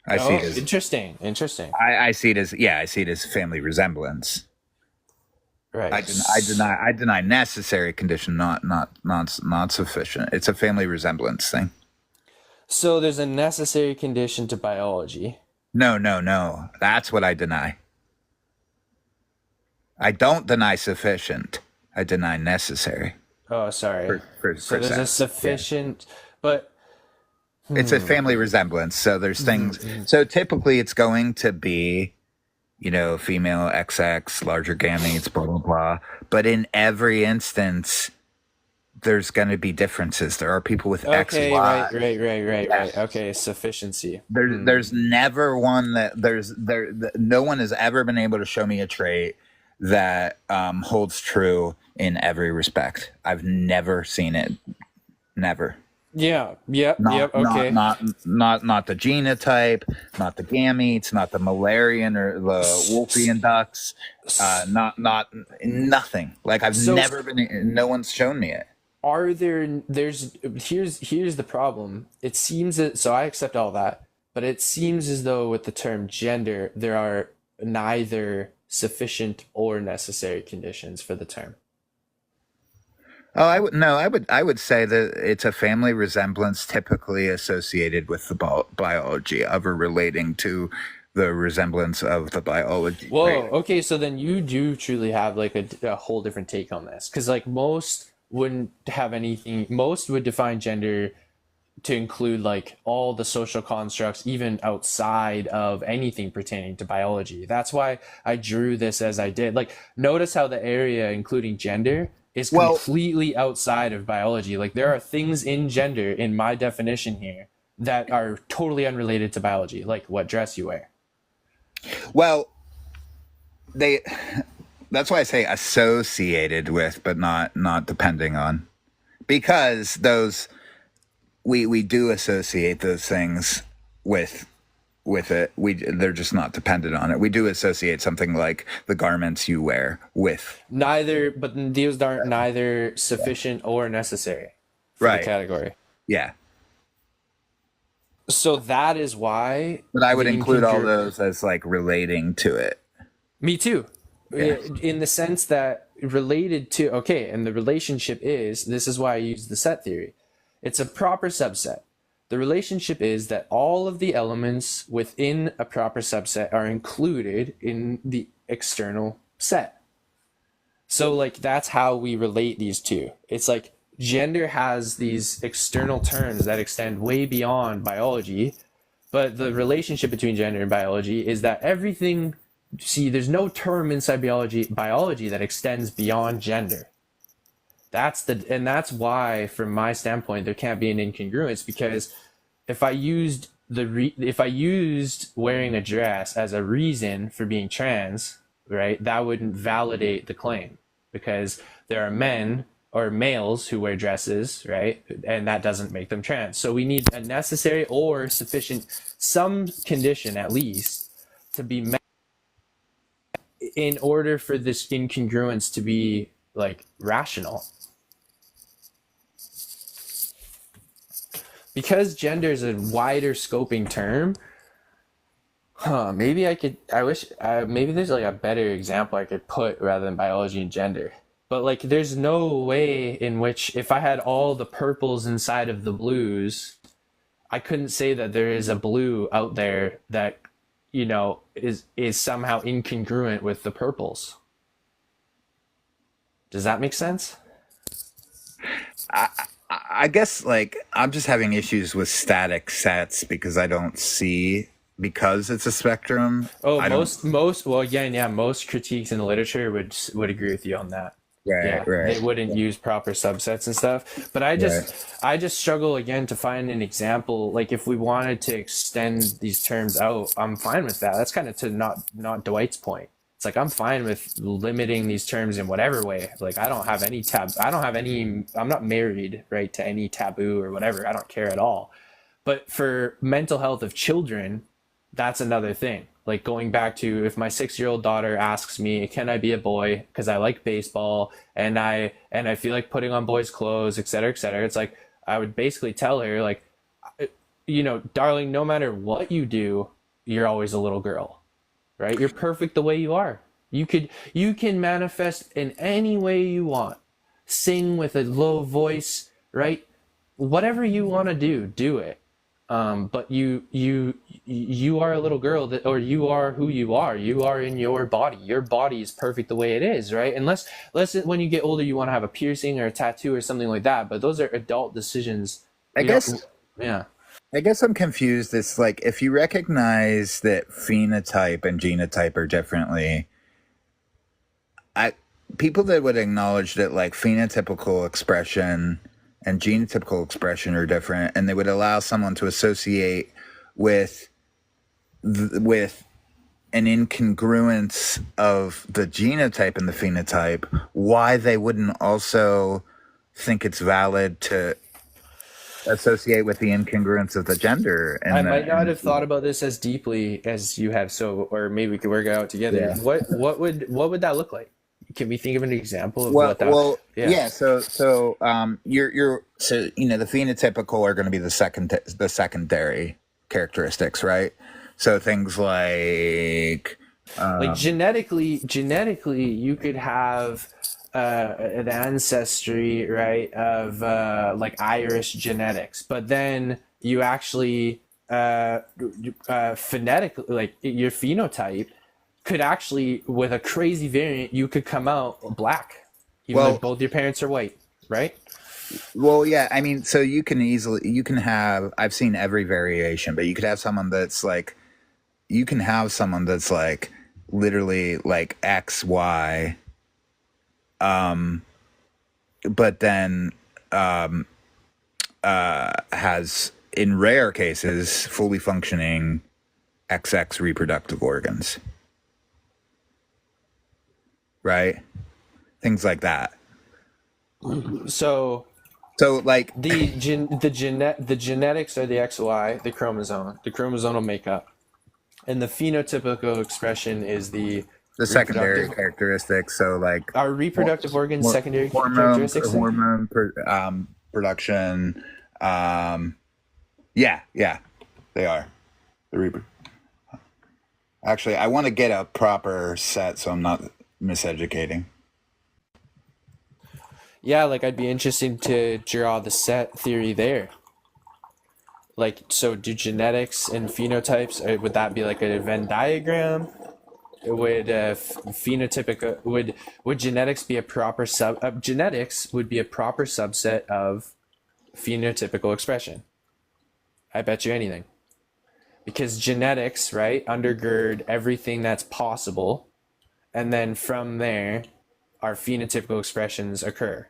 S6: I see it as
S2: interesting.
S6: I see it as family resemblance.
S2: Right.
S6: I deny necessary condition, not sufficient. It's a family resemblance thing.
S2: So there's a necessary condition to biology.
S6: No. That's what I deny. I don't deny sufficient. I deny necessary.
S2: Oh, sorry.
S6: So
S2: there's a sufficient, but
S6: it's a family resemblance. So there's things. So typically it's going to be, female XX, larger gametes, blah, blah, blah. But in every instance, there's going to be differences. There are people with X, Y.
S2: Right. Okay, sufficiency.
S6: There's never one that no one has ever been able to show me a trait that holds true in every respect. I've never seen it. Never.
S2: Yeah. Okay.
S6: Not the genotype, not the gametes, not the Malarian or the Wolffian ducks. Nothing. Like no one's shown me it.
S2: Here's the problem. It seems that, so I accept all that, but it seems as though with the term gender, there are neither sufficient or necessary conditions for the term.
S6: Oh, I would say that it's a family resemblance typically associated with the biology of or relating to the resemblance of the biology.
S2: Whoa, right? Okay, so then you do truly have like a whole different take on this, because like most wouldn't have anything. Most would define gender to include like all the social constructs, even outside of anything pertaining to biology. That's why I drew this as I did. Like, notice how the area including gender is
S6: Well,
S2: completely outside of biology. Like there are things in gender in my definition here that are totally unrelated to biology, like what dress you wear.
S6: well, they. That's why I say associated with, but not depending on, because those we do associate those things with it. They're just not dependent on it. We do associate something like the garments you wear with
S2: Neither, but these aren't neither sufficient or necessary for the
S6: right.
S2: category.
S6: Yeah,
S2: So that is why
S6: but I would
S2: the
S6: include all
S2: incongru-
S6: those as like relating to it.
S2: Me too.
S6: Yeah.
S2: In the sense that related to, okay, and the relationship is, this is why I use the set theory. It's a proper subset. The relationship is that all of the elements within a proper subset are included in the external set. So like that's how we relate these two. It's like gender has these external terms that extend way beyond biology, but the relationship between gender and biology is that everything, see, there's no term inside biology that extends beyond gender. That's why, from my standpoint, there can't be an incongruence, because if I used wearing a dress as a reason for being trans, right, that wouldn't validate the claim, because there are men or males who wear dresses, right, and that doesn't make them trans. So we need a necessary or sufficient, some condition at least, to be met in order for this incongruence to be like rational. Because gender is a wider scoping term, maybe maybe there's like a better example I could put rather than biology and gender. But like there's no way in which, if I had all the purples inside of the blues, I couldn't say that there is a blue out there that, you know, is somehow incongruent with the purples. Does that make sense?
S6: I guess like I'm just having issues with static sets because I don't see, because it's a spectrum.
S2: Oh, most critiques in the literature would agree with you on that.
S6: Right.
S2: They wouldn't use proper subsets and stuff. But I just struggle again to find an example. Like if we wanted to extend these terms out, I'm fine with that. That's kind of to not Dwight's point. It's like I'm fine with limiting these terms in whatever way. Like I don't have any I'm not married, right, to any taboo or whatever. I don't care at all. But for mental health of children, that's another thing. Like going back to, if my 6-year-old daughter asks me, can I be a boy because I like baseball and I feel like putting on boys' clothes, et cetera, it's like I would basically tell her, like, you know, darling, no matter what you do, you're always a little girl, right? You're perfect the way you are. You can manifest in any way you want. Sing with a low voice, right? Whatever you want to do it. But you are a little girl, or you are who you are. You are in your body. Your body is perfect the way it is, right? Unless when you get older, you want to have a piercing or a tattoo or something like that. But those are adult decisions.
S6: I guess I'm confused. It's like, if you recognize that phenotype and genotype are differently, people that would acknowledge that like phenotypical expression and genotypical expression are different, and they would allow someone to associate with an incongruence of the genotype and the phenotype, why they wouldn't also think it's valid to associate with the incongruence of the gender. And
S2: I might not have thought about this as deeply as you have, or maybe we could work it out together.
S6: Yeah.
S2: What would that look like? Can we think of an example of
S6: what that? So you know, the phenotypical are going to be the secondary characteristics, right? So things like
S2: genetically, you could have an ancestry, right, of like Irish genetics, but then you actually phonetically, like your phenotype could actually, with a crazy variant, you could come out black, even though both your parents are white, right?
S6: Well, yeah, I mean, so you can have, I've seen every variation, but you could have someone that's like, literally like XY, then has, in rare cases, fully functioning XX reproductive organs, right? Things like that.
S2: So
S6: like
S2: the genetics are the XY, the chromosomal makeup, and the phenotypical expression is the
S6: secondary characteristics. So like
S2: are reproductive organs secondary
S6: hormone
S2: characteristics?
S6: Production. Yeah, they are. Actually, I want to get a proper set so I'm not miseducating.
S2: Yeah, like I'd be interested to draw the set theory there. Like, so do genetics and phenotypes, would that be like a Venn diagram? Would phenotypic would genetics be a proper genetics would be a proper subset of phenotypical expression? I bet you anything. Because genetics, right, undergird everything that's possible, and then from there our phenotypical expressions occur.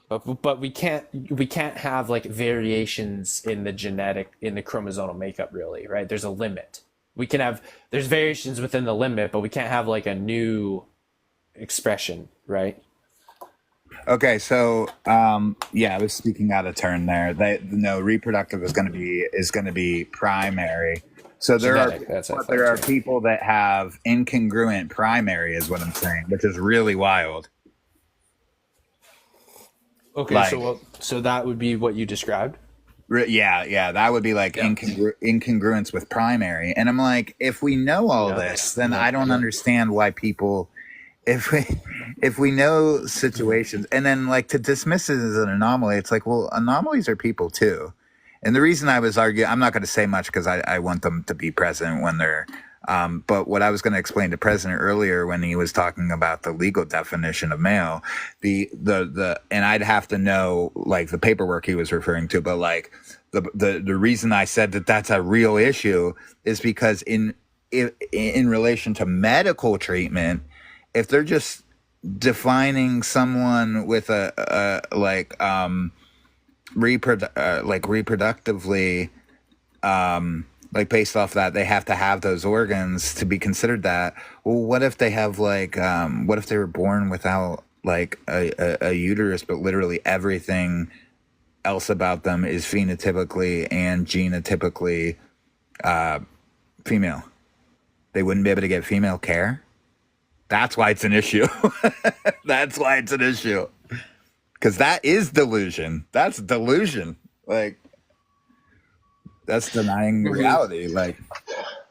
S2: But we can't have like variations in the chromosomal makeup, really, right? There's a limit. There's variations within the limit, but we can't have like a new expression, right?
S6: Okay, so I was speaking out of turn there. Reproductive is going to be primary. So there are people that have incongruent primary, is what I'm saying, which is really wild.
S2: Okay, so that would be what you described?
S6: Yeah, that would be like incongruence with primary. And I'm like, if we know all this, then I don't understand why people, if we know situations, and then like to dismiss it as an anomaly, it's like, well, anomalies are people too. And the reason I was arguing, I'm not going to say much because I want them to be present when they're, but what I was going to explain to President earlier when he was talking about the legal definition of male, and I'd have to know like the paperwork he was referring to, but like the reason I said that that's a real issue is because in relation to medical treatment, if they're just defining someone with reproductively, like based off that, they have to have those organs to be considered that. Well, what if they have what if they were born without like a uterus, but literally everything else about them is phenotypically and genotypically female? They wouldn't be able to get female care. That's why it's an issue. That's why it's an issue. Because that is delusion. That's delusion. Like, that's denying reality. Like,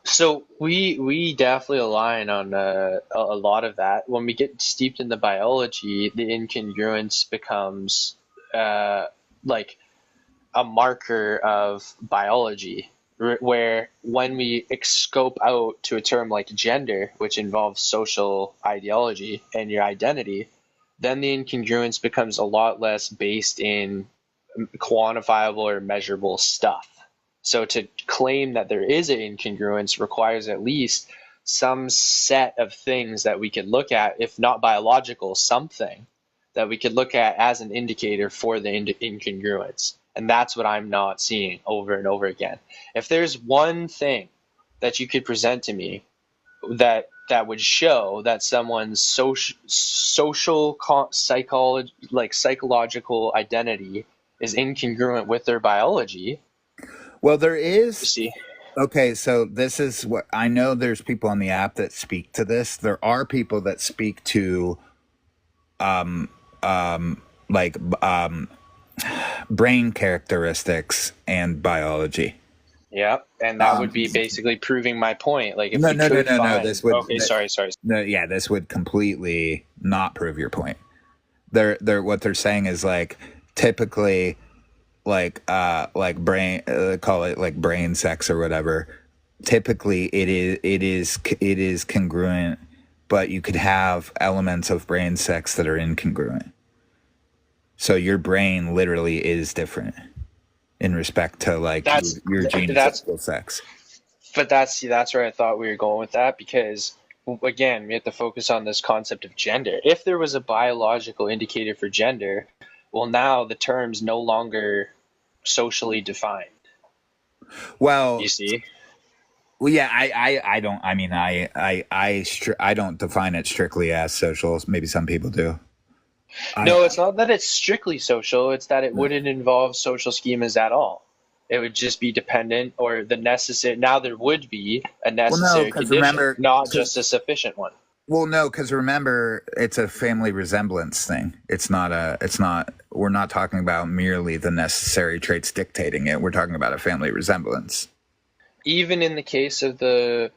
S15: so we definitely align on a lot of that. When we get steeped in the biology, the incongruence becomes like a marker of biology, where when we scope out to a term like gender, which involves social ideology and your identity, then the incongruence becomes a lot less based in quantifiable or measurable stuff. So to claim that there is an incongruence requires at least some set of things that we could look at, if not biological, something that we could look at as an indicator for the incongruence. And that's what I'm not seeing over and over again. If there's one thing that you could present to me that would show that someone's social psychological identity is incongruent with their biology.
S6: Well, there is. Okay, so this is what I know. There's people on the app that speak to this. There are people that speak to, brain characteristics and biology.
S15: Yeah, and that would be basically proving my point. Like, if
S6: No.
S15: This would. Okay, sorry.
S6: No, yeah, this would completely not prove your point. They're what they're saying is like typically, like brain, call it like brain sex or whatever. Typically, it is congruent, but you could have elements of brain sex that are incongruent. So your brain literally is different in respect to like your genotypical sex.
S15: But that's where I thought we were going with that, because again, we have to focus on this concept of gender. If there was a biological indicator for gender, well, now the term's no longer socially defined.
S6: Well,
S15: You see?
S6: well, yeah, I don't. I mean, I don't define it strictly as social. Maybe some people do.
S15: No, it's not that it's strictly social. It's that it wouldn't involve social schemas at all. It would just be dependent, or the necessary. Now there would be a necessary
S6: because
S15: condition,
S6: remember,
S15: not just a sufficient one.
S6: Well, no, because remember, it's a family resemblance thing. It's not. We're not talking about merely the necessary traits dictating it. We're talking about a family resemblance.
S15: Even in the case of the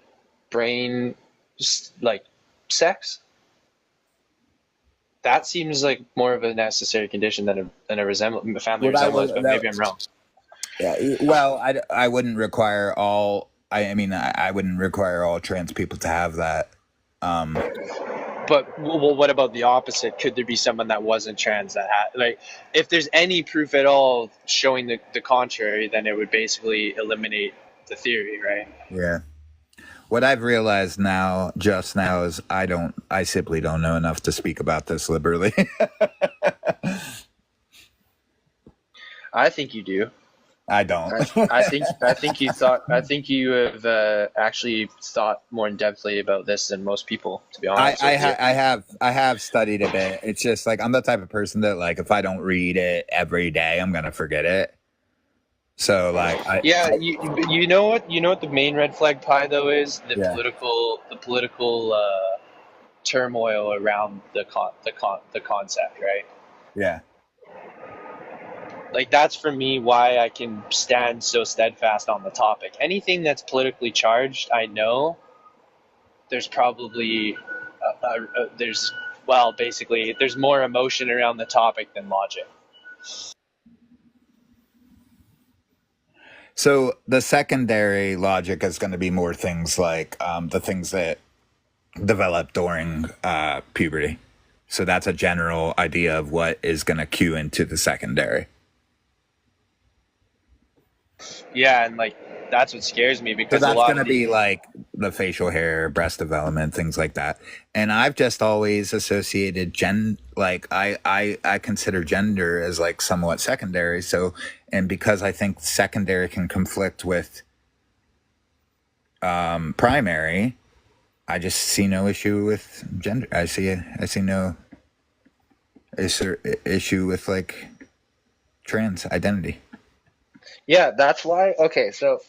S15: brain, like sex, that seems like more of a necessary condition than a family resemblance. But maybe I'm wrong.
S6: Yeah. Well, I wouldn't require all. I mean, I wouldn't require all trans people to have that.
S15: But well, what about the opposite? Could there be someone that wasn't trans that had, like, if there's any proof at all showing the contrary, then it would basically eliminate the theory, right?
S6: Yeah. What I've realized just now, is I simply don't know enough to speak about this liberally.
S15: I think you do.
S6: I don't.
S15: I think you have actually thought more in depthly about this than most people, to be honest.
S6: I have studied a bit. It's just like I'm the type of person that, like, if I don't read it every day, I'm gonna forget it. So like,
S15: you know what the main red flag pie though is the political turmoil around the concept, right?
S6: Yeah.
S15: Like, that's for me why I can stand so steadfast on the topic. Anything that's politically charged, I know there's probably there's more emotion around the topic than logic.
S6: So the secondary logic is going to be more things like the things that develop during puberty. So that's a general idea of what is going to cue into the secondary.
S15: Yeah, and like that's what scares me, because
S6: so that's going to be like the facial hair, breast development, things like that. And I've just always associated I consider gender as like somewhat secondary. So, and because I think secondary can conflict with primary, I just see no issue with gender. I see no issue with like trans identity.
S15: Yeah, that's why. Okay, so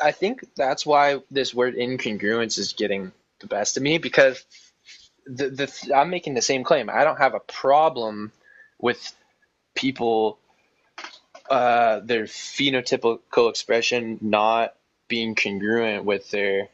S15: I think that's why this word incongruence is getting the best of me, because I'm making the same claim. I don't have a problem with people, their phenotypical expression not being congruent with their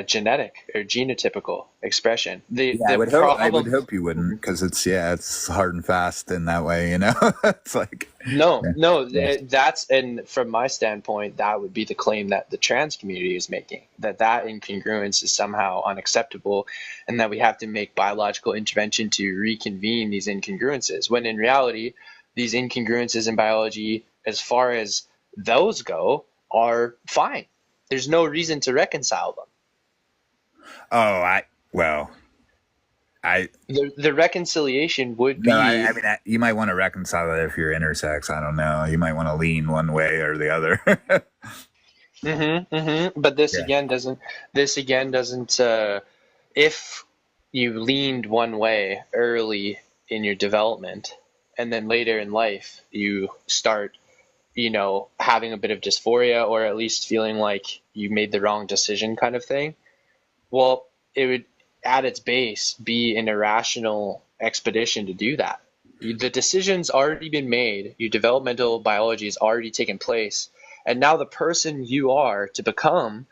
S15: genetic or genotypical expression.
S6: I would hope you wouldn't, because it's hard and fast in that way, you know. It's like
S15: that's, and from my standpoint, that would be the claim that the trans community is making, that incongruence is somehow unacceptable, and that we have to make biological intervention to reconvene these incongruences, when in reality these incongruences in biology, as far as those go, are fine. There's no reason to reconcile them.
S6: The
S15: reconciliation would be.
S6: No, I mean, you might want to reconcile it if you're intersex. I don't know. You might want to lean one way or the other.
S15: But this again doesn't. If you leaned one way early in your development, and then later in life you start, having a bit of dysphoria, or at least feeling like you made the wrong decision, kind of thing. Well, it would, at its base, be an irrational expedition to do that. The decision's already been made. Your developmental biology has already taken place. And now the person you are to become,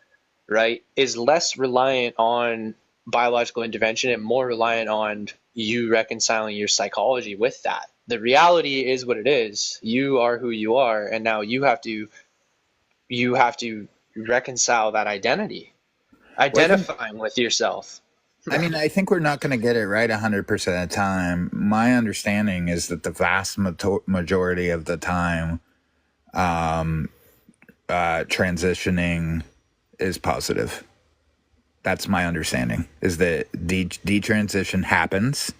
S15: right, is less reliant on biological intervention and more reliant on you reconciling your psychology with that. The reality is what it is. You are who you are, and now you have to reconcile that identity. Identifying with yourself.
S6: I mean, I think we're not going to get it right 100% of the time. My understanding is that the vast majority of the time, transitioning is positive. That's my understanding, is that detransition happens,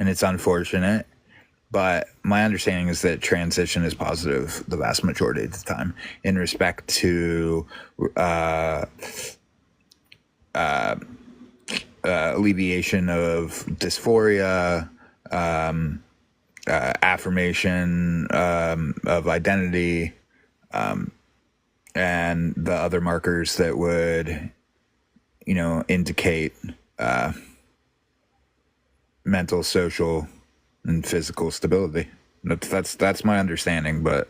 S6: and it's unfortunate. But my understanding is that transition is positive the vast majority of the time in respect to alleviation of dysphoria, affirmation of identity, and the other markers that would, indicate mental, social, and physical stability. That's my understanding, but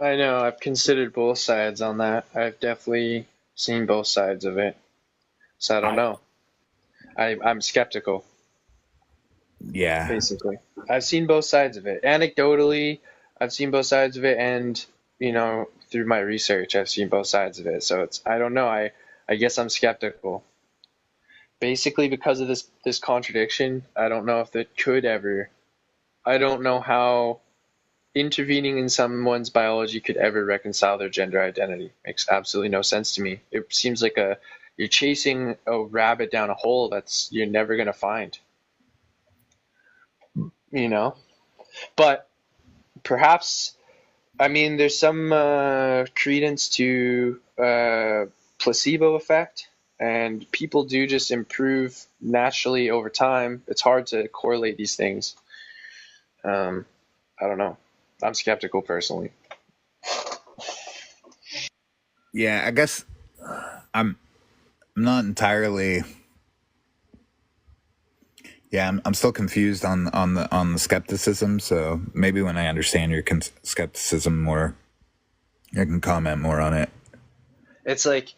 S15: I know I've considered both sides on that. I've definitely seen both sides of it. So I don't know. I'm skeptical,
S6: yeah.
S15: basically. I've seen both sides of it. Anecdotally, I've seen both sides of it, and through my research, I've seen both sides of it. So I don't know. I guess I'm skeptical. Basically, because of this contradiction, I don't know if it could ever. I don't know how intervening in someone's biology could ever reconcile their gender identity. Makes absolutely no sense to me. It seems like you're chasing a rabbit down a hole that's you're never going to find. But perhaps, there's some credence to placebo effect, and people do just improve naturally over time. It's hard to correlate these things. I don't know. I'm skeptical personally.
S6: Yeah, I guess I'm not entirely. Yeah, I'm still confused on the skepticism. So maybe when I understand your skepticism more, I can comment more on it.
S15: It's like,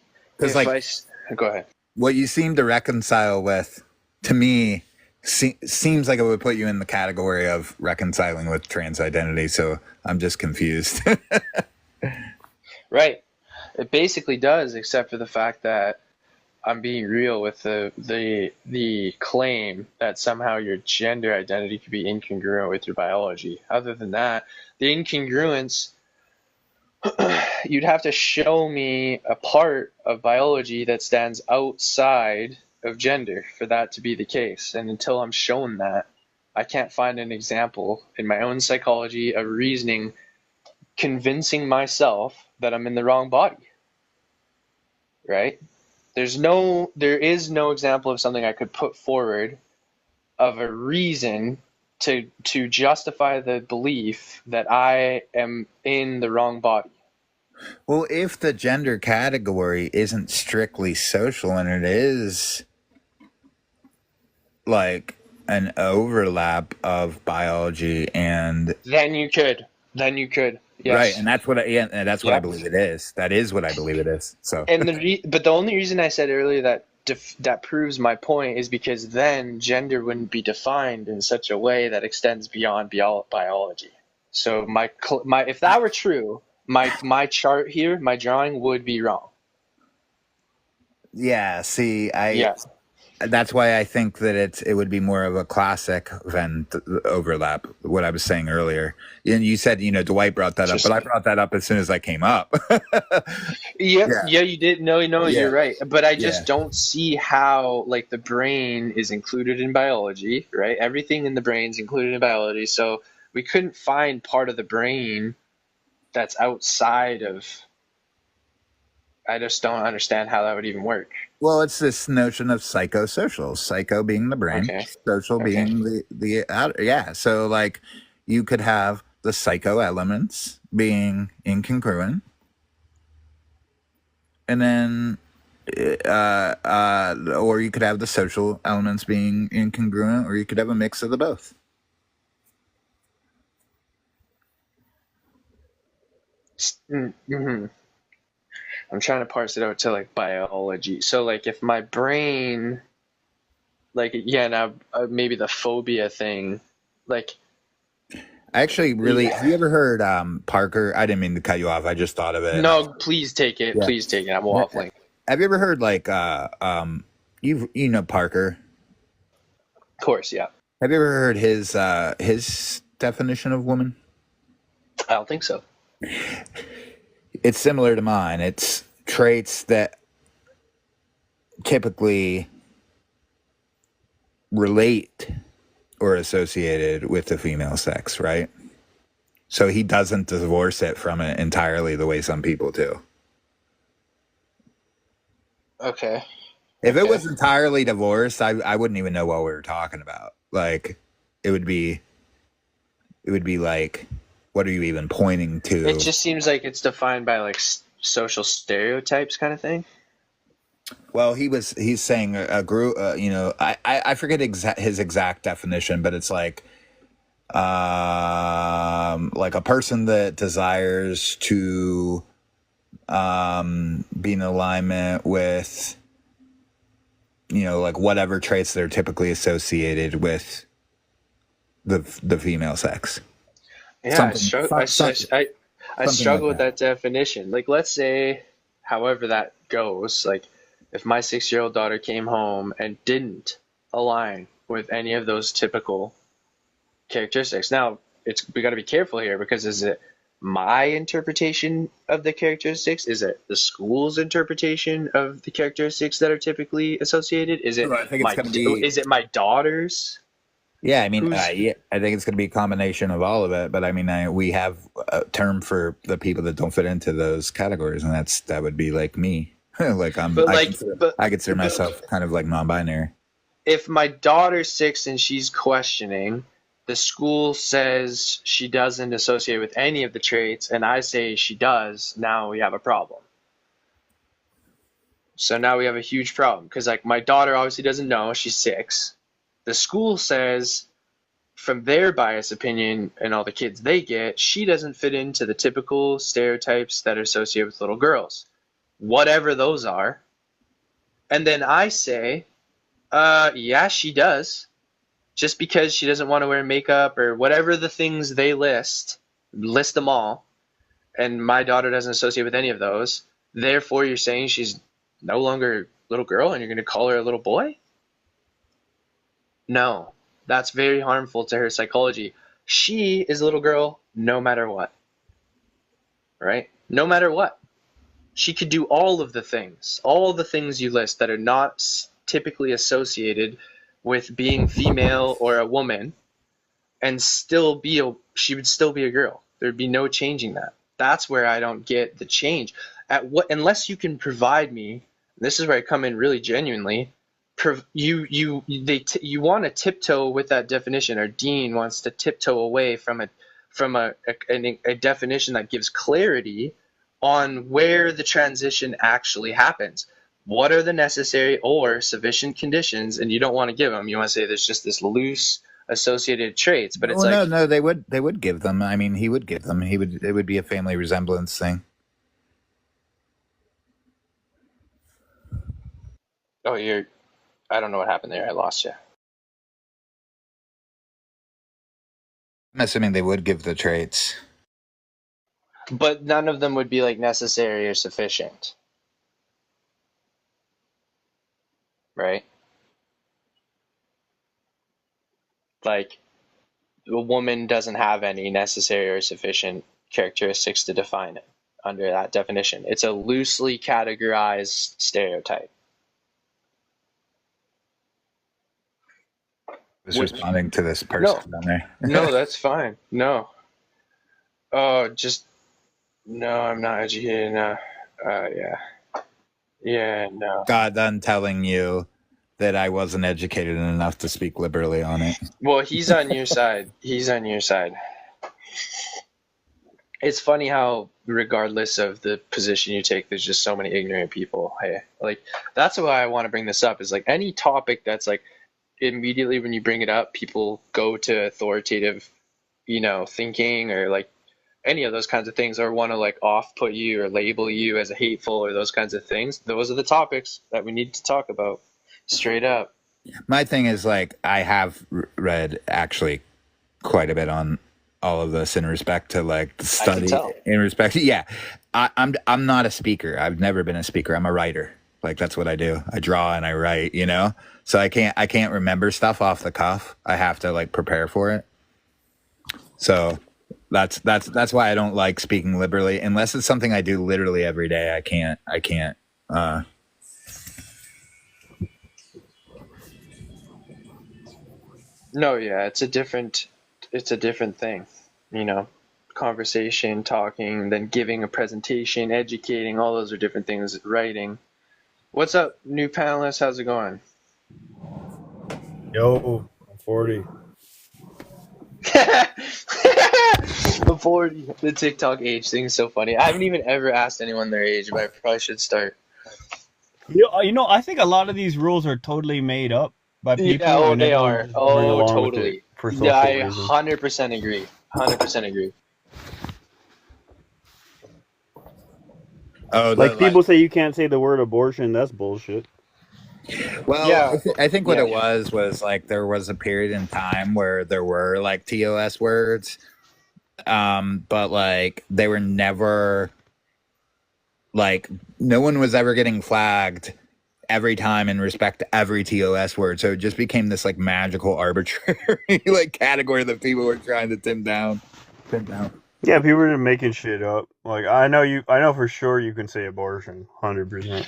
S15: go ahead.
S6: What you seem to reconcile with, to me, seems like it would put you in the category of reconciling with trans identity. So I'm just confused.
S15: Right. It basically does, except for the fact that I'm being real with the claim that somehow your gender identity could be incongruent with your biology. Other than that, the incongruence, you'd have to show me a part of biology that stands outside of gender for that to be the case. And until I'm shown that, I can't find an example in my own psychology of reasoning convincing myself that I'm in the wrong body. Right? There is no example of something I could put forward of a reason to justify the belief that I am in the wrong body.
S6: Well, if the gender category isn't strictly social and it is like an overlap of biology and
S15: then you could. Yes.
S6: Right, and that's what I believe it is. That is what I believe it is. So,
S15: and but the only reason I said earlier that proves my point is because then gender wouldn't be defined in such a way that extends beyond biology. So my if that were true, my chart here, my drawing would be wrong.
S6: Yeah. See, that's why I think that it would be more of a classic Venn overlap. What I was saying earlier, and you said Dwight brought that up, but I brought that up as soon as I came up.
S15: Yeah, you did. No, you're right. But I just don't see how the brain is included in biology, right? Everything in the brain is included in biology, so we couldn't find part of the brain that's outside of. I just don't understand how that would even work.
S6: Well, it's this notion of psychosocial. Psycho being the brain, social being the outer. Yeah, so you could have the psycho elements being incongruent, and then, or you could have the social elements being incongruent, or you could have a mix of the both.
S15: Mm-hmm. I'm trying to parse it out to biology. So if my brain, now maybe the phobia thing,
S6: I actually really have you ever heard Parker? I didn't mean to cut you off. I just thought of it.
S15: No, please take it. Yeah. Please take it. I'm waffling.
S6: Have you ever heard you know Parker?
S15: Of course, yeah.
S6: Have you ever heard his definition of woman?
S15: I don't think so.
S6: It's similar to mine. It's traits that typically relate or associated with the female sex, right? So he doesn't divorce it from it entirely the way some people do.
S15: Okay.
S6: If it was entirely divorced, I wouldn't even know what we were talking about. Like, it would be like, what are you even pointing to?
S15: It just seems like it's defined by like social stereotypes kind of thing.
S6: Well, he's saying a group, I forget his exact definition, but it's like a person that desires to be in alignment with, like whatever traits that are typically associated with the female sex.
S15: Yeah, I struggle with that definition. Like, let's say, however that goes, like if my 6-year-old daughter came home and didn't align with any of those typical characteristics. Now, we got to be careful here, because is it my interpretation of the characteristics? Is it the school's interpretation of the characteristics that are typically associated? Is it is it my daughter's?
S6: Yeah, I mean, I think it's going to be a combination of all of it. But I mean, we have a term for the people that don't fit into those categories, and that would be like me. Like I consider myself kind of like non-binary.
S15: If my daughter's 6 and she's questioning, the school says she doesn't associate with any of the traits, and I say she does, now we have a problem. So now we have a huge problem, because like my daughter obviously doesn't know, she's 6. The school says, from their biased opinion and all the kids they get, she doesn't fit into the typical stereotypes that are associated with little girls, whatever those are. And then I say, yeah, she does. Just because she doesn't want to wear makeup or whatever the things they list them all, and my daughter doesn't associate with any of those, therefore you're saying she's no longer a little girl and you're going to call her a little boy? No, that's very harmful to her psychology. She is a little girl no matter what, right? No matter what. She could do all the things you list that are not typically associated with being female or a woman, and she would still be a girl. There'd be no changing that. That's where I don't get the change. Unless you can provide me, this is where I come in really genuinely, you want to tiptoe with that definition, or Dean wants to tiptoe away from a definition that gives clarity on where the transition actually happens. What are the necessary or sufficient conditions? And you don't want to give them. You want to say there's just this loose associated traits, but it's
S6: no, they would give them. I mean, he would give them. It would be a family resemblance thing.
S15: Oh, I don't know what happened there. I lost you.
S6: I'm assuming they would give the traits,
S15: but none of them would be like necessary or sufficient, right? Like, a woman doesn't have any necessary or sufficient characteristics to define it under that definition. It's a loosely categorized stereotype.
S6: Was responding to this person down there.
S15: No, that's fine. No. Oh, no, I'm not educated enough. Yeah. Yeah, no.
S6: God done telling you that I wasn't educated enough to speak liberally on it.
S15: Well, he's on your side. He's on your side. It's funny how, regardless of the position you take, there's just so many ignorant people. Hey, like, that's why I want to bring this up, is like any topic that's like, immediately when you bring it up, people go to authoritative, thinking, or like any of those kinds of things, or want to like off-put you or label you as a hateful or those kinds of things. Those are the topics that we need to talk about straight up.
S6: My thing is, like, I have read actually quite a bit on all of this in respect to like the study in respect. Yeah, I'm not a speaker. I've never been a speaker. I'm a writer. Like, that's what I do. I draw and I write, So I can't remember stuff off the cuff. I have to like prepare for it. So that's why I don't like speaking liberally, unless it's something I do literally every day. I can't
S15: No, yeah, it's a different thing. You know, conversation, talking, then giving a presentation, educating, all those are different things. Writing. What's up, new panelists? How's it going?
S16: Yo, I'm 40.
S15: I'm 40. The TikTok age thing is so funny. I haven't even ever asked anyone their age, but I probably should start.
S16: I think a lot of these rules are totally made up by people,
S15: Yeah, oh,
S16: and
S15: they
S16: everyone's
S15: are.
S16: just going
S15: Oh,
S16: along with it
S15: totally.
S16: for
S15: Yeah,
S16: social
S15: I
S16: reasons.
S15: 100% agree. 100% agree.
S6: Oh,
S17: Like people say you can't say the word abortion. That's bullshit.
S6: well,
S15: Yeah,
S6: I think what
S15: yeah,
S6: it was like there was a period in time where there were like TOS words, but like they were never like no one was ever getting flagged every time in respect to every TOS word. So it just became this like magical arbitrary like category that people were trying to pin down.
S17: Yeah, people are making shit up. Like I know for sure you can say abortion, 100%.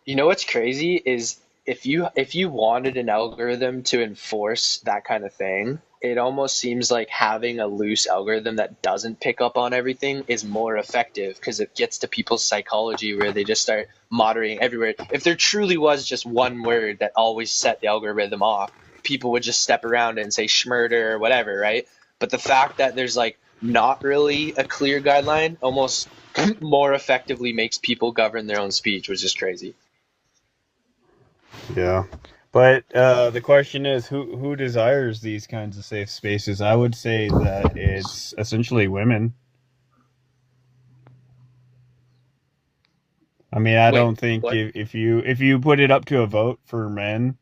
S15: You know what's crazy is if you wanted an algorithm to enforce that kind of thing, it almost seems like having a loose algorithm that doesn't pick up on everything is more effective because it gets to people's psychology where they just start moderating everywhere. If there truly was just one word that always set the algorithm off, people would just step around and say schmurder or whatever, right? But the fact that there's like not really a clear guideline almost more effectively makes people govern their own speech, which is crazy.
S17: Yeah. But the question is, who desires these kinds of safe spaces? I would say that it's essentially women. I mean, I
S15: Wait,
S17: don't think
S15: what?
S17: if you put it up to a vote for men,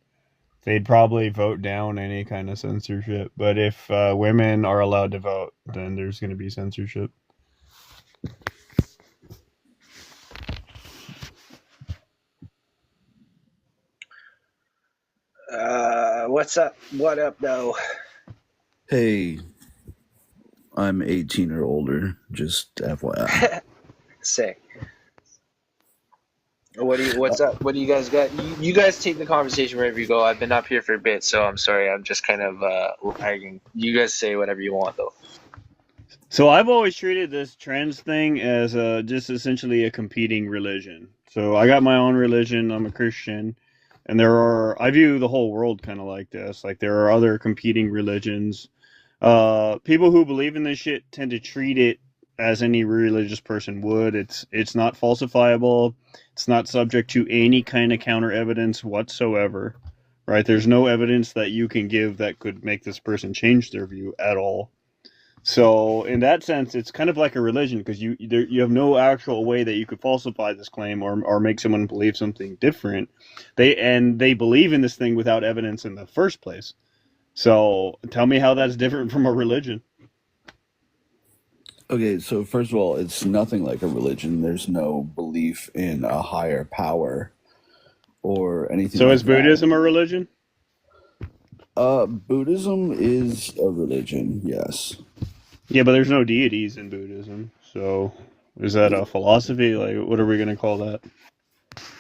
S17: they'd probably vote down any kind of censorship. But if women are allowed to vote, then there's going to be censorship.
S15: What's up? What up, though?
S18: Hey, I'm 18 or older, just FYI.
S15: Sick. What's up? What do you guys got? You guys take the conversation wherever you go. I've been up here for a bit, so I'm sorry. I'm just kind of lagging. You guys say whatever you want, though.
S17: So I've always treated this trans thing as just essentially a competing religion. So I got my own religion. I'm a Christian, and I view the whole world kind of like this. Like there are other competing religions. People who believe in this shit tend to treat it as any religious person would. It's not falsifiable. It's not subject to any kind of counter evidence whatsoever. Right? There's no evidence that you can give that could make this person change their view at all. So in that sense, it's kind of like a religion because you have no actual way that you could falsify this claim or make someone believe something different. They believe in this thing without evidence in the first place. So tell me how that's different from a religion.
S18: Okay, so first of all, it's nothing like a religion. There's no belief in a higher power or anything
S17: So
S18: like
S17: is Buddhism a religion?
S18: Buddhism is a religion, yes.
S17: Yeah, but there's no deities in Buddhism. So is that a philosophy? Like, what are we going to call that?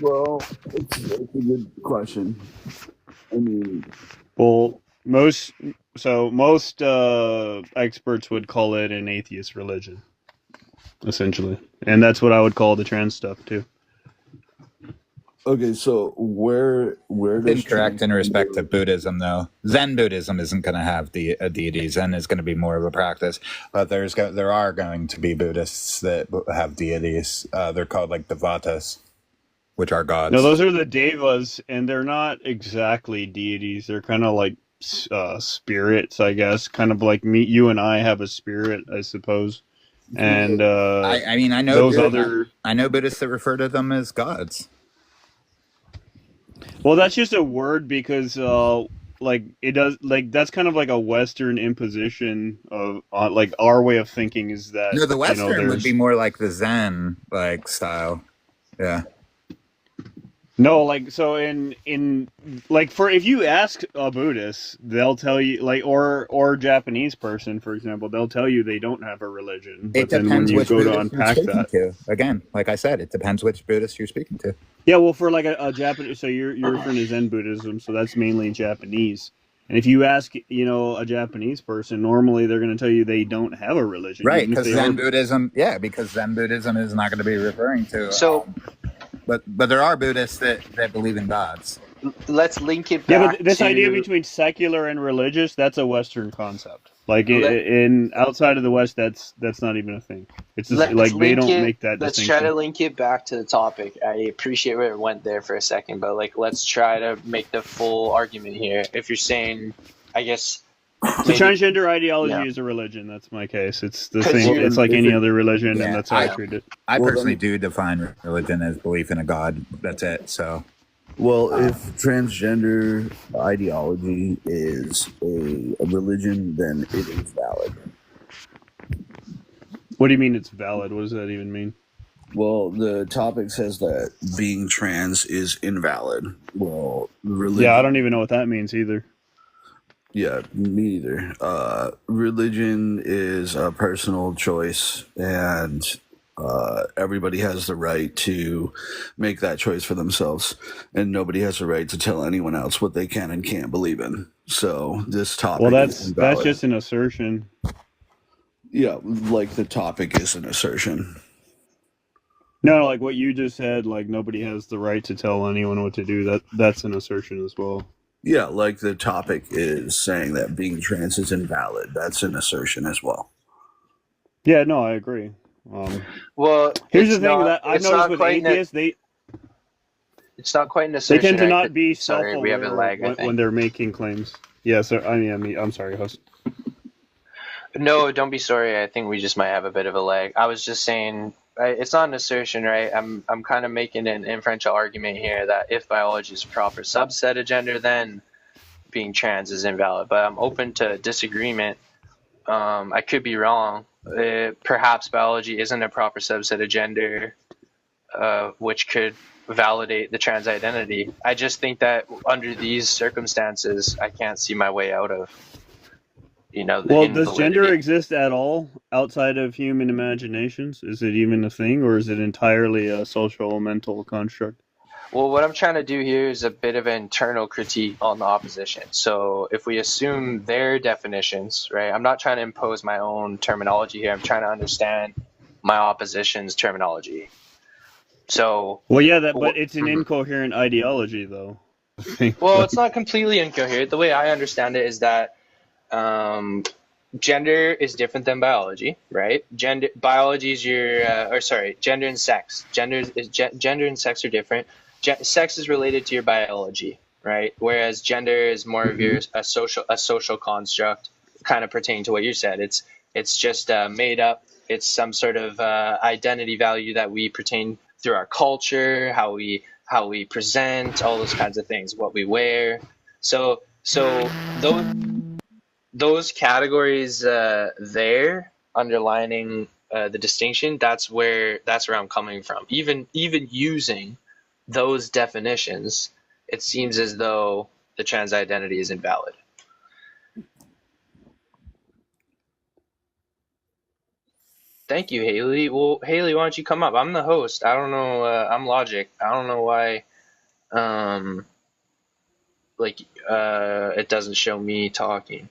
S18: Well, it's a good question. I mean,
S17: Well, most experts would call it an atheist religion, essentially, and that's what I would call the trans stuff too.
S18: okay, so where does
S6: Incorrect in respect to Buddhism, though. Zen Buddhism isn't going to have a deity. Zen is going to be more of a practice, but there are going to be Buddhists that have deities. They're called like devatas, which are gods.
S17: No, those are the devas, and they're not exactly deities. They're kind of like spirits, I guess. Kind of like you and I have a spirit, I suppose. And
S6: I mean, I know
S17: those other.
S6: I know Buddhists that refer to them as gods.
S17: Well, that's just a word because, like it does, like that's kind of like a Western imposition of, like our way of thinking is that.
S6: No, the Western would
S17: there's-
S6: be more like the Zen like style. Yeah.
S17: No, like so in like for if you ask a Buddhist, they'll tell you like or Japanese person, for example, they'll tell you they don't have a religion. But
S6: It
S17: then when
S6: depends
S17: you
S6: which
S17: go to
S6: Buddhist you're
S17: unpack
S6: speaking
S17: that,
S6: to. Again, like I said, it depends which Buddhist you're speaking to.
S17: yeah, well, for like a Japanese, so you're referring to Zen Buddhism, so that's mainly Japanese, And if you ask, a Japanese person, normally they're going to tell you they don't have a religion,
S6: Right,
S17: even if
S6: because
S17: they
S6: Zen
S17: are.
S6: Buddhism, because Zen Buddhism is not going to be referring to.
S15: So
S6: But there are Buddhists that believe in gods.
S15: let's link it
S17: Yeah,
S15: back
S17: but this idea
S15: to
S17: between secular and religious, that's a Western concept. Like
S15: let,
S17: in outside of the West, that's not even a thing. It's just
S15: let's
S17: like they
S15: link
S17: don't
S15: it.
S17: make that
S15: Let's try to
S17: distinction.
S15: link it back to the topic. I appreciate where it went there for a second, but like let's try to make the full argument here. If you're saying, I guess
S17: The
S15: maybe
S17: transgender ideology
S15: yeah,
S17: is a religion. That's my case. It's the
S15: because
S17: same.
S15: you
S17: It's like
S18: If
S17: any
S18: it,
S17: other religion, and
S6: Yeah,
S17: that's how I
S15: yeah.
S17: treat it.
S6: I
S18: well,
S6: personally
S18: then,
S6: do define religion as belief in a god. That's it. So
S18: well, if transgender ideology is a religion, then it is valid.
S17: What do you mean it's valid? What does that even mean?
S18: Well, the topic says that being trans is invalid. Well,
S17: Yeah, I
S18: religion,
S17: don't even know what that means either.
S18: yeah, me neither. Religion is a personal choice, and everybody has the right to make that choice for themselves, and nobody has the right to tell anyone else what they can and can't believe in. So this
S17: Well,
S18: topic is
S17: that's
S18: invalid.
S17: just an assertion.
S18: Yeah, like the topic is an assertion.
S17: No, like what you just said, like nobody has the right to tell anyone what to do. That's an assertion as well.
S18: Yeah, like the topic is saying that being trans is invalid. That's an assertion as well.
S17: Yeah, no, I agree.
S15: Well,
S17: Here's the thing that I've
S15: it's
S17: noticed
S15: not
S17: with
S15: quite
S17: atheists,
S15: it's not quite an
S17: they
S15: assertion,
S17: tend to
S15: right?
S17: not be
S15: Sorry, we have a
S17: self-aware
S15: lag, I
S17: when
S15: think.
S17: they're making claims. Yeah, so I'm sorry, host.
S15: No, don't be sorry. I think we just might have a bit of a lag. I was just saying, it's not an assertion, right? I'm kind of making an inferential argument here that if biology is a proper subset of gender, then being trans is invalid. But I'm open to disagreement. I could be wrong. Perhaps biology isn't a proper subset of gender, which could validate the trans identity. I just think that under these circumstances, I can't see my way out of, the
S17: Well, does gender
S15: invalidity.
S17: exist at all outside of human imaginations? Is it even a thing, or is it entirely a social mental construct?
S15: Well, what I'm trying to do here is a bit of an internal critique on the opposition. So if we assume their definitions, right, I'm not trying to impose my own terminology here. I'm trying to understand my opposition's terminology. So,
S17: Well, yeah, but it's an incoherent ideology, though.
S15: well, it's not completely incoherent. The way I understand it is that gender is different than biology, right? Biology is gender and sex. Gender and sex are different. Sex is related to your biology, right? Whereas gender is more of a social construct, kind of pertaining to what you said. It's just made up. It's some sort of identity value that we pertain through our culture, how we present, all those kinds of things, what we wear. So those categories there underlining the distinction, that's where I'm coming from. Even using those definitions, it seems as though the trans identity is invalid. Thank you, Haley. Well, Haley, why don't you come up? I'm the host. I don't know. I'm Logic. I don't know why it doesn't show me talking.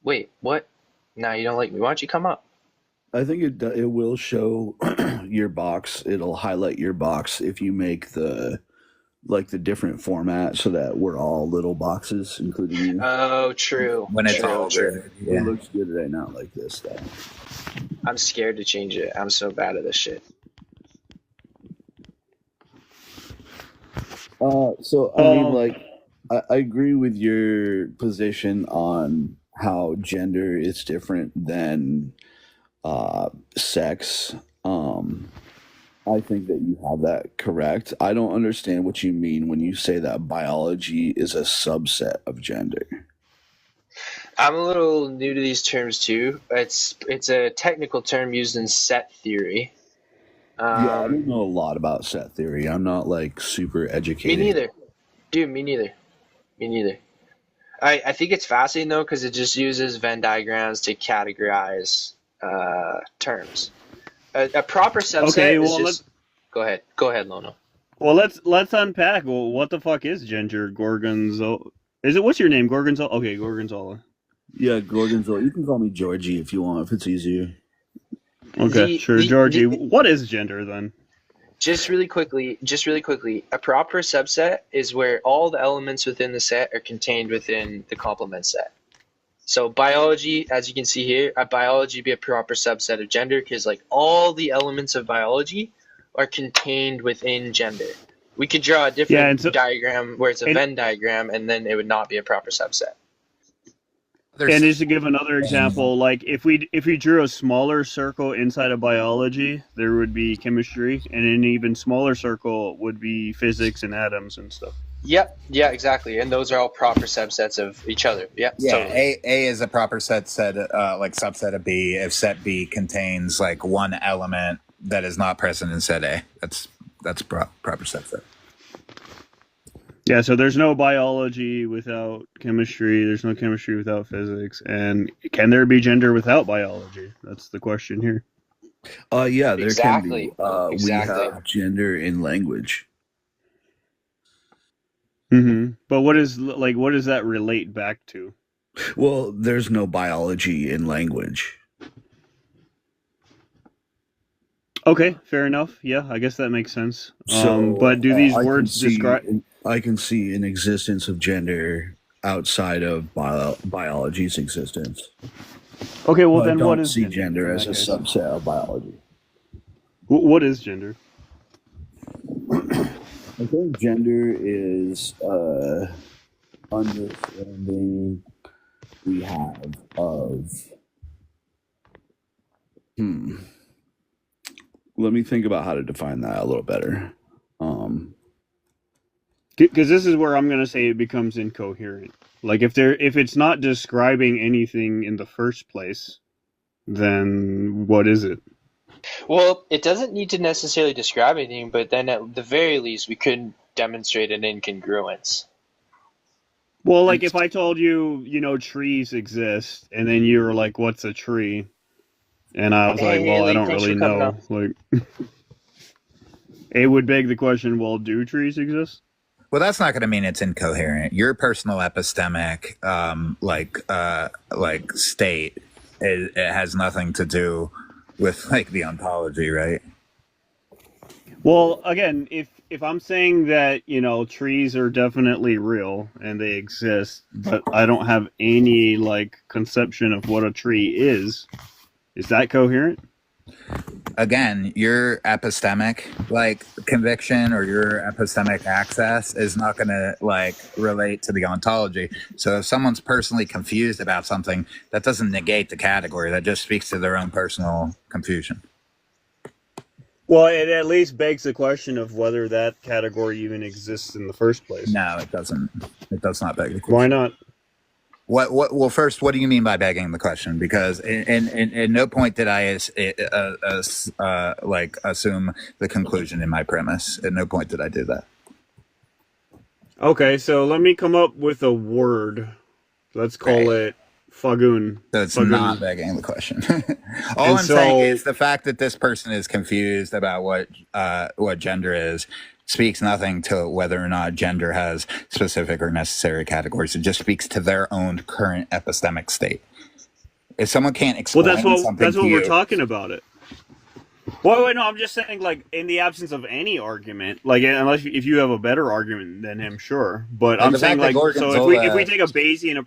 S15: Wait, what? Now you don't like me. Why don't you come up?
S18: I think it will show your box. It'll highlight your box if you make the different format so that we're all little boxes, including you.
S15: Oh, true.
S6: When it's
S15: True,
S6: all
S15: true.
S6: good.
S18: It looks good right now like this, though.
S15: I'm scared to change it. I'm so bad at this shit.
S18: So I mean, I agree with your position on how gender is different than sex. I think that you have that correct. I don't understand what you mean when you say that biology is a subset of gender.
S15: I'm a little new to these terms too. It's a technical term used in set theory.
S18: Yeah, I don't know a lot about set theory. I'm not super
S15: Me
S18: educated.
S15: neither. Dude, me neither. Me neither. I think it's fascinating though because it just uses Venn diagrams to categorize terms. A proper subset
S17: Okay,
S15: is
S17: well,
S15: just. Go ahead, Lono.
S17: Well, let's unpack. Well, what the fuck is gender Is it, what's your name? Gorgonzola? Okay, Gorgonzola.
S18: Yeah, Gorgonzola. You can call me Georgie if you want, if it's easier.
S17: Okay, sure, Georgie. What is gender then?
S15: Just really quickly, a proper subset is where all the elements within the set are contained within the complement set. So biology, as you can see here, biology be a proper subset of gender because like all the elements of biology are contained within gender. We could draw a different diagram where it's a Venn diagram, and then it would not be a proper subset.
S17: And just to give another example, like if we drew a smaller circle inside of biology, there would be chemistry, and an even smaller circle would be physics and atoms and stuff.
S15: Yep. Yeah, exactly. And those are all proper subsets of each other. Yeah.
S6: Yeah,
S15: Totally.
S6: A is a proper like subset of B if set B contains like one element that is not present in set A. That's proper subset.
S17: Yeah, so there's no biology without chemistry. There's no chemistry without physics. And can there be gender without biology? That's the question here.
S18: Yeah, there
S15: Exactly.
S18: can be.
S15: Exactly.
S18: We have gender in language.
S17: But what does that relate back to?
S18: Well, there's no biology in language.
S17: Okay, fair enough. Yeah, I guess that makes sense.
S18: So,
S17: but do these words describe?
S18: I can see an existence of gender outside of biology's existence.
S17: Okay, well
S18: But
S17: then,
S18: I
S17: what
S18: don't
S17: is
S18: see
S17: gender
S18: gender
S17: in
S18: as a
S17: that case?
S18: subset of biology?
S17: What is gender?
S18: I think gender is understanding we have of. Let me think about how to define that a little better.
S17: Because this is where I'm going to say it becomes incoherent. Like if it's not describing anything in the first place, then what is it?
S15: Well, it doesn't need to necessarily describe anything, but then at the very least, we could demonstrate an incongruence.
S17: Well, like if I told you, trees exist, and then you were like, "What's a tree?" And I was like, "Well, I don't
S15: thanks
S17: really
S15: for coming
S17: know."
S15: up.
S17: Like, it would beg the question: well, do trees exist?
S6: Well, that's not going to mean it's incoherent. Your personal epistemic, state, it has nothing to do with like the ontology, right?
S17: Well, again, if I'm saying that trees are definitely real and they exist, but I don't have any conception of what a tree is that coherent?
S6: Again, your epistemic conviction or your epistemic access is not going to relate to the ontology. So if someone's personally confused about something, that doesn't negate the category. That just speaks to their own personal confusion.
S17: Well, it at least begs the question of whether that category even exists in the first place.
S6: No, it doesn't. It does not beg the question.
S17: Why not?
S6: Well, first, what do you mean by begging the question? Because in no point did I assume the conclusion in my premise. At no point did I do that.
S17: Okay, so let me come up with a word. Let's call it fagun.
S6: So it's
S17: Fagun.
S6: not begging the question. All I'm saying is the fact that this person is confused about what gender is speaks nothing to whether or not gender has specific or necessary categories. It just speaks to their own current epistemic state. If someone can't explain
S17: Well,
S6: something
S17: that's what
S6: to
S17: we're
S6: you,
S17: talking about it. Well, wait, no, I'm just saying, in the absence of any argument, unless if you have a better argument than him, sure. But I'm
S6: the
S17: saying,
S6: fact that
S17: so if we
S6: Gorgonzola-
S17: take a Bayesian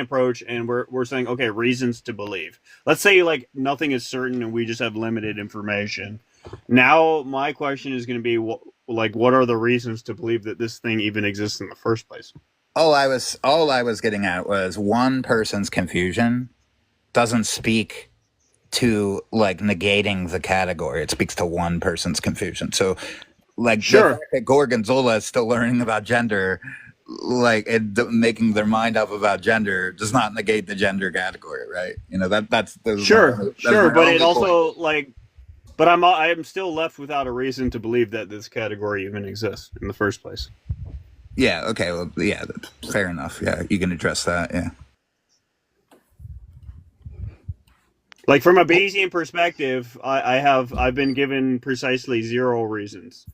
S17: approach, and we're saying, okay, reasons to believe. Let's say nothing is certain and we just have limited information. Now my question is going to be, what are the reasons to believe that this thing even exists in the first place?
S6: all I was getting at was one person's confusion doesn't speak to negating the category. It speaks to one person's confusion. So the fact that Gorgonzola is still learning about gender, making their mind up about gender does not negate the gender category, right? That's
S17: Sure,
S6: my
S17: but
S6: only
S17: it also
S6: point.
S17: but I'm still left without a reason to believe that this category even exists in the first place.
S6: Yeah. Okay. Well. Yeah. Fair enough. Yeah. You can address that. Yeah.
S17: From a Bayesian perspective, I've been given precisely 0 reasons.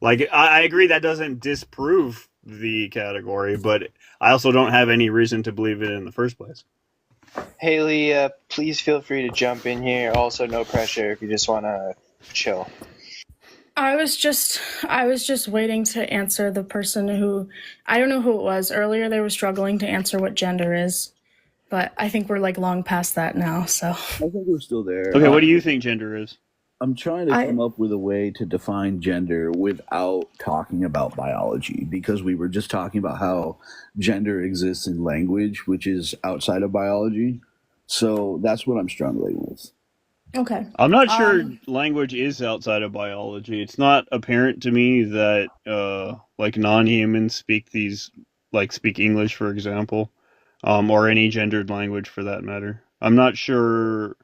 S17: I agree that doesn't disprove the category, but I also don't have any reason to believe it in the first place.
S15: Haley, please feel free to jump in here. Also, no pressure if you just want to chill.
S19: I was just waiting to answer the person who, I don't know who it was. Earlier they were struggling to answer what gender is, but I think we're like long past that now, so.
S18: I think we're still there.
S17: Okay, what do you think gender is?
S18: I'm trying to come up with a way to define gender without talking about biology, because we were just talking about how gender exists in language, which is outside of biology. So that's what I'm struggling with.
S19: Okay.
S17: I'm not sure language is outside of biology. It's not apparent to me that like non-humans speak speak English, for example, or any gendered language for that matter. I'm not sure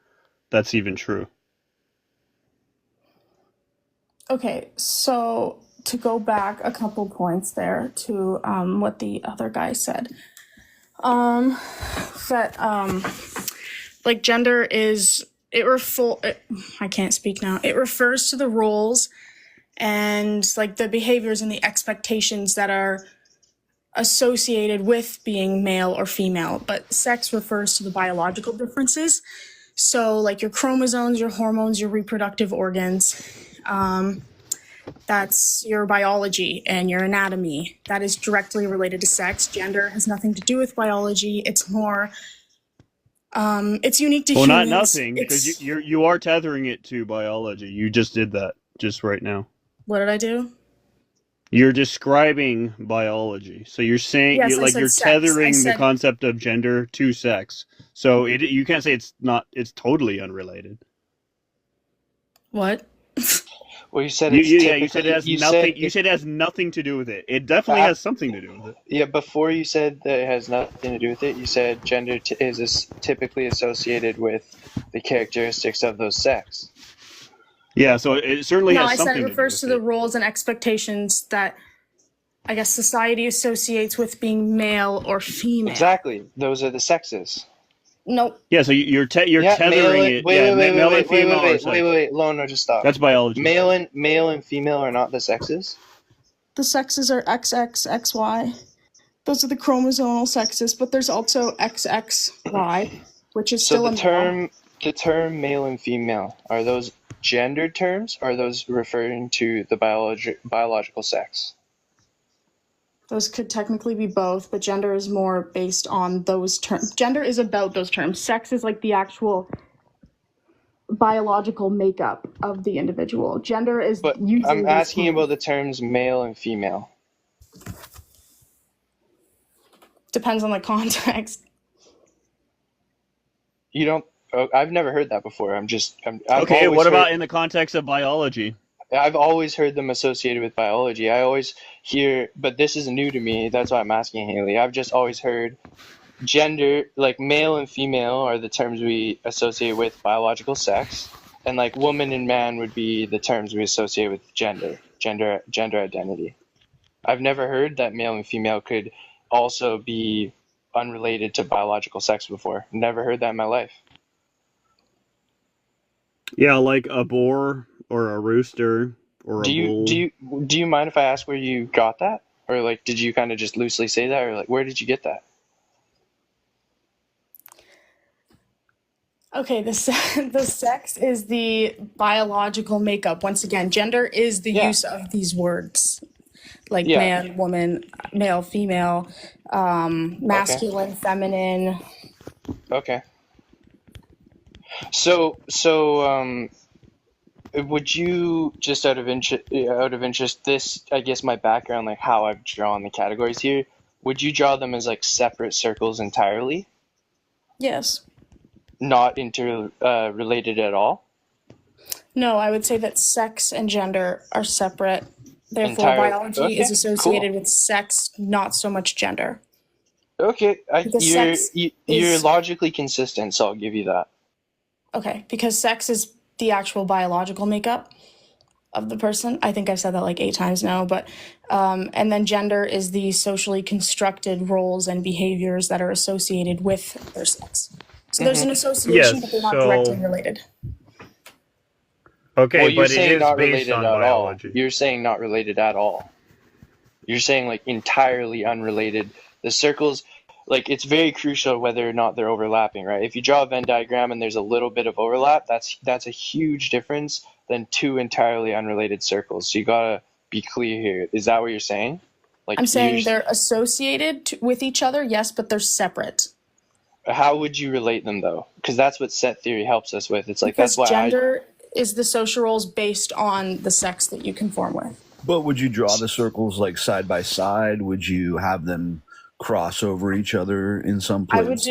S17: that's even true.
S19: Okay, so to go back a couple points there to what the other guy said. Like gender is I can't speak now. It refers to the roles and like the behaviors and the expectations that are associated with being male or female, but sex refers to the biological differences. So like your chromosomes, your hormones, your reproductive organs, that's your biology and your anatomy. That is directly related to sex. Gender has nothing to do with biology. It's more it's unique to
S17: Well,
S19: humans.
S17: not nothing, because you are tethering it to biology. You just did that just right now.
S19: What did I do?
S17: You're describing biology, so you're saying
S19: Yes, I said
S17: you're
S19: sex.
S17: tethering
S19: I
S17: the
S19: said-
S17: concept of gender to sex. So you can't say it's not. It's totally unrelated.
S19: What?
S15: Well, you said
S17: You
S15: it's
S17: said it has nothing. You said it has nothing to do with it. It definitely has something to do with it.
S15: Yeah, before you said that it has nothing to do with it, you said gender is typically associated with the characteristics of those sex.
S17: Yeah, so it certainly
S19: No,
S17: has
S19: I
S17: something
S19: said it
S17: to do
S19: refers
S17: with
S19: to the roles and expectations that I guess society associates with being male or female.
S15: Exactly. Those are the sexes.
S19: Nope.
S17: Yeah, so you're
S15: Yeah,
S17: tethering it. Male and female are sex.
S15: Wait, Lono, just stop.
S17: That's biology.
S15: Male and female are not the sexes?
S19: The sexes are XX, XY. Those are the chromosomal sexes, but there's also XXY, which is still
S15: So
S19: a
S15: the term male and female, are those gendered terms, or are those referring to the biological sex?
S19: Those could technically be both, but gender is more based on those terms. Gender is about those terms. Sex is like the actual biological makeup of the individual. Gender is using
S15: I'm
S19: these
S15: asking
S19: terms.
S15: about the terms male and female.
S19: Depends on the context.
S15: You don't. I've never heard that before. I've
S17: Okay,
S15: always
S17: what about
S15: heard-
S17: in the context of biology?
S15: I've always heard them associated with biology. I always hear, but this is new to me. That's why I'm asking Haley. I've just always heard gender, like male and female, are the terms we associate with biological sex, and like woman and man would be the terms we associate with gender identity. I've never heard that male and female could also be unrelated to biological sex before. Never heard that in my life.
S17: Yeah, like a boar or a rooster or a bull.
S15: Do you mind if I ask where you got that, or like did you kind of just loosely say that, or like where did you get that?
S19: Okay, the sex is the biological makeup. Once again, gender is the use of these words, like man, woman, male, female, masculine, feminine.
S15: Okay. So would you, just out of interest, this, I guess my background, like how I've drawn the categories here, would you draw them as like separate circles entirely,
S19: Yes.
S15: not related at all?
S19: No, I would say that sex and gender are separate. Therefore,
S15: Entirely.
S19: biology
S15: Okay,
S19: is associated with sex, not so much gender.
S15: Okay,
S19: Because
S15: you're
S19: sex
S15: you're
S19: is-
S15: logically consistent, so I'll give you that.
S19: Okay, because sex is the actual biological makeup of the person. I think I've said that like 8 times now, but and then gender is the socially constructed roles and behaviors that are associated with their sex. So there's an association,
S17: Yes,
S19: but they're not
S17: so-
S19: directly related.
S17: Okay,
S15: Well, you're
S17: but it
S15: saying
S17: is
S15: not
S17: based
S15: related
S17: on
S15: at
S17: biology.
S15: all. You're saying not related at all. You're saying like entirely unrelated. The circles, like it's very crucial whether or not they're overlapping, right? If you draw a Venn diagram and there's a little bit of overlap, that's a huge difference than two entirely unrelated circles. So you gotta be clear here. Is that what you're saying? Like
S19: I'm saying
S15: you're,
S19: they're associated with each other, yes, but they're separate.
S15: how would you relate them though? Because that's what set theory helps us with. It's like
S19: Because
S15: that's why
S19: gender is the social roles based on the sex that you conform with.
S18: But would you draw the circles like side by side? Would you have them cross over each other in some place?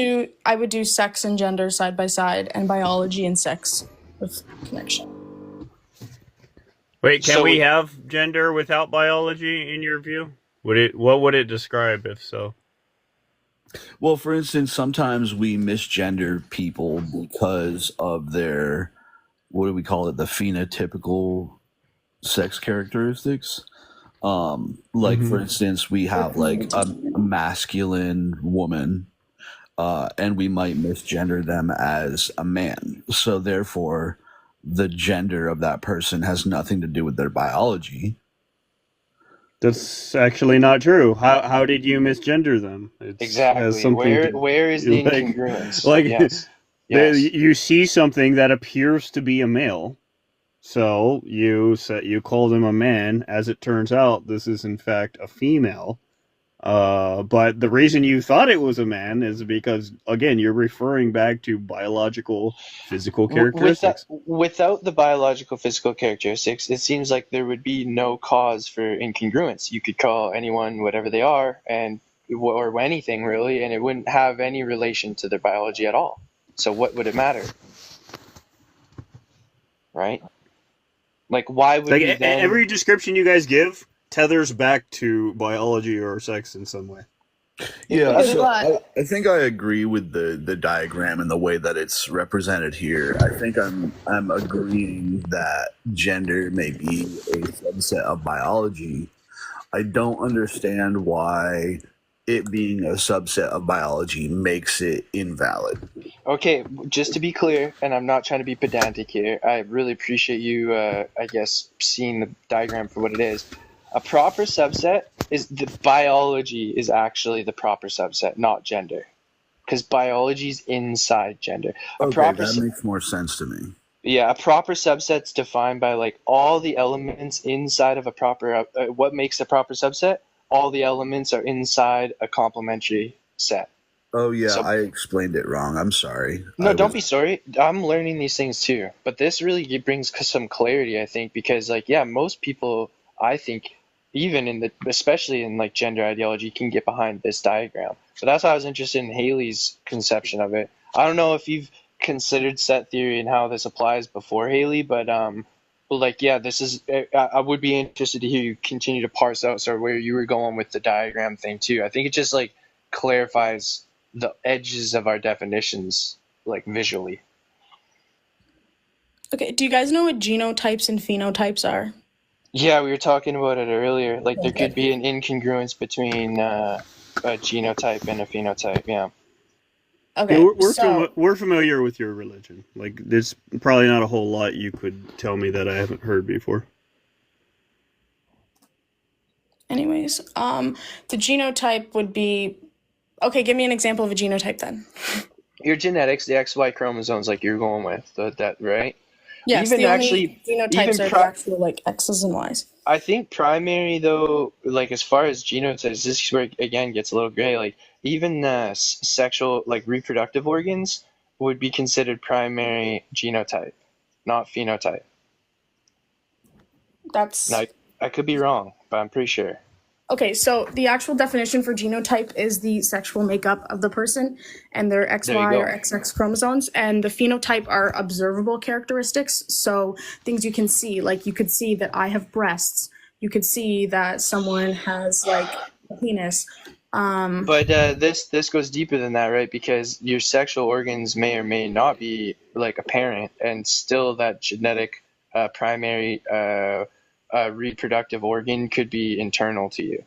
S19: I would do sex and gender side by side and biology and sex with connection.
S17: Wait, can
S15: So
S17: we
S15: we-
S17: have gender without biology in your view? What would it describe if so?
S18: Well, for instance, sometimes we misgender people because of their, what do we call it, the phenotypical sex characteristics. Like for instance, we have like a masculine woman, and we might misgender them as a man. So therefore, the gender of that person has nothing to do with their biology.
S17: That's actually not true. How did you misgender them? It has
S15: exactly
S17: something
S15: where is the
S17: like
S15: incongruence?
S17: like
S15: Yes. Yes.
S17: you see something that appears to be a male, so you call them a man. As it turns out, this is in fact a female. But the reason you thought it was a man is because, again, you're referring back to biological, physical characteristics.
S15: Without the biological physical characteristics, it seems like there would be no cause for incongruence. You could call anyone whatever they are, or anything really, and it wouldn't have any relation to their biology at all. So what would it matter? Right? Like, why would
S17: Like
S15: we then?
S17: every description you guys give tethers back to biology or sex in some way.
S18: Yeah,
S19: Okay,
S18: so
S19: but-
S18: I think I agree with the diagram and the way that it's represented here. I think I'm agreeing that gender may be a subset of biology. I don't understand why it being a subset of biology makes it invalid.
S15: Okay, just to be clear, and I'm not trying to be pedantic here, I really appreciate you, I guess, seeing the diagram for what it is. A proper subset is the biology is actually the proper subset, not gender, because biology is inside gender.
S18: Okay, that makes more sense to me.
S15: Yeah, a proper subset's defined by like all the elements inside of a proper. What makes a proper subset? All the elements are inside a complementary set.
S18: Oh yeah,
S15: So-
S18: I explained it wrong. I'm sorry.
S15: No,
S18: I
S15: don't
S18: was-
S15: be sorry. I'm learning these things too. But this really brings some clarity, I think, because like, yeah, most people, I think, even especially in like gender ideology, can get behind this diagram. So that's why I was interested in Haley's conception of it. I don't know if you've considered set theory and how this applies before, Haley, but like, yeah, this is. I would be interested to hear you continue to parse out sort of where you were going with the diagram thing too. I think it just like clarifies the edges of our definitions like visually.
S19: Okay, do you guys know what genotypes and phenotypes are?
S15: Yeah, we were talking about it earlier. Like there could be an incongruence between a genotype and a phenotype. Yeah.
S19: Okay,
S17: Yeah, we're
S19: so
S17: we're familiar with your religion. Like, there's probably not a whole lot you could tell me that I haven't heard before.
S19: anyways, the genotype would be okay. Give me an example of a genotype then.
S15: Your genetics, the XY chromosomes, like you're going with that, right?
S19: Yes,
S15: Even
S19: the
S15: actually,
S19: only genotypes
S15: even
S19: are the actual like X's and Y's.
S15: I think primary though, like as far as genotypes, this is where it again gets a little gray. Like even sexual, like reproductive organs would be considered primary genotype, not phenotype.
S19: That's
S15: Now, I could be wrong, but I'm pretty sure.
S19: okay. So the actual definition for genotype is the sexual makeup of the person and their
S15: There you
S19: XY
S15: go.
S19: or XX chromosomes, and the phenotype are observable characteristics. So things you can see, like you could see that I have breasts. You could see that someone has like a penis.
S15: But this goes deeper than that, right? Because your sexual organs may or may not be like apparent, and still that genetic primary reproductive organ could be internal to you,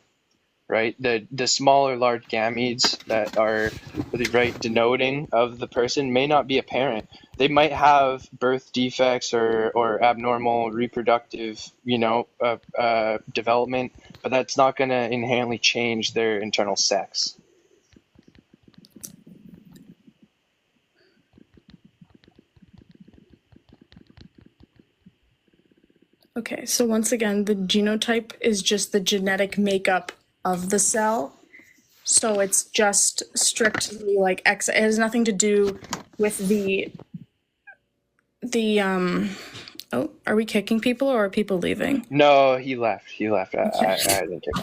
S15: right? The smaller large gametes that are the right denoting of the person may not be apparent. They might have birth defects or abnormal reproductive, development, but that's not going to inherently change their internal sex.
S19: Okay, so once again, the genotype is just the genetic makeup of the cell. So it's just strictly like X. It has nothing to do with the oh, are we kicking people or are people leaving?
S15: No, he left. I didn't kick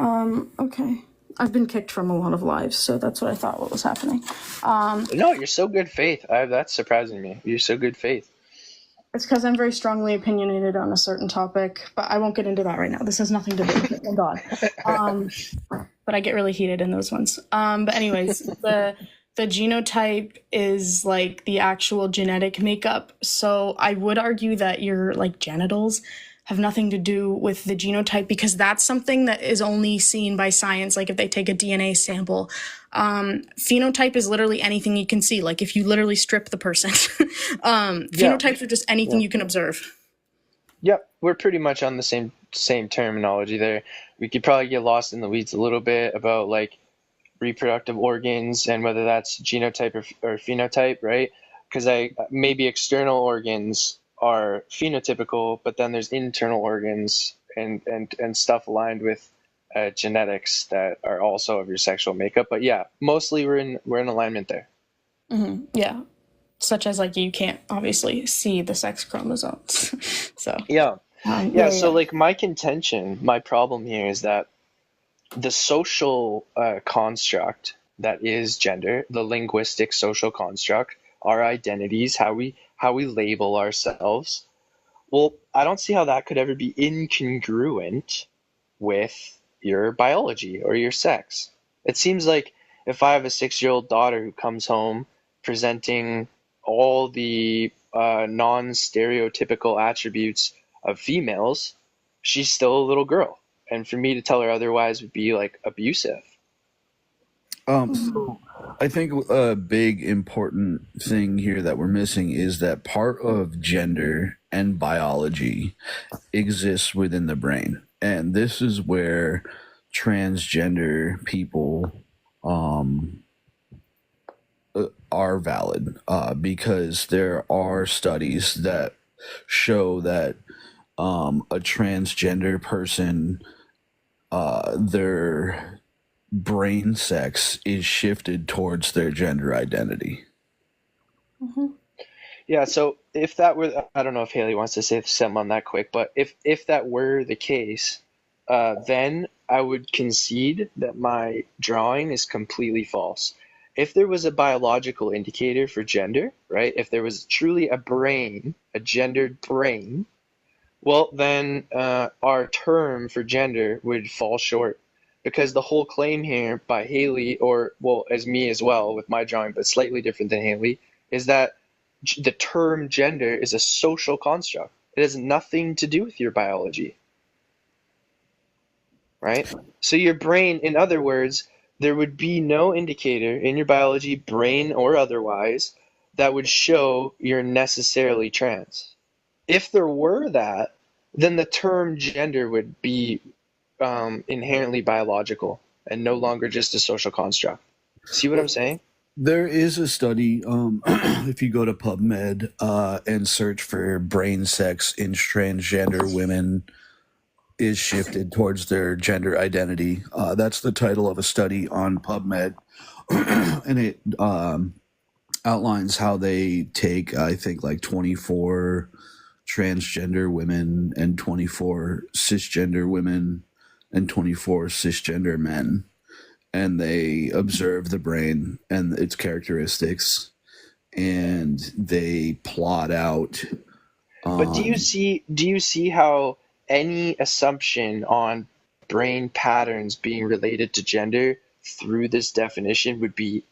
S15: him.
S19: Okay. I've been kicked from a lot of lives, so that's what I thought what was happening.
S15: No, you're so good faith. That's surprising me. You're so good faith.
S19: It's because I'm very strongly opinionated on a certain topic, but I won't get into that right now. This has nothing to do with it. Oh God. But I get really heated in those ones. But anyways, the genotype is like the actual genetic makeup. So I would argue that your like genitals have nothing to do with the genotype because that's something that is only seen by science. Like if they take a DNA sample, phenotype is literally anything you can see. Like if you literally strip the person, phenotypes are just anything you can observe.
S15: Yep, we're pretty much on the same terminology there. We could probably get lost in the weeds a little bit about like reproductive organs and whether that's genotype or phenotype, right? Because maybe external organs are phenotypical, but then there's internal organs and stuff aligned with genetics that are also of your sexual makeup. But yeah, mostly we're in alignment there.
S19: Mm-hmm. Yeah, such as like you can't obviously see the sex chromosomes. So
S15: yeah. So like my problem here is that the social construct that is gender, the linguistic social construct, our identities, how we label ourselves. Well, I don't see how that could ever be incongruent with your biology or your sex. It seems like if I have a 6-year-old daughter who comes home presenting all the non-stereotypical attributes of females, she's still a little girl. And for me to tell her otherwise would be like abusive.
S18: So I think a big important thing here that we're missing is that part of gender and biology exists within the brain. And this is where transgender people are valid because there are studies that show that a transgender person, their brain sex is shifted towards their gender identity.
S19: Mm-hmm.
S15: Yeah, so if that were, I don't know if Haley wants to say something on that quick, but if that were the case, then I would concede that my drawing is completely false. If there was a biological indicator for gender, right? If there was truly a brain, a gendered brain, well, then our term for gender would fall short. Because the whole claim here by Haley, or well, as me as well with my drawing, but slightly different than Haley, is that the term gender is a social construct. It has nothing to do with your biology, right? So your brain, in other words, there would be no indicator in your biology, brain or otherwise, that would show you're necessarily trans. If there were that, then the term gender would be inherently biological and no longer just a social construct. See what I'm saying?
S18: There is a study, if you go to PubMed and search for brain sex in transgender women is shifted towards their gender identity. That's the title of a study on PubMed. And it outlines how they take, I think, like 24 transgender women and 24 cisgender women and 24 cisgender men, and they observe the brain and its characteristics, and they plot out.
S15: But do you see how any assumption on brain patterns being related to gender through this definition would be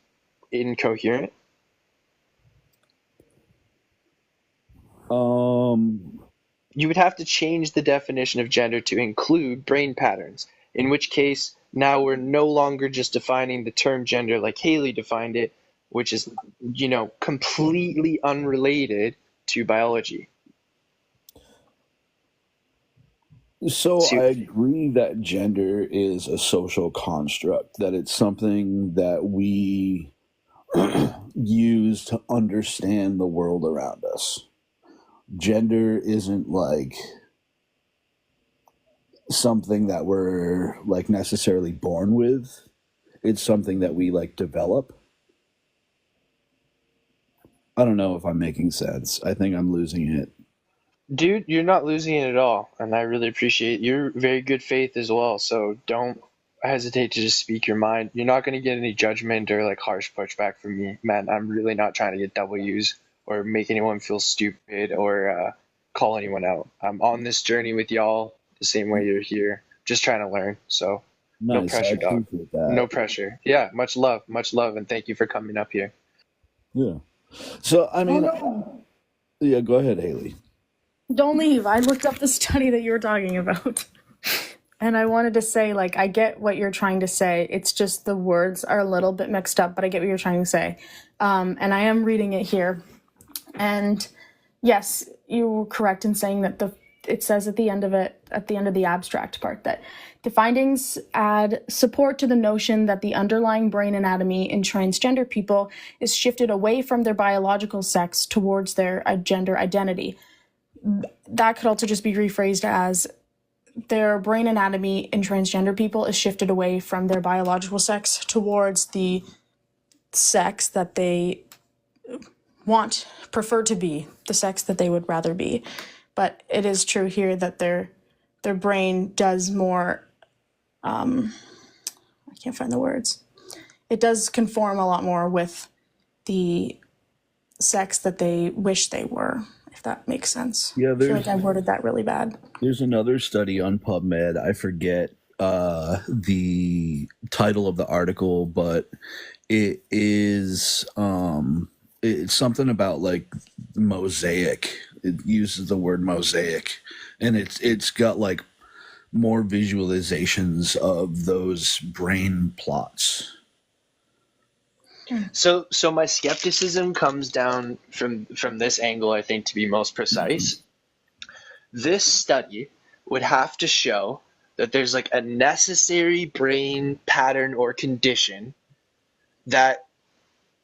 S15: incoherent? You would have to change the definition of gender to include brain patterns, in which case Now we're no longer just defining the term gender like Haley defined it, which is, completely unrelated to biology.
S18: So I agree that gender is a social construct, that it's something that we use to understand the world around us. Gender isn't like something that we're like necessarily born with. It's something that we like develop. I don't know if I'm making sense. I think I'm losing it.
S15: Dude, you're not losing it at all, and I really appreciate your very good faith as well. So don't hesitate to just speak your mind. You're not going to get any judgment or like harsh pushback from me, man. I'm really not trying to get W's or make anyone feel stupid or call anyone out. I'm on this journey with y'all the same way you're here, just trying to learn. So no
S18: Nice. I
S15: pressure, dog.
S18: appreciate that.
S15: No pressure. Yeah, much love, and thank you for coming up here.
S18: Yeah. So, I mean, yeah, go ahead, Haley.
S19: Don't leave. I looked up the study that you were talking about. And I wanted to say, like, I get what you're trying to say. It's just the words are a little bit mixed up, but I get what you're trying to say. And I am reading it here. And yes, you were correct in saying that it says at the end of the abstract part, that the findings add support to the notion that the underlying brain anatomy in transgender people is shifted away from their biological sex towards their gender identity. That could also just be rephrased as their brain anatomy in transgender people is shifted away from their biological sex towards the sex that they prefer to be, the sex that they would rather be. But it is true here that their brain does more, I can't find the words. It does conform a lot more with the sex that they wish they were, if that makes sense.
S18: Yeah,
S19: I feel like I worded that really bad.
S18: There's another study on PubMed. I forget the title of the article, but it is it's something about like mosaic. It uses the word mosaic, and it's got like more visualizations of those brain plots.
S15: So my skepticism comes down from this angle, I think, to be most precise. This study would have to show that there's like a necessary brain pattern or condition that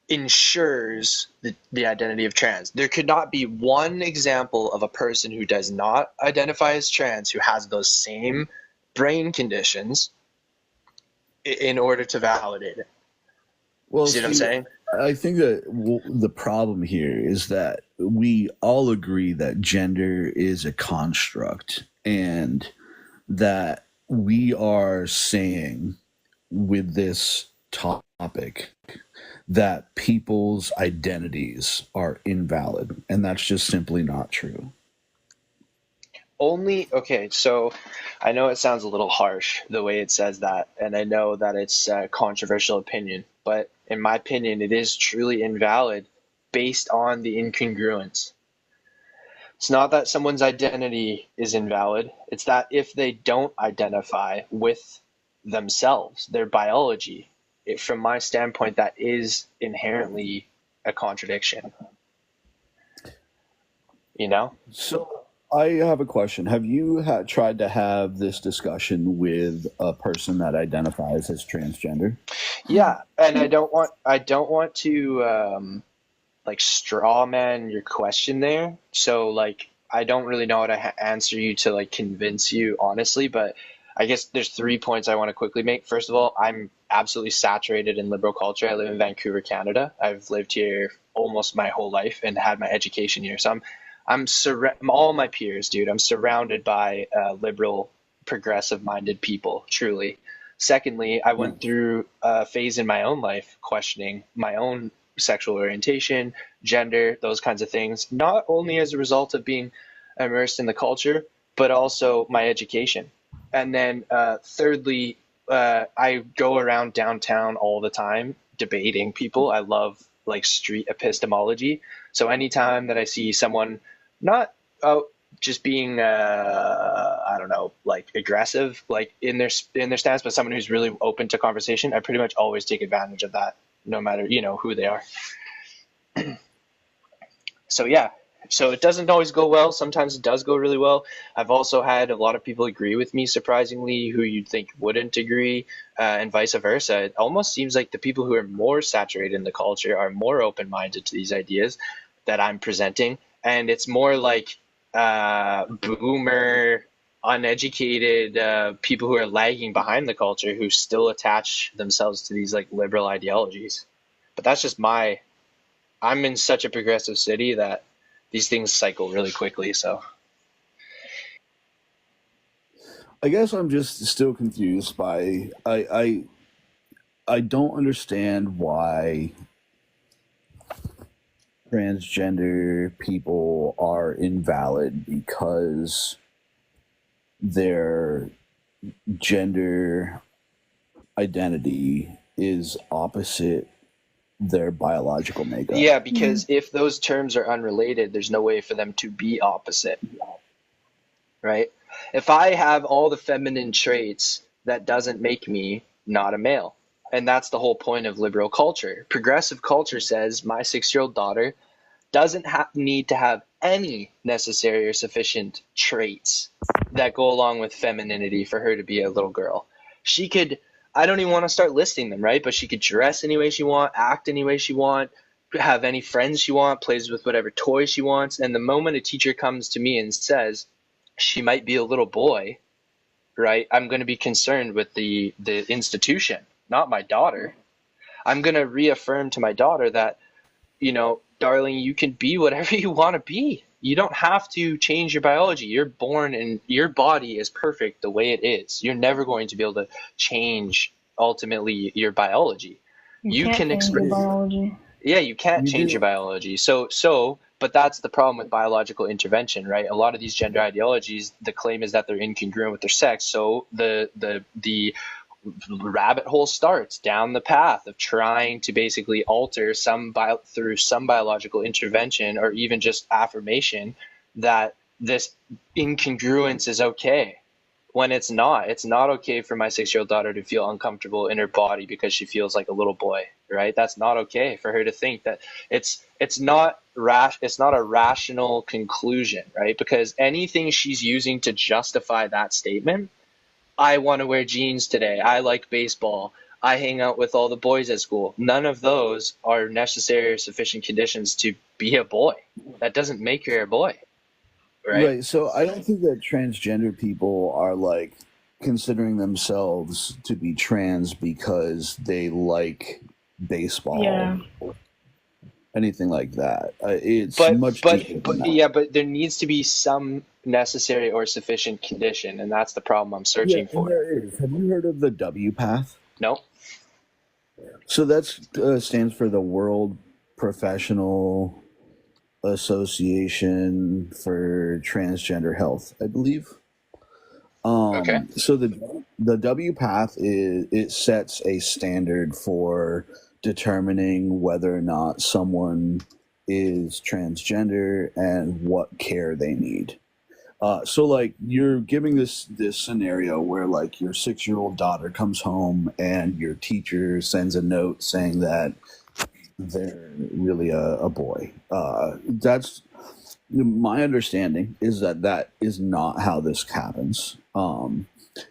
S15: ensures the identity of trans. There could not be one example of a person who does not identify as trans who has those same brain conditions in order to validate it.
S18: Well,
S15: see what I'm saying?
S18: I think that the problem here is that we all agree that gender is a construct, and that we are saying with this topic that people's identities are invalid, and that's just simply not true.
S15: Okay, so I know it sounds a little harsh the way it says that, and I know that it's a controversial opinion, but in my opinion, it is truly invalid based on the incongruence. It's not that someone's identity is invalid, it's that if they don't identify with themselves, their biology, from my standpoint, that is inherently a contradiction. You know?
S18: So I have a question. Have you tried to have this discussion with a person that identifies as transgender?
S15: Yeah, and I don't want to like straw man your question there. So like I don't really know how to answer you to like convince you honestly, but I guess there's 3 points I want to quickly make. First of all, I'm absolutely saturated in liberal culture. I live in Vancouver, Canada. I've lived here almost my whole life and had my education here. So I'm all my peers, dude. I'm surrounded by liberal, progressive-minded people, truly. Secondly, I went through a phase in my own life questioning my own sexual orientation, gender, those kinds of things, not only as a result of being immersed in the culture, but also my education. And then thirdly, I go around downtown all the time debating people. I love like street epistemology. So anytime that I see someone not just being I don't know, like aggressive, like in their stance, but someone who's really open to conversation, I pretty much always take advantage of that, no matter who they are. So yeah, so it doesn't always go well. Sometimes it does go really well. I've also had a lot of people agree with me, surprisingly, who you'd think wouldn't agree, and vice versa. It almost seems like the people who are more saturated in the culture are more open-minded to these ideas that I'm presenting, and it's more like boomer, uneducated people who are lagging behind the culture who still attach themselves to these like liberal ideologies. But that's just I'm in such a progressive city that these things cycle really quickly. So
S18: I guess I'm just still confused by I don't understand why transgender people are invalid because their gender identity is opposite their biological makeup.
S15: yeah, because if those terms are unrelated, there's no way for them to be opposite, right? If I have all the feminine traits, that doesn't make me not a male. And that's the whole point of liberal culture. Progressive culture says my 6-year-old daughter doesn't need to have any necessary or sufficient traits that go along with femininity for her to be a little girl. She could, I don't even want to start listing them, right? But she could dress any way she wants, act any way she wants, have any friends she wants, plays with whatever toy she wants. And the moment a teacher comes to me and says she might be a little boy, right, I'm going to be concerned with the institution, not my daughter. I'm going to reaffirm to my daughter that, darling, you can be whatever you want to be. You don't have to change your biology. You're born and your body is perfect the way it is. You're never going to be able to change ultimately your biology. You can express biology. Yeah, you can't change your biology. But that's the problem with biological intervention, right? A lot of these gender ideologies, the claim is that they're incongruent with their sex. So the rabbit hole starts down the path of trying to basically alter through some biological intervention or even just affirmation that this incongruence is okay, when it's not. It's not okay for my 6-year-old daughter to feel uncomfortable in her body because she feels like a little boy, right? That's not okay for her to think that. It's not a rational conclusion, right? Because anything she's using to justify that statement, I want to wear jeans today, I like baseball, I hang out with all the boys at school, none of those are necessary or sufficient conditions to be a boy. That doesn't make her a boy, right?
S18: So I don't think that transgender people are like considering themselves to be trans because they like baseball.
S19: Yeah.
S18: Or anything like that. It's much deeper than that.
S15: Yeah, but there needs to be some necessary or sufficient condition, and that's the problem I'm searching for.
S18: There is. Have you heard of the W path?
S15: No.
S18: So that stands for the World Professional Association for Transgender Health, I believe.
S15: Okay.
S18: So the W path it sets a standard for determining whether or not someone is transgender and what care they need. So like you're giving this scenario where like your 6-year-old daughter comes home and your teacher sends a note saying that they're really a boy. That's my understanding is that is not how this happens.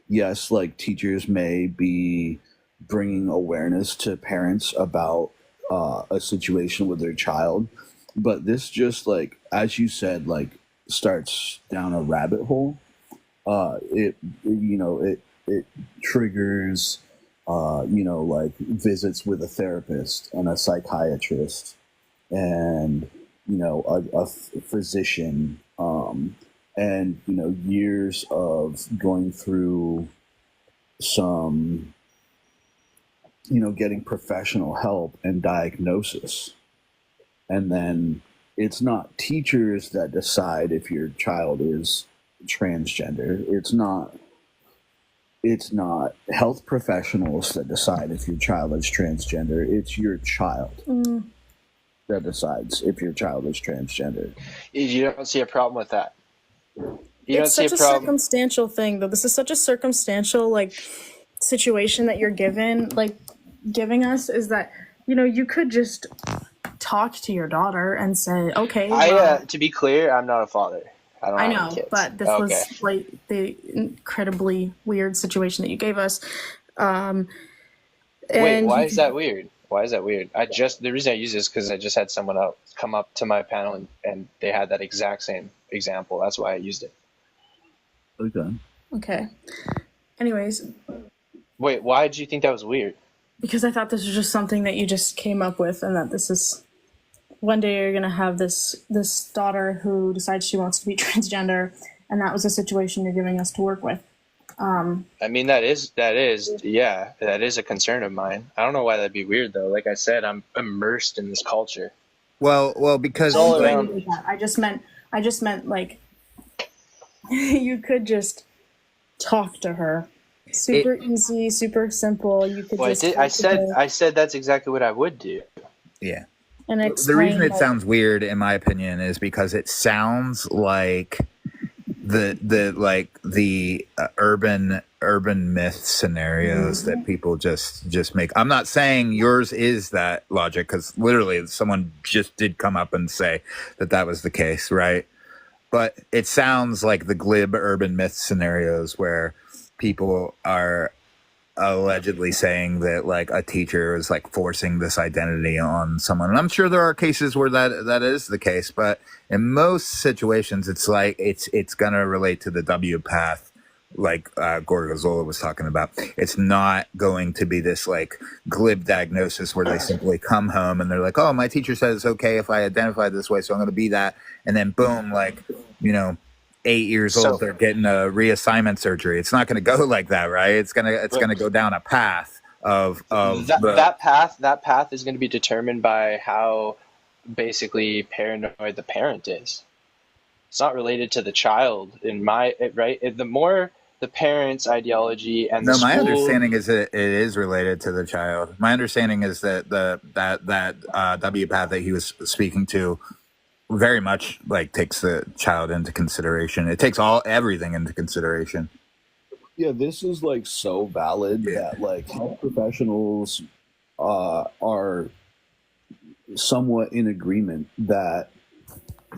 S18: Yes, like teachers may be bringing awareness to parents about a situation with their child, but this just like, as you said, like starts down a rabbit hole. It triggers like visits with a therapist and a psychiatrist and a physician and years of going through some getting professional help and diagnosis. And then it's not teachers that decide if your child is transgender. It's not health professionals that decide if your child is transgender. It's your child that decides if your child is transgender.
S15: You don't see a problem with that? You don't
S19: It's
S15: see a
S19: such a
S15: problem.
S19: circumstantial thing, though. This is such a circumstantial like situation that you're giving us, is that you could just talk to your daughter and say, okay, well,
S15: To be clear, I'm not a father. I don't
S19: I
S15: have
S19: know,
S15: any kids.
S19: but this
S15: Okay.
S19: was like the incredibly weird situation that you gave us.
S15: Wait,
S19: And
S15: why
S19: you
S15: is that weird? Why is that weird? The reason I use this because I just had someone else come up to my panel and they had that exact same example. That's why I used it.
S18: Okay.
S19: Okay. Anyways,
S15: Wait, why did you think that was weird?
S19: because I thought this was just something that you just came up with, and that this is one day you're gonna have this daughter who decides she wants to be transgender, and that was a situation you're giving us to work with.
S15: I mean, that is a concern of mine. I don't know why that'd be weird though. Like I said, I'm immersed in this culture.
S6: Well, because
S15: It's all
S19: I didn't
S15: around
S19: mean
S15: me.
S19: that. I just meant like you could just talk to her. Super easy, super simple. You could
S15: Well,
S19: just
S15: I
S19: talk to her
S15: I said that's exactly what I would do.
S6: yeah.
S19: and
S6: The
S19: explain.
S6: reason it
S19: like,
S6: sounds weird, in my opinion, is because it sounds like the urban myth scenarios that people just make. I'm not saying yours is that logic, because literally someone just did come up and say that was the case, right? But it sounds like the glib urban myth scenarios where people are allegedly saying that like a teacher is like forcing this identity on someone. And I'm sure there are cases where that is the case, but in most situations it's like it's gonna relate to the W path, like Gorgonzola was talking about. It's not going to be this like glib diagnosis where they simply come home and they're like, oh, my teacher says it's okay if I identify this way, so I'm gonna be that, and then boom, like 8 years old, they're getting a reassignment surgery. It's not going to go like that, right? It's gonna go down a path of
S15: that path is going to be determined by how basically paranoid the parent is. It's not related to the child right. The more the parent's ideology and the
S6: No, my
S15: school.
S6: understanding is that it is related to the child. My understanding is that that W path that he was speaking to very much like takes the child into consideration. It takes everything into consideration.
S18: Yeah, this is like so valid that like health professionals are somewhat in agreement that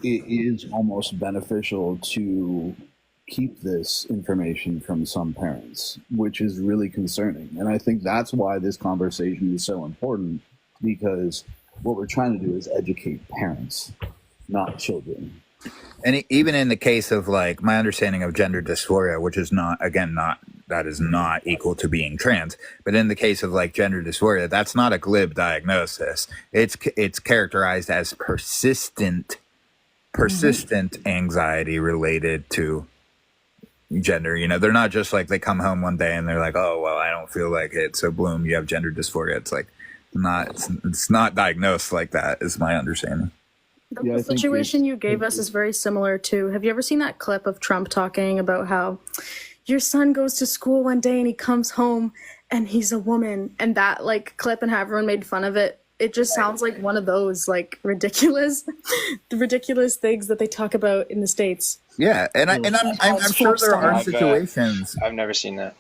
S18: it is almost beneficial to keep this information from some parents, which is really concerning. And I think that's why this conversation is so important, because what we're trying to do is educate parents, not children.
S6: And even in the case of like my understanding of gender dysphoria, which is not equal to being trans, but in the case of like gender dysphoria, that's not a glib diagnosis. It's characterized as persistent anxiety related to gender. They're not just like they come home one day and they're like, oh well, I don't feel like it, so boom, you have gender dysphoria. It's like it's not diagnosed like that, is my understanding.
S19: The situation you gave us is very similar to, have you ever seen that clip of Trump talking about how your son goes to school one day and he comes home and he's a woman, and that like clip and how everyone made fun of it? It just sounds like one of those like ridiculous things that they talk about in the States.
S6: Yeah, and I'm sure there are situations.
S15: I've never seen that.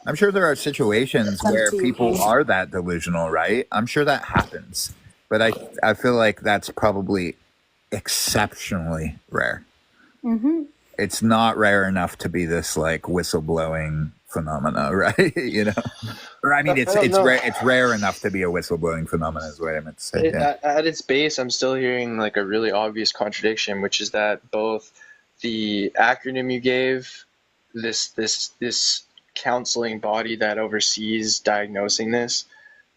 S6: I'm sure there are situations where people are that delusional, right? I'm sure that happens, but I feel like that's probably exceptionally rare.
S19: Mm-hmm.
S6: It's not rare enough to be this like whistleblowing phenomena, right? Or I mean, it's rare enough to be a whistleblowing phenomenon, is what I meant to say.
S15: At its base, I'm still hearing like a really obvious contradiction, which is that both the acronym you gave, this counseling body that oversees diagnosing this,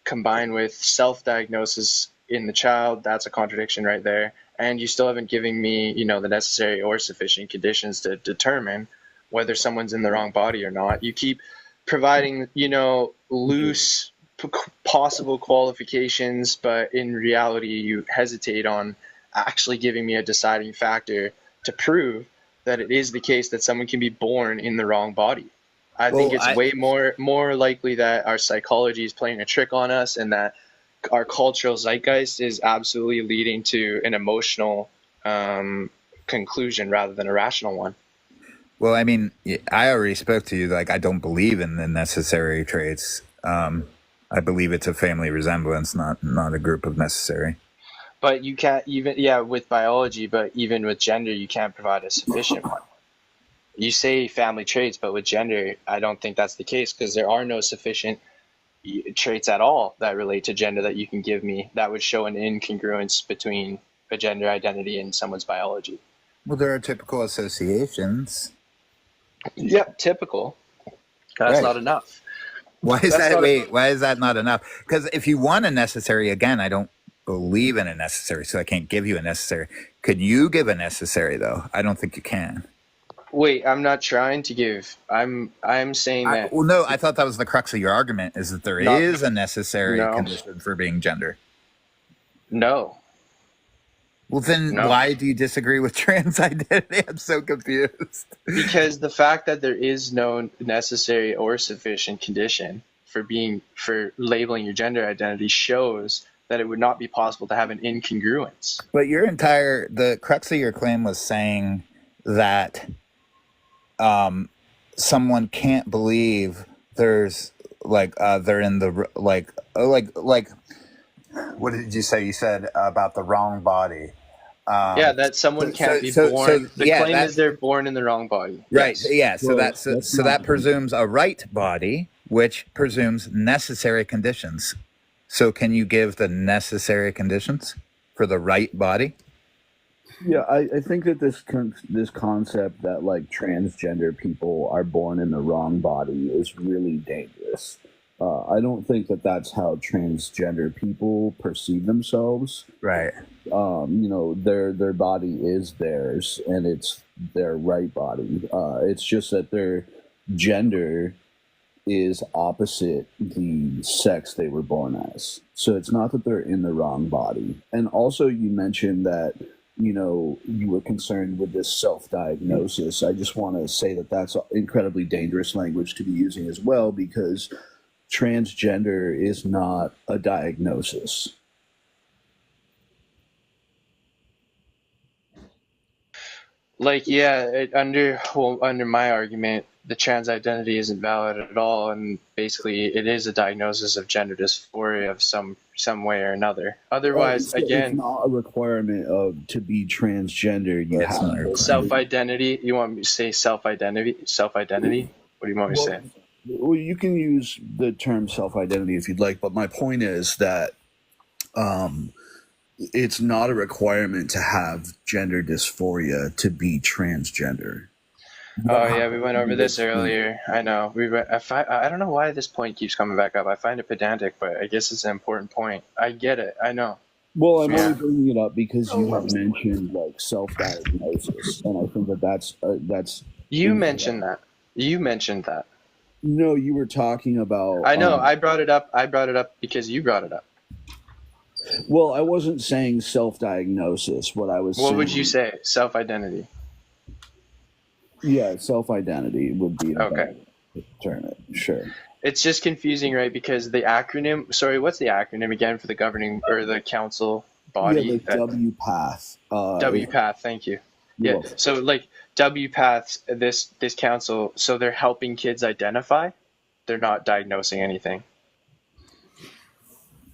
S15: combined with self-diagnosis in the child, that's a contradiction right there. And you still haven't given me, the necessary or sufficient conditions to determine whether someone's in the wrong body or not. You keep providing, loose possible qualifications, but in reality, you hesitate on actually giving me a deciding factor to prove that it is the case that someone can be born in the wrong body. I think it's way more likely that our psychology is playing a trick on us, and that our cultural zeitgeist is absolutely leading to an emotional conclusion rather than a rational one.
S6: Well, I mean, I already spoke to you. Like, I don't believe in the necessary traits. I believe it's a family resemblance, not a group of necessary.
S15: But you can't even, yeah, with biology, but even with gender, you can't provide a sufficient one. You say family traits, but with gender, I don't think that's the case, because there are no sufficient traits at all that relate to gender that you can give me that would show an incongruence between a gender identity and someone's biology.
S6: Well, there are typical associations.
S15: Yep, typical. That's
S6: Right.
S15: not enough.
S6: Why is
S15: That's
S6: that?
S15: not
S6: Wait, why is that not enough? Because if you want a necessary, again, I don't believe in a necessary, so I can't give you a necessary. Could you give a necessary though? I don't think you can.
S15: Wait, I'm not trying to give. I'm saying that.
S6: Well, no, I thought that was the crux of your argument: is that there is
S15: Not-
S6: a necessary
S15: No.
S6: condition for being gender.
S15: No.
S6: Well, then
S15: No.
S6: why do you disagree with trans identity? I'm so confused.
S15: Because the fact that there is no necessary or sufficient condition for labeling your gender identity shows that it would not be possible to have an incongruence.
S6: But the crux of your claim was saying that someone can't believe there's they're in the what did you say? You said about the wrong body.
S15: Yeah, that someone can't be born. The claim is they're born in the wrong body.
S6: Right.
S15: Yes.
S6: Yeah. So
S15: Well,
S6: that presumes a right body, which presumes necessary conditions. So can you give the necessary conditions for the right body?
S18: Yeah, I think that this concept that like transgender people are born in the wrong body is really dangerous. I don't think that that's how transgender people perceive themselves.
S6: Right.
S18: Their body is theirs, and it's their right body. It's just that their gender is opposite the sex they were born as. So it's not that they're in the wrong body. And also, you mentioned that you were concerned with this self-diagnosis. I just want to say that that's incredibly dangerous language to be using as well, because transgender is not a diagnosis.
S15: Like, yeah, under my argument, the trans identity isn't valid at all, and basically it is a diagnosis of gender dysphoria of some way or another. Otherwise,
S18: It's
S15: again,
S18: not a requirement to be transgender. You have
S15: self-identity. You want me to say self-identity? Self-identity? What do you want me to say?
S18: Well, you can use the term self-identity if you'd like, but my point is that it's not a requirement to have gender dysphoria to be transgender.
S15: Oh yeah, we went over this earlier. I know. I don't know why this point keeps coming back up. I find it pedantic, but I guess it's an important point. I get it. I know.
S18: Well, I'm
S15: Yeah.
S18: only bringing it up because you have mentioned like self-diagnosis, and I think that's.
S15: You mentioned that. You mentioned that.
S18: No, you were talking about.
S15: I know. I brought it up. I brought it up because you brought it up.
S18: Well, I wasn't saying self-diagnosis. What I was.
S15: What
S18: saying,
S15: would you say? Self-identity.
S18: Yeah, self-identity would be the
S15: Okay.
S18: term. Sure.
S15: It's just confusing, right? Because the acronym. Sorry, what's the acronym again for the governing or the council body?
S18: Yeah, the WPATH.
S15: WPATH. Thank you.
S18: You're
S15: Yeah.
S18: welcome.
S15: So like WPATH, this council. So they're helping kids identify. They're not diagnosing anything.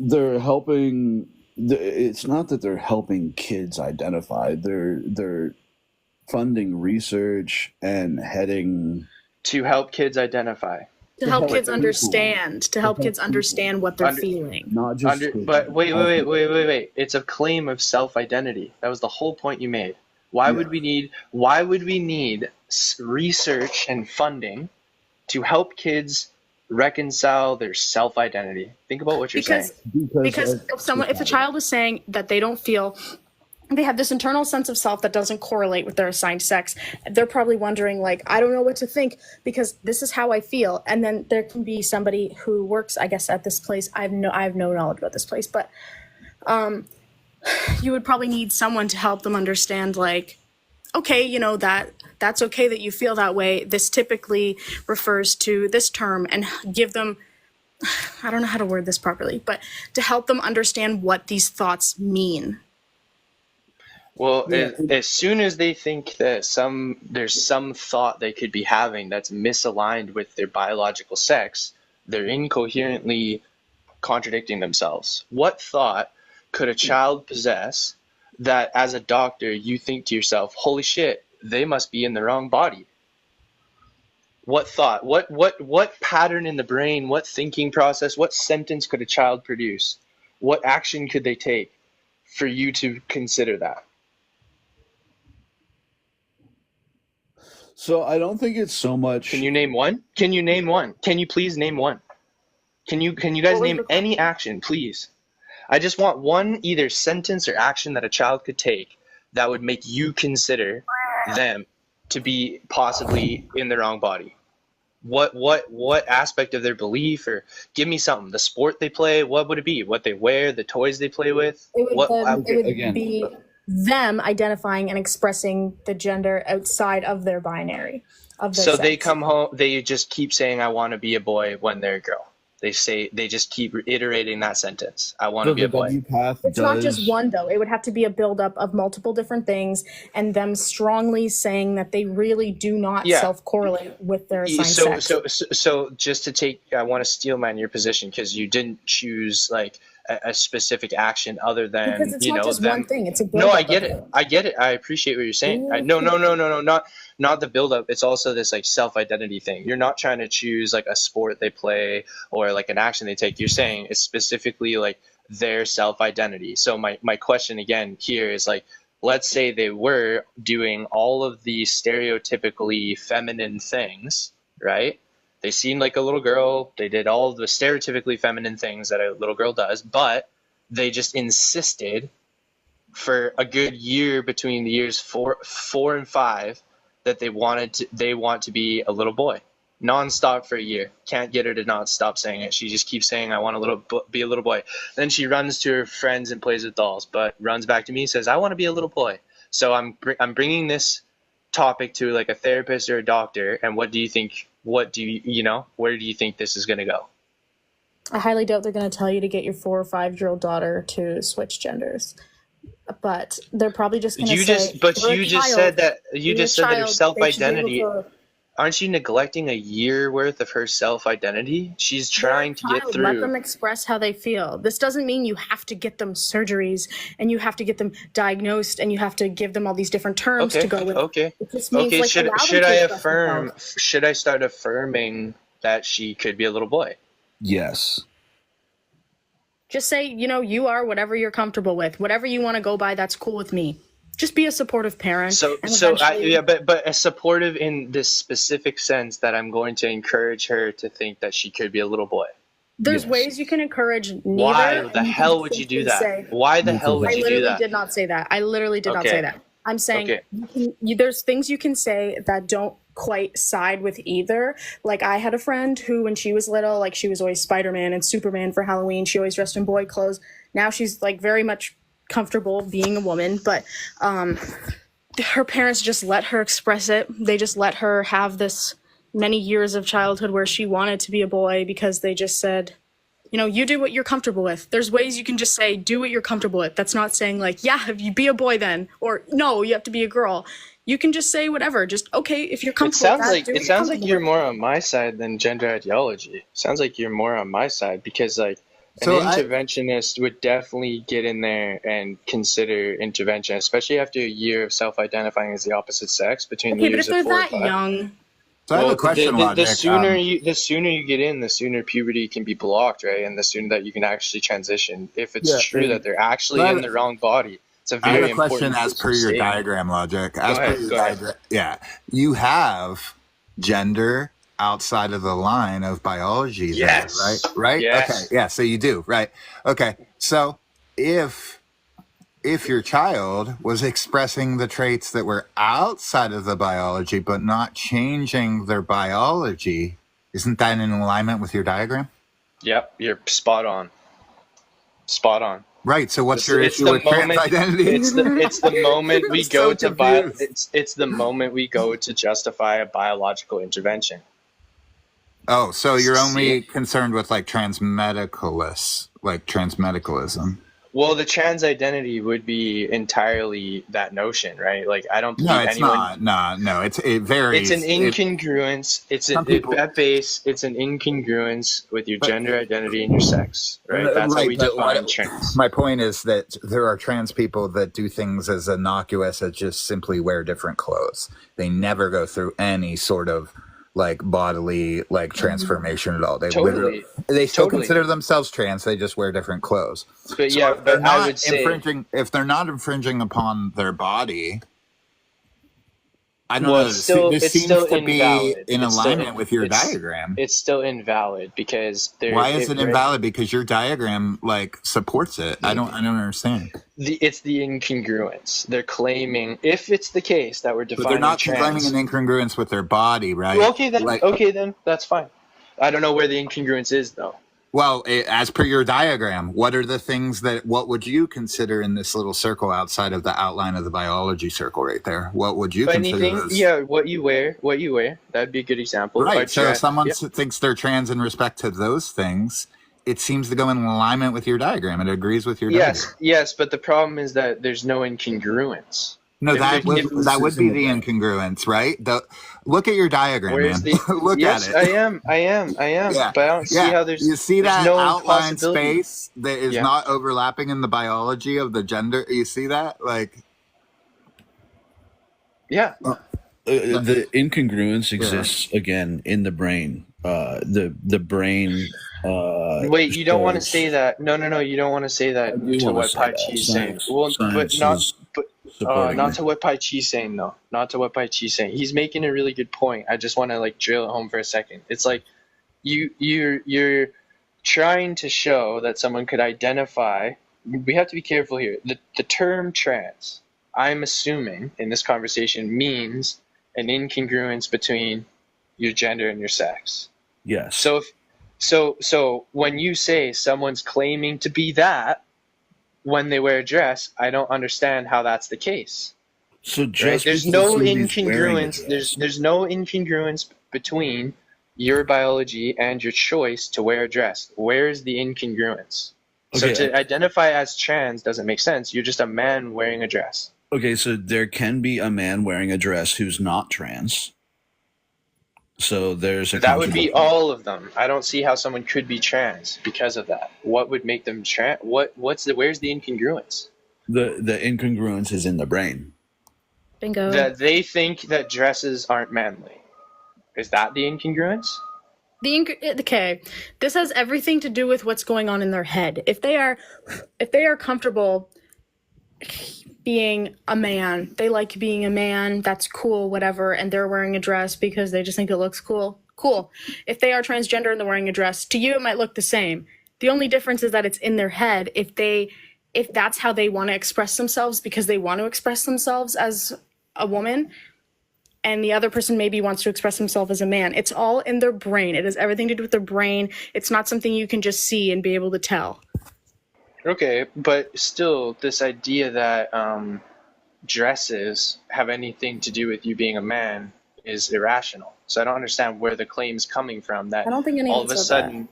S18: They're helping. It's not that they're helping kids identify. They're funding research and heading
S15: To help kids identify.
S19: To help kids understand, what they're feeling.
S18: Not just.
S15: But wait. It's a claim of self-identity. That was the whole point you made. Why would we need research and funding to help kids reconcile their self-identity? Think about what you're saying.
S19: Because if a child is saying that they don't feel, they have this internal sense of self that doesn't correlate with their assigned sex, they're probably wondering, like, I don't know what to think because this is how I feel. And then there can be somebody who works, I guess, at this place. I have no knowledge about this place, but you would probably need someone to help them understand, like, okay, that's okay that you feel that way. This typically refers to this term, and give them, I don't know how to word this properly, but to help them understand what these thoughts mean.
S15: Well,
S14: Yeah.
S15: as soon as they think that there's some thought they could be having that's misaligned with their biological sex, they're incoherently contradicting themselves. What thought could a child possess that as a doctor you think to yourself, holy shit, they must be in the wrong body? What thought? What pattern in the brain, what thinking process, what sentence could a child produce? What action could they take for you to consider that?
S18: So I don't think it's so much.
S15: Can you name one? Can you name one? Can you please name one? Can you guys name any action, please? I just want one either sentence or action that a child could take that would make you consider them to be possibly in the wrong body. What aspect of their belief, or give me something. The sport they play, what would it be? What they wear, the toys they play with?
S19: It would
S18: Again.
S19: be them identifying and expressing the gender outside of their binary, of their
S15: So
S19: sex.
S15: they come home, they just keep saying, I want to be a boy when they're a girl. They just keep reiterating that sentence. I want to be a boy.
S19: It's not just one though. It would have to be a buildup of multiple different things, and them strongly saying that they really do not
S15: Yeah.
S19: self-correlate with their assigned sex.
S15: So just to take, I want to steel man your position because you didn't choose like a specific action other than
S19: Because it's
S15: you
S19: not
S15: know
S19: just
S15: them.
S19: one thing. It's a
S15: No,
S19: buildup.
S15: I get
S19: of
S15: it. I get it. I appreciate what you're saying. No, not the buildup. It's also this like self-identity thing. You're not trying to choose like a sport they play or like an action they take. You're saying it's specifically like their self-identity. So my question again here is like, let's say they were doing all of the stereotypically feminine things, right? They seemed like a little girl. They did all of the stereotypically feminine things that a little girl does, but they just insisted for a good year between the years four and 5 that they want to be a little boy, nonstop for a year. Can't get her to not stop saying it. She just keeps saying, "I want to be a little boy." Then she runs to her friends and plays with dolls, but runs back to me and says, "I want to be a little boy." So I'm bringing this topic to like a therapist or a doctor. And what do you think? Where do you think this is going to go?
S19: I highly doubt they're going to tell you to get your 4 or 5-year-old daughter to switch genders, but they're probably just going to say.
S15: You just said that their self-identity. Aren't you neglecting a year worth of her self-identity? She's trying to get through.
S19: Let them express how they feel. This doesn't mean you have to get them surgeries and you have to get them diagnosed and you have to give them all these different terms to go with.
S15: Okay.
S19: It just means, like,
S15: Should
S19: allow them
S15: I
S19: to express
S15: affirm?
S19: themselves.
S15: Should I start affirming that she could be a little boy?
S18: Yes.
S19: Just say, you are whatever you're comfortable with. Whatever you want to go by, that's cool with me. Just be a supportive parent.
S15: But a supportive in this specific sense that I'm going to encourage her to think that she could be a little boy.
S19: There's ways you can encourage neither.
S15: Why the hell would you do that? Why the hell would you do
S19: I literally
S15: that?
S19: did not say that. I literally did not
S15: Okay.
S19: say that. I'm saying
S15: Okay.
S19: there's things you can say that don't quite side with either. Like, I had a friend who, when she was little, like, she was always Spider-Man and Superman for Halloween. She always dressed in boy clothes. Now she's like very much comfortable being a woman, but her parents just let her express it. They just let her have this many years of childhood where she wanted to be a boy because they just said, you do what you're comfortable with. There's ways you can just say, do what you're comfortable with. That's not saying like, yeah, you be a boy then, or no, you have to be a girl. You can just say whatever. Just, okay, if you're comfortable with that, do what
S15: It
S19: you're
S15: sounds like
S19: comfortable
S15: you're
S19: with.
S15: more on my side than gender ideology. Sounds like you're more on my side because like
S6: So
S15: an interventionist would definitely get in there and consider intervention, especially after a year of self-identifying as the opposite sex between the
S19: Okay, but
S15: years
S19: if they're
S15: of 4
S19: that
S15: and 5.
S19: young,
S6: So I have a question,
S15: The
S6: Logic.
S15: sooner you get in, the sooner puberty can be blocked, right? And the sooner that you can actually transition. If it's
S6: Yeah,
S15: true
S6: and-
S15: that they're actually
S6: But-
S15: in the wrong body, it's a
S6: I
S15: very
S6: have a question
S15: important
S6: as per your
S15: statement.
S6: diagram, Logic.
S15: Go
S6: As per
S15: ahead,
S6: your
S15: go ahead.
S6: diagram, yeah, you have gender outside of the line of biology. there,
S15: Yes.
S6: right? Right.
S15: Yes.
S6: Okay. Yeah. So you do. Right. Okay. So if your child was expressing the traits that were outside of the biology but not changing their biology, isn't that in alignment with your diagram?
S15: Yep, you're spot on. Spot on.
S6: Right. So what's
S15: It's-
S6: your
S15: it's
S6: issue
S15: the
S6: with trans
S15: moment-
S6: identity?
S15: It's the moment we
S6: I'm
S15: go
S6: so
S15: to
S6: confused.
S15: it's the moment we go to justify a biological intervention.
S6: Oh, so you're only
S15: See?
S6: concerned with like transmedicalism.
S15: Well, the trans identity would be entirely that notion, right? Like, I don't
S6: No,
S15: believe
S6: it's
S15: anyone.
S6: not. No, it
S15: It's
S6: varies.
S15: an incongruence.
S6: Some people,
S15: At base, it's an incongruence with your
S6: but
S15: gender identity and your sex, right? That's how
S6: right.
S15: we
S6: But
S15: define trans.
S6: my point is that there are trans people that do things as innocuous as just simply wear different clothes. They never go through any sort of like bodily like transformation at all. They literally,
S15: Totally,
S6: they still
S15: totally.
S6: consider themselves trans. They just wear different clothes.
S15: But
S6: So
S15: yeah,
S6: if they're
S15: but I
S6: not
S15: would say,
S6: if they're not infringing upon their body, I don't
S15: well,
S6: know.
S15: it's still
S6: This seems
S15: still
S6: to be
S15: invalid.
S6: in
S15: It's still
S6: alignment with your
S15: it's
S6: diagram.
S15: it's still invalid because
S6: Why is it invalid? Because your diagram like supports it. I don't understand.
S15: it's the incongruence. They're claiming, if it's the case that we're
S6: But they're
S15: defining
S6: not claiming
S15: trans.
S6: an incongruence with their body, right?
S15: Well, okay then.
S6: Like,
S15: Okay then. That's fine. I don't know where the incongruence is though.
S6: well, as per your diagram, what are the things what would you consider in this little circle outside of the outline of the biology circle right there? What would you consider
S15: Anything?
S6: those?
S15: Yeah, what you wear. That'd be a good example.
S6: Right. So if someone
S15: Yeah.
S6: thinks they're trans in respect to those things, it seems to go in alignment with your diagram. It agrees with your diagram.
S15: Yes, but the problem is that there's no incongruence.
S6: No,
S15: If
S6: that
S15: there-
S6: would that would be the incongruence, right? Look at your diagram,
S15: Where's
S6: man.
S15: the?
S6: Look
S15: Yes,
S6: at it.
S15: I am.
S6: Yeah,
S15: But I don't see
S6: yeah.
S15: how there's.
S6: You see
S15: there's
S6: that
S15: no
S6: outline
S15: possibility.
S6: space that is
S15: Yeah.
S6: not overlapping in the biology of the gender. You see that, like,
S15: Yeah.
S20: The incongruence exists again in the brain. The brain.
S15: Wait, you don't want to
S20: shows-
S15: say that. No. You don't want to say that
S20: do
S15: to
S20: wanna
S15: what
S20: say
S15: Pai
S20: that.
S15: Chi is saying. Well, but
S20: Science
S15: not.
S20: is
S15: But
S20: supporting
S15: not
S20: it.
S15: to what Pai Chi's saying though. Not to what Pai Chi's saying. He's making a really good point. I just want to like drill it home for a second. It's like you're trying to show that someone could identify. We have to be careful here. The term trans, I'm assuming in this conversation, means an incongruence between your gender and your sex.
S20: Yes.
S15: So when you say someone's claiming to be that when they wear a dress, I don't understand how that's the case.
S20: So
S15: Right?
S20: just
S15: There's
S20: because
S15: no
S20: somebody's wearing a
S15: incongruence.
S20: dress-
S15: There's no incongruence between your biology and your choice to wear a dress. Where is the incongruence? So
S20: Okay.
S15: to identify as trans doesn't make sense. You're just a man wearing a dress.
S20: Okay, so there can be a man wearing a dress who's not trans. So there's a
S15: That would be
S20: contradiction.
S15: all of them. I don't see how someone could be trans because of that. What would make them trans? Where's the incongruence?
S20: The incongruence is in the brain.
S19: Bingo.
S15: That they think that dresses aren't manly. Is that the incongruence?
S19: Okay, this has everything to do with what's going on in their head. If they are comfortable being a man, they like being a man, that's cool, whatever, and they're wearing a dress because they just think it looks cool. Cool. If they are transgender and they're wearing a dress, to you it might look the same. The only difference is that it's in their head. If that's how they want to express themselves because they want to express themselves as a woman, and the other person maybe wants to express himself as a man. It's all in their brain. It has everything to do with their brain. It's not something you can just see and be able to tell.
S15: Okay, but still, this idea that dresses have anything to do with you being a man is irrational. So I don't understand where the claim's coming from. That
S19: I don't think anyone
S15: all of a
S19: said that.
S15: sudden,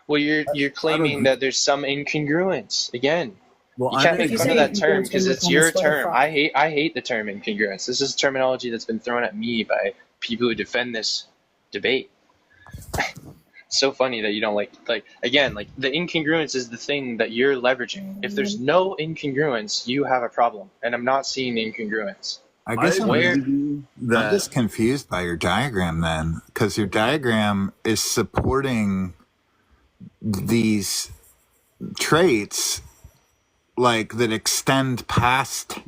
S15: well, you're claiming that there's some incongruence again.
S20: Well,
S15: You
S20: I
S15: can't
S20: think-
S15: make fun of that
S19: If you say
S15: term
S19: incongruence,
S15: because
S19: then
S15: it's
S19: you
S15: your
S19: become a
S15: term.
S19: sweater
S15: I hate the term incongruence. This is terminology that's been thrown at me by people who defend this debate. So funny that you don't like again, like the incongruence is the thing that you're leveraging. If there's no incongruence, you have a problem, and I'm not seeing incongruence.
S6: I guess
S15: Where-
S6: I'm just confused by your diagram then, because your diagram is supporting these traits like that extend past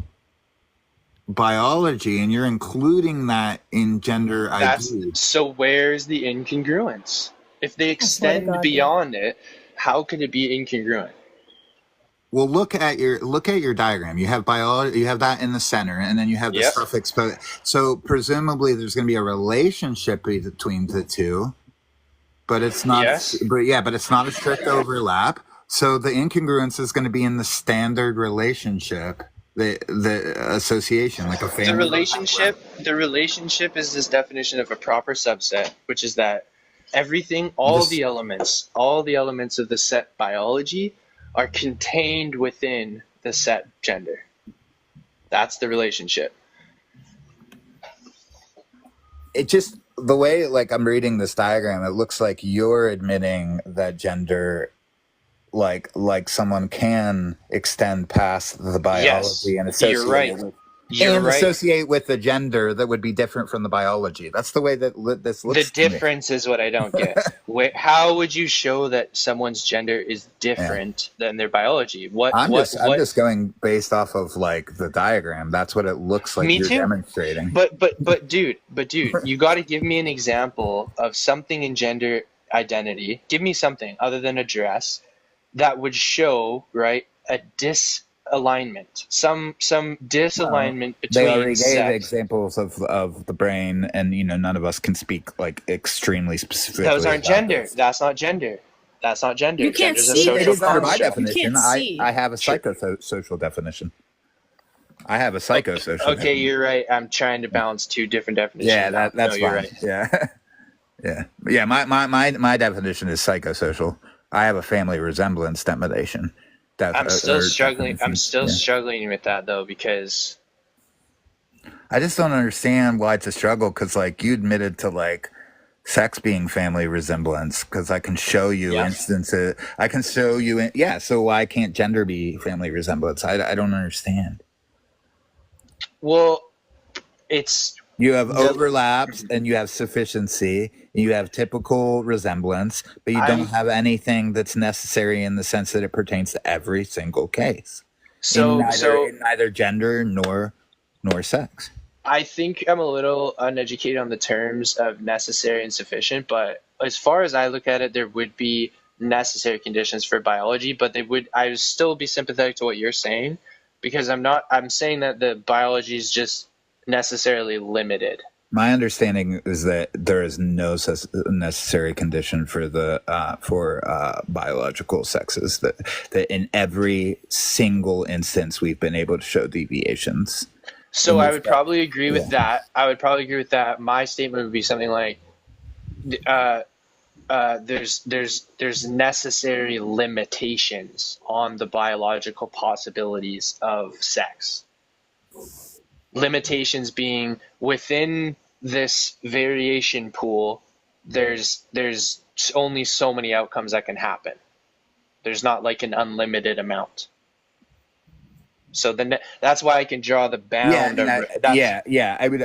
S6: biology, and you're including that in gender ID.
S15: So where's the incongruence? If they extend
S19: God,
S15: beyond it, how could it be incongruent?
S6: Well, look at your diagram. You have biology. You have that in the center, and then you have the
S15: Yep.
S6: stuff exposed. So presumably, there's going to be a relationship between the two, but it's not.
S15: Yes.
S6: But it's not a strict overlap. So the incongruence is going to be in the standard relationship, the association, like a family.
S15: The relationship is this definition of a proper subset, which is that everything, all the elements of the set biology are contained within the set gender. That's the relationship.
S6: It just, the way like I'm reading this diagram, it looks like you're admitting that gender, like someone can extend past the biology
S15: Yes,
S6: and
S15: you're
S6: associate
S15: right.
S6: it with,
S15: You're
S6: and
S15: right.
S6: associate with the gender that would be different from the biology. That's the way that this
S15: The
S6: looks to me.
S15: difference is what I don't get. How would you show that someone's gender is
S6: Yeah.
S15: different than their biology?
S6: I'm just going based off of like the diagram. That's what it looks like
S15: Me
S6: you're
S15: too.
S6: demonstrating.
S15: But dude, you got to give me an example of something in gender identity. Give me something other than a dress that would show, right, a disalignment, some disalignment
S6: They already
S15: between
S6: gave
S15: sex.
S6: examples of the brain, and none of us can speak like extremely specifically.
S15: Those aren't
S6: about
S15: gender.
S6: this.
S15: That's not gender. That's not gender.
S19: You can't
S15: Gender's a
S19: see
S6: It
S15: social
S6: is under my
S15: construct.
S6: definition. I have a
S15: Sure.
S6: psychosocial definition. I have a psychosocial.
S15: Okay, you're right. I'm trying to balance two different definitions.
S6: Yeah,
S15: now.
S6: that's
S15: no, you're
S6: fine.
S15: right.
S6: Yeah, yeah. My definition is psychosocial. I have a family resemblance definition.
S15: I'm still struggling. I'm
S6: definition.
S15: still
S6: Yeah.
S15: struggling with that though, because
S6: I just don't understand why it's a struggle. Because like you admitted to like sex being family resemblance. Because I can show you instances. I can show you. So why can't gender be family resemblance? I don't understand.
S15: well, it's
S6: You have overlaps and you have sufficiency. And you have typical resemblance, but you don't have anything that's necessary in the sense that it pertains to every single case.
S15: so
S6: in neither gender nor sex.
S15: I think I'm a little uneducated on the terms of necessary and sufficient, but as far as I look at it, there would be necessary conditions for biology, but I would still be sympathetic to what you're saying, because I'm saying that the biology is just necessarily limited.
S6: My understanding is that there is no necessary condition for the biological sexes. That in every single instance we've been able to show deviations.
S15: So I would probably agree with that. My statement would be something like, there's necessary limitations on the biological possibilities of sex. Limitations being within this variation pool, there's only so many outcomes that can happen. There's not like an unlimited amount. So that's why I can draw the bound.
S6: I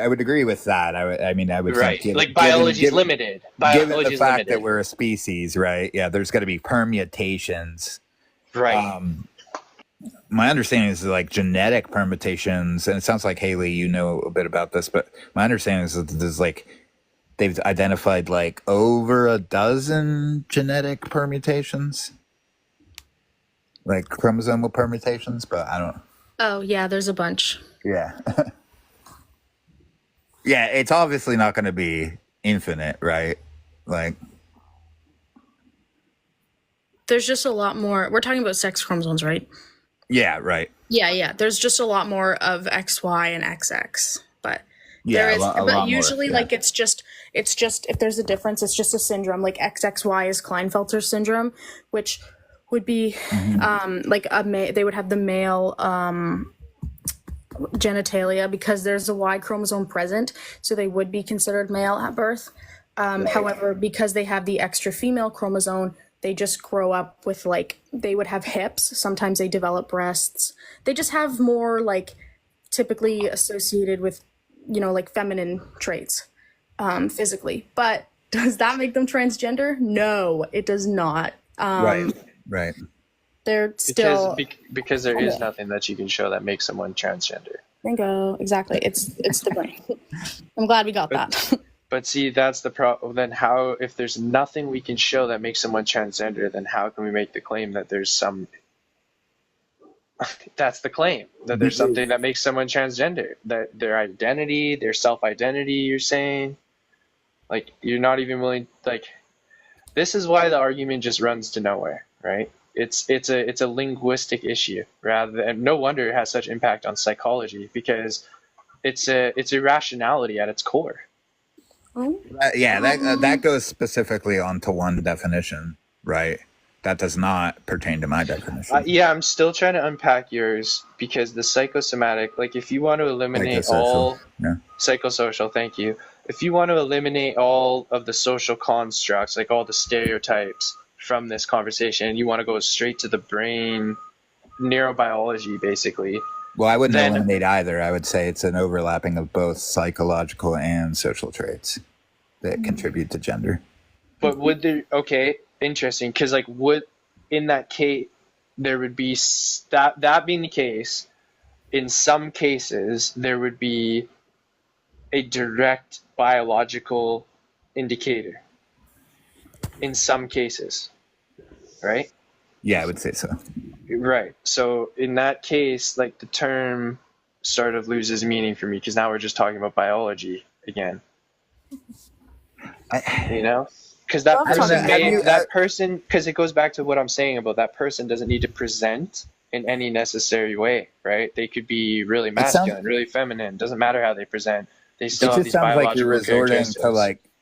S6: would agree with that. I would
S15: right.
S6: think
S15: Like biology is limited.
S6: Given
S15: Biology
S6: the
S15: is
S6: fact
S15: limited.
S6: that we're a species, right? Yeah, there's got to be permutations.
S15: Right.
S6: My understanding is like genetic permutations, and it sounds like Haley, you know a bit about this, but my understanding is that there's like they've identified like over a dozen genetic permutations, like chromosomal permutations, but I don't.
S19: Oh yeah, there's a bunch.
S6: Yeah. Yeah, it's obviously not going to be infinite, right? Like,
S19: There's just a lot more. We're talking about sex chromosomes, right?
S6: yeah, right.
S19: Yeah. There's just a lot more of XY and XX, but
S6: Yeah,
S19: there is.
S6: a lot
S19: But
S6: more,
S19: usually,
S6: yeah.
S19: like it's just if there's a difference, it's just a syndrome. Like XXY is Klinefelter syndrome, which would be like they would have the male genitalia because there's a Y chromosome present, so they would be considered male at birth. However, because they have the extra female chromosome, they just grow up with they would have hips. Sometimes they develop breasts. They just have more typically associated with, feminine traits physically. But does that make them transgender? No, it does not.
S6: Right.
S19: They're still
S15: because there is nothing that you can show that makes someone transgender.
S19: bingo. Exactly. It's the brain. I'm glad we got that.
S15: But see, that's the problem. Then how, if there's nothing we can show that makes someone transgender, then how can we make the claim that there's some? That's the claim, that there's something that makes someone transgender, that their identity, their self-identity. You're saying, you're not even willing. This is why the argument just runs to nowhere, right? It's a linguistic issue rather than. No wonder it has such impact on psychology, because it's irrationality at its core.
S6: That goes specifically onto one definition, right? That does not pertain to my definition.
S15: Yeah, I'm still trying to unpack yours because the psychosomatic, like if you want to eliminate all
S6: Yeah.
S15: psychosocial, thank you. If you want to eliminate all of the social constructs, like all the stereotypes from this conversation, you want to go straight to the brain, neurobiology, basically.
S6: Well, I wouldn't
S15: Then-
S6: eliminate either. I would say it's an overlapping of both psychological and social traits that contribute to gender.
S15: But would there? Okay, interesting. Because like, would in that case there would be that being the case? In some cases, there would be a direct biological indicator. In some cases, right?
S6: Yeah, I would say so.
S15: Right. So in that case, like the term sort of loses meaning for me because now we're just talking about biology again. You know, because that person because it goes back to what I'm saying about that person doesn't need to present in any necessary way, right? They could be really masculine, really feminine. Doesn't matter how they present. They still have these biological characteristics.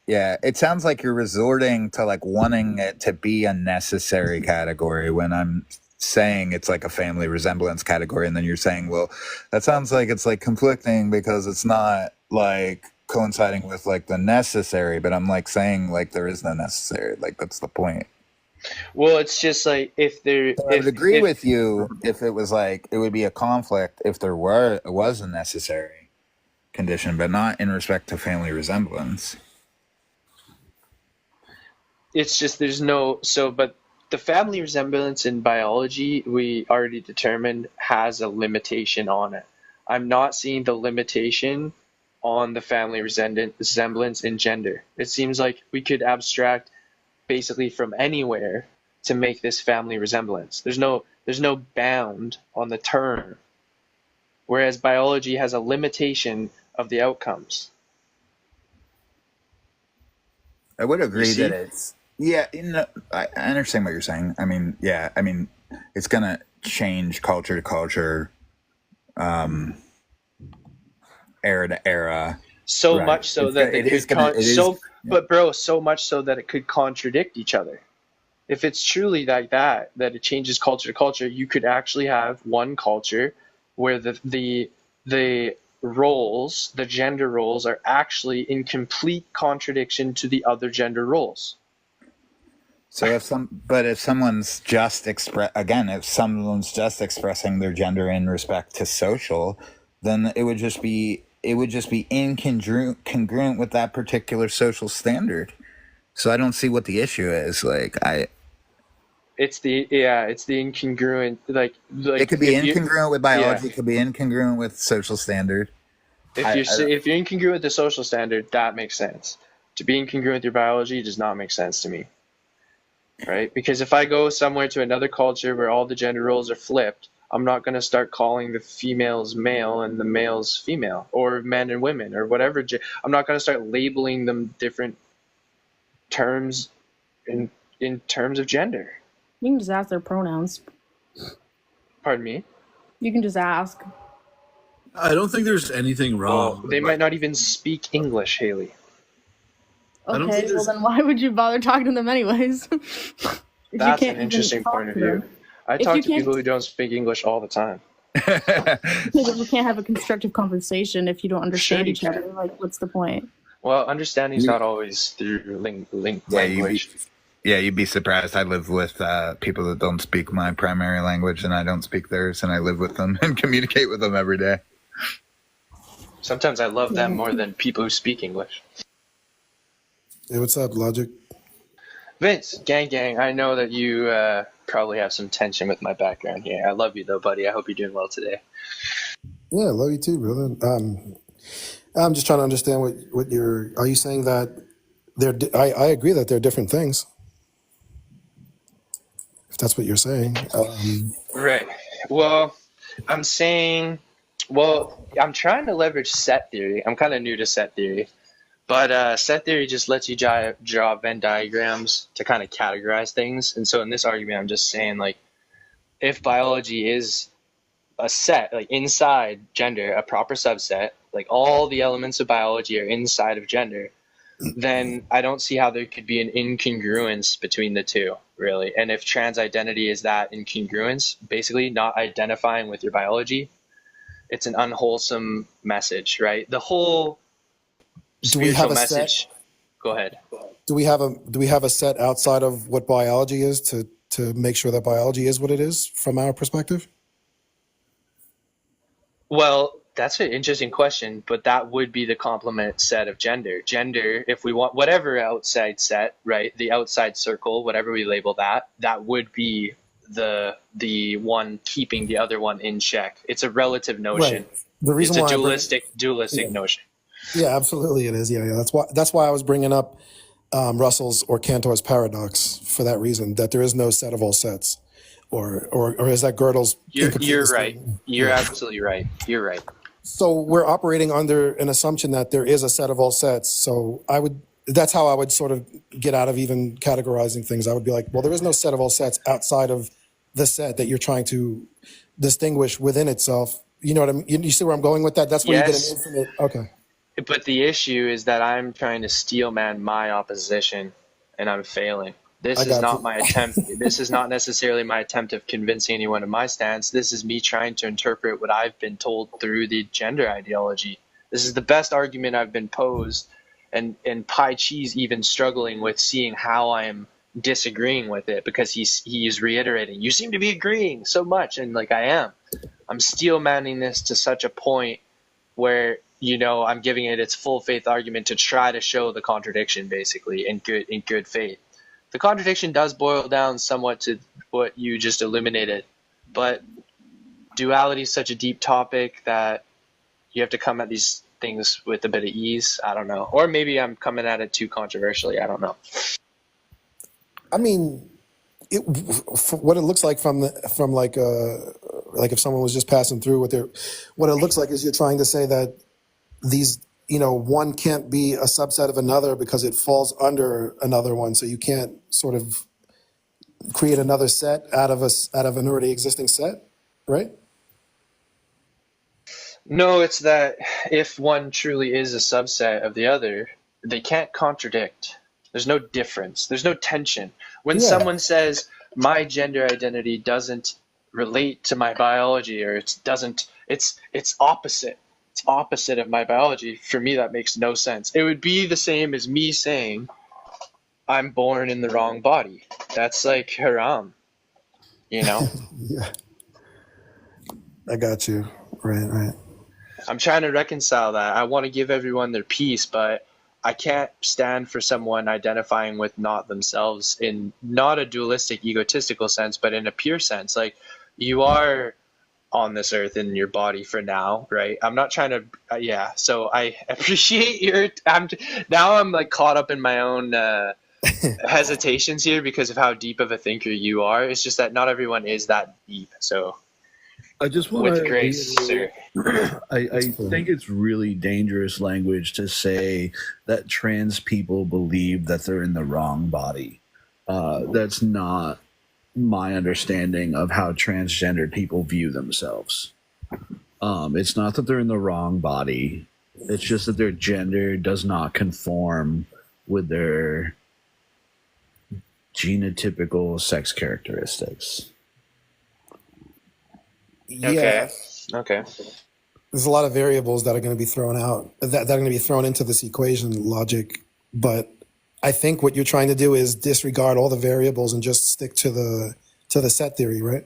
S6: It sounds like you're resorting to like wanting it to be a necessary category when I'm saying it's like a family resemblance category, and then you're saying, well, that sounds like it's like conflicting because it's not like coinciding with like the necessary, but I'm like saying like there is no necessary, like that's the point.
S15: Well, it's just like if there.
S6: I would agree with you if it was like it would be a conflict if there was a necessary condition, but not in respect to family resemblance.
S15: It's just there's no but the family resemblance in biology we already determined has a limitation on it. I'm not seeing the limitation on the family resemblance in gender. It seems like we could abstract basically from anywhere to make this family resemblance. There's no bound on the term, whereas biology has a limitation of the outcomes.
S6: I would agree that it's I understand what you're saying. I mean, it's gonna change culture to culture, era to era.
S15: So much so that so much so that it could contradict each other. If it's truly like that it changes culture to culture, you could actually have one culture where the roles, the gender roles, are actually in complete contradiction to the other gender roles.
S6: So if someone's just expressing their gender in respect to social, then it would just be incongruent with that particular social standard. So I don't see what the issue is.
S15: It's the incongruent like
S6: it could be incongruent with biology. It could be incongruent with social standard.
S15: If you're incongruent with the social standard, that makes sense. To be incongruent with your biology does not make sense to me. Right? Because if I go somewhere to another culture where all the gender roles are flipped, I'm not going to start calling the females male and the males female, or men and women, or whatever. I'm not going to start labeling them different terms in terms of gender.
S19: You can just ask their pronouns.
S15: Pardon me?
S19: You can just ask.
S21: I don't think there's anything wrong.
S15: They might not even speak English, Haley.
S19: Okay, well then why would you bother talking to them anyways?
S15: That's an interesting point of view. I talk to people who don't speak English all the time.
S19: Because you can't have a constructive conversation if you don't understand each other. Like, what's the point?
S15: Well, understanding is not always through language.
S6: You'd be surprised. I live with people that don't speak my primary language, and I don't speak theirs, and I live with them and communicate with them every day.
S15: Sometimes I love them more than people who speak English.
S21: Hey, what's up, Logic?
S15: Vince, gang, I know that you probably have some tension with my background here. I love you though, buddy. I hope you're doing well today.
S21: Yeah, I love you too, brother. I'm just trying to understand what you're. Are you saying that I agree that they're different things. If that's what you're saying.
S15: Right. Well, I'm saying. Well, I'm trying to leverage set theory. I'm kind of new to set theory. But set theory just lets you draw Venn diagrams to kind of categorize things. And so in this argument, I'm just saying, like, if biology is a set, like inside gender, a proper subset, like all the elements of biology are inside of gender, then I don't see how there could be an incongruence between the two, really. And if trans identity is that incongruence, basically not identifying with your biology, it's an unwholesome message, right? The whole
S21: Do we have
S15: spiritual
S21: a set?
S15: message. Go ahead.
S21: Do we have a set outside of what biology is to make sure that biology is what it is from our perspective?
S15: Well, that's an interesting question, but that would be the complement set of gender. Gender, if we want whatever outside set, right? The outside circle, whatever we label that, that would be the one keeping the other one in check. It's a relative notion.
S21: Right. The reason
S15: It's a
S21: why
S15: dualistic
S21: yeah,
S15: notion.
S21: yeah, absolutely, it is. Yeah. That's why I was bringing up Russell's or Cantor's paradox for that reason. That there is no set of all sets, or is that Gödel's
S15: You're
S21: incompleteness
S15: right.
S21: thing?
S15: You're
S21: Yeah.
S15: absolutely right. You're right.
S21: So we're operating under an assumption that there is a set of all sets. So that's how I would sort of get out of even categorizing things. I would be like, well, there is no set of all sets outside of the set that you're trying to distinguish within itself. You know what I mean? You see where I'm going with that? That's where you get an
S15: Yes,
S21: infinite. Okay.
S15: but the issue is that I'm trying to steel man my opposition, and I'm failing. This
S21: I
S15: is
S21: got
S15: not
S21: you.
S15: my attempt. This is not necessarily my attempt of convincing anyone of my stance. This is me trying to interpret what I've been told through the gender ideology. This is the best argument I've been posed, and Pai Chi's even struggling with seeing how I am disagreeing with it, because he's reiterating, you seem to be agreeing so much, and like I am. I'm steel manning this to such a point where I'm giving it its full faith argument to try to show the contradiction, basically, in good faith. The contradiction does boil down somewhat to what you just illuminated, but duality is such a deep topic that you have to come at these things with a bit of ease. I don't know, or maybe I'm coming at it too controversially. I don't know.
S21: I mean, what it looks like from like if someone was just passing through what it looks like is you're trying to say that these, one can't be a subset of another because it falls under another one. So you can't sort of create another set out of an already existing set, right?
S15: No, it's that if one truly is a subset of the other, they can't contradict. There's no difference. There's no tension. When
S21: Yeah.
S15: someone says my gender identity doesn't relate to my biology, or it's opposite. It's opposite of my biology. For me, that makes no sense. It would be the same as me saying I'm born in the wrong body. That's like haram,
S21: Yeah, I got you. Right.
S15: I'm trying to reconcile that. I want to give everyone their peace, but I can't stand for someone identifying with not themselves in not a dualistic, egotistical sense, but in a pure sense. Like, you are on this earth in your body for now, right? I'm not trying to, yeah. So I appreciate now I'm like caught up in my own hesitations here because of how deep of a thinker you are. It's just that not everyone is that deep. So
S20: I just want
S15: with
S20: to
S15: grace, sir.
S20: I think it's really dangerous language to say that trans people believe that they're in the wrong body. That's not my understanding of how transgendered people view themselves. It's not that they're in the wrong body. It's just that their gender does not conform with their genotypical sex characteristics.
S21: Yeah.
S15: Okay.
S21: There's a lot of variables that are going to be thrown out, that are going to be thrown into this equation logic. But I think what you're trying to do is disregard all the variables and just stick to the set theory, right?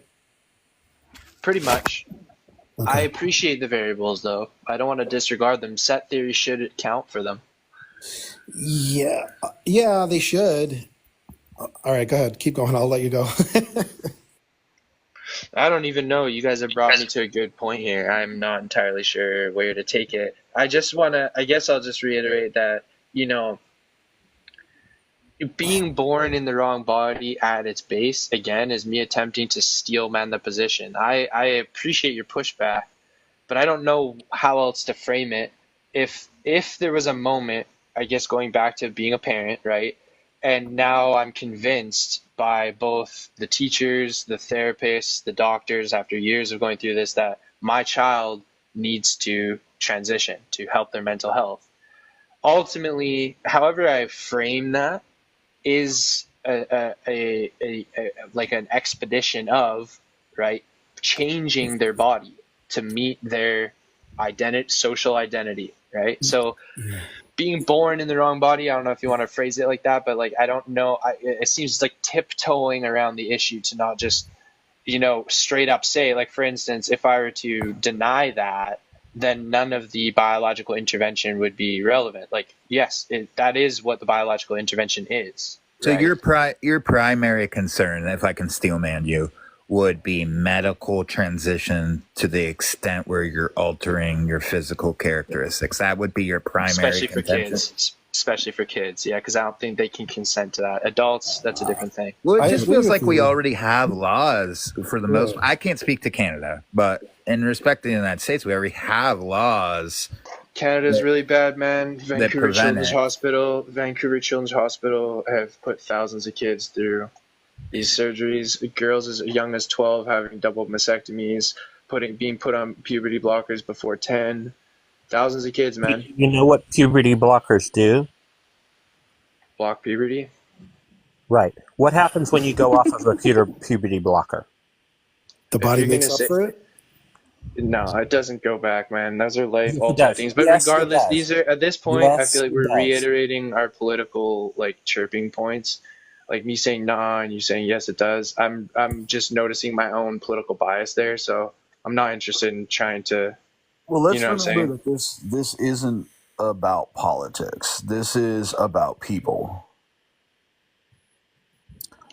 S15: Pretty much. I
S21: Okay.
S15: appreciate the variables, though. I don't want to disregard them. Set theory should account for them.
S21: Yeah, they should. All right, go ahead. Keep going. I'll let you go.
S15: I don't even know. You guys have brought me to a good point here. I'm not entirely sure where to take it. I guess I'll just reiterate that, being born in the wrong body at its base, again, is me attempting to steel man the position. I appreciate your pushback, but I don't know how else to frame it. If there was a moment, I guess going back to being a parent, right? And now I'm convinced by both the teachers, the therapists, the doctors, after years of going through this, that my child needs to transition to help their mental health. ultimately, however I frame that, is like an expedition of, right, changing their body to meet their social identity, right? So being born in the wrong body, I don't know if you want to phrase it like that, but like I don't know, it seems like tiptoeing around the issue to not just, straight up say, like, for instance, if I were to deny that, then none of the biological intervention would be relevant. Like, yes, that is what the biological intervention is.
S6: So
S15: right?
S6: your primary concern, if I can steelman you, would be medical transition to the extent where you're altering your physical characteristics. That would be your primary
S15: Especially for
S6: contention.
S15: kids. Especially for kids, yeah, because I don't think they can consent to that. Adults, that's a different thing.
S6: Well, it
S21: I
S6: just
S21: agree
S6: feels
S21: with
S6: like we
S21: you.
S6: already have laws for the most.
S21: Yeah.
S6: I can't speak to Canada, but in respect to the United States, we already have laws
S15: Canada's
S6: that,
S15: really bad, man.
S6: that prevent it.
S15: Vancouver Children's Hospital have put thousands of kids through these surgeries. Girls as young as 12 having double mastectomies, being put on puberty blockers before 10. Thousands of kids, man.
S4: You know what puberty blockers do?
S15: Block puberty.
S4: Right. What happens when you go off of a puberty blocker?
S21: The
S15: If
S21: body
S15: you're
S21: makes
S15: gonna
S21: up
S15: say,
S21: for it.
S15: no, it doesn't go back, man. Those are life
S4: Yes, it
S15: altering
S4: does.
S15: things. But
S4: Yes, it
S15: regardless,
S4: does.
S15: these are, at this point, I
S4: Yes,
S15: feel like
S4: it
S15: we're
S4: does.
S15: reiterating our political like chirping points. Like me saying nah and you saying yes, it does. I'm just noticing my own political bias there, so I'm not interested in trying to,
S18: Well, let's
S15: what I'm
S18: remember
S15: saying?
S18: that this isn't about politics. This is about people.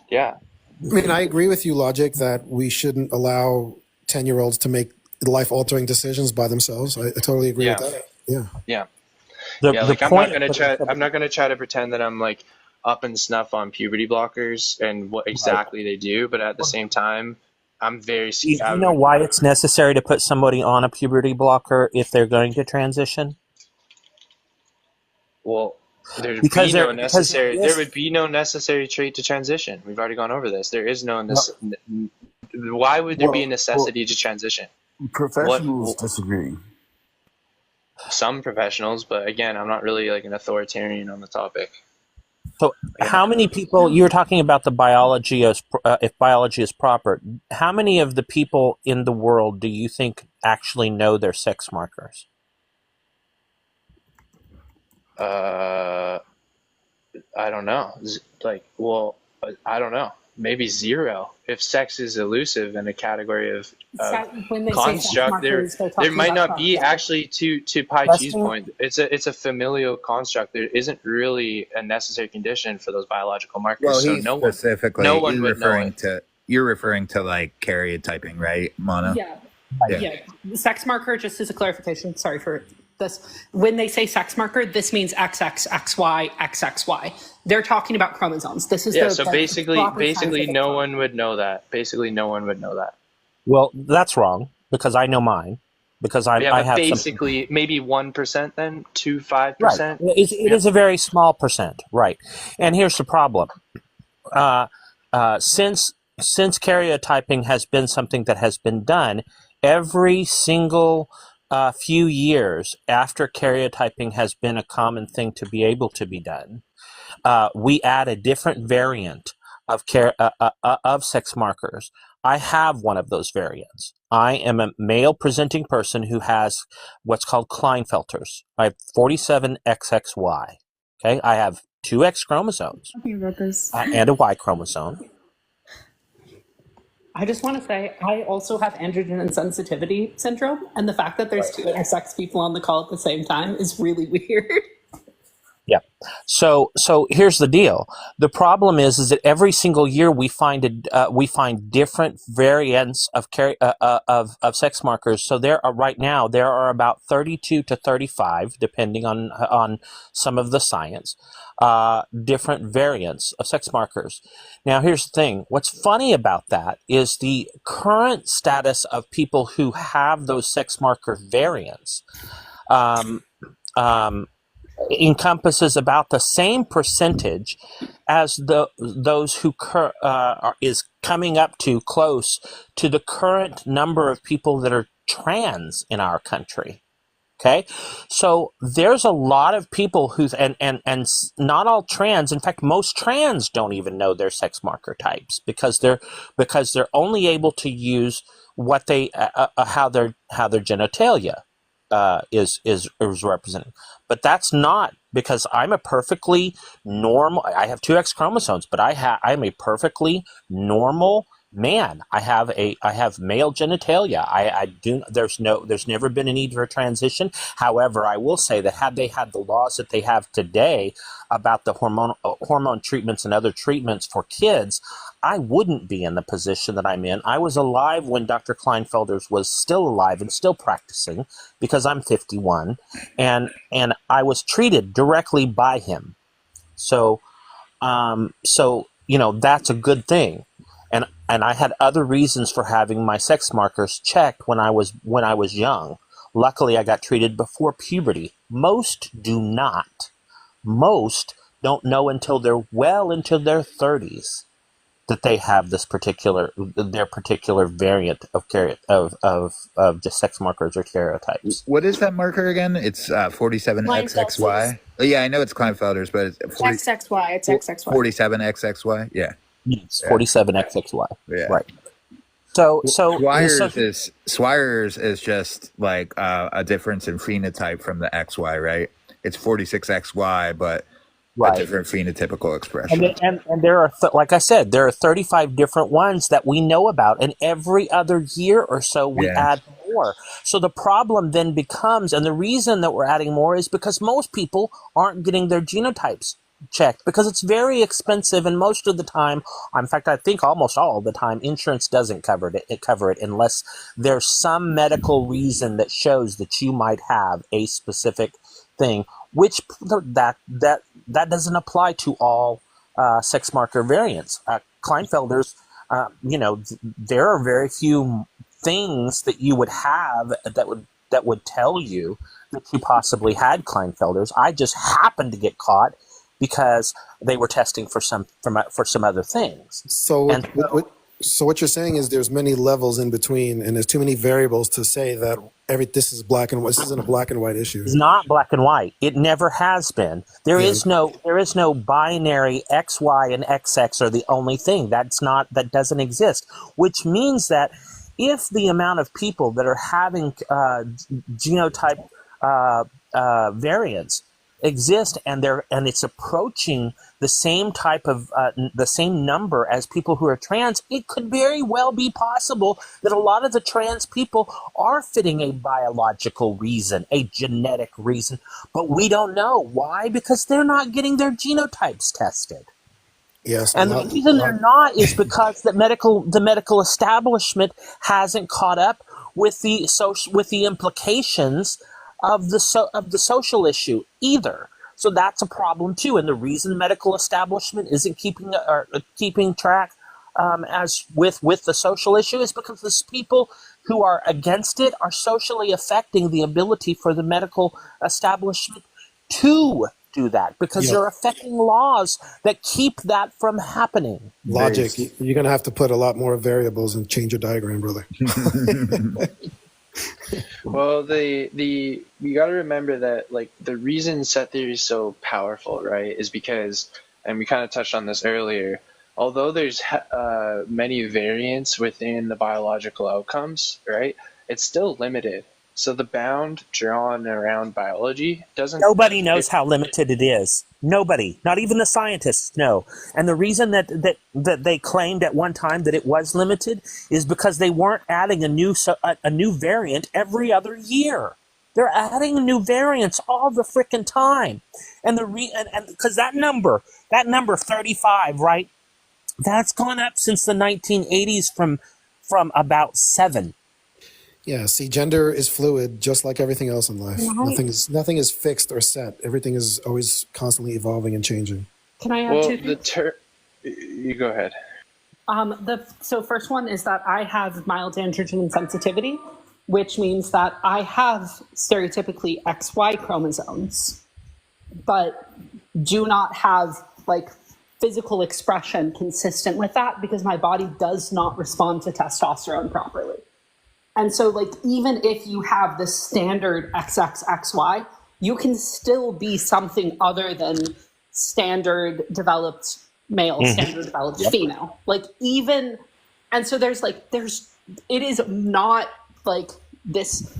S15: Yeah.
S21: I mean, I agree with you, Logic, that we shouldn't allow 10-year-olds to make life-altering decisions by themselves. I totally agree
S15: Yeah.
S21: with that. Yeah.
S15: Yeah.
S4: The
S15: Yeah,
S4: the
S15: like I'm
S4: point
S15: not
S4: of
S15: gonna
S4: putting
S15: try.
S4: somebody
S15: I'm not gonna try to pretend that I'm like up and snuff on puberty blockers and what
S4: right.
S15: exactly they do, but at the same time, I'm very.
S4: Do you know why it's necessary to put somebody on a puberty blocker if they're going to transition?
S15: Well, there'd
S4: Because
S15: be no
S4: there
S15: necessary. There
S4: is
S15: would be no necessary trait to transition. We've already gone over this. There is no. Why would there be a necessity to transition?
S18: Professionals disagree.
S15: Some professionals, but again, I'm not really like an authoritarian on the topic.
S4: so. How many people you were talking about the biology as if biology is proper? How many of the people in the world do you think actually know their sex markers?
S15: I don't know. I don't know. Maybe zero. If sex is elusive in a category of
S19: When they say sex
S15: construct,
S19: markers, they're
S15: there
S19: talking
S15: might
S19: about
S15: not be
S19: prostate.
S15: actually to Pai Chi's point. It's a familial construct. There isn't really a necessary condition for those biological markers.
S6: Well,
S15: So
S6: he's
S15: no one
S6: specifically
S15: would know it.
S6: you're referring to like karyotyping, right, Mono?
S22: Yeah.
S6: Yeah.
S22: Yeah. Sex marker, just as a clarification, sorry for this. When they say sex marker, this means XX, XY, XXY. They're talking about chromosomes. This is
S15: Yeah.
S22: the
S15: So
S22: the
S15: basically,
S22: proper scientific
S15: no
S22: term.
S15: one would know that. Basically, no one would know that.
S4: Well, that's wrong because I know mine because
S15: Yeah,
S4: I
S15: but
S4: have some.
S15: basically, maybe 1% then, 2-5%.
S4: Right. It is a very small percent. Right. And here's the problem. Since karyotyping has been something that has been done, every single few years after karyotyping has been a common thing to be able to be done, we add a different variant of sex markers. I have one of those variants. I am a male presenting person who has what's called Klinefelters. I have 47XXY. Okay, I have 2 X chromosomes
S5: Talking about this.
S4: and a Y chromosome.
S22: I just want to say I also have androgen insensitivity syndrome, and the fact that there's two intersex people on the call at the same time is really weird.
S4: Yeah. So here's the deal. The problem is that every single year we find different variants of sex markers. So there are about 32 to 35, depending on some of the science, different variants of sex markers. Now here's the thing. What's funny about that is the current status of people who have those sex marker variants. Encompasses about the same percentage as those who is coming up to close to the current number of people that are trans in our country. Okay, so there's a lot of people who's and not all trans. In fact, most trans don't even know their sex marker types because they're only able to use what they how their genitalia is represented. But that's not because I'm a perfectly normal. I have two X chromosomes, but I'm a perfectly normal man. I have male genitalia. There's never been a need for a transition. However, I will say that had they had the laws that they have today about the hormone treatments and other treatments for kids, I wouldn't be in the position that I'm in. I was alive when Dr. Kleinfelders was still alive and still practicing because I'm 51, and I was treated directly by him. So that's a good thing. And I had other reasons for having my sex markers checked when I was young. Luckily, I got treated before puberty. Most do not. Most don't know until they're well into their 30s that they have their particular variant of just sex markers or karyotypes.
S6: What is that marker again? It's 47XXY. Oh, yeah, I know it's Kleinfelders, but it's
S19: XXY. It's XXY.
S6: 47XXY. Yeah.
S4: It's 47XXY.
S6: Yeah.
S4: Right. So
S6: Swires is just like a difference in phenotype from the XY, right? It's 46XY, but a different phenotypical expression.
S4: And there are, like I said, there are 35 different ones that we know about, and every other year or so we add more. So the problem then becomes, and the reason that we're adding more is because most people aren't getting their genotypes checked because it's very expensive, and most of the time, in fact, I think almost all the time, insurance doesn't cover it unless there's some medical reason that shows that you might have a specific thing, which that doesn't apply to all sex marker variants. Kleinfelders, there are very few things that you would have that would tell you that you possibly had Kleinfelders. I just happened to get caught because they were testing for some other things.
S21: So what you're saying is there's many levels in between, and there's too many variables to say that this is black and white. This isn't a black and white issue.
S4: It's not black and white. It never has been. There is no binary XY and XX are the only thing. That doesn't exist. Which means that if the amount of people that are having genotype variants exist and it's approaching the same type of the same number as people who are trans, it could very well be possible that a lot of the trans people are fitting a biological reason, a genetic reason, but we don't know why, because they're not getting their genotypes tested.
S21: Yes,
S4: and the reason they're not is because the medical establishment hasn't caught up with the implications of the social issue either. So that's a problem too. And the reason the medical establishment isn't keeping track as with the social issue is because the people who are against it are socially affecting the ability for the medical establishment to do that, because they're affecting laws that keep that from happening.
S21: Logic. You're going to have to put a lot more variables and change your diagram, brother.
S15: Well, you got to remember that, like, the reason set theory is so powerful, right, is because, and we kind of touched on this earlier, although there's many variants within the biological outcomes, right, it's still limited. So the bound drawn around biology doesn't...
S4: Nobody knows how limited it is. Nobody, not even the scientists know. And the reason that they claimed at one time that it was limited is because they weren't adding a new variant every other year. They're adding new variants all the frickin' time. And because that number 35, right? That's gone up since the 1980s from about 7.
S21: Yeah, see, gender is fluid, just like everything else in life.
S19: Right.
S21: Nothing is fixed or set. Everything is always constantly evolving and changing.
S19: Can I add two things?
S15: You go ahead.
S22: So first one is that I have mild androgen sensitivity, which means that I have stereotypically XY chromosomes, but do not have like physical expression consistent with that because my body does not respond to testosterone properly. And so, like, even if you have the standard XXXY, you can still be something other than standard developed male, standard developed female. Like, even, and so it is not like this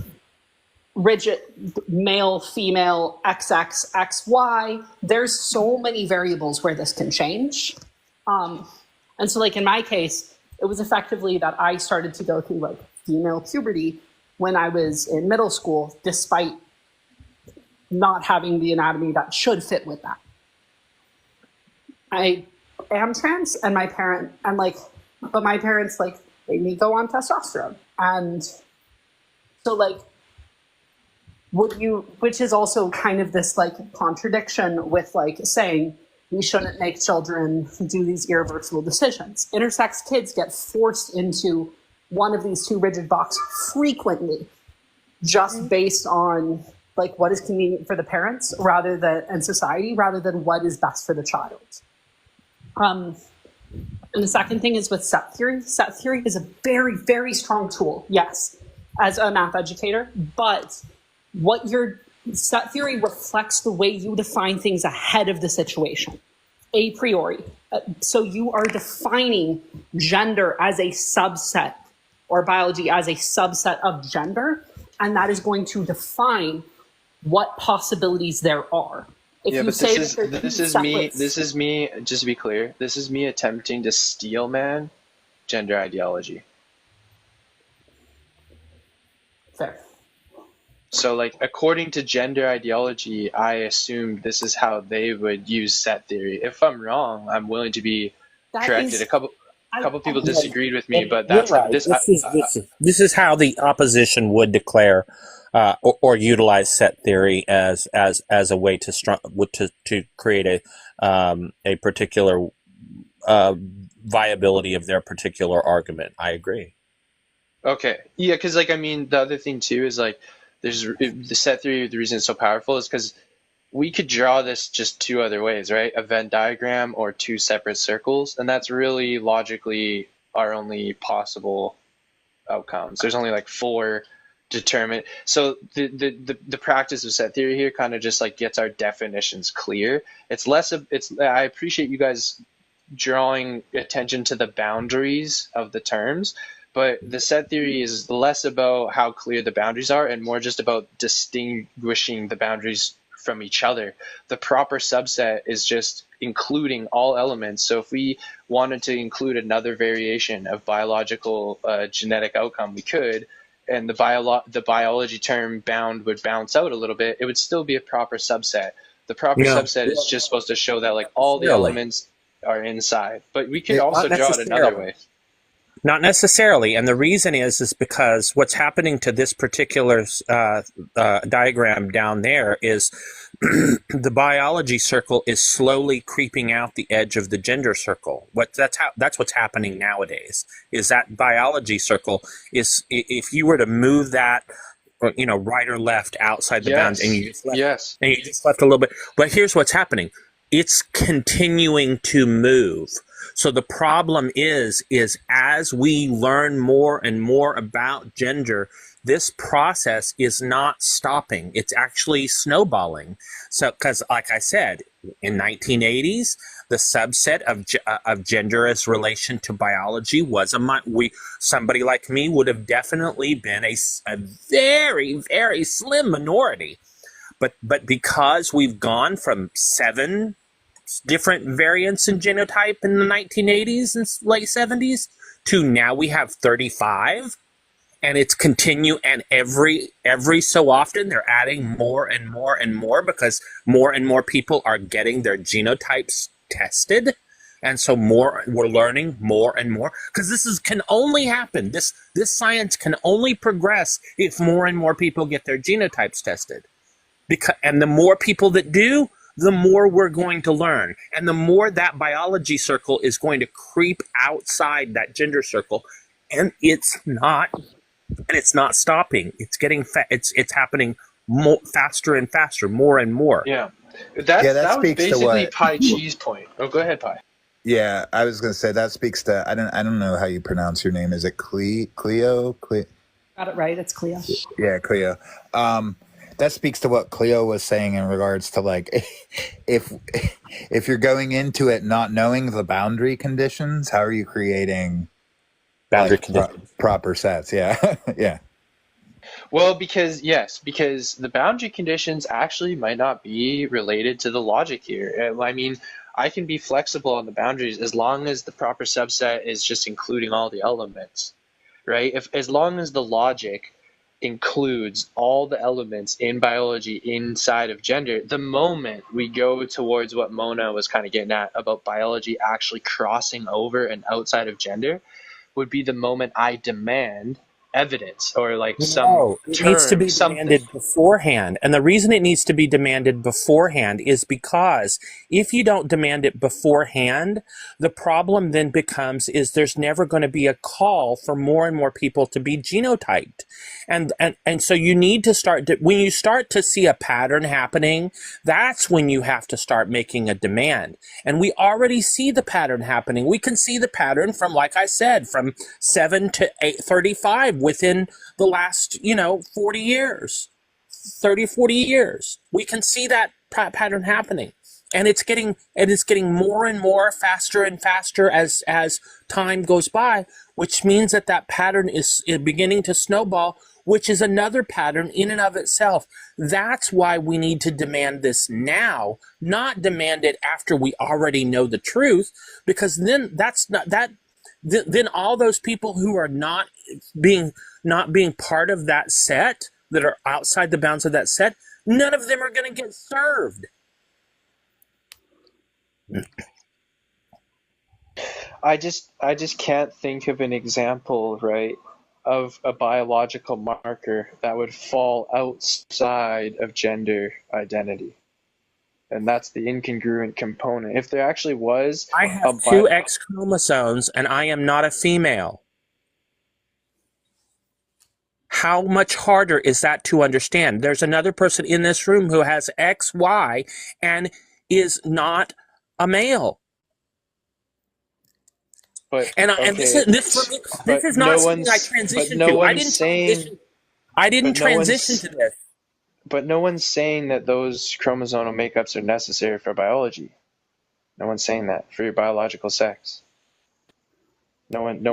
S22: rigid male, female, XXXY. There's so many variables where this can change. And so, like, in my case, it was effectively that I started to go through like female puberty when I was in middle school, despite not having the anatomy that should fit with that. I am trans, and my parents like made me go on testosterone. And so, like, which is also kind of this like contradiction with like saying we shouldn't make children do these irreversible decisions. Intersex kids get forced into one of these two rigid boxes frequently, just based on like what is convenient for the parents and society, rather than what is best for the child. And the second thing is with set theory. Set theory is a very, very strong tool, yes, as a math educator, but what your set theory reflects the way you define things ahead of the situation, a priori. So you are defining gender as a subset, or biology as a subset of gender, and that is going to define what possibilities there are. If you
S15: But
S22: say
S15: this is me, just to be clear, this is me attempting to steel man gender ideology.
S22: Fair.
S15: So, like, according to gender ideology, I assumed this is how they would use set theory. If I'm wrong, I'm willing to be corrected. A couple people disagreed with me, but that's
S4: You're right. This is how the opposition would declare or utilize set theory as a way to create a particular viability of their particular argument. I agree.
S15: Okay, yeah, because like, I mean, the other thing too is like, there's the set theory. The reason it's so powerful is because we could draw this just two other ways, right? A Venn diagram or two separate circles, and that's really logically our only possible outcomes. There's only like four determined. So the practice of set theory here kind of just like gets our definitions clear. It's less of I appreciate you guys drawing attention to the boundaries of the terms, but the set theory is less about how clear the boundaries are and more just about distinguishing the boundaries from each other. The proper subset is just including all elements. So if we wanted to include another variation of biological genetic outcome, we could, and the biology term bound would bounce out a little bit, it would still be a proper subset. The proper subset is just supposed to show that like all the elements are inside. But we could also draw it another way.
S4: Not necessarily, and the reason is because what's happening to this particular diagram down there is the biology circle is slowly creeping out the edge of the gender circle. That's what's happening nowadays. Is that biology circle is, if you were to move that, right or left outside the bound, and you just left a little bit. But here's what's happening: it's continuing to move. So the problem is as we learn more and more about gender, this process is not stopping. It's actually snowballing. So, because like I said, in 1980s, the subset of gender as relation to biology was somebody like me would have definitely been a very, very slim minority. But because we've gone from 7 different variants in genotype in the 1980s and late 70s to now we have 35, and it's and every so often they're adding more and more and more because more and more people are getting their genotypes tested, and so we're learning more and more, because this can only happen, this science can only progress if more and more people get their genotypes tested, and the more people that do, the more we're going to learn. And the more that biology circle is going to creep outside that gender circle. And it's not stopping. It's getting it's happening faster and faster, more and more.
S15: Yeah. That was basically Pi Chi's point. Oh, go ahead, Pi.
S6: Yeah, I was going to say that speaks to, I don't know how you pronounce your name. Is it Cleo?
S22: Got it right. It's Cleo.
S6: Yeah, Cleo. That speaks to what Cleo was saying in regards to like if you're going into it not knowing the boundary conditions, how are you creating
S4: Boundary
S6: like
S4: conditions.
S6: proper sets? Yeah. Yeah.
S15: Well, because the boundary conditions actually might not be related to the logic here. I mean, I can be flexible on the boundaries as long as the proper subset is just including all the elements, right? As long as the logic includes all the elements in biology inside of gender, the moment we go towards what Mona was kind of getting at about biology actually crossing over and outside of gender would be the moment I demand evidence or like some
S4: No, it needs to
S15: term,
S4: be
S15: something.
S4: demanded beforehand. And the reason it needs to be demanded beforehand is because if you don't demand it beforehand, the problem then becomes is there's never going to be a call for more and more people to be genotyped. And so you need to start when you start to see a pattern happening, that's when you have to start making a demand. And we already see the pattern happening. We can see the pattern from, like I said, from 7 to 35 within the last, 40 years, 30, 40 years. We can see that pattern happening. And it's getting more and more, faster and faster as time goes by, which means that pattern is beginning to snowball, which is another pattern in and of itself. That's why we need to demand this now, not demand it after we already know the truth, because then then all those people who are not being part of that set, that are outside the bounds of that set, none of them are going to get served.
S15: I just can't think of an example, right, of a biological marker that would fall outside of gender identity. And that's the incongruent component. If there actually was
S4: I have two X chromosomes and I am not a female. How much harder is that to understand? There's another person in this room who has XY and is not a male.
S15: But
S4: this is not something I transitioned to. I didn't transition to this.
S15: But no one's saying that those chromosomal makeups are necessary for biology. No one's saying that for your biological sex. No one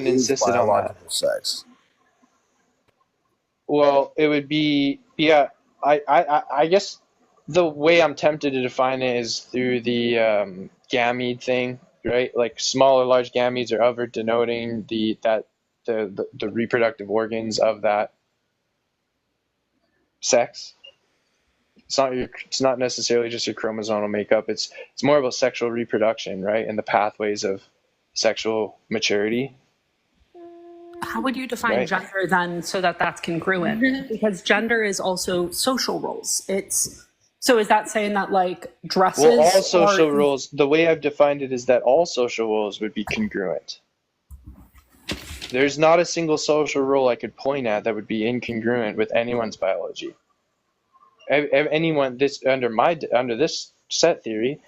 S15: insisted on that.
S18: Sex.
S15: Well, it would be, yeah. I guess the way I'm tempted to define it is through the gamete thing, right? Like small or large gametes are ever denoting the reproductive organs of that sex. It's not necessarily just your chromosomal makeup. It's more about sexual reproduction, right? And the pathways of sexual maturity.
S22: How would you define
S15: Right.
S22: gender then so that that's congruent? Because gender is also social roles. So is that saying that like dresses?
S15: Well, all social roles, the way I've defined it is that all social roles would be congruent. There's not a single social role I could point at that would be incongruent with anyone's biology. Anyone under this set theory,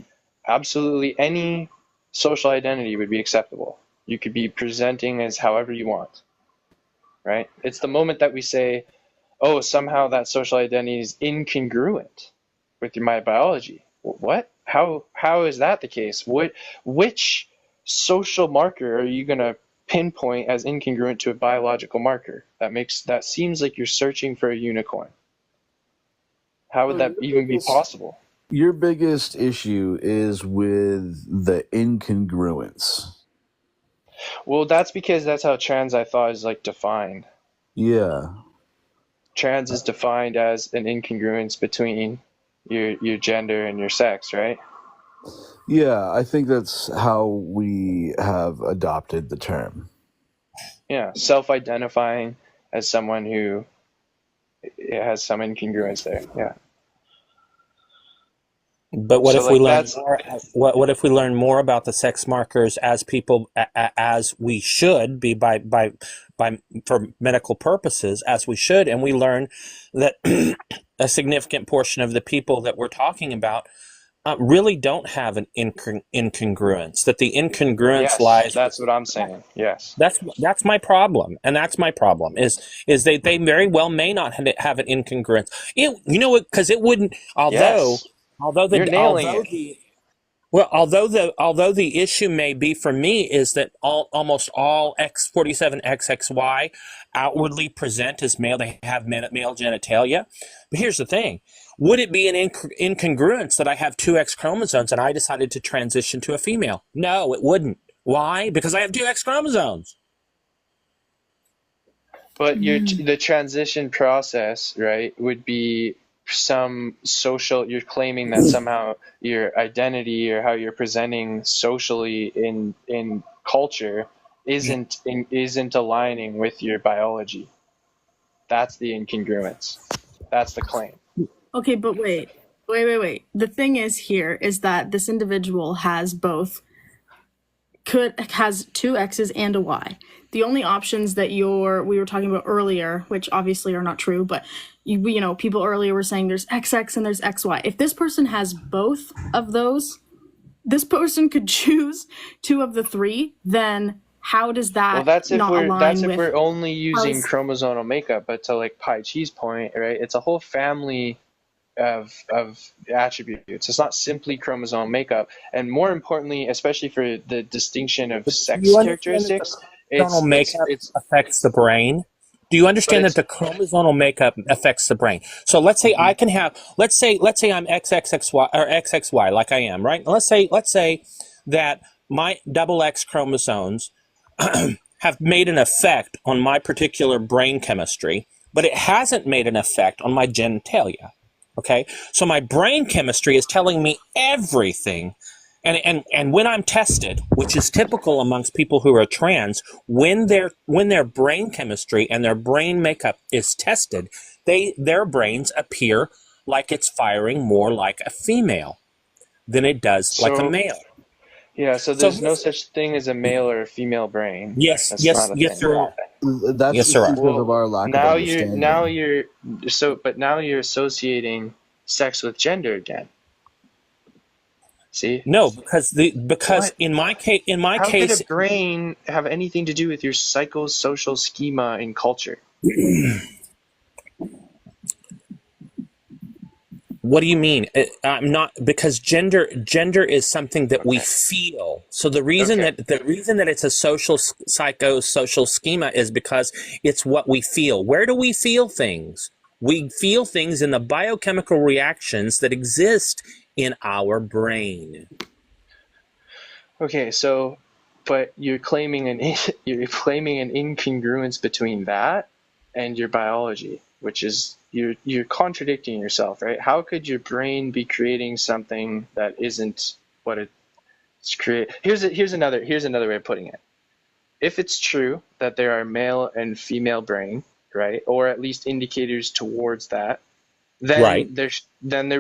S15: absolutely any social identity would be acceptable. You could be presenting as however you want, right? It's the moment that we say, oh, somehow that social identity is incongruent with my biology. What? How is that the case? Which social marker are you going to pinpoint as incongruent to a biological marker? That seems like you're searching for a unicorn. How would that even be possible?
S18: Your biggest issue is with the incongruence.
S15: Well, that's because that's how trans I thought is like defined.
S18: Yeah.
S15: Trans is defined as an incongruence between your gender and your sex, right?
S18: Yeah, I think that's how we have adopted the term.
S15: Yeah, self-identifying as someone who has some incongruence there. Yeah.
S4: But what
S15: So,
S4: if we
S15: like,
S4: learn
S15: that's-
S4: more? What if we learn more about the sex markers as people as we should be by for medical purposes as we should, and we learn that a significant portion of the people that we're talking about really don't have an incongruence. That the incongruence
S15: Yes,
S4: lies.
S15: that's what I'm saying. Yes.
S4: That's my problem, and that's my problem is they very well may not have an incongruence. You know what? Because it wouldn't.
S15: Yes. You're nailing it.
S4: Although the issue may be for me is that almost all X47XXY outwardly present as male. They have male genitalia. But here's the thing. Would it be an incongruence that I have two X chromosomes and I decided to transition to a female? No, it wouldn't. Why? Because I have two X chromosomes.
S15: But the transition process, right, would be some social. You're claiming that somehow your identity or how you're presenting socially in culture isn't aligning with your biology. That's the incongruence. That's the claim.
S19: Okay, but wait. The thing is here is that this individual has has two X's and a Y. The only options that we were talking about earlier, which obviously are not true, but you know, people earlier were saying there's XX and there's XY. If this person has both of those, this person could choose two of the three, then how does that
S15: Well, that's if
S19: not
S15: we're
S19: align with
S15: we're only using
S19: how's-
S15: chromosomal makeup. But to like Pai Chi's point, right? It's a whole family of attributes. It's not simply chromosomal makeup, and more importantly, especially for the distinction of sex
S4: You understand that
S15: characteristics,
S4: the chromosomal makeup affects the brain? Do you understand that the chromosomal makeup affects the brain? So let's say I can have, let's say I'm XXXY or XXY, like I am, right? Let's say that my double X chromosomes have made an effect on my particular brain chemistry, but it hasn't made an effect on my genitalia. Okay, so my brain chemistry is telling me everything, and when I'm tested, which is typical amongst people who are trans, when their brain chemistry and their brain makeup is tested, their brains appear like it's firing more like a female than it does like a male.
S15: Yeah, so there's no such thing as a male or a female brain.
S4: Yes,
S15: That's
S4: yes,
S15: not a
S4: yes,
S15: thing.
S4: there are.
S18: That's
S4: Yes, there are.
S18: because of our lack of
S15: Now
S18: understanding.
S15: now you're associating sex with gender again. See?
S4: No, because
S15: What?
S4: in my case,
S15: How could a brain have anything to do with your psychosocial schema in culture?
S4: What do you mean? I'm not, because gender is something that we feel. So the reason that it's a psychosocial schema is because it's what we feel. Where do we feel things? We feel things in the biochemical reactions that exist in our brain.
S15: Okay, so but you're claiming an incongruence between that and your biology, which is you're contradicting yourself, right? How could your brain be creating something that isn't what it's create? Here's another way of putting it. If it's true that there are male and female brain, right, or at least indicators towards that, then
S4: Right.
S15: there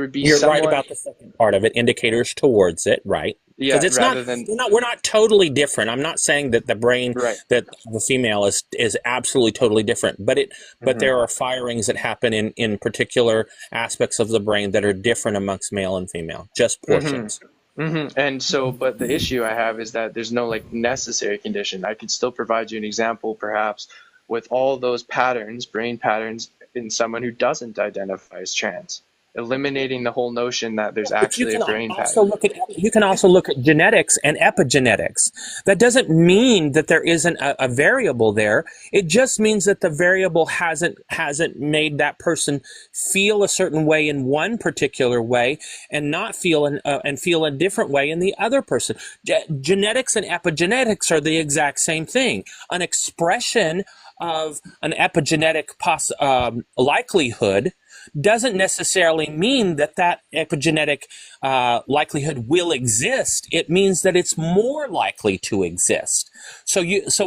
S15: would be
S4: You're
S15: someone,
S4: right about the second part of it, indicators towards it, right?
S15: Yeah,
S4: Because it's
S15: rather than
S4: we're not totally different. I'm not saying that the brain,
S15: Right.
S4: that the female is absolutely totally different, but
S15: Mhm.
S4: there are firings that happen in particular aspects of the brain that are different amongst male and female, just portions.
S15: And so, but the issue I have is that there's no like necessary condition. I could still provide you an example, perhaps, with all those patterns, brain patterns, in someone who doesn't identify as trans, eliminating the whole notion that there's
S4: But you
S15: actually
S4: can
S15: a brain
S4: also
S15: pattern.
S4: you can also look at genetics and epigenetics. That doesn't mean that there isn't a variable there. It just means that the variable hasn't made that person feel a certain way in one particular way and not feel and feel a different way in the other person. Genetics and epigenetics are the exact same thing. An expression of an epigenetic likelihood doesn't necessarily mean that epigenetic likelihood will exist. It means that it's more likely to exist. So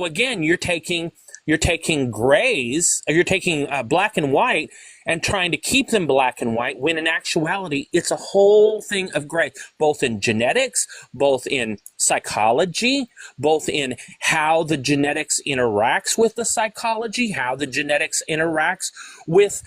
S4: again, you're taking you're taking grays, or you're taking black and white and trying to keep them black and white, when in actuality, it's a whole thing of gray, both in genetics, both in psychology, both in how the genetics interacts with the psychology, how the genetics interacts with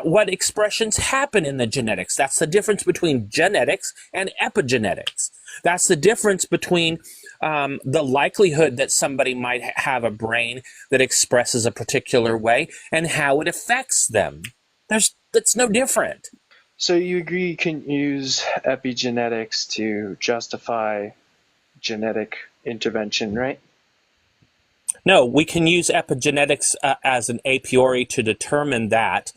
S4: what expressions happen in the genetics. That's the difference between genetics and epigenetics. That's the difference between the likelihood that somebody might have a brain that expresses a particular way and how it affects them. That's no different.
S15: So you agree you can use epigenetics to justify genetic intervention, right?
S4: No, we can use epigenetics as an a priori to determine that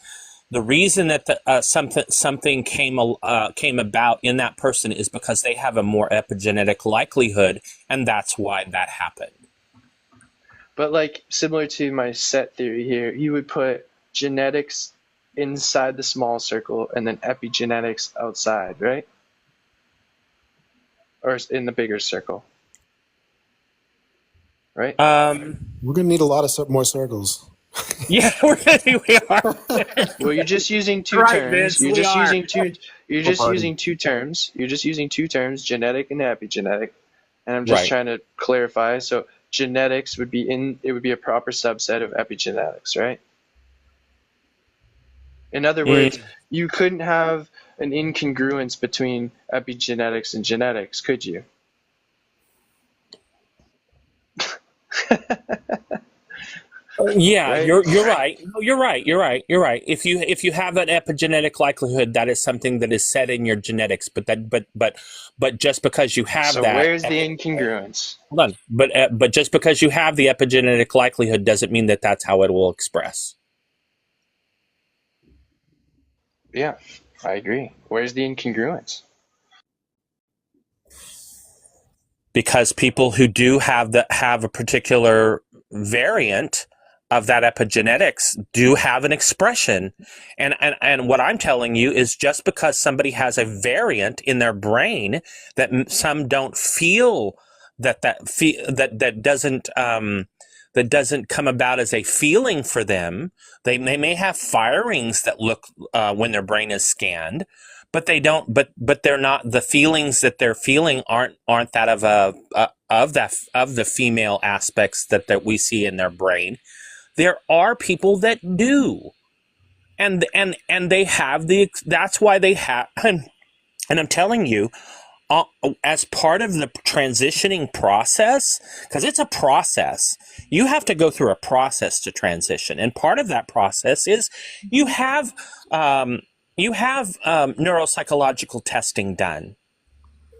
S4: the reason that something came about in that person is because they have a more epigenetic likelihood, and that's why that happened.
S15: But like similar to my set theory here, you would put genetics inside the small circle and then epigenetics outside, right? Or in the bigger circle, right?
S21: We're gonna need a lot of more circles.
S4: Yeah, we are.
S15: Well, you're just using two
S4: Right,
S15: terms.
S4: Vince, we are.
S15: You're just using two terms. You're just using two terms, genetic and epigenetic. And I'm just
S4: Right.
S15: trying to clarify. So genetics would be a proper subset of epigenetics, right? In other words, you couldn't have an incongruence between epigenetics and genetics, could you?
S4: Yeah,
S15: Right?
S4: you're right. No, you're right. If you have an epigenetic likelihood, that is something that is set in your genetics. But just because you have
S15: So
S4: that,
S15: where's the incongruence?
S4: hold on. But just because you have the epigenetic likelihood doesn't mean that that's how it will express.
S15: Yeah, I agree. Where's the incongruence?
S4: Because people who do have a particular variant of that epigenetics do have an expression, and what I'm telling you is just because somebody has a variant in their brain that some don't feel that doesn't come about as a feeling for them. They may have firings that look when their brain is scanned, but they don't. But they're not, the feelings that they're feeling aren't that of the female aspects that we see in their brain. There are people that do, and they have that's why they have. And I'm telling you, as part of the transitioning process, because it's a process, you have to go through a process to transition, and part of that process is you have neuropsychological testing done.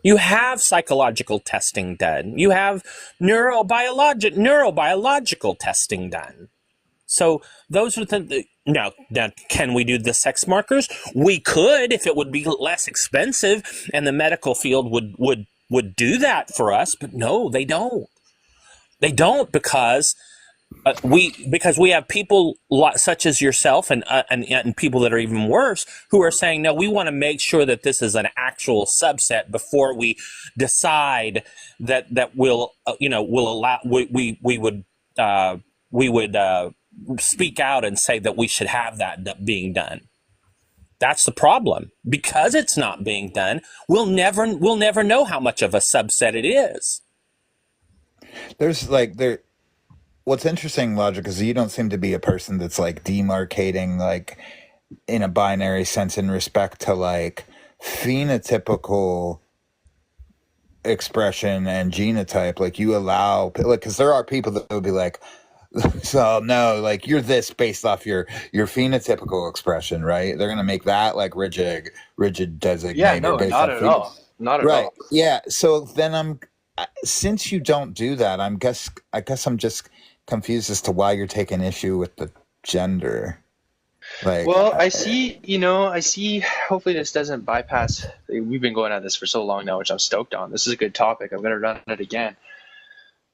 S4: You have psychological testing done. You have neurobiological testing done. So those are now, can we do the sex markers? We could, if it would be less expensive, and the medical field would do that for us. But no, they don't. They don't, because we have people such as yourself and people that are even worse who are saying, no, we want to make sure that this is an actual subset before we decide that we'll allow we would speak out and say that we should have that being done. That's the problem. Because it's not being done, we'll never know how much of a subset it is.
S6: What's interesting, Logic, is you don't seem to be a person that's like demarcating like in a binary sense in respect to like phenotypical expression and genotype. Like you allow, like, because there are people that would be like, so no, like you're this based off your phenotypical expression, right? They're gonna make that like rigid designated.
S15: Yeah, no,
S6: based
S15: not
S6: off
S15: at all. Not at
S6: right.
S15: all.
S6: Yeah. So then since you don't do that, I guess I'm just confused as to why you're taking issue with the gender. Like,
S15: Well, I see, hopefully this doesn't bypass. We've been going at this for so long now, which I'm stoked on. This is a good topic. I'm going to run it again.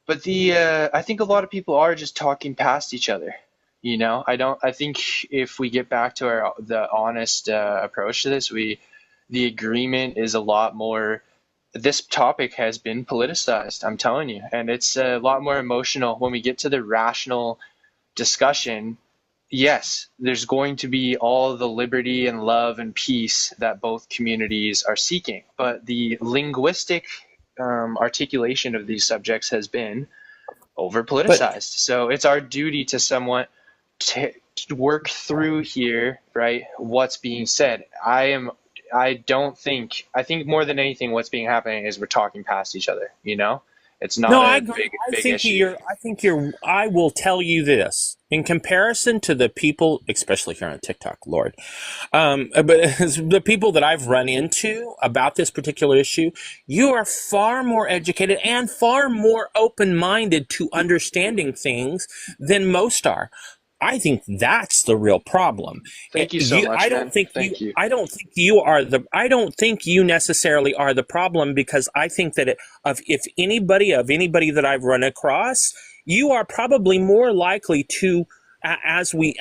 S15: But I think a lot of people are just talking past each other. I think if we get back to the honest approach to this, the agreement is a lot more. This topic has been politicized, I'm telling you, and it's a lot more emotional when we get to the rational discussion, yes, there's going to be all the liberty and love and peace that both communities are seeking. But the linguistic articulation of these subjects has been over politicized. So it's our duty to somewhat to work through here, right, what's being said. I think more than anything what's being happening is we're talking past each other, you know? It's not
S4: No,
S15: a
S4: I agree.
S15: big issue.
S4: I will tell you this. In comparison to the people, especially here on TikTok, Lord, but the people that I've run into about this particular issue, you are far more educated and far more open-minded to understanding things than most are. I think that's the real problem.
S15: Thank you so much,
S4: I don't
S15: man.
S4: think
S15: Thank you.
S4: I don't think you necessarily are the problem, because I think that if anybody that I've run across, you are probably more likely to, as we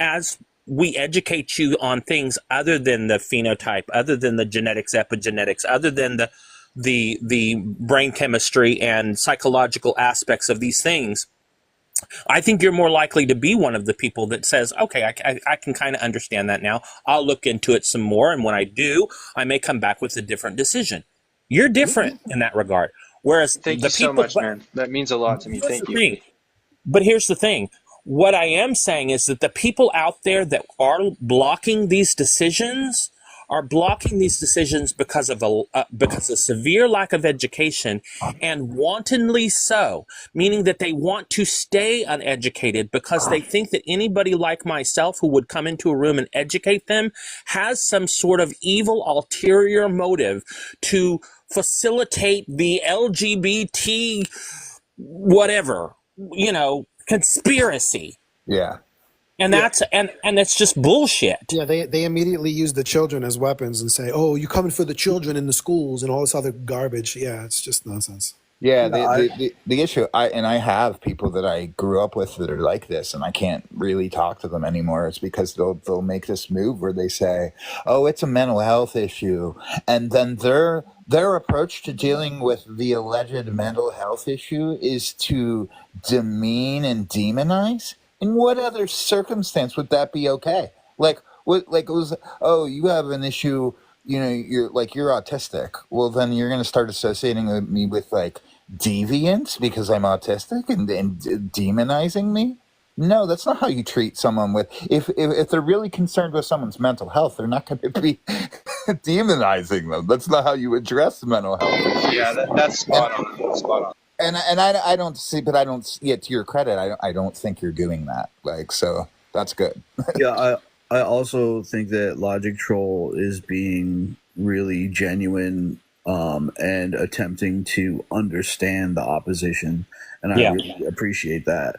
S4: educate you on things other than the phenotype, other than the genetics, epigenetics, other than the brain chemistry and psychological aspects of these things, I think you're more likely to be one of the people that says, okay, I can kind of understand that now. I'll look into it some more. And when I do, I may come back with a different decision. You're different in that regard. Whereas
S15: Thank
S4: the
S15: you so
S4: people,
S15: much, man. That means a lot to me. Thank you.
S4: But here's the thing. What I am saying is that the people out there that are blocking these decisions are blocking these decisions because of a severe lack of education, and wantonly so, meaning that they want to stay uneducated because they think that anybody like myself who would come into a room and educate them has some sort of evil ulterior motive to facilitate the LGBT whatever, conspiracy.
S6: Yeah.
S4: And that's and it's just bullshit.
S21: Yeah, they immediately use the children as weapons and say, "Oh, you're coming for the children in the schools and all this other garbage." Yeah, it's just nonsense.
S6: Yeah, the issue, I have people that I grew up with that are like this, and I can't really talk to them anymore. It's because they'll make this move where they say, "Oh, it's a mental health issue," and then their approach to dealing with the alleged mental health issue is to demean and demonize. In what other circumstance would that be okay? Like it was, oh, you have an issue, you're autistic. Well, then you're going to start associating me with like deviance because I'm autistic and demonizing me. No, that's not how you treat someone with. If they're really concerned with someone's mental health, they're not going to be demonizing them. That's not how you address mental health.
S15: Yeah, that's spot on. Spot on.
S6: And I don't see, but I don't see it to your credit. I don't think you're doing that. So that's good.
S18: Yeah, I also think that Logic Troll is being really genuine and attempting to understand the opposition, and I really appreciate that.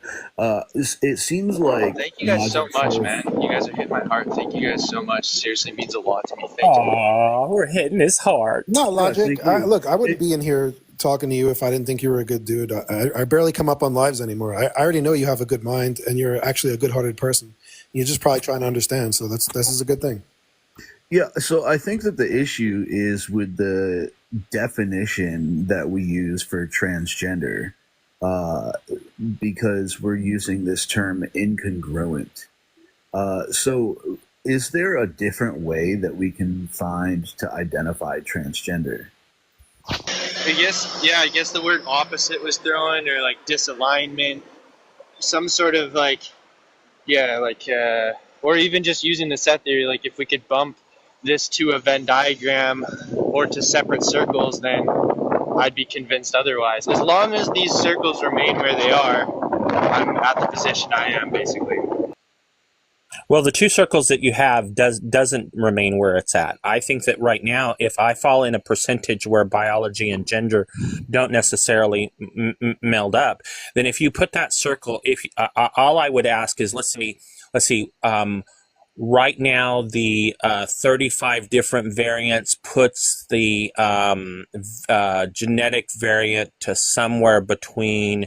S18: It seems like
S15: thank you guys so much, man. You guys are hitting my heart. Thank you guys so much. Seriously, means a lot to me. Thank you.
S4: Aw, we're hitting his heart.
S21: No, Logic. Look, I wouldn't be in here talking to you if I didn't think you were a good dude. I barely come up on lives anymore. I already know you have a good mind and you're actually a good-hearted person. You're just probably trying to understand. So this is a good thing.
S18: Yeah, so I think that the issue is with the definition that we use for transgender, because we're using this term incongruent. So is there a different way that we can find to identify transgender?
S15: I guess the word opposite was thrown, or like disalignment, some sort of or even just using the set theory, like if we could bump this to a Venn diagram or to separate circles, then I'd be convinced otherwise. As long as these circles remain where they are, I'm at the position I am, basically.
S4: Well, the two circles that you have doesn't remain where it's at. I think that right now, if I fall in a percentage where biology and gender don't necessarily meld up, then if you put that circle, all I would ask is, let's see. Right now, the 35 different variants puts the genetic variant to somewhere between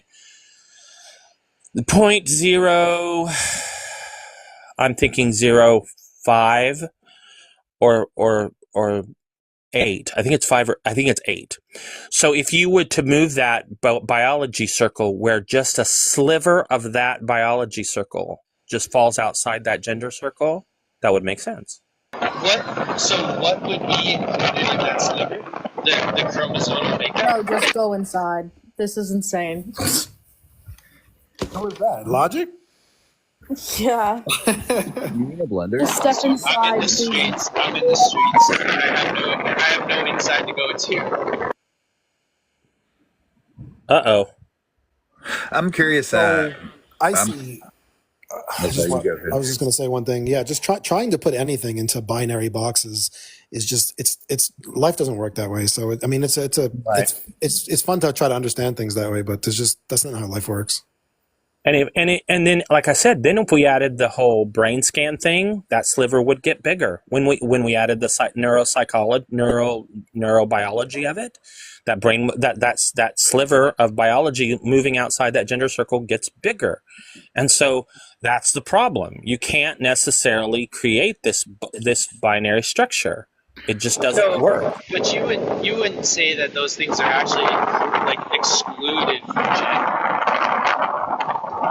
S4: 0.0. I'm thinking 0.5 or 8. I think it's 5 or I think it's 8. So if you would to move that biology circle where just a sliver of that biology circle, just falls outside that gender circle, that would make sense.
S15: What would be included in that sliver? The chromosomal makeup?
S19: No, just go inside. This is insane.
S21: How is that? Logic?
S19: Yeah.
S18: You mean a blender?
S19: Just step
S15: I'm in
S19: inside,
S15: the
S19: please.
S15: streets. I'm in the streets. I have no inside to go to.
S4: Uh-oh.
S6: I'm curious.
S21: So I
S6: I'm-
S21: see. I,
S6: That's
S21: just
S6: how
S21: want-
S6: you go ahead.
S21: I was just going to say one thing. Yeah, just trying to put anything into binary boxes is just it's life doesn't work that way. So I mean, it's it's fun to try to understand things that way, but that's not how life works.
S4: And then, like I said, then if we added the whole brain scan thing, that sliver would get bigger. When we added the neurobiology of it, that brain that sliver of biology moving outside that gender circle gets bigger, and so that's the problem. You can't necessarily create this binary structure. It just doesn't work.
S15: But you wouldn't say that those things are actually like excluded from gender.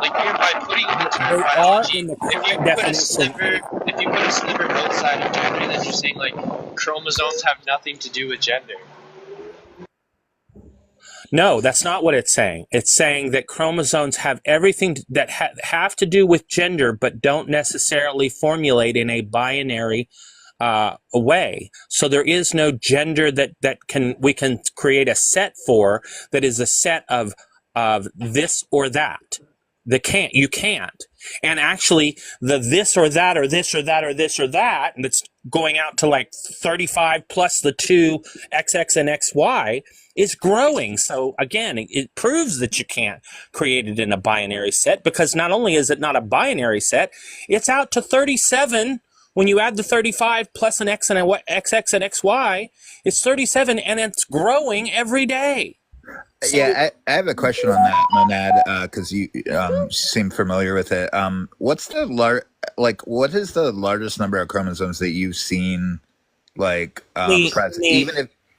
S15: Like by putting it into
S4: They are
S15: biology,
S4: in the
S15: if you
S4: current
S15: put a
S4: definition.
S15: sliver outside of gender, then you're saying like chromosomes have nothing to do with gender.
S4: No, that's not what it's saying. It's saying that chromosomes have everything that have to do with gender, but don't necessarily formulate in a binary way. So there is no gender that we can create a set for that is a set of this or that. You can't. And actually, the this or that or this or that or this or that, and it's going out to like 35 plus the two XX and XY is growing. So again, it proves that you can't create it in a binary set, because not only is it not a binary set, it's out to 37. When you add the 35 plus an X and a XX and XY, it's 37, and it's growing every day.
S6: Yeah, I have a question on that, Monad, because you seem familiar with it. What is the largest number of chromosomes that you've seen, like present?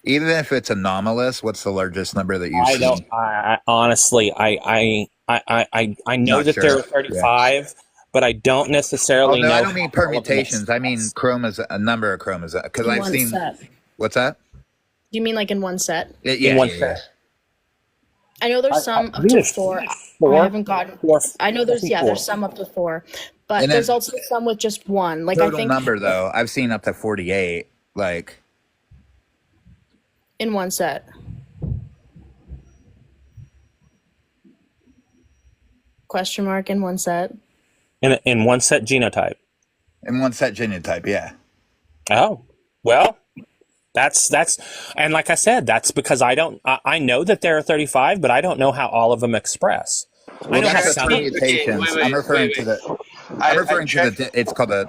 S6: Even if it's anomalous, what's the largest number that you've seen?
S4: I honestly, I know
S6: Not
S4: that there
S6: sure.
S4: are 35, but I don't necessarily know.
S6: I don't mean
S4: how all of them
S6: permutations. I mean a number of chromosomes. Because
S19: In
S6: I've
S19: one
S6: seen.
S19: set.
S6: What's that?
S19: You mean like in one set?
S6: Yeah,
S4: one
S6: yeah.
S4: set.
S19: I know there's some up to four. I haven't gotten. I know there's there's some up to 4, but
S6: And
S19: there's
S6: then-
S19: also some with just one. Like I
S6: Total
S19: think
S6: number though, I've seen up to 48. Like
S19: in one set. Question mark in one set.
S4: In one set genotype.
S6: in one set genotype, yeah.
S4: Oh, well, that's, and like I said, that's because I know that there are 35, but I don't know how all of them express. I know how
S6: That's
S4: some.
S6: permutations. I'm referring to the. It's called the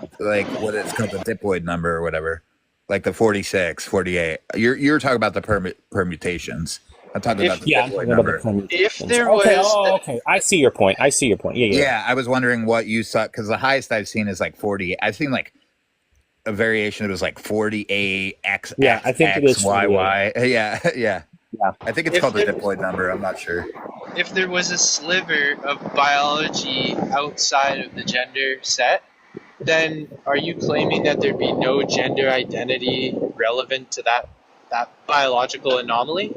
S6: what it's called the diploid number or whatever, like the 46, 48. You're talking about the permutations. I'm talking about the diploid number.
S15: If there was,
S4: okay, I see your point.
S6: Yeah, I was wondering what you saw because the highest I've seen is like 40. I've seen like a variation that was like 48 X.
S4: Yeah, I think it is
S6: YY.
S4: 48.
S6: Yeah. I think it's called the diploid number. I'm not sure.
S15: If there was a sliver of biology outside of the gender set, then are you claiming that there'd be no gender identity relevant to that biological anomaly?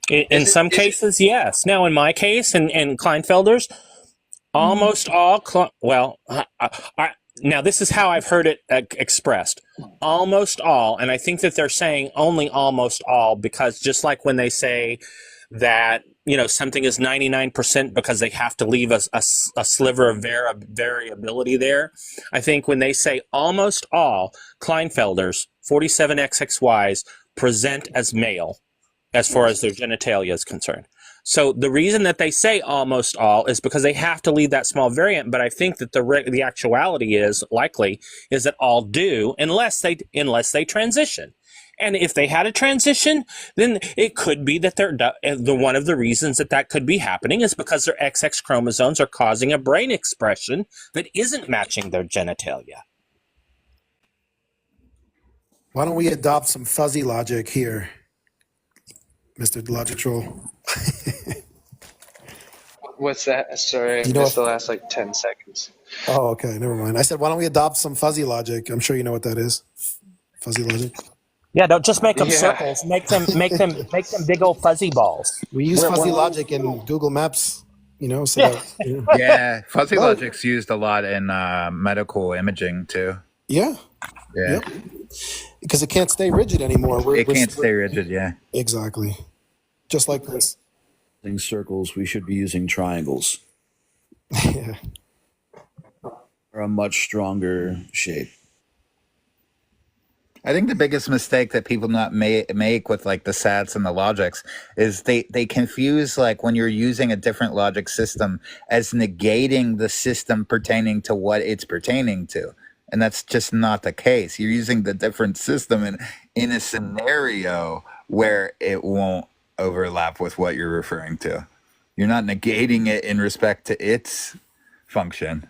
S4: In some cases, yes. Now, in my case, and Kleinfelder's, almost all, now this is how I've heard it expressed. Almost all, and I think that they're saying only almost all, because just like when they say that, something is 99% because they have to leave a sliver of variability there. I think when they say almost all Kleinfelders, 47XXYs, present as male as far as their genitalia is concerned. So the reason that they say almost all is because they have to leave that small variant, but I think that the actuality is that all do unless they transition. And if they had a transition, then it could be that one of the reasons that could be happening is because their XX chromosomes are causing a brain expression that isn't matching their genitalia.
S21: Why don't we adopt some fuzzy logic here, Mr. Logic Troll?
S15: What's that? Sorry, I
S21: Do you know
S15: missed
S21: what?
S15: the last like 10 seconds.
S21: Oh, okay, never mind. I said, why don't we adopt some fuzzy logic? I'm sure you know what that is. Fuzzy logic.
S4: Yeah, don't just make them
S15: Yeah.
S4: circles. Make them big old fuzzy balls.
S21: We use
S4: We're-
S21: fuzzy
S4: we're-
S21: logic in Google Maps, so
S4: Yeah.
S21: that,
S6: Yeah, fuzzy
S21: No.
S6: logic's used a lot in medical imaging too.
S21: Yeah.
S6: Yeah,
S21: Because it can't stay rigid anymore.
S6: it can't stay rigid. Yeah.
S21: Exactly. Just like this.
S18: In circles, we should be using triangles.
S21: Yeah.
S18: Or a much stronger shape.
S6: I think the biggest mistake that people not make with like the sats and the logics is they confuse like when you're using a different logic system as negating the system pertaining to what it's pertaining to. And that's just not the case. You're using the different system in a scenario where it won't overlap with what you're referring to. You're not negating it in respect to its function.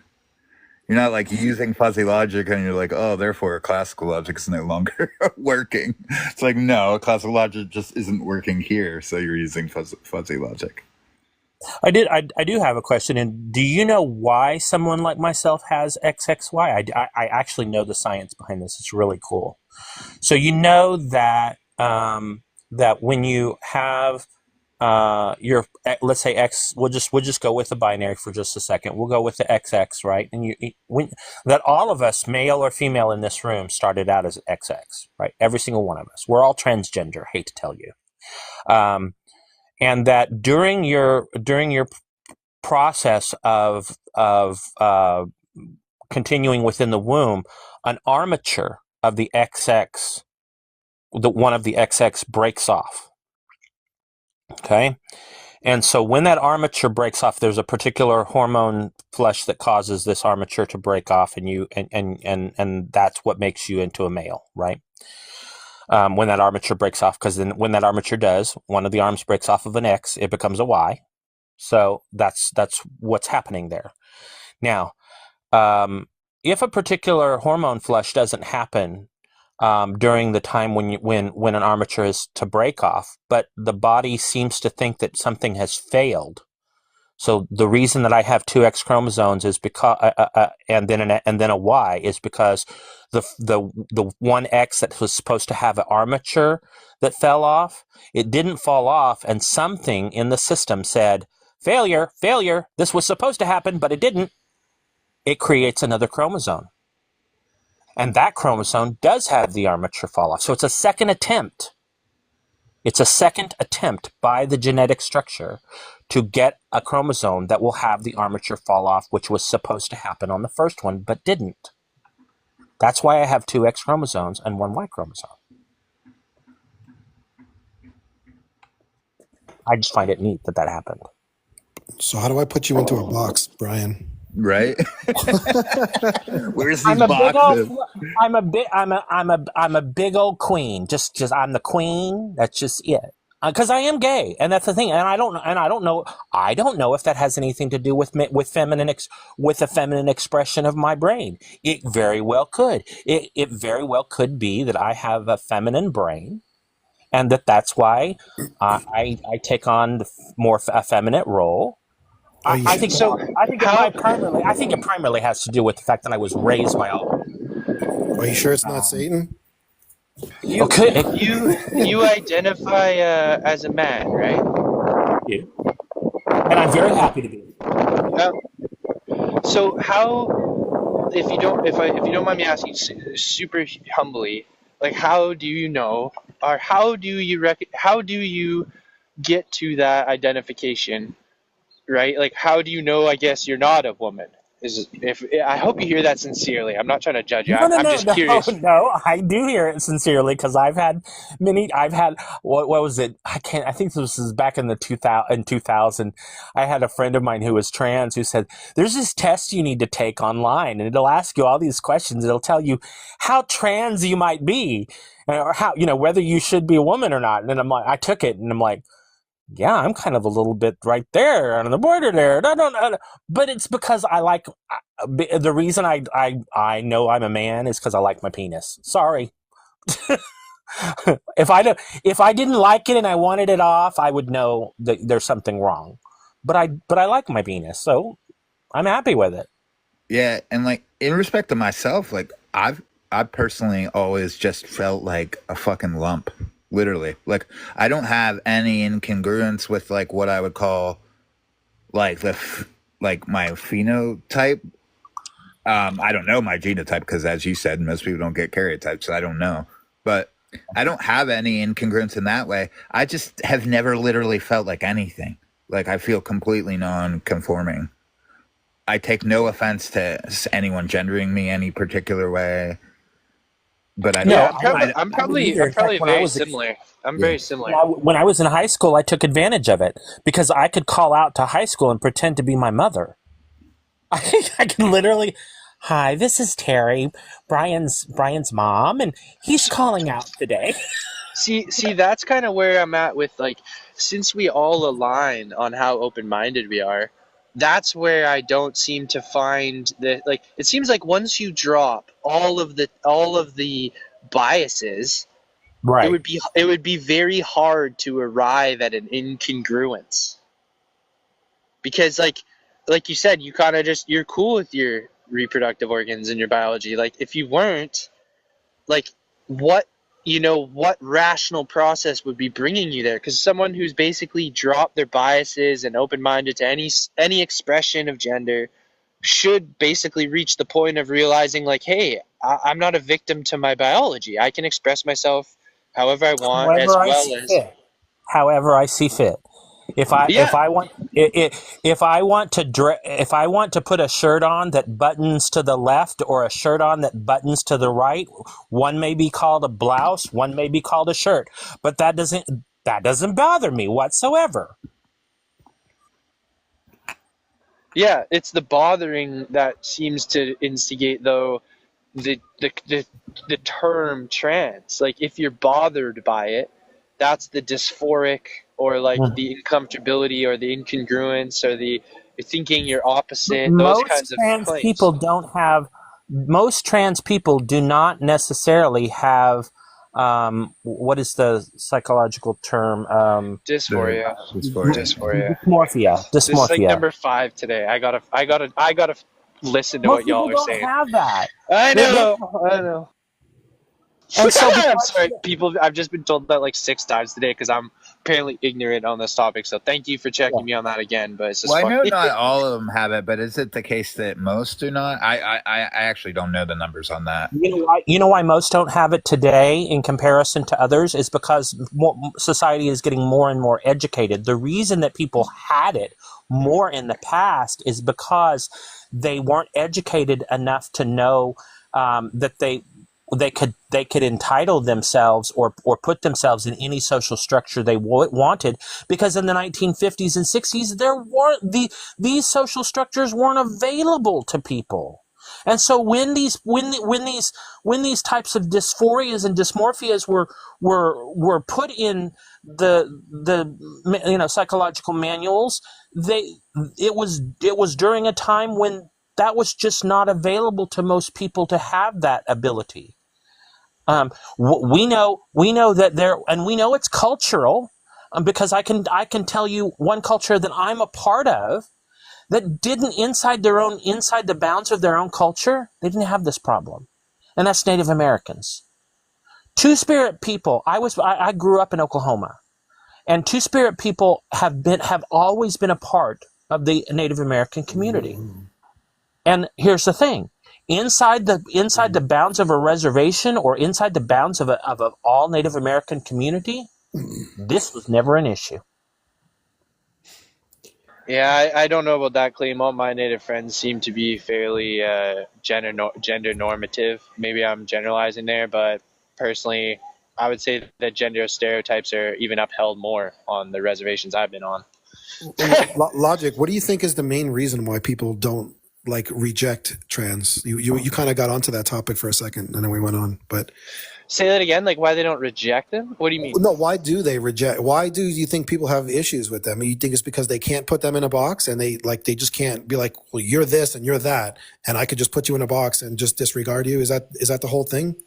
S6: You're not like using fuzzy logic and you're like, oh, therefore classical logic is no longer working. It's like, no, classical logic just isn't working here. So you're using fuzzy logic.
S4: I do have a question. And do you know why someone like myself has XXY? I actually know the science behind this. It's really cool. So you know that that when you have your, let's say X, we'll just go with the binary for just a second. We'll go with the XX, right? And that all of us, male or female in this room, started out as XX, right? Every single one of us. We're all transgender. Hate to tell you. And that during your process of continuing within the womb, an armature of the XX, one of the XX breaks off. Okay. And so when that armature breaks off, there's a particular hormone flush that causes this armature to break off, and that's what makes you into a male, right? When that armature breaks off, because then when that armature does, one of the arms breaks off of an X, it becomes a Y. So that's what's happening there. Now, if a particular hormone flush doesn't happen during the time when an armature is to break off, but the body seems to think that something has failed. So the reason that I have two X chromosomes is because, and then a Y is because the one X that was supposed to have an armature that fell off, it didn't fall off, and something in the system said, failure, this was supposed to happen, but it didn't. It creates another chromosome. And that chromosome does have the armature fall off. So it's a second attempt. It's a second attempt by the genetic structure to get a chromosome that will have the armature fall off, which was supposed to happen on the first one, but didn't. That's why I have two X chromosomes and one Y chromosome. I just find it neat that happened.
S21: So how do I put you into a box, Brian?
S6: Right? Where's these
S4: I'm a
S6: boxes?
S4: I'm a big old queen. Just I'm the queen. That's just it. Because I am gay, and that's the thing. And I don't know if that has anything to do with feminine with the feminine expression of my brain. It very well could. It very well could be that I have a feminine brain, and that's why I take on the more effeminate role. I think it primarily has to do with the fact that I was raised by all.
S21: Are you sure it's not Satan?
S15: You identify as a man, right?
S4: Yeah. And I'm very happy to be.
S15: So how, if you don't mind me asking, super humbly, like how do you know, or how do you get to that identification, right? Like how do you know? I guess you're not a woman. I hope you hear that sincerely. I'm not trying to judge you. I'm just curious.
S4: No, I do hear it sincerely because I've had what was it? I think this was back in 2000. I had a friend of mine who was trans who said, there's this test you need to take online and it'll ask you all these questions. It'll tell you how trans you might be or how, whether you should be a woman or not. And then I took it and I'm like, yeah, I'm kind of a little bit right there on the border there. But it's because I like the reason I know I'm a man is because I like my penis. Sorry. If I didn't like it and I wanted it off, I would know that there's something wrong. but I like my penis, so I'm happy with it.
S6: Yeah, and like in respect to myself, like I personally always just felt like a fucking lump, literally. Like I don't have any incongruence with like what I would call like like my phenotype. I don't know my genotype because, as you said, most people don't get karyotypes, so I don't know. But I don't have any incongruence in that way. I just have never literally felt like anything. Like I feel completely non-conforming. I take no offense to anyone gendering me any particular way, but I
S4: No,
S6: don't.
S15: I'm
S4: I wouldn't
S15: probably
S4: either. In fact, when I
S15: very
S4: was
S15: similar. I'm
S6: Yeah.
S15: very similar.
S4: when I was in high school, I took advantage of it because I could call out to high school and pretend to be my mother. I can literally, hi, this is Terry, Brian's mom, and he's calling out today.
S15: See, that's kind of where I'm at with like, since we all align on how open-minded we are, that's where I don't seem to find that. Like, it seems like once you drop all of the biases,
S4: Right.
S15: it would be very hard to arrive at an incongruence, because like you said, you kind of just, you're cool with your reproductive organs and your biology. Like if you weren't, like what rational process would be bringing you there? Because someone who's basically dropped their biases and open-minded to any expression of gender should basically reach the point of realizing like, hey, I'm not a victim to my biology. I can express myself however I want, as
S4: However I
S15: well
S4: see
S15: as
S4: fit. However I see fit. If I want to put a shirt on that buttons to the left or a shirt on that buttons to the right, one may be called a blouse, one may be called a shirt, but that doesn't bother me whatsoever.
S15: Yeah, it's the bothering that seems to instigate, though, the term trans. Like, if you're bothered by it, that's the dysphoric, or like the uncomfortability, or the incongruence, or the thinking you're opposite. Those kinds of claims.
S4: Most trans people do not necessarily have what is the psychological term?
S15: Dysphoria.
S4: Dysmorphia.
S15: This is like number 5 today. I gotta listen to
S4: Most
S15: what y'all
S4: people
S15: are
S4: don't
S15: saying.
S4: have that.
S15: I know.
S4: And so
S15: I'm sorry, people. I've just been told that like 6 times today because I'm apparently ignorant on this topic. So thank you for checking me on that again. But it's just
S6: Well, I know
S15: funny.
S6: not all of them have it, but is it the case that most do not? I actually don't know the numbers on that.
S4: You know why most don't have it today in comparison to others is because society is getting more and more educated. The reason that people had it more in the past is because they weren't educated enough to know that they could entitle themselves or put themselves in any social structure they wanted, because in the 1950s and 60s there weren't these social structures weren't available to people. And so when these types of dysphorias and dysmorphias were put in the psychological manuals, it was during a time when that was just not available to most people to have that ability. We know that and we know it's cultural, because I can tell you one culture that I'm a part of that didn't, inside the bounds of their own culture, they didn't have this problem, and that's Native Americans. Two-Spirit people. I grew up in Oklahoma, and Two-Spirit people have always been a part of the Native American community. And here's the thing. Inside the bounds of a reservation, or inside the bounds of a all Native American community, this was never an issue.
S15: Yeah, I don't know about that claim. All my Native friends seem to be fairly gender normative. Maybe I'm generalizing there, but personally, I would say that gender stereotypes are even upheld more on the reservations I've been on.
S21: Logic, what do you think is the main reason why people don't reject trans? You kind of got onto that topic for a second, and then we went on. But
S15: say that again. Like, why they don't reject them? What do you mean?
S21: No, why do they reject? Why do you think people have issues with them? You think it's because they can't put them in a box, and they just can't be like, well, you're this and you're that, and I could just put you in a box and just disregard you? Is that the whole thing?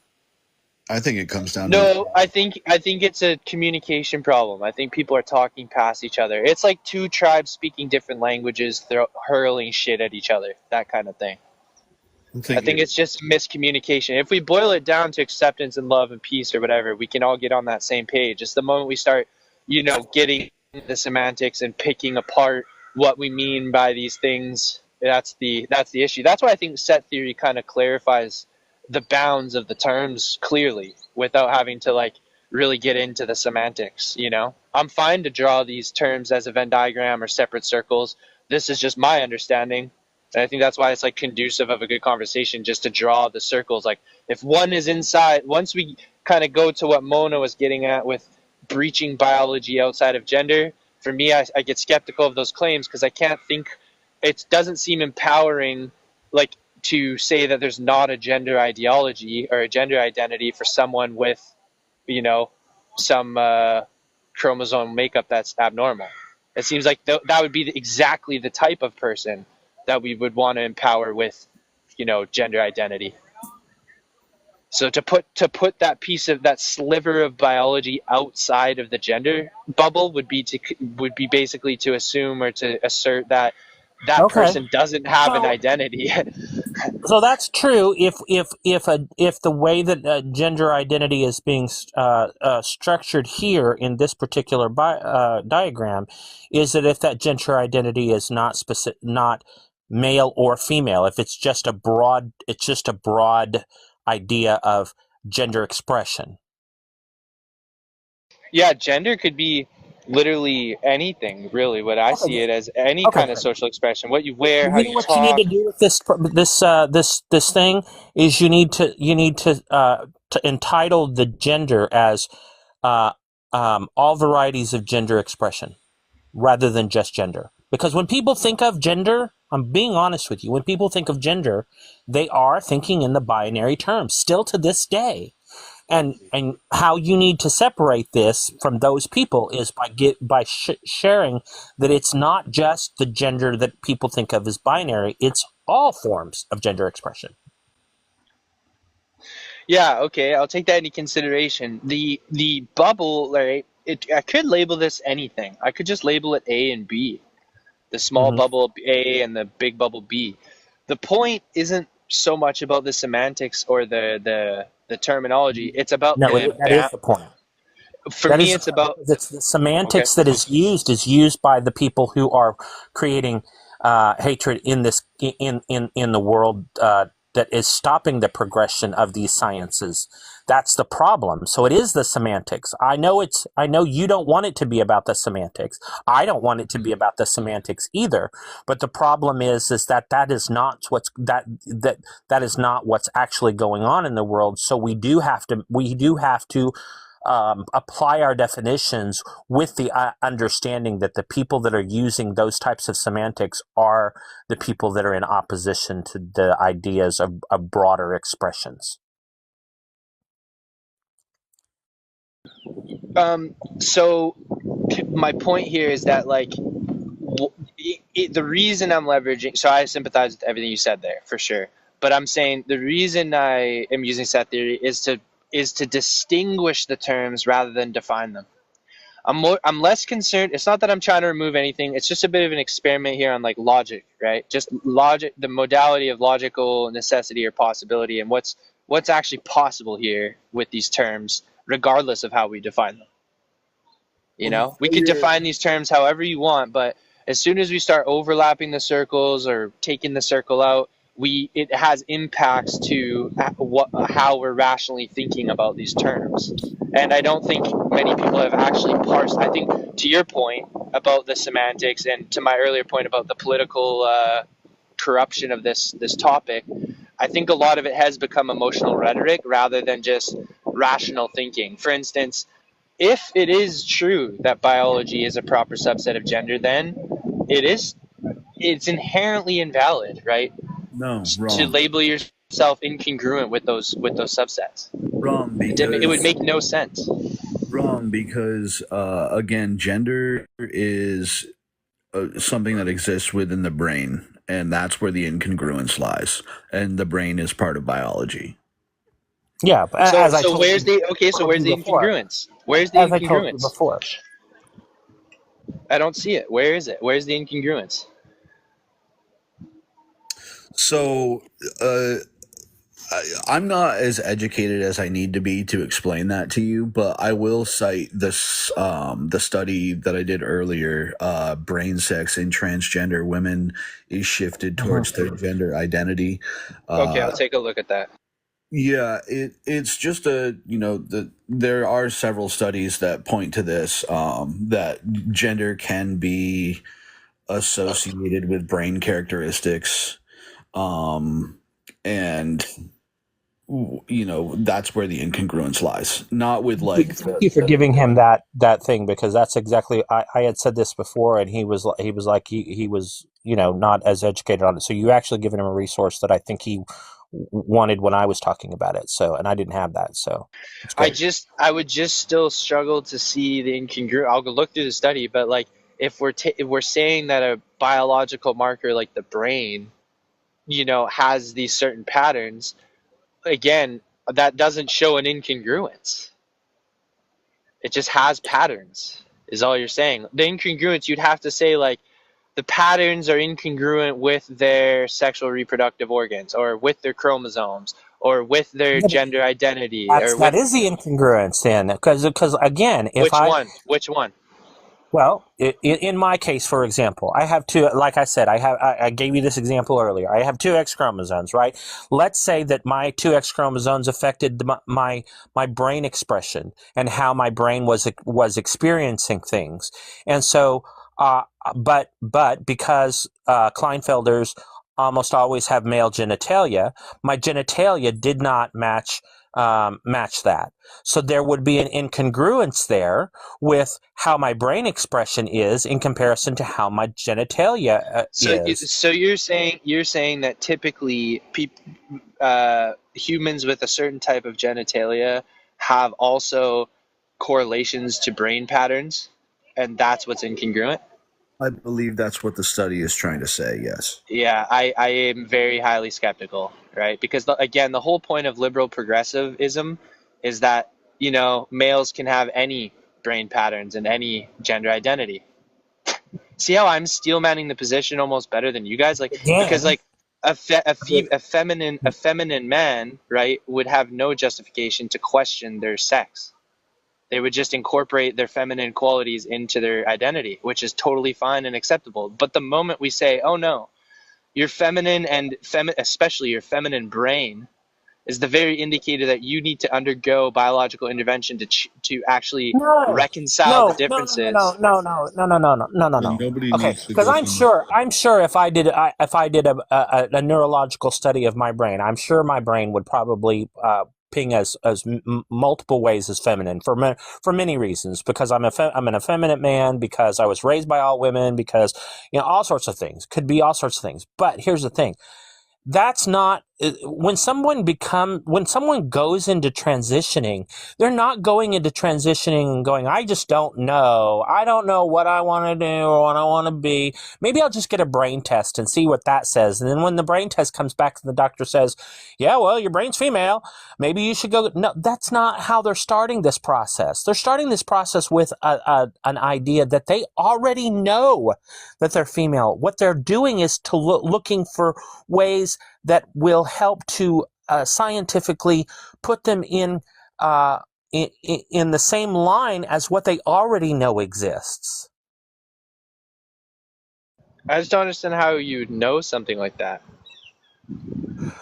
S18: I think it comes down to
S15: No, I think it's a communication problem. I think people are talking past each other. It's like two tribes speaking different languages, hurling shit at each other, that kind of thing. I think it's just miscommunication. If we boil it down to acceptance and love and peace or whatever, we can all get on that same page. It's the moment we start, getting the semantics and picking apart what we mean by these things. That's the issue. That's why I think set theory kind of clarifies the bounds of the terms clearly without having to really get into the semantics. I'm fine to draw these terms as a Venn diagram or separate circles. This is just my understanding. And I think that's why it's conducive of a good conversation just to draw the circles. If one is inside, once we kind of go to what Mona was getting at with breaching biology outside of gender, for me, I get skeptical of those claims because I can't think, it doesn't seem empowering to say that there's not a gender ideology or a gender identity for someone with, some chromosome makeup that's abnormal. It seems like that would be exactly the type of person that we would want to empower with, gender identity. So to put that piece of that sliver of biology outside of the gender bubble would be basically to assume or to assert that
S4: Okay.
S15: person doesn't have an
S4: So,
S15: identity.
S4: so that's true if the way that gender identity is being structured here in this particular diagram is that if that gender identity is not not male or female, if it's just a broad idea of gender expression.
S15: Yeah, gender could be literally anything, really. What I see it as any
S4: Okay.
S15: kind of social expression. What you wear, how
S4: You know
S15: you
S4: what you need
S15: talk.
S4: to do with this thing is you need to entitle the gender as all varieties of gender expression rather than just gender. Because when people think of gender, I'm being honest with you, when people think of gender, they are thinking in the binary terms still to this day. And how you need to separate this from those people is by sharing that it's not just the gender that people think of as binary, it's all forms of gender expression.
S15: Yeah, okay, I'll take that into consideration. The bubble, right? I could label this anything. I could just label it A and B. The small bubble A and the big bubble B. The point isn't so much about the semantics or the terminology. It's about
S4: No, that is the point.
S15: For
S4: That
S15: me,
S4: is
S15: it's about
S4: it's the semantics that is used by the people who are creating hatred in this in the world that is stopping the progression of these sciences. That's the problem. So it is the semantics. I know you don't want it to be about the semantics. I don't want it to be about the semantics either. But the problem is that is not that is not what's actually going on in the world. So we do have to apply our definitions with the understanding that the people that are using those types of semantics are the people that are in opposition to the ideas of broader expressions.
S15: So my point here is that the reason I'm leveraging, so I sympathize with everything you said there for sure, but I'm saying the reason I am using set theory is to distinguish the terms rather than define them. I'm less concerned. It's not that I'm trying to remove anything. It's just a bit of an experiment here on logic, right? Just logic, the modality of logical necessity or possibility, and what's actually possible here with these terms, regardless of how we define them. We could define these terms however you want, but as soon as we start overlapping the circles or taking the circle out, it has impacts to how we're rationally thinking about these terms. And I don't think many people have actually parsed. I think to your point about the semantics and to my earlier point about the political corruption of this topic, I think a lot of it has become emotional rhetoric rather than just rational thinking. For instance, if it is true that biology is a proper subset of gender, then it's inherently invalid, right?
S18: No,
S15: To
S18: wrong.
S15: label yourself incongruent with those subsets.
S18: Wrong,
S15: It would
S18: because
S15: make no sense.
S18: wrong because again, gender is something that exists within the brain, and that's where the incongruence lies. And the brain is part of biology.
S4: Yeah, but
S15: So
S4: as I
S15: so
S4: told
S15: where's
S4: you,
S15: where's the
S4: before,
S15: incongruence? Where's the
S4: as I told you
S15: incongruence?
S4: before.
S15: I don't see it. Where is it? Where's the incongruence?
S18: So, I'm not as educated as I need to be to explain that to you, but I will cite this the study that I did earlier. Brain sex in transgender women is shifted towards their gender identity.
S15: Okay, I'll take a look at that.
S18: Yeah, it's just there are several studies that point to this, that gender can be associated with brain characteristics, and that's where the incongruence lies, not with like
S4: Thank you for giving him that thing, because that's exactly I had said this before, and he was like he was not as educated on it. So you actually given him a resource that I think he wanted when I was talking about it. So, and I didn't have that. So it's great.
S15: I would just still struggle to see the incongruence. I'll go look through the study, but like if we're saying that a biological marker like the brain, has these certain patterns, again, that doesn't show an incongruence. It just has patterns, is all you're saying. The incongruence, you'd have to say like the patterns are incongruent with their sexual reproductive organs, or with their chromosomes, or with their gender identity, or
S4: That
S15: with
S4: is the incongruence then, because again, if
S15: which one?
S4: Well, in my case, for example, I have two. Like I said, I gave you this example earlier. I have two X chromosomes, right? Let's say that my two X chromosomes affected my brain expression and how my brain was experiencing things, and so, but because Klinefelters almost always have male genitalia, my genitalia did not match that. So there would be an incongruence there with how my brain expression is in comparison to how my genitalia is.
S15: So you're saying that typically humans with a certain type of genitalia have also correlations to brain patterns, and that's what's incongruent?
S18: I believe that's what the study is trying to say. Yes.
S15: Yeah, I am very highly skeptical, right? Because again, the whole point of liberal progressivism is that, males can have any brain patterns and any gender identity. See how I'm steel manning the position almost better than you guys? Like, because like a feminine man, right, would have no justification to question their sex. They would just incorporate their feminine qualities into their identity, which is totally fine and acceptable. But the moment we say, oh no, your feminine and especially your feminine brain is the very indicator that you need to undergo biological intervention to actually reconcile the differences.
S4: No. Okay, because I'm sure if I did a neurological study of my brain, I'm sure my brain would probably ping as multiple ways as feminine for many reasons, because I'm an effeminate man, because I was raised by all women, because all sorts of things. Could be all sorts of things. But here's the thing. That's not when someone goes into transitioning, they're not going into transitioning and going, I just don't know. I don't know what I want to do or what I want to be. Maybe I'll just get a brain test and see what that says. And then when the brain test comes back and the doctor says, yeah, well, your brain's female, maybe you should go. No, that's not how they're starting this process. They're starting this process with an idea that they already know that they're female. What they're doing is looking for ways that will help to scientifically put them in the same line as what they already know exists.
S15: I just don't understand how you know something like that.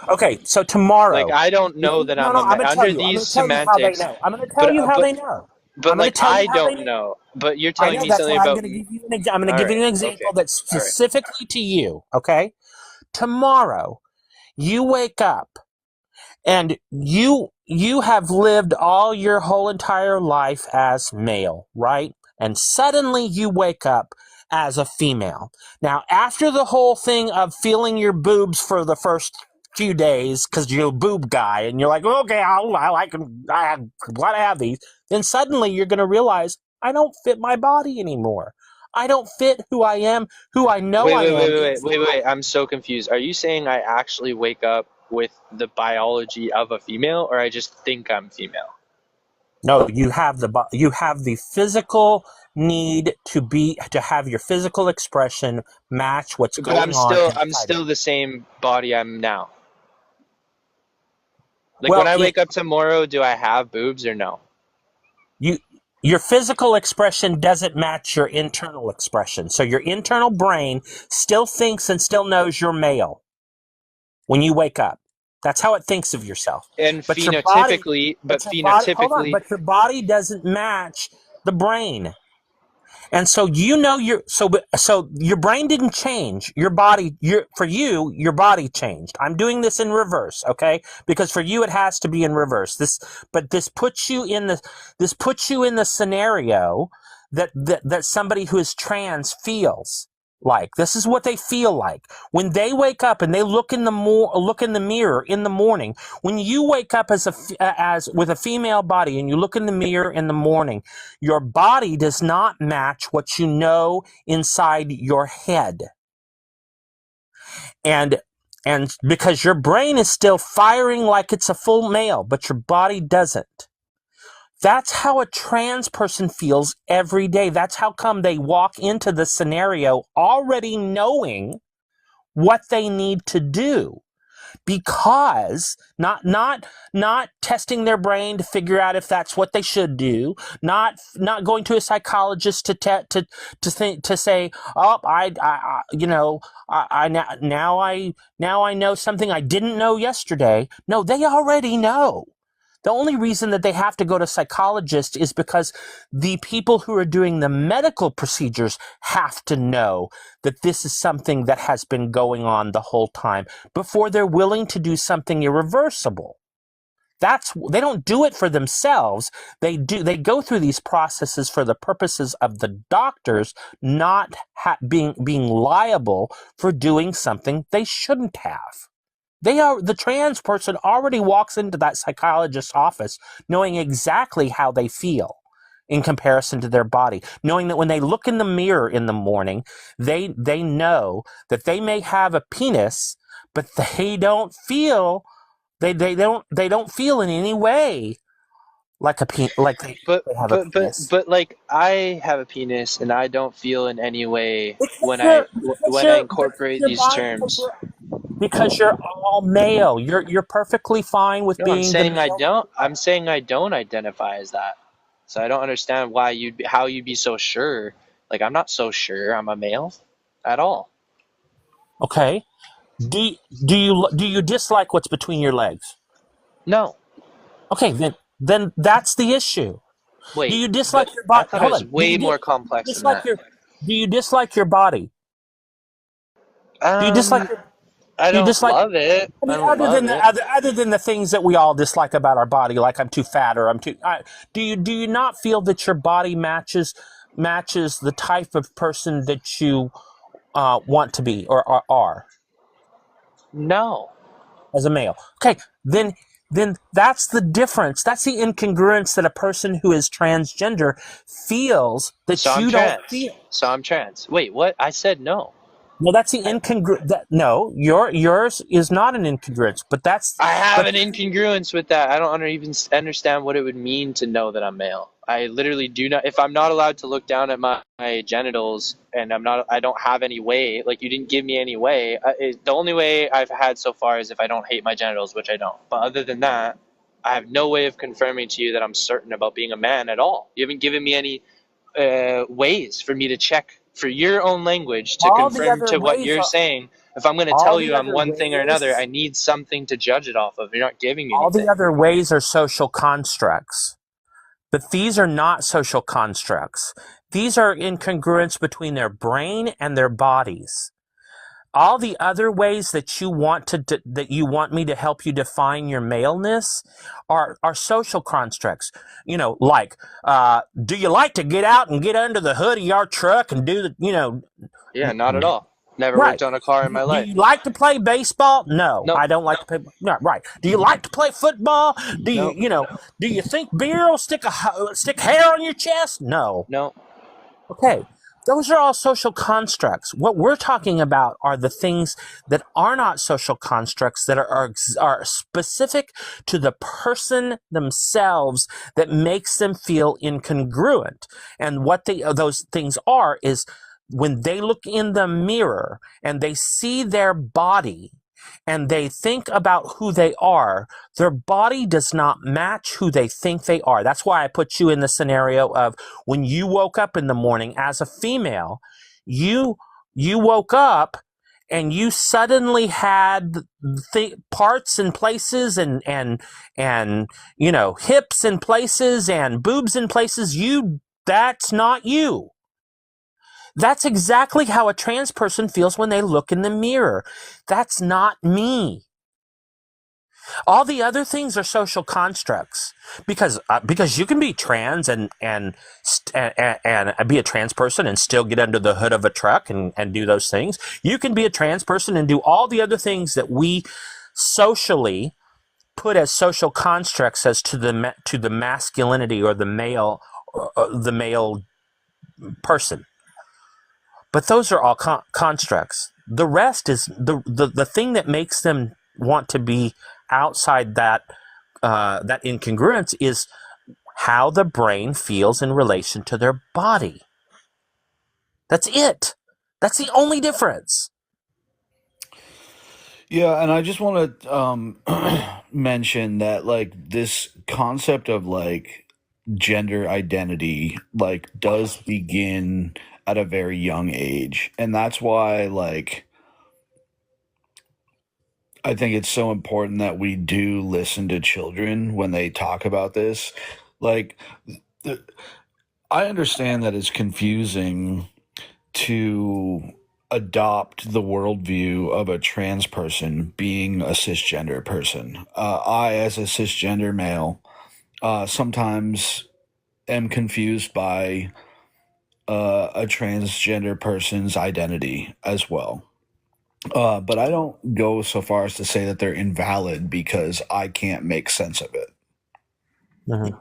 S4: Okay, so tomorrow.
S15: Like, I don't know that I'm under these semantics.
S4: I'm going to tell you how they know.
S15: But like, I don't know. But you're telling me something about.
S4: I'm going to give you an example that's specifically to you. Okay, tomorrow. You wake up and you have lived all your whole entire life as male, right? And suddenly you wake up as a female. Now, after the whole thing of feeling your boobs for the first few days, because you're a boob guy, and you're like, okay, I like them, I want to have these. Then suddenly you're going to realize, I don't fit my body anymore. I don't fit who I am, who I know I am.
S15: Wait. I'm so confused. Are you saying I actually wake up with the biology of a female, or I just think I'm female?
S4: No, you have the physical need to have your physical expression match what's
S15: But
S4: going on
S15: I'm
S4: inside.
S15: still the same body I'm now. Like
S4: Well,
S15: when I wake up tomorrow, do I have boobs or no?
S4: Your physical expression doesn't match your internal expression. So your internal brain still thinks and still knows you're male when you wake up. That's how it thinks of yourself.
S15: And
S4: But your
S15: phenotypically,
S4: body, but your body doesn't match the brain. And so so your brain didn't change. Your body, your body changed. I'm doing this in reverse, okay? Because for you it has to be in reverse. This puts you in the scenario that somebody who is trans feels like. This is what they feel like when they wake up and they look in the mirror in the morning. When you wake up as with a female body and you look in the mirror in the morning, your body does not match what you know inside your head. And because your brain is still firing like it's a full male, but your body doesn't. That's how a trans person feels every day. That's how come they walk into the scenario already knowing what they need to do. Because not testing their brain to figure out if that's what they should do, not going to a psychologist to say, oh, now I know something I didn't know yesterday. No, they already know. The only reason that they have to go to psychologists is because the people who are doing the medical procedures have to know that this is something that has been going on the whole time before they're willing to do something irreversible. They don't do it for themselves. They go through these processes for the purposes of the doctors not being liable for doing something they shouldn't have. The trans person already walks into that psychologist's office knowing exactly how they feel in comparison to their body, knowing that when they look in the mirror in the morning, they know that they may have a penis, but they don't feel they don't feel in any way like they have a penis.
S15: But like I have a penis and I don't feel in any way when I incorporate these terms.
S4: Because you're all male. You're perfectly fine with being.
S15: I'm saying I don't identify as that. So I don't understand how you'd be so sure. Like I'm not so sure I'm a male at all.
S4: Okay. Do you dislike what's between your legs?
S15: No.
S4: Okay, then that's the issue.
S15: Wait.
S4: Do you dislike your body?
S15: I thought it was way more complex than that.
S4: Do you dislike your body? Do you dislike your
S15: I don't love it.
S4: I mean, other than the things that we all dislike about our body, like I'm too fat or I'm too. Do you not feel that your body matches the type of person that you want to be or are?
S15: No.
S4: As a male, okay, then that's the difference. That's the incongruence that a person who is transgender feels that you don't feel.
S15: So I'm trans. Wait, what? I said no.
S4: No, that's the incongruence. No, yours is not an incongruence, but
S15: I have an incongruence with that. I don't even understand what it would mean to know that I'm male. I literally do not. If I'm not allowed to look down at my genitals and I don't have any way. Like you didn't give me any way. The only way I've had so far is if I don't hate my genitals, which I don't. But other than that, I have no way of confirming to you that I'm certain about being a man at all. You haven't given me any ways for me to check. For your own language to confirm to what you're saying, if I'm going to tell you I'm one thing or another, I need something to judge it off of. You're not giving me anything.
S4: All the other ways are social constructs, but these are not social constructs. These are incongruence between their brain and their bodies. All the other ways that you want me to help you define your maleness are social constructs. Like, do you like to get out and get under the hood of your truck and do the,
S15: Yeah, not at all. Never worked on a car in my life.
S4: Do you like to play baseball? No, I don't like to play. No, right. Do you like to play football? Do you think beer will stick hair on your chest? No.
S15: No.
S4: Okay. Those are all social constructs. What we're talking about are the things that are not social constructs, that are specific to the person themselves, that makes them feel incongruent. And what those things are is when they look in the mirror and they see their body and they think about who they are, their body does not match who they think they are. That's why I put you in the scenario of when you woke up in the morning as a female, you woke up and you suddenly had parts in places and hips in places and boobs in places. That's not you. That's exactly how a trans person feels when they look in the mirror. That's not me. All the other things are social constructs because you can be trans and be a trans person and still get under the hood of a truck and do those things. You can be a trans person and do all the other things that we socially put as social constructs as to the masculinity or the male person. But those are all constructs. The rest is the thing that makes them want to be outside that incongruence is how the brain feels in relation to their body. That's it. That's the only difference.
S18: Yeah, and I just want to mention that like this concept of like gender identity like does begin at a very young age, and that's why like I think it's so important that we do listen to children when they talk about this. Like I understand that it's confusing to adopt the worldview of a trans person being a cisgender person. I, as a cisgender male, sometimes am confused by a transgender person's identity as well. But I don't go so far as to say that they're invalid because I can't make sense of it.
S4: Mm-hmm.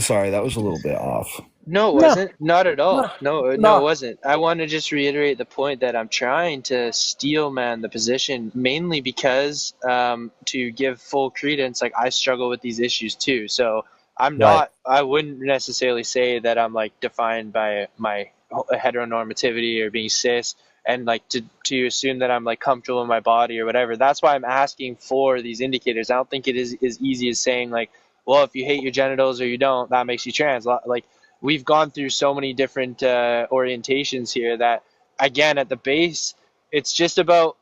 S18: Sorry, that was a little bit off.
S15: No, it wasn't. Not at all. No, it wasn't. I want to just reiterate the point that I'm trying to steelman the position mainly because to give full credence, like I struggle with these issues too. So I'm not, I wouldn't necessarily say that I'm like defined by my heteronormativity or being cis and like to assume that I'm like comfortable in my body or whatever. That's why I'm asking for these indicators. I don't think it is as easy as saying like, well, if you hate your genitals or you don't, that makes you trans. Like, we've gone through so many different orientations here that, again, at the base, it's just about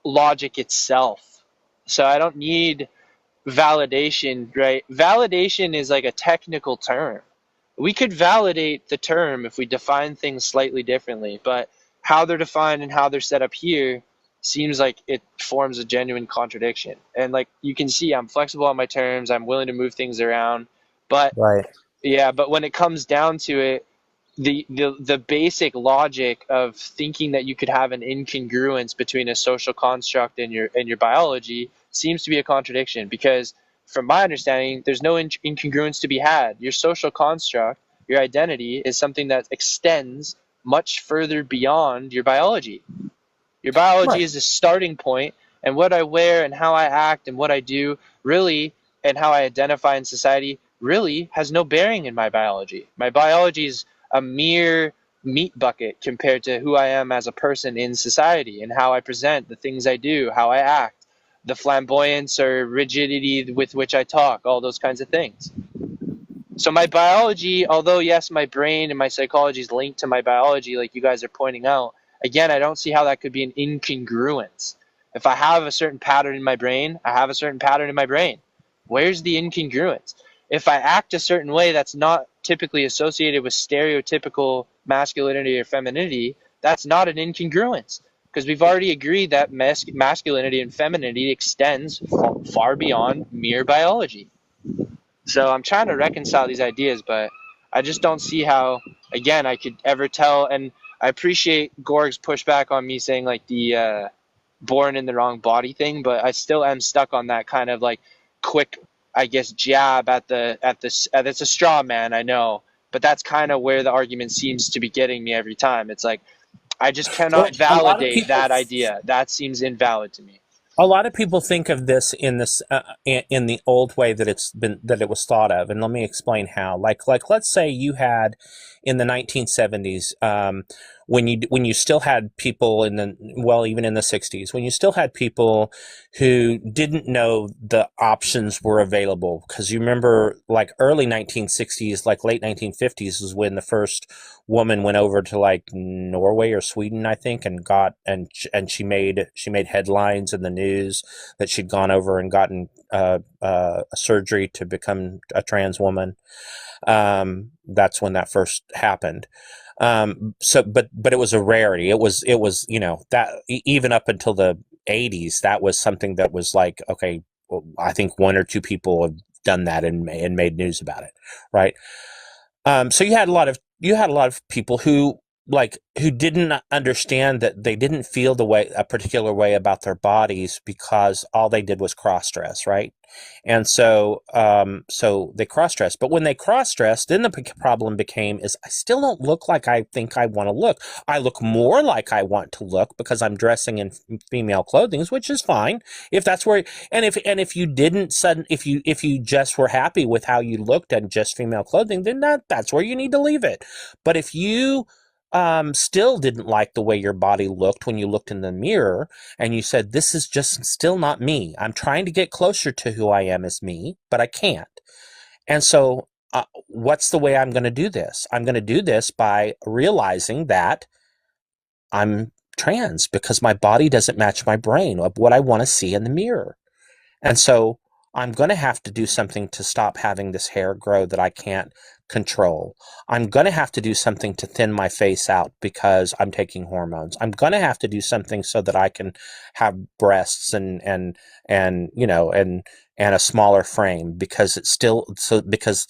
S15: logic itself. So I don't need validation, right? Validation is like a technical term. We could validate the term if we define things slightly differently, but how they're defined and how they're set up here seems like it forms a genuine contradiction. And like you can see, I'm flexible on my terms. I'm willing to move things around, but yeah, but when it comes down to it, the basic logic of thinking that you could have an incongruence between a social construct and your biology seems to be a contradiction, because from my understanding, there's no incongruence to be had. Your social construct, your identity, is something that extends much further beyond your biology. Your biology is a starting point, and what I wear and how I act and what I do really, and how I identify in society really has no bearing in my biology. My biology is a mere meat bucket compared to who I am as a person in society and how I present, the things I do, how I act, the flamboyance or rigidity with which I talk, all those kinds of things. So my biology, although yes, my brain and my psychology is linked to my biology, like you guys are pointing out, again, I don't see how that could be an incongruence. If I have a certain pattern in my brain, I have a certain pattern in my brain. Where's the incongruence? If I act a certain way that's not typically associated with stereotypical masculinity or femininity, that's not an incongruence, because we've already agreed that masculinity and femininity extends far beyond mere biology. So I'm trying to reconcile these ideas, but I just don't see how, again, I could ever tell. And I appreciate Gorg's pushback on me saying like the born in the wrong body thing, but I still am stuck on that kind of like quick, I guess, jab at it's a straw man, I know, But that's kind of where the argument seems to be getting me every time. It's like, I just
S4: Well,
S15: cannot
S4: a lot of
S15: validate
S4: people
S15: that idea. That seems invalid to me.
S4: a lot of people think of this in the old way that it was thought of, and let me explain how. Like let's say you had in the 1970s, when you still had people even in the 60s, when you still had people who didn't know the options were available, because you remember like early 1960s, like late 1950s is when the first woman went over to like Norway or Sweden, I think, and she made headlines in the news that she'd gone over and gotten a surgery to become a trans woman. That's when that first happened. But it was a rarity. It was that even up until the 80s, that was something that was like, okay, well, I think one or two people have done that and made news about it, right? So you had a lot of people who didn't understand that they didn't feel a particular way about their bodies because all they did was cross dress, right? And so they cross dressed. But when they cross dressed, then the problem became is I still don't look like I think I want to look. I look more like I want to look because I'm dressing in female clothing, which is fine if that's where. And if you just were happy with how you looked and just female clothing, then that's where you need to leave it. But if you still didn't like the way your body looked when you looked in the mirror and you said, this is just still not me. I'm trying to get closer to who I am as me, but I can't. And so what's the way I'm going to do this? I'm going to do this by realizing that I'm trans because my body doesn't match my brain of what I want to see in the mirror. And so I'm going to have to do something to stop having this hair grow that I can't control. I'm going to have to do something to thin my face out because I'm taking hormones. I'm going to have to do something so that I can have breasts and a smaller frame because because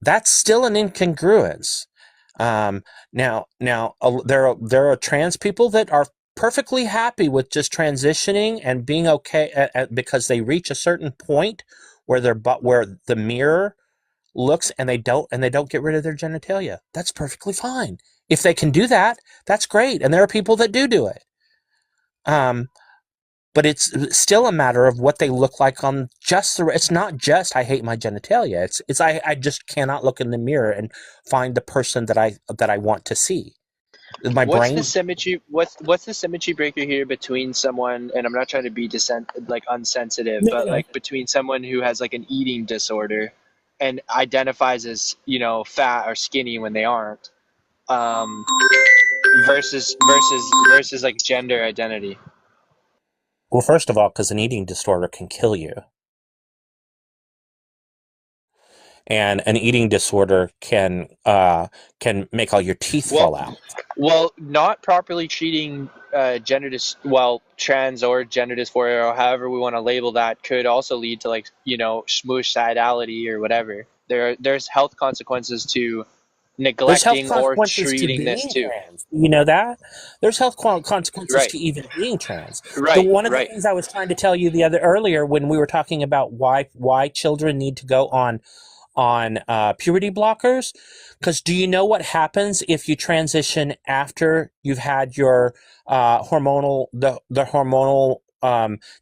S4: that's still an incongruence. Now there are trans people that are perfectly happy with just transitioning and being okay because they reach a certain point where the mirror looks and they don't get rid of their genitalia. That's perfectly fine. If they can do that, that's great. And there are people that do it. But it's still a matter of what they look like on it's not just I hate my genitalia. It's I just cannot look in the mirror and find the person that I want to see.
S15: What's the symmetry breaker here between someone, and I'm not trying to be unsensitive, but like between someone who has like an eating disorder and identifies as fat or skinny when they aren't, versus like gender identity?
S4: Well, first of all, because an eating disorder can kill you. And an eating disorder can make all your teeth fall out.
S15: Well, not properly treating trans or gender dysphoria, or however we want to label that, could also lead to smoosh-sidality or whatever. There's health consequences to neglecting or treating this too.
S4: Trans. You know that? There's health consequences
S15: Right.
S4: to even being trans.
S15: Right,
S4: One of the
S15: right.
S4: things I was trying to tell you earlier when we were talking about why children need to go on puberty blockers, because do you know what happens if you transition after you've had your hormonal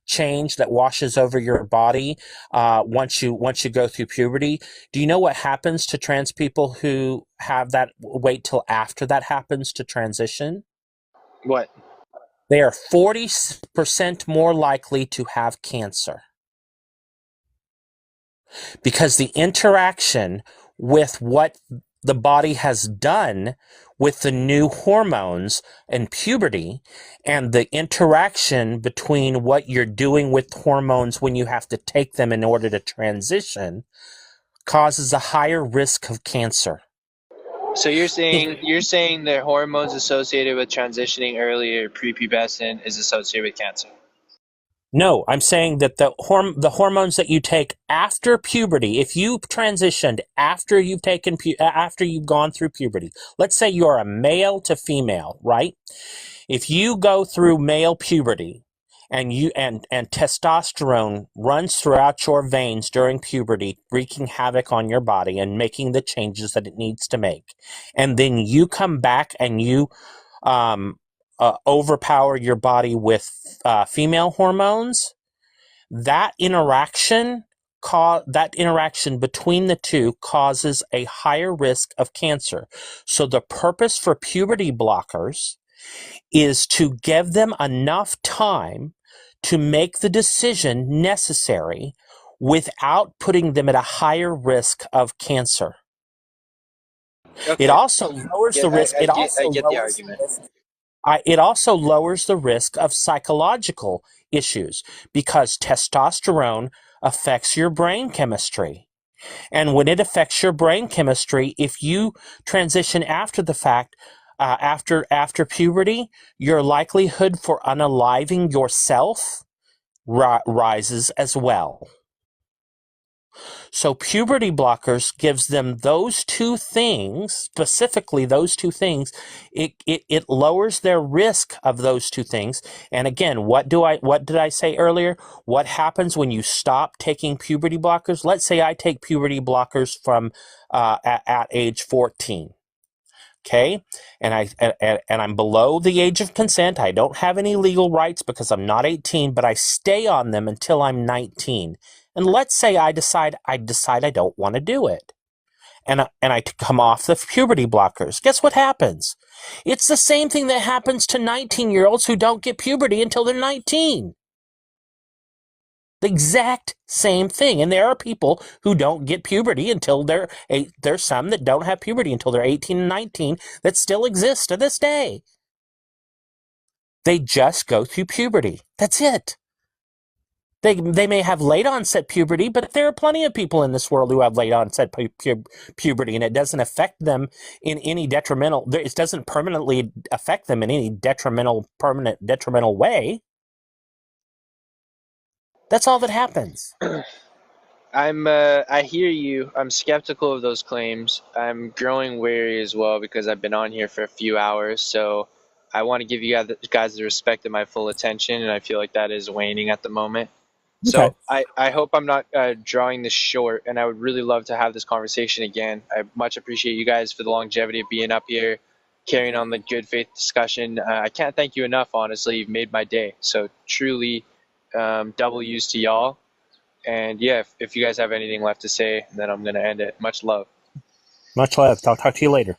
S4: change that washes over your body once you go through puberty? Do you know what happens to trans people who have that wait till after that happens to transition?
S15: What?
S4: They are 40% more likely to have cancer. Because the interaction with what the body has done with the new hormones and puberty, and the interaction between what you're doing with hormones when you have to take them in order to transition, causes a higher risk of cancer.
S15: So you're saying the hormones associated with transitioning earlier, prepubescent, is associated with cancer?
S4: No, I'm saying that the hormones that you take after puberty, if you transitioned after you've gone through puberty, let's say you're a male to female, right? If you go through male puberty and testosterone runs throughout your veins during puberty, wreaking havoc on your body and making the changes that it needs to make, and then you come back and you overpower your body with female hormones, that interaction between the two causes a higher risk of cancer. So the purpose for puberty blockers is to give them enough time to make the decision necessary without putting them at a higher risk of cancer.
S15: Okay.
S4: It also lowers the risk.
S15: I get the argument.
S4: It also lowers the risk of psychological issues because testosterone affects your brain chemistry. And when it affects your brain chemistry, if you transition after the fact, after puberty, your likelihood for unaliving yourself rises as well. So puberty blockers gives them those two things, specifically those two things. It lowers their risk of those two things. And again, what did I say earlier? What happens when you stop taking puberty blockers? Let's say I take puberty blockers from at age 14. Okay, and I'm below the age of consent. I don't have any legal rights because I'm not 18, but I stay on them until I'm 19. And let's say I decide I don't want to do it, and I come off the puberty blockers. Guess what happens? It's the same thing that happens to 19-year-olds who don't get puberty until they're 19. The exact same thing. And there are people who don't get puberty until there's some that don't have puberty until they're 18 and 19 that still exist to this day. They just go through puberty. That's it. They may have late onset puberty, but there are plenty of people in this world who have late onset puberty, and it doesn't affect them in any detrimental. It doesn't permanently affect them in any detrimental way. That's all that happens.
S15: I hear you. I'm skeptical of those claims. I'm growing wary as well because I've been on here for a few hours. So I want to give you guys the respect of my full attention, and I feel like that is waning at the moment. So I hope I'm not drawing this short, and I would really love to have this conversation again. I much appreciate you guys for the longevity of being up here, carrying on the good faith discussion. I can't thank you enough, honestly. You've made my day. So truly, W's to y'all. And yeah, if you guys have anything left to say, then I'm going to end it. Much love.
S4: Much love. I'll talk to you later.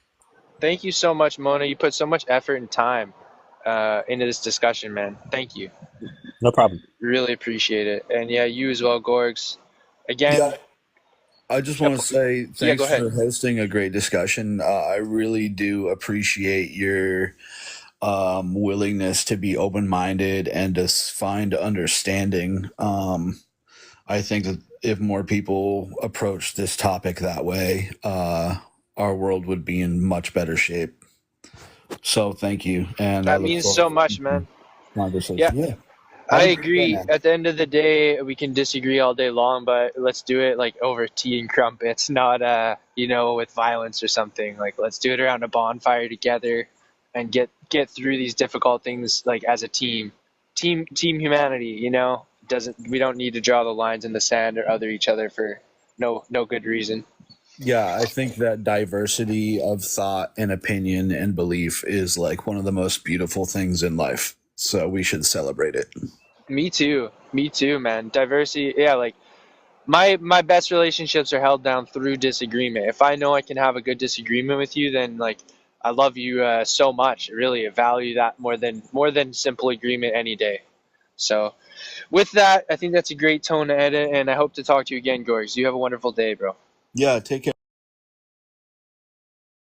S15: Thank you so much, Mona. You put so much effort and time into this discussion, man. Thank you.
S4: No problem.
S15: Really appreciate it. And yeah, you as well, Gorgs. Again.
S18: Yeah, I just want to say thanks
S15: go ahead.
S18: for hosting a great discussion. I really do appreciate your willingness to be open-minded and to find understanding. I think that if more people approach this topic that way, our world would be in much better shape. So thank you. And
S15: that means so much, man. Yeah. I agree. At the end of the day, we can disagree all day long, but let's do it like over tea and crumpets, not with violence or something. Like let's do it around a bonfire together and get through these difficult things like as a team humanity. We don't need to draw the lines in the sand or other each other for no good reason.
S18: Yeah, I think that diversity of thought and opinion and belief is like one of the most beautiful things in life. So we should celebrate it.
S15: Me too, man. Diversity, yeah, like my best relationships are held down through disagreement. If I know I can have a good disagreement with you, then like I love you so much. Really, I value that more than simple agreement any day. So with that, I think that's a great tone to edit, and I hope to talk to you again, Gorgs. You have a wonderful day, bro.
S18: Yeah, take care.